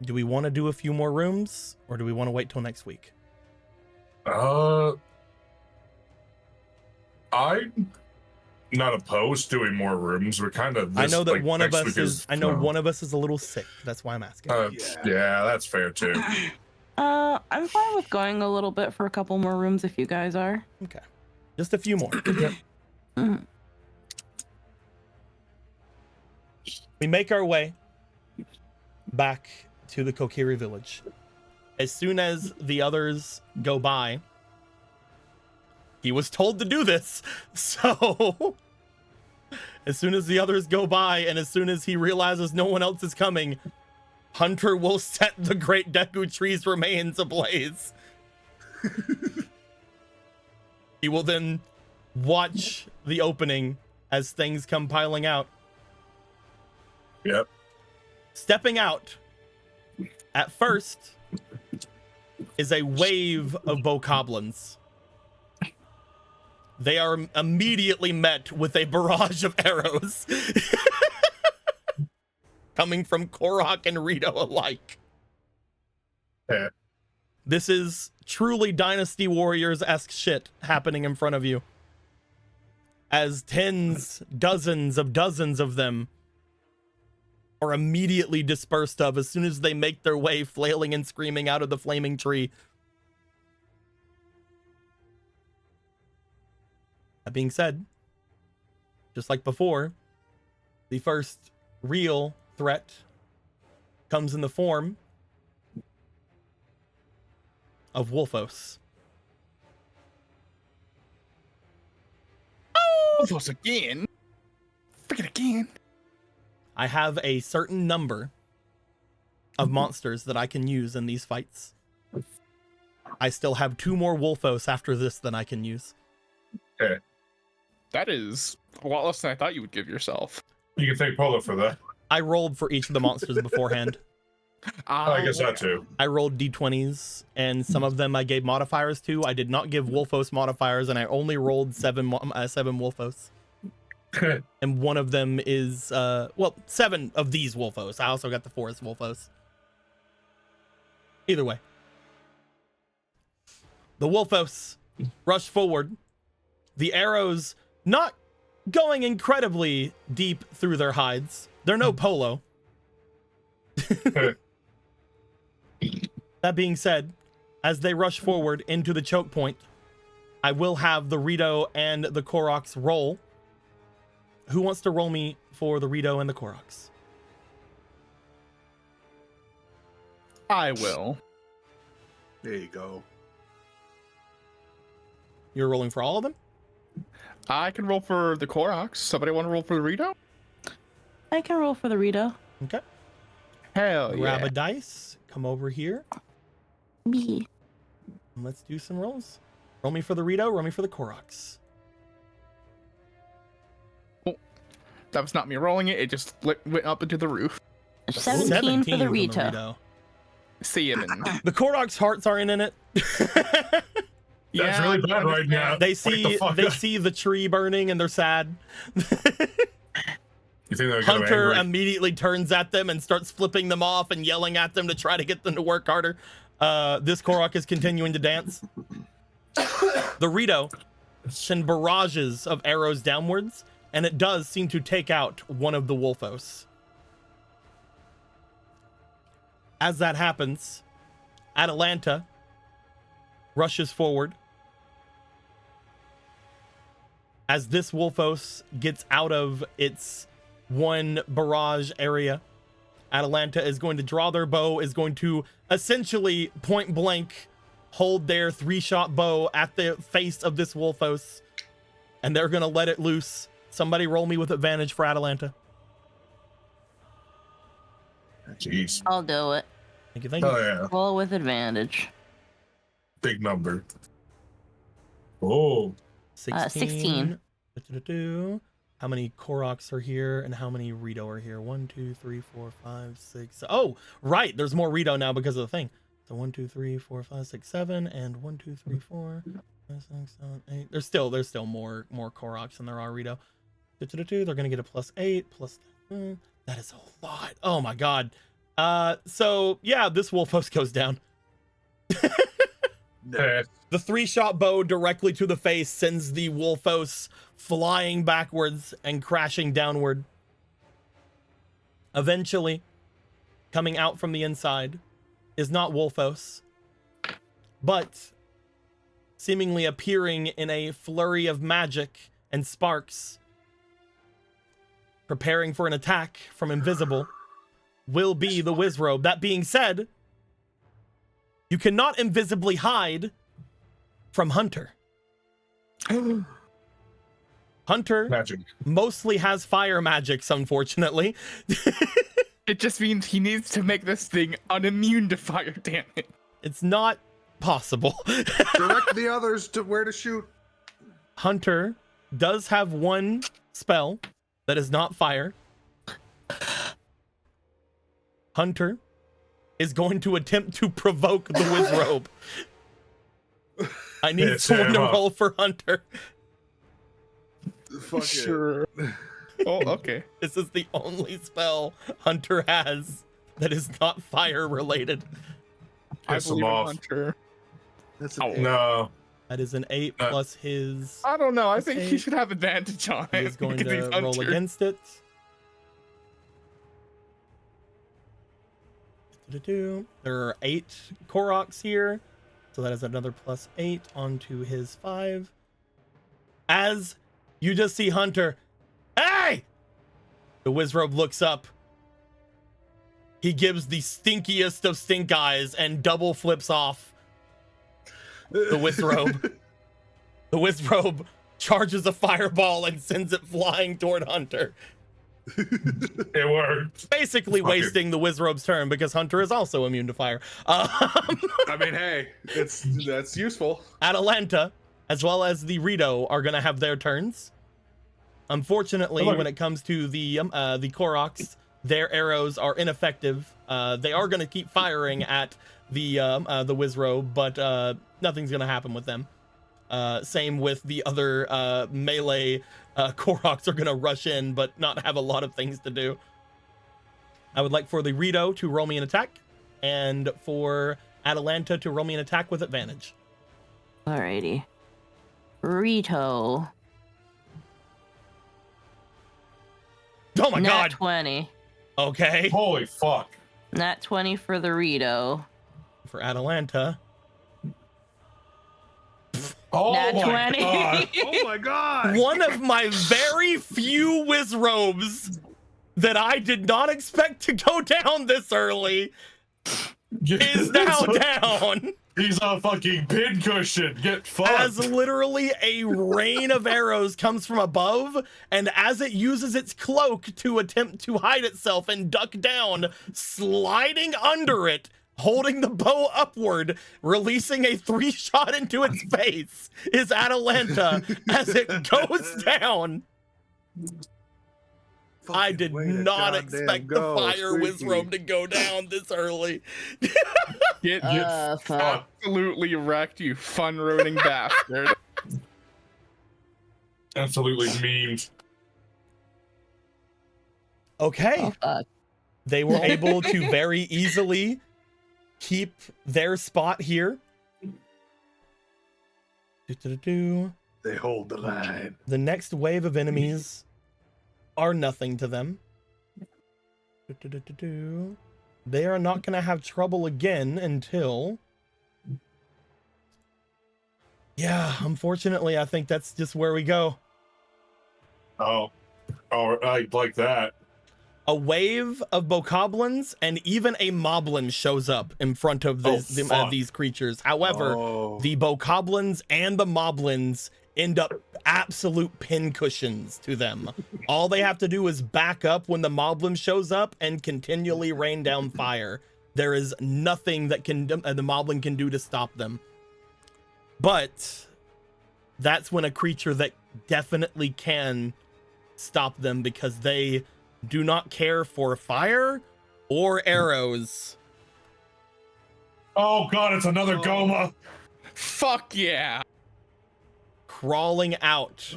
Do we want to do a few more rooms, or do we want to wait till next week?
I'm not opposed to doing more rooms. We're kind of.
I know that
like,
one of
next
us
week
is. I know one of us is a little sick. That's why I'm asking.
Yeah, that's fair too.
I'm fine with going a little bit for a couple more rooms if you guys are.
Okay, just a few more.
Mhm.
We make our way back to the Kokiri village. As soon as the others go by, he was told to do this. So as soon as the others go by and as soon as he realizes no one else is coming, Hunter will set the great Deku tree's remains ablaze. He will then watch the opening as things come piling out.
Yep.
Stepping out at first is a wave of bokoblins. They are immediately met with a barrage of arrows coming from Korok and Rito alike.
Yeah.
This is truly Dynasty Warriors-esque shit happening in front of you. As dozens of them are immediately dispersed of as soon as they make their way flailing and screaming out of the flaming tree. That being said, just like before, the first real threat comes in the form of Wolfos.
Wolfos again? Freaking again.
I have a certain number of monsters that I can use in these fights. I still have 2 more Wolfos after this than I can use.
Okay.
That is a lot less than I thought you would give yourself.
You can thank Polo for that.
I rolled for each of the monsters beforehand.
I guess that too.
I rolled d20s, and some of them I gave modifiers to. I did not give Wolfos modifiers, and I only rolled 7 Wolfos. And one of them is, 7 of these Wolfos. I also got the Forest Wolfos. Either way. The Wolfos rush forward. The arrows not going incredibly deep through their hides. They're no Polo. That being said, as they rush forward into the choke point, I will have the Rito and the Koroks roll. Who wants to roll me for the Rito and the Koroks?
I will.
There you go.
You're rolling for all of them?
I can roll for the Koroks. Somebody want to roll for the Rito?
I can roll for the Rito.
Okay.
Hell
Grab
yeah.
a dice. Come over here.
Me.
And let's do some rolls. Roll me for the Rito, roll me for the Koroks.
That was not me rolling it. It just went up into the roof.
17 for the Rito.
Rito.
See him.
The Korok's hearts aren't in it.
That's really bad right now.
They
Wake
see
the fuck
they
up.
see the tree burning and they're sad.
You think they're gonna
Hunter
angry?
immediately turns at them and starts flipping them off and yelling at them to try to get them to work harder. This Korok is continuing to dance. The Rito send barrages of arrows downwards, and it does seem to take out one of the Wolfos. As that happens, Atalanta rushes forward as this Wolfos gets out of its one barrage area, Atalanta is going to draw their bow, is going to essentially point blank hold their 3-shot bow at the face of this Wolfos, and they're going to let it loose. Somebody roll me with advantage for Atalanta.
Jeez.
I'll do it.
Thank you, thank you.
Oh yeah,
Roll with advantage.
big number. Oh,
16.
Du-du-du-du. How many Koroks are here and how many Rito are here? 1, 2, 3, 4, 5, 6. Oh, right. There's more Rito now because of the thing. So 1, 2, 3, 4, 5, 6, 7, and 1, 2, 3, 4, 5, 6, 7, 8. There's still more Koroks than there are Rito. Du-du-du-du. They're gonna get a +8, +10. That is a lot. Oh my god. So yeah, this Wolfos goes down.
eh,
The 3-shot bow directly to the face sends the Wolfos flying backwards and crashing downward. Eventually, coming out from the inside is not Wolfos, but seemingly appearing in a flurry of magic and sparks, preparing for an attack from invisible, will be the Wizrobe. That being said, you cannot invisibly hide from Hunter. Hunter
magic.
mostly has fire magics, unfortunately.
It just means he needs to make this thing unimmune to fire damage.
It's not possible.
Direct the others to where to shoot.
Hunter does have one spell that is not fire. Hunter is going to attempt to provoke the Wizrobe. I need
Hit
someone
him
to
up.
roll for Hunter.
Fuck
Sure. Oh, okay.
This is the only spell Hunter has that is not fire related.
I
Piss him
believe in
off.
Hunter.
That's
Oh,
an
No.
That is an 8 plus his.
I don't know. I think
Okay.
he should have advantage on
He
it.
is going
because
to
he's
roll
Hunter.
against it. There are 8 Koroks here, so that is another +8 onto his 5. As you just see Hunter, hey! The Wizrobe looks up. He gives the stinkiest of stink eyes and double flips off the Wizrobe. The Wizrobe charges a fireball and sends it flying toward Hunter,
It worked.
basically
Fuck it.
wasting the Wizrobe's turn because Hunter is also immune to fire.
I mean, hey, that's useful.
Atalanta, as well as the Rito, are going to have their turns. Unfortunately, when it comes to the Koroks, their arrows are ineffective. They are going to keep firing at the Wizrobe, but nothing's going to happen with them. Same with the other melee Koroks are going to rush in, but not have a lot of things to do. I would like for the Rito to roll me an attack, and for Atalanta to roll me an attack with advantage.
Alrighty. Rito.
Oh my
Nat
god!
20.
Okay.
Holy fuck.
Nat 20 for the Rito.
For Atalanta.
Oh
Nat
my
20.
god.
Oh my god!
One of my very few Wizrobes that I did not expect to go down this early is now down.
He's a fucking pincushion. Get fucked.
As literally a rain of arrows comes from above, and as it uses its cloak to attempt to hide itself and duck down, sliding under it, holding the bow upward, releasing a 3-shot into its face, is Atalanta as it goes down. I did not expect the fire Wizrobe to go down this early.
Get
Fuck.
absolutely wrecked, you fun-roading bastard.
Absolutely memed.
Okay.
Oh, fuck.
They were able to very easily keep their spot here. Do-do-do-do.
They hold the line.
The next wave of enemies are nothing to them. Do-do-do-do-do. They are not going to have trouble again until... Yeah, unfortunately, I think that's just where we go.
Oh, I like that.
A wave of bokoblins and even a moblin shows up in front of these creatures. However, the bokoblins and the moblins end up absolute pincushions to them. All they have to do is back up when the moblin shows up and continually rain down fire. There is nothing that the moblin can do to stop them. But that's when a creature that definitely can stop them, because they do not care for fire or arrows.
Oh god, it's another Goma.
Fuck yeah.
Crawling out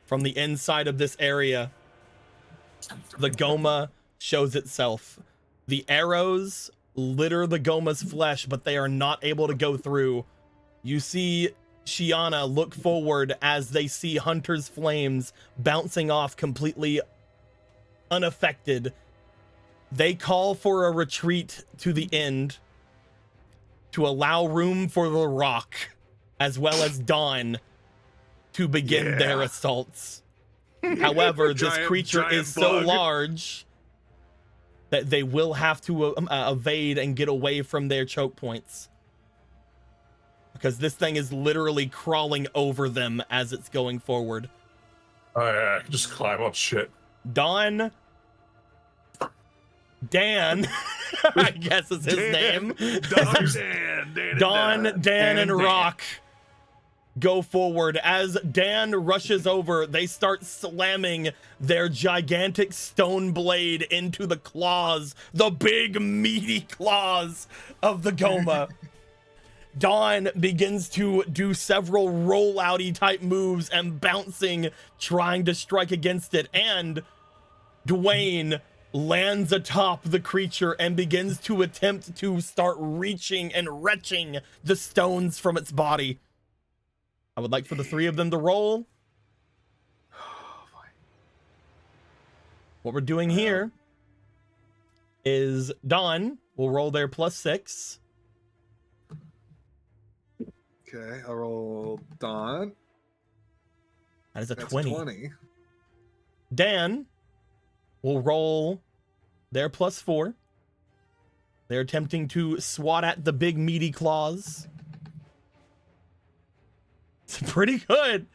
from the inside of this area, the Goma shows itself. The arrows litter the Goma's flesh, but they are not able to go through. You see Shiana look forward as they see Hunter's flames bouncing off completely unaffected. They call for a retreat to the end to allow room for the Rock as well as Dawn to begin their assaults. However, this creature is so large that they will have to evade and get away from their choke points, because this thing is literally crawling over them as it's going forward.
Oh yeah, just climb up shit.
Dan, I guess is his name. Dan, and Rock go forward. As Dan rushes over, they start slamming their gigantic stone blade into the claws, the big meaty claws of the Goma. Dawn begins to do several rollouty type moves and bouncing, trying to strike against it. And Dwayne lands atop the creature and begins to attempt to start reaching and retching the stones from its body. I would like for the three of them to roll. What we're doing here is Dawn will roll their +6.
Okay, I'll roll Dawn.
That is a
That's
20. Dan will roll their +4. They're attempting to swat at the big meaty claws. It's pretty good.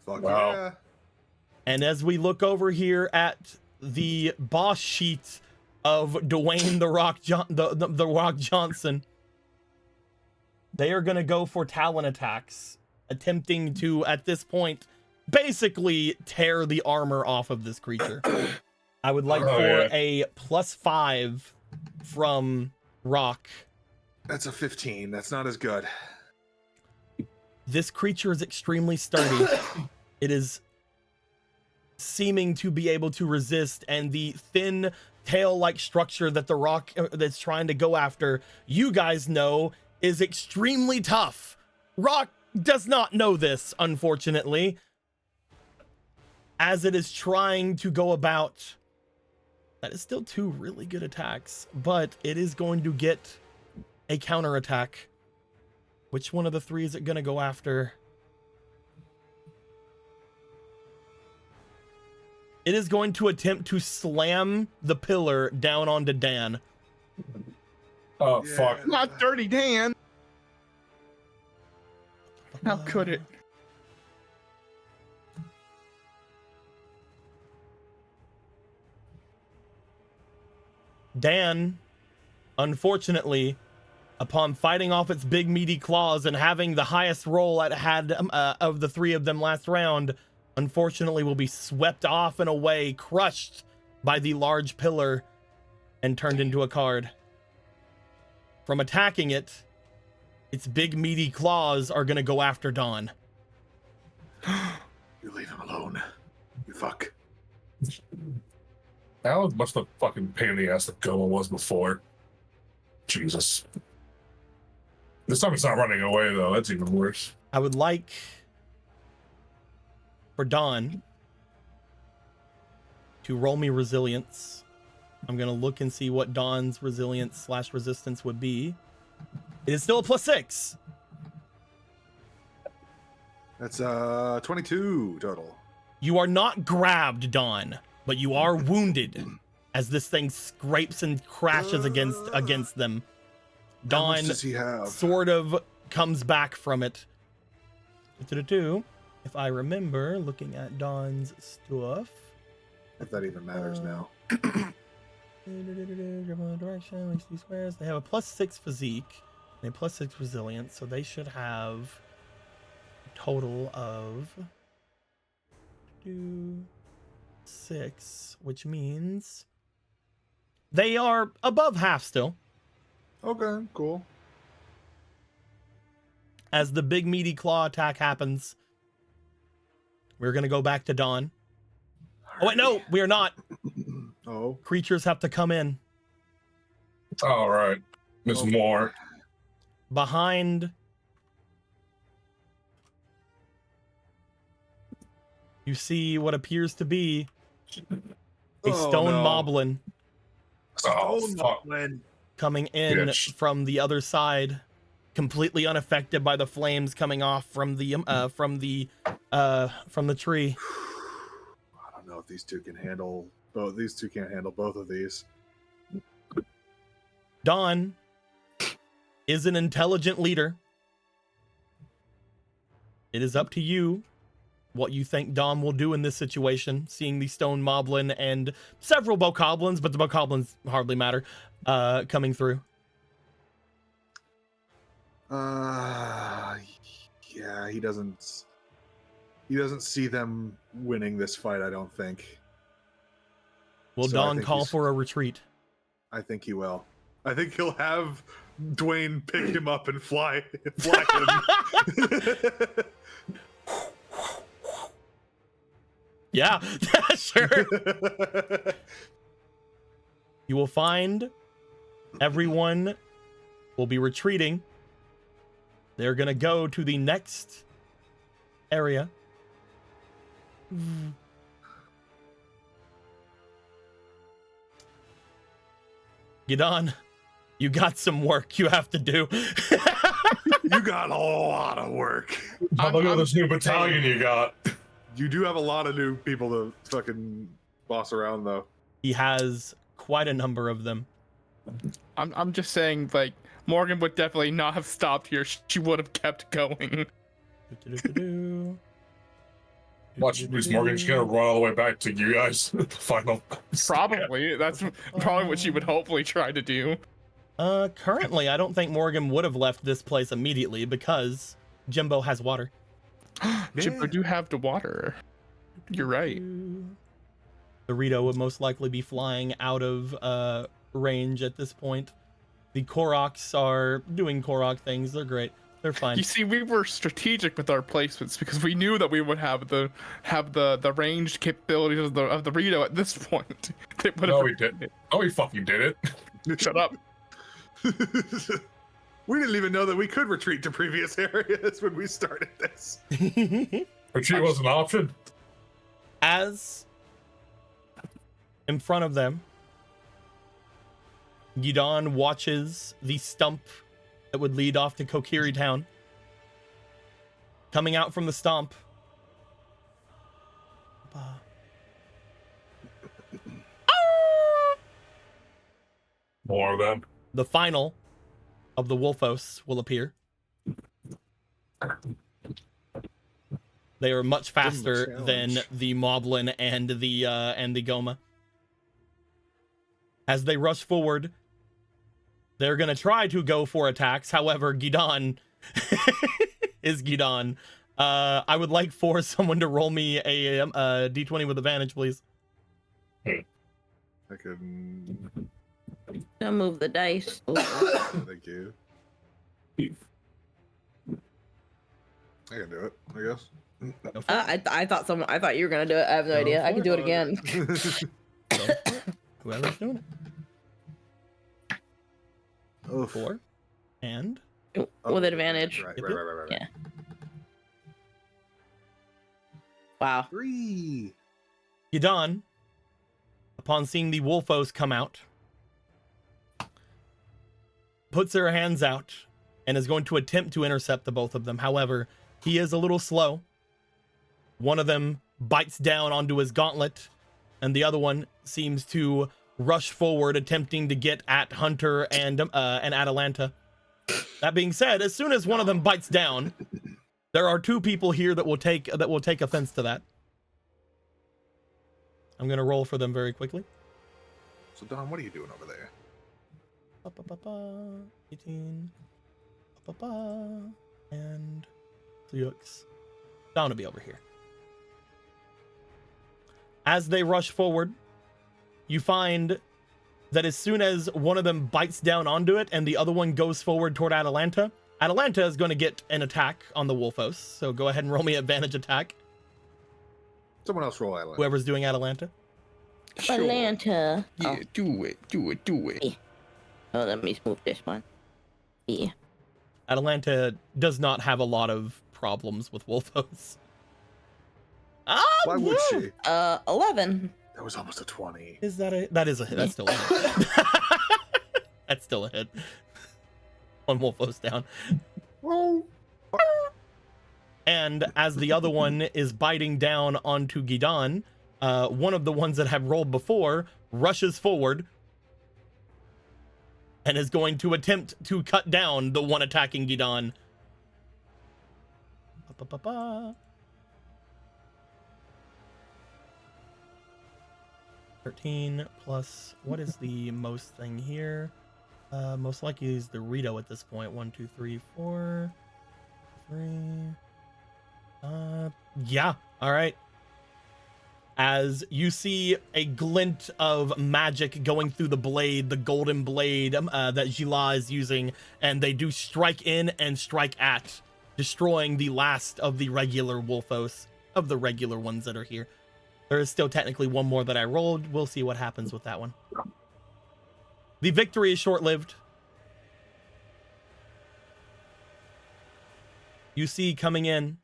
Fuck
Wow.
yeah.
And as we look over here at the boss sheet of Dwayne the Rock Johnson, they are going to go for Talon attacks, attempting to, at this point, basically tear the armor off of this creature. I would like for a +5 from Rock.
That's a 15. That's not as good.
This creature is extremely sturdy. It is seeming to be able to resist, and the thin tail-like structure that the Rock that's trying to go after, you guys know, is extremely tough. Rock does not know this, unfortunately, as it is trying to go about. That is still 2 really good attacks, but it is going to get a counterattack. Which one of the 3 is it going to go after? It is going to attempt to slam the pillar down onto Dan.
Oh, fuck.
Not Dirty Dan. How could it?
Dan, unfortunately, upon fighting off its big meaty claws and having the highest roll it had of the 3 of them last round, unfortunately will be swept off and away, crushed by the large pillar, and turned into a card. From attacking it, its big meaty claws are going to go after Dawn.
You leave him alone. You fuck.
How much the fucking pain in the ass the Goma was before. Jesus. This time it's not running away, though. That's even worse.
I would like for Dawn to roll me resilience. I'm going to look and see what Dawn's resilience/resistance would be. It is still a +6.
That's 22 total.
You are not grabbed, Dawn, but you are wounded as this thing scrapes and crashes against them.
How
Dawn
much does he have?
sort of comes back from it. If I remember looking at Dawn's stuff.
If that even matters now.
Direction, squares. They have a +6 physique and a +6 resilience, so they should have a total of 6, which means they are above half still.
Okay, cool.
As the big meaty claw attack happens, we're gonna go back to Dawn. Oh wait, no, we are not.
Oh.
Creatures have to come in.
All right. There's more.
Behind you see what appears to be a stone moblin
Oh, fuck.
coming in
Bitch.
from the other side, completely unaffected by the flames coming off from the tree.
I don't know if these two can handle both. These two can't handle both of these.
Dawn is an intelligent leader. It is up to you what you think Dawn will do in this situation, seeing the stone moblin and several bokoblins, but the bokoblins hardly matter, coming through.
Yeah, he doesn't see them winning this fight, I don't think.
Will
So I
Dawn
think
call
he's-
for a retreat?
I think he will. I think he'll have Dwayne pick him up and fly him.
Yeah, sure. You will find everyone will be retreating. They're going to go to the next area. Gidon, you got some work you have to do.
You got a lot of work.
Look at this new battalion you got.
You do have a lot of new people to fucking boss around, though.
He has quite a number of them.
I'm just saying, like, Morgan would definitely not have stopped here. She would have kept going.
Watch Bruce Morgan. She's gonna run all the way back to you guys. Final.
Probably. That's probably what she would hopefully try to do.
Currently, I don't think Morgan would have left this place immediately because Jimbo has water.
Jimbo do have the water. You're right.
Dorito would most likely be flying out of range at this point. The Koroks are doing Korok things. They're great. They're fine.
You see, we were strategic with our placements because we knew that we would have the ranged capabilities of the Rito at this point.
No, we didn't. Oh, we fucking did it.
Shut up.
We didn't even know that we could retreat to previous areas when we started this.
Retreat was an option.
As in front of them, Gidon watches the stump that would lead off to Kokiri Town. Coming out from the stump.
More of them.
The final of the Wolfos will appear. They are much faster than the Moblin and the Goma. As they rush forward, they're gonna try to go for attacks. However, Gidon is Gidon. I would like for someone to roll me a d20 with advantage, please.
I can.
Don't move the dice.
Thank you. I can do it, I guess.
I thought you were gonna do it. I have no idea. I can do it again.
Whoever's doing it.
Oof.
4 and
With advantage.
Right.
Yeah. Wow.
3.
Gidon, upon seeing the Wolfos come out, puts her hands out and is going to attempt to intercept the both of them. However, he is a little slow. One of them bites down onto his gauntlet, and the other one seems to rush forward, attempting to get at Hunter and Atalanta. That being said, as soon as one of them bites down, there are 2 people here that will take offense to that. I'm gonna roll for them very quickly.
So Don, what are you doing over there?
18. And 3x. Down to be over here. As they rush forward, you find that as soon as one of them bites down onto it and the other one goes forward toward Atalanta, Atalanta is going to get an attack on the Wolfos. So go ahead and roll me advantage attack.
Someone else roll Atalanta.
Whoever's doing Atalanta.
Sure.
Atlanta.
Yeah, do it.
Yeah. Oh, let me move this one. Yeah.
Atalanta does not have a lot of problems with Wolfos.
Why would she?
11.
That was almost a 20.
Is that a... That is a hit. That's still a hit. That's still a hit. One Wolfos down.
Oh.
And as the other one is biting down onto Gidan, one of the ones that have rolled before rushes forward and is going to attempt to cut down the one attacking Gidan. 13 plus, what is the most thing here? Most likely is the Rito at this point. 1, 2, 3, 4, 3. Yeah, all right. As you see a glint of magic going through the blade, the golden blade that Gila is using, and they do strike in and strike at, destroying the last of the regular Wolfos, of the regular ones that are here. There is still technically one more that I rolled. We'll see what happens with that one. The victory is short-lived. You see coming in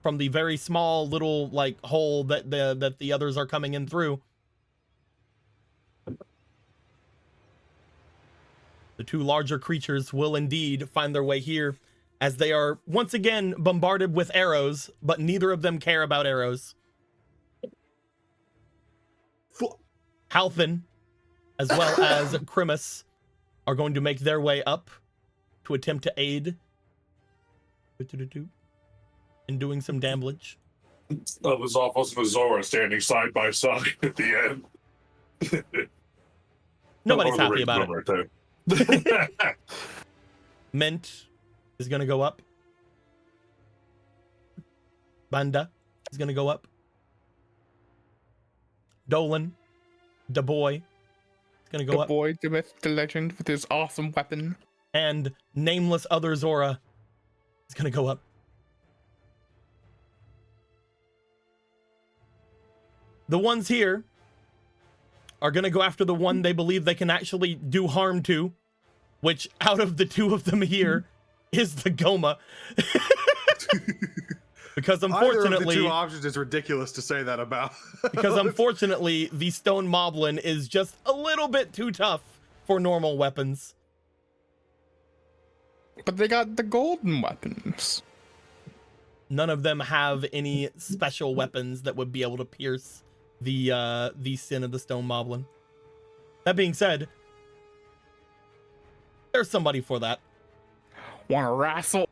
from the very small little like hole that the others are coming in through, the 2 larger creatures will indeed find their way here, as they are once again bombarded with arrows, but neither of them care about arrows. Halfin, as well as Krimus, are going to make their way up to attempt to aid in doing some damage.
That was Alphonse and Azora standing side by side at the end.
Nobody's happy about it.
Right.
Mint is going to go up. Banda is going to go up. Dolan, the boy, is going to go
The
up.
boy, the myth, the legend with his awesome weapon.
And nameless other Zora is going to go up. The ones here are going to go after the one they believe they can actually do harm to, which out of the 2 of them here is the Goma. Because unfortunately,
either of the 2 options is ridiculous to say that about.
Because unfortunately, the stone moblin is just a little bit too tough for normal weapons.
But they got the golden weapons.
None of them have any special weapons that would be able to pierce the sin of the stone moblin. That being said, there's somebody for that.
Wanna wrestle?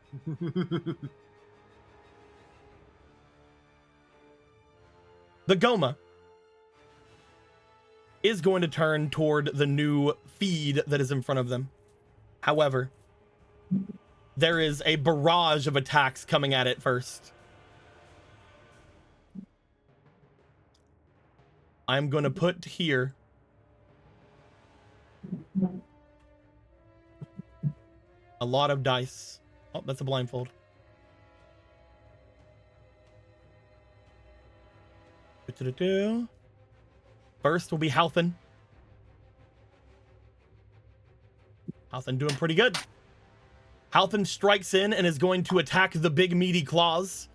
The Goma is going to turn toward the new feed that is in front of them. However, there is a barrage of attacks coming at it first. I'm going to put here a lot of dice. Oh, that's a blindfold. First will be Halfin. Halfin doing pretty good. Halfin strikes in and is going to attack the big meaty claws,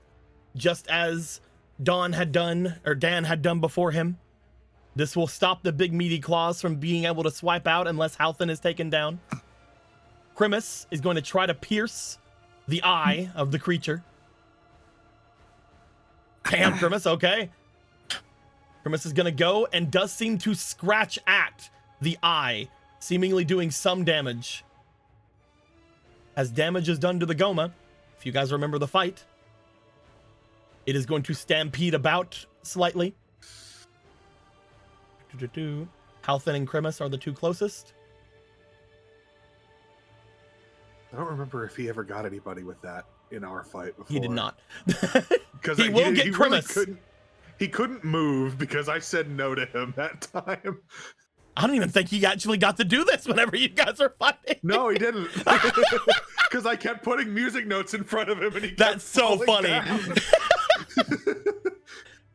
just as Dan had done before him. This will stop the big meaty claws from being able to swipe out unless Halfin is taken down. Krimus is going to try to pierce the eye of the creature. I am Grimace, okay. Grimace is gonna go and does seem to scratch at the eye, seemingly doing some damage. As damage is done to the Goma, if you guys remember the fight, it is going to stampede about slightly. Halfin and Grimace are the two closest.
I don't remember if he ever got anybody with that in our fight before.
He did not.
Because
he will get Grimace.
He couldn't move because I said no to him that time.
I don't even think he actually got to do this whenever you guys are fighting.
No, he didn't. Because I kept putting music notes in front of him and he kept
That's so funny.
down.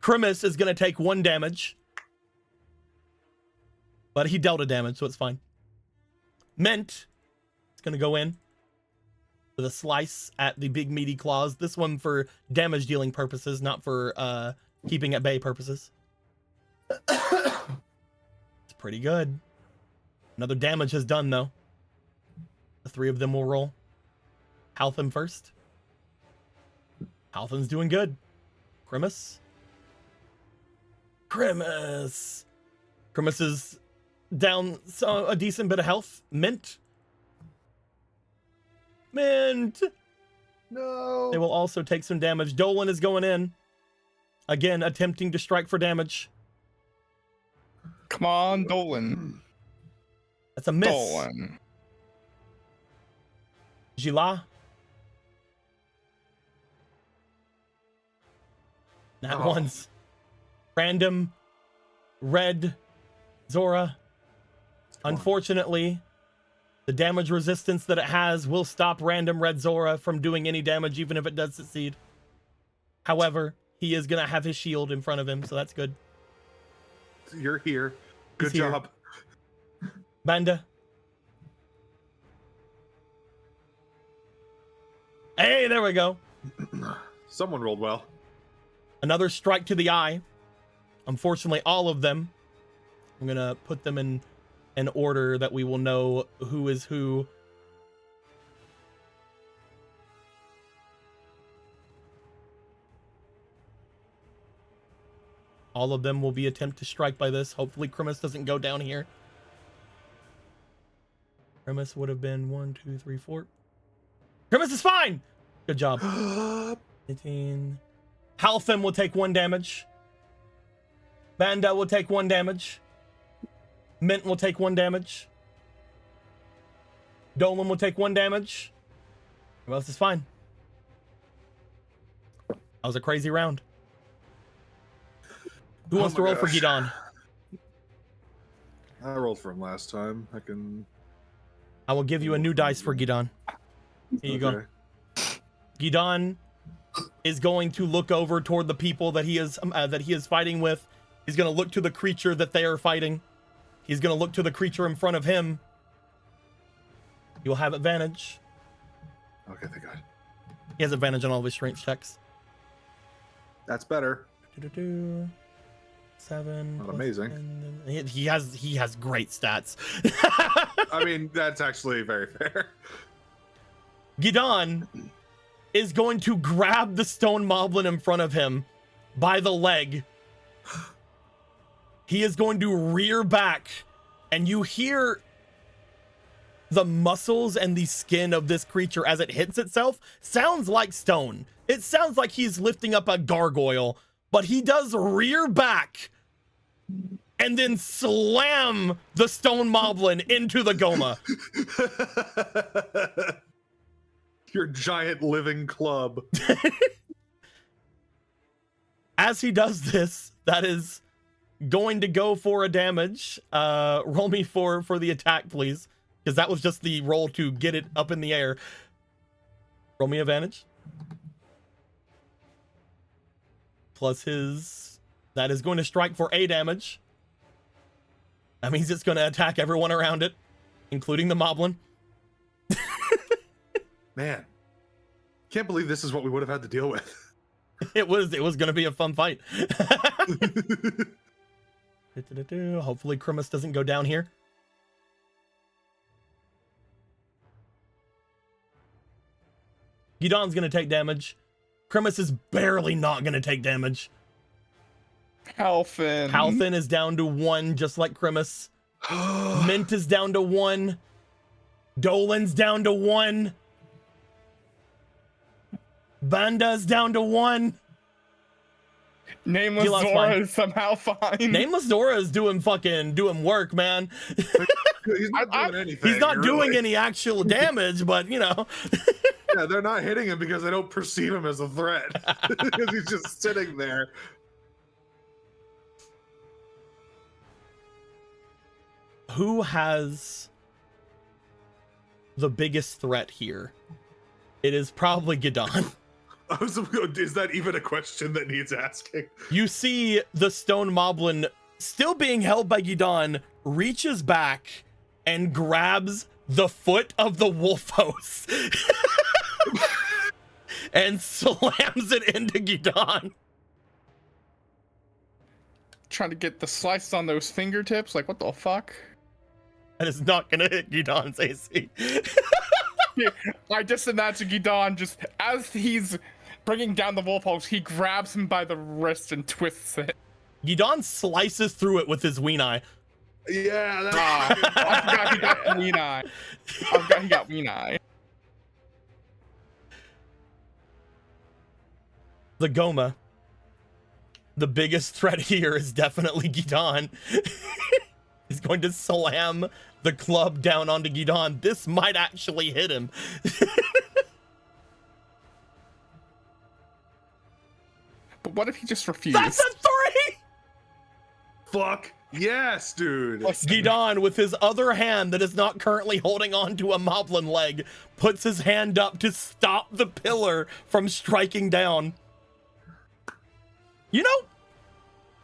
Grimace is going to take 1 damage. But he dealt a damage, so it's fine. Mint is going to go in with a slice at the big meaty claws. This one for damage dealing purposes, not for keeping at bay purposes. It's pretty good. Another damage is done, though. The 3 of them will roll. Halfin first. Halfin's doing good. Grimace. Grimace is down a decent bit of health. Mint. No. They will also take some damage. Dolan is going in. Again, attempting to strike for damage.
Come on, Dolan.
That's a miss.
Dolan.
Gila. That one's random red Zora. Unfortunately, the damage resistance that it has will stop random red Zora from doing any damage, even if it does succeed. However, he is going to have his shield in front of him, so that's good.
You're here. Good
He's here.
job.
Banda. Hey, there we go.
Someone rolled well.
Another strike to the eye. Unfortunately, all of them. I'm going to put them in an order that we will know who is who. All of them will be attempt to strike by this. Hopefully, Grimace doesn't go down here. Grimace would have been 1, 2, 3, 4. Grimace is fine. Good job. 18. Halfin will take 1 damage. Banda will take 1 damage. Mint will take 1 damage. Dolan will take 1 damage. Everyone else is fine. That was a crazy round. Who wants to roll for Gidon?
I rolled for him last time.
I will give you a new dice for Gidon. Here you go. Gidon is going to look over toward the people that he is fighting with. He's going to look to the creature that they are fighting. He's going to look to the creature in front of him. You'll have advantage.
Okay, thank God.
He has advantage on all of his strength checks.
That's better.
7.
Not amazing.
10. He has great stats.
I mean, that's actually very fair.
Gidon is going to grab the stone moblin in front of him by the leg. He is going to rear back, and you hear the muscles and the skin of this creature as it hits itself sounds like stone. It sounds like he's lifting up a gargoyle, but he does rear back and then slam the stone moblin into the Goma.
Your giant living club.
As he does this, that is going to go for a damage. Roll me for the attack, please, because that was just the roll to get it up in the air. Roll me advantage. Plus his... That is going to strike for a damage. That means it's going to attack everyone around it, including the moblin.
Man, can't believe this is what we would have had to deal with.
It was going to be a fun fight. Hopefully Grimace doesn't go down here. Gidon's going to take damage. Grimace is barely not going to take damage.
Halfin.
Halfin is down to 1, just like Grimace. Mint is down to 1. Dolan's down to 1. Banda's down to 1.
Nameless
Gila's
Zora
fine.
is somehow fine.
Nameless Zora is doing work, man.
He's not doing anything.
He's not doing
really.
any actual damage, but you know.
Yeah, they're not hitting him because they don't perceive him as a threat. Because he's just sitting there.
Who has the biggest threat here? It is probably Gidon.
Is that even a question that needs asking?
You see the stone moblin still being held by Gidon reaches back and grabs the foot of the wolf host and slams it into Gidon.
Trying to get the slice on those fingertips. Like, what the fuck?
That is not gonna hit Gidon's AC.
I just imagine Gidon just, as he's bringing down the wolf host, he grabs him by the wrist and twists it.
Gidon slices through it with his Weeneye.
Yeah, that's
I forgot he got Ween Eye. I forgot he got Ween Eye.
The Goma. The biggest threat here is definitely Gidon. He's going to slam the club down onto Gidon. This might actually hit him.
But what if he just refused?
That's a 3!
fuck. Yes, dude.
Gidon, with his other hand that is not currently holding on to a moblin leg, puts his hand up to stop the pillar from striking down. You know,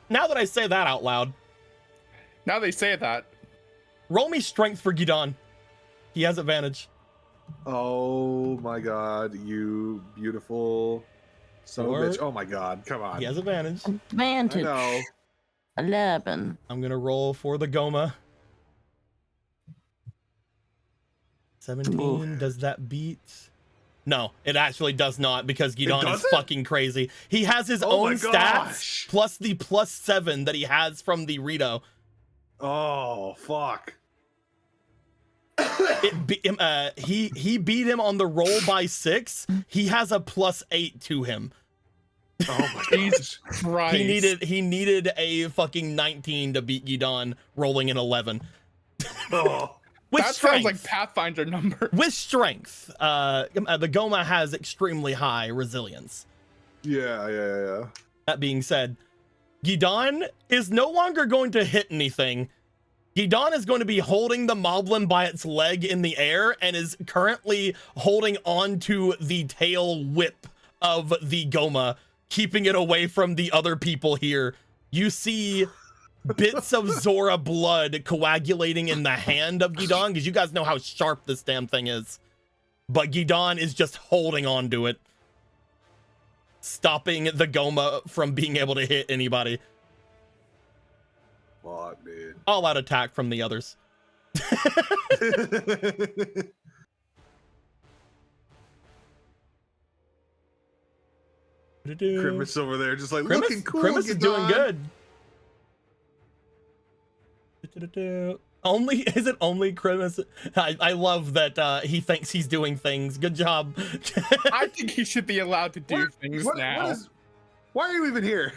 now that I say that out loud,
Now they say that.
roll me strength for Gidon. He has advantage.
Oh my god, you beautiful son of a bitch. Oh my god, come on.
He has advantage.
I
Advantage.
know.
11.
I'm gonna roll for the Goma. 17. Does that beat? No, it actually does not, because Gidon is
doesn't?
fucking crazy. He has his
Oh my
own stats
gosh.
plus the +7 that he has from the Rito.
Oh fuck.
He beat him on the roll by 6. He has a +8 to him.
Oh my Jesus
Christ.
He needed a fucking 19 to beat Gidon, rolling an 11.
Oh.
With
That
strength.
sounds like Pathfinder number.
With strength, the Goma has extremely high resilience.
Yeah.
That being said, Gidon is no longer going to hit anything. Gidon is going to be holding the Moblin by its leg in the air and is currently holding on to the tail whip of the Goma, keeping it away from the other people here. You see bits of Zora blood coagulating in the hand of Gidon, because you guys know how sharp this damn thing is. But Gidon is just holding on to it, stopping the Goma from being able to hit anybody.
Fuck, dude.
All out attack from the others.
Grimace over there just like
Grimace,
looking cool.
Grimace is doing
Gidon.
good. Is it only Grimace? I love that he thinks he's doing things. Good job.
I think he should be allowed to do things now.
Why are you even here?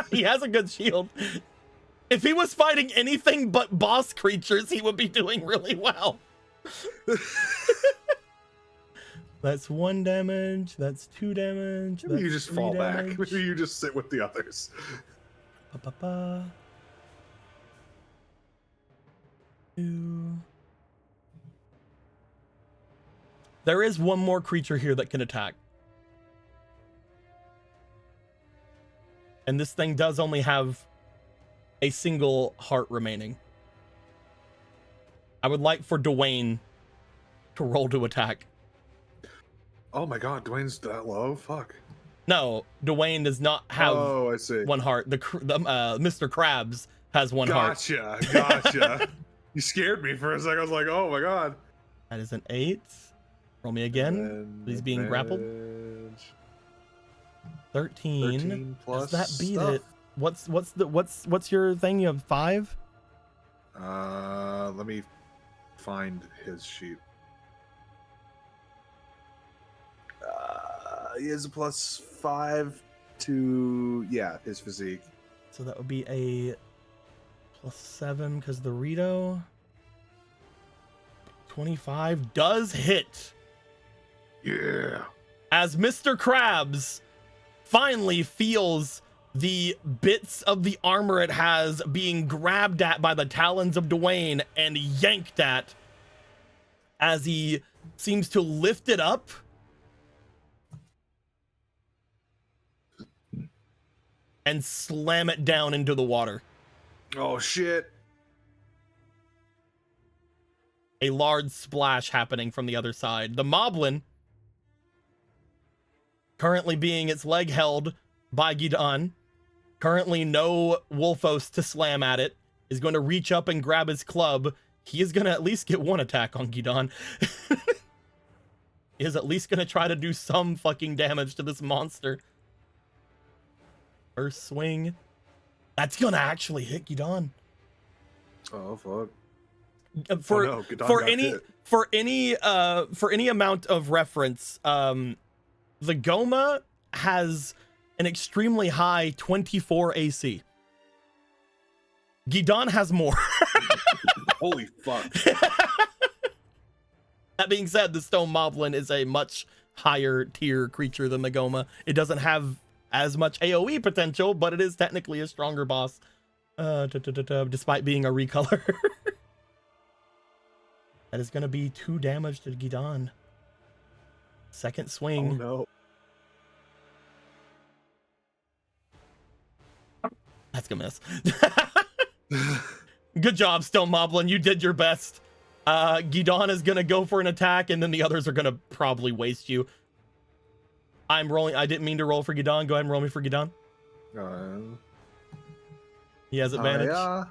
He has a good shield. If he was fighting anything but boss creatures, he would be doing really well. That's 1 damage. That's 2 damage.
Maybe you
that's
just
3
fall back.
damage.
Maybe you just sit with the others.
Ba-ba-ba. 2. There is one more creature here that can attack. And this thing does only have a single heart remaining. I would like for Dwayne to roll to attack.
Oh my god, Dwayne's that low? Fuck.
No, Dwayne does not have
Oh, I see.
1 heart. The Mr. Krabs has 1 heart.
Gotcha. You scared me for a second. I was like, oh my god.
That is an 8. Roll me again.
And
He's being grappled.
advantage.
13.
13 plus
Does that beat
stuff.
it? What's your thing? You have 5?
Let me find his sheet. He has a +5 to his physique.
So that would be a +7 because the Rito. 25 does hit.
Yeah.
As Mr. Krabs finally feels the bits of the armor it has being grabbed at by the talons of Dwayne and yanked at, as he seems to lift it up and slam it down into the water.
Oh shit.
A large splash happening from the other side. The Moblin, currently being its leg held by Gidon, currently no Wolfos to slam at it, is going to reach up and grab his club. He is going to at least get one attack on Gidon. He is at least going to try to do some fucking damage to this monster. First swing. That's going to actually hit Gidon.
Oh fuck.
For
Gidon
for
got
any
hit.
for any amount of reference, the Goma has an extremely high 24 AC. Gidon has more.
Holy fuck.
That being said, the Stone Moblin is a much higher tier creature than the Goma. It doesn't have as much AoE potential, but it is technically a stronger boss, despite being a recolor. That is going to be 2 damage to Gidon. Second swing.
Oh no.
That's gonna miss. Good job, Stone Moblin. You did your best. Gidon is gonna go for an attack, and then the others are gonna probably waste you. I'm rolling. I didn't mean to roll for Gidon. Go ahead and roll me for Gidon. He has advantage.
Yeah.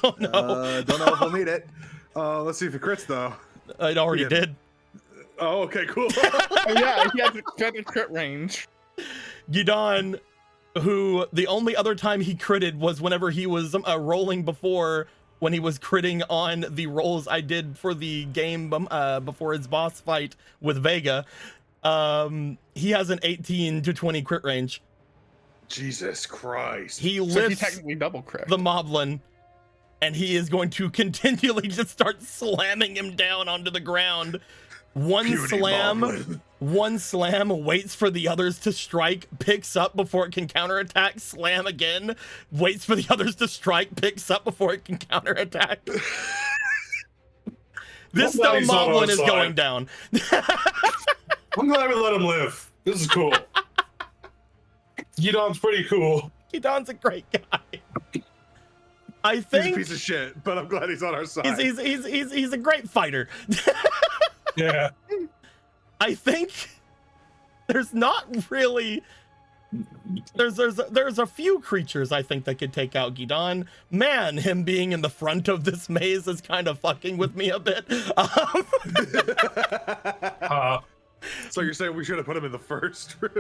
Oh no.
Don't know if I'll need it. Let's see if it crits though.
It already
Yeah.
did.
Oh, okay, cool.
Oh, yeah, he has a crit range.
Gidon, who the only other time he critted was whenever he was rolling before, when he was critting on the rolls I did for the game before his boss fight with Vega. He has an 18 to 20 crit range.
Jesus Christ.
He
So he
lifts
technically double crit.
the Moblin, and he is going to continually just start slamming him down onto the ground. One
Puny
slam,
Moblin.
one slam, waits for the others to strike, picks up before it can counterattack, slam again, waits for the others to strike, picks up before it can counterattack. This Stone
Nobody's on our
Moblin is
side.
going down.
I'm glad we let him live. This is cool. Gidon's pretty cool.
Gidon's a great guy. I
He's a
think
piece of shit, but I'm glad he's on our side.
he's a great fighter.
Yeah.
I think there's not really there's a few creatures I think that could take out Gidon. Man, him being in the front of this maze is kind of fucking with me a bit.
So you're saying we should have put him in the first room?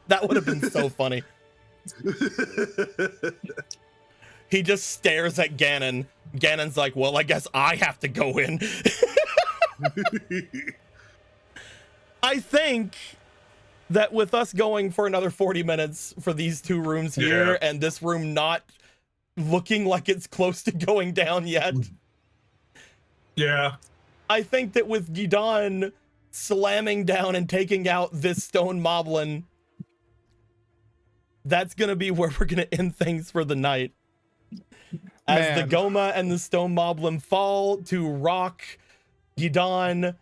That would have been so funny. He just stares at Ganon. Ganon's like, well, I guess I have to go in. I think that with us going for another 40 minutes for these 2 rooms here, and this room not looking like it's close to going down yet,
Yeah.
I think that with Gidon slamming down and taking out this Stone Moblin, that's gonna be where we're gonna end things for the night. As the Goma and the Stone Moblin fall to Rock, Gidon,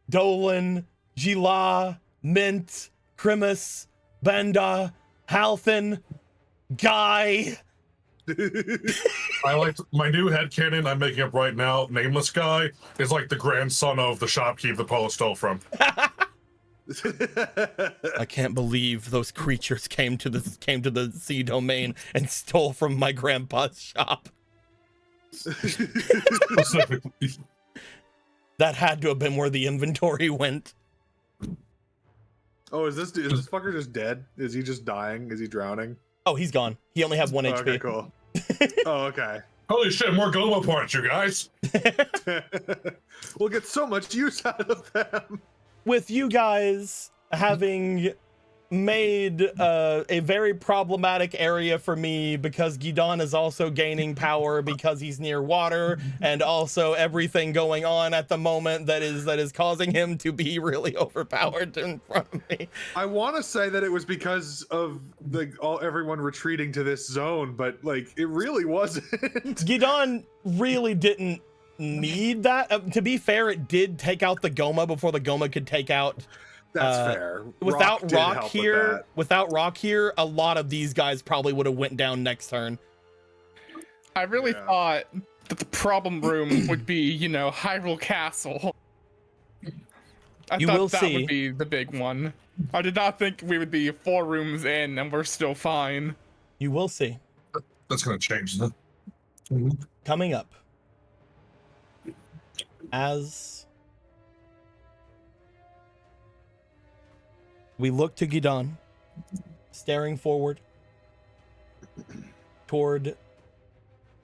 Dolan, Gila, Mint, Krimus, Benda, Halthin, Guy.
I like my new headcanon I'm making up right now. Nameless Guy is like the grandson of the shopkeep that Paula stole from.
I can't believe those creatures came to the sea domain and stole from my grandpa's shop.
Specifically.
That had to have been where the inventory went.
Oh, is this fucker just dead? Is he just dying? Is he drowning?
Oh, he's gone. He only has 1
Oh,
HP.
okay, cool. Oh, okay.
Holy shit, more Goma points, you guys.
We'll get so much use out of them.
With you guys having made a very problematic area for me because Gidon is also gaining power because he's near water, and also everything going on at the moment that is causing him to be really overpowered in front of me.
I want to say that it was because of everyone retreating to this zone, but like it really wasn't.
Gidon really didn't need that. To be fair, it did take out the Goma before the Goma could take out.
That's fair.
Without Rock
here,
a lot of these guys probably would have went down next turn.
I really thought that the problem room would be, you know, Hyrule Castle. I thought that would be the big one. I did not think we would be 4 rooms in and we're still fine.
You will see.
That's gonna change the
Coming up, as we look to Gidon, staring forward toward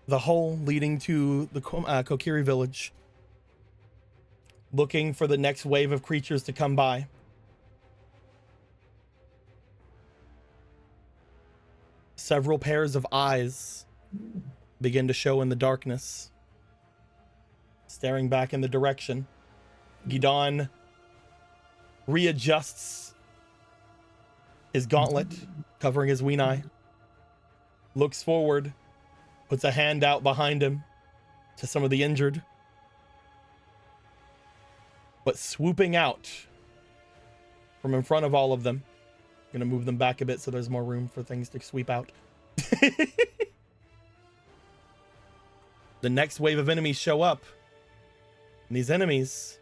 the hole leading to the Kokiri village, looking for the next wave of creatures to come by. Several pairs of eyes begin to show in the darkness, staring back in the direction. Gidon readjusts his gauntlet, covering his wean eye, looks forward, puts a hand out behind him to some of the injured, but swooping out from in front of all of them. I'm gonna move them back a bit so there's more room for things to sweep out. The next wave of enemies show up, and these enemies,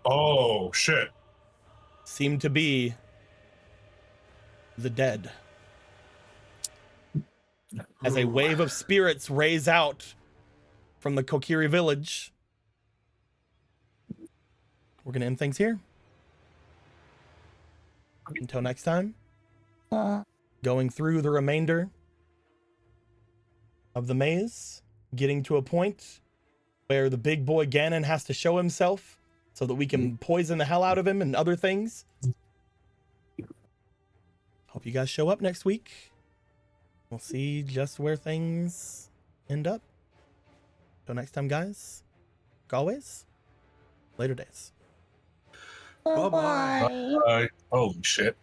oh shit,
seem to be the dead. As a wave of spirits raise out from the Kokiri village. We're gonna end things here. Until next time, going through the remainder of the maze, getting to a point where the big boy Ganon has to show himself so that we can poison the hell out of him and other things. Hope you guys show up next week. We'll see just where things end up. Till next time, guys. Like always, later days.
Bye-bye.
holy shit.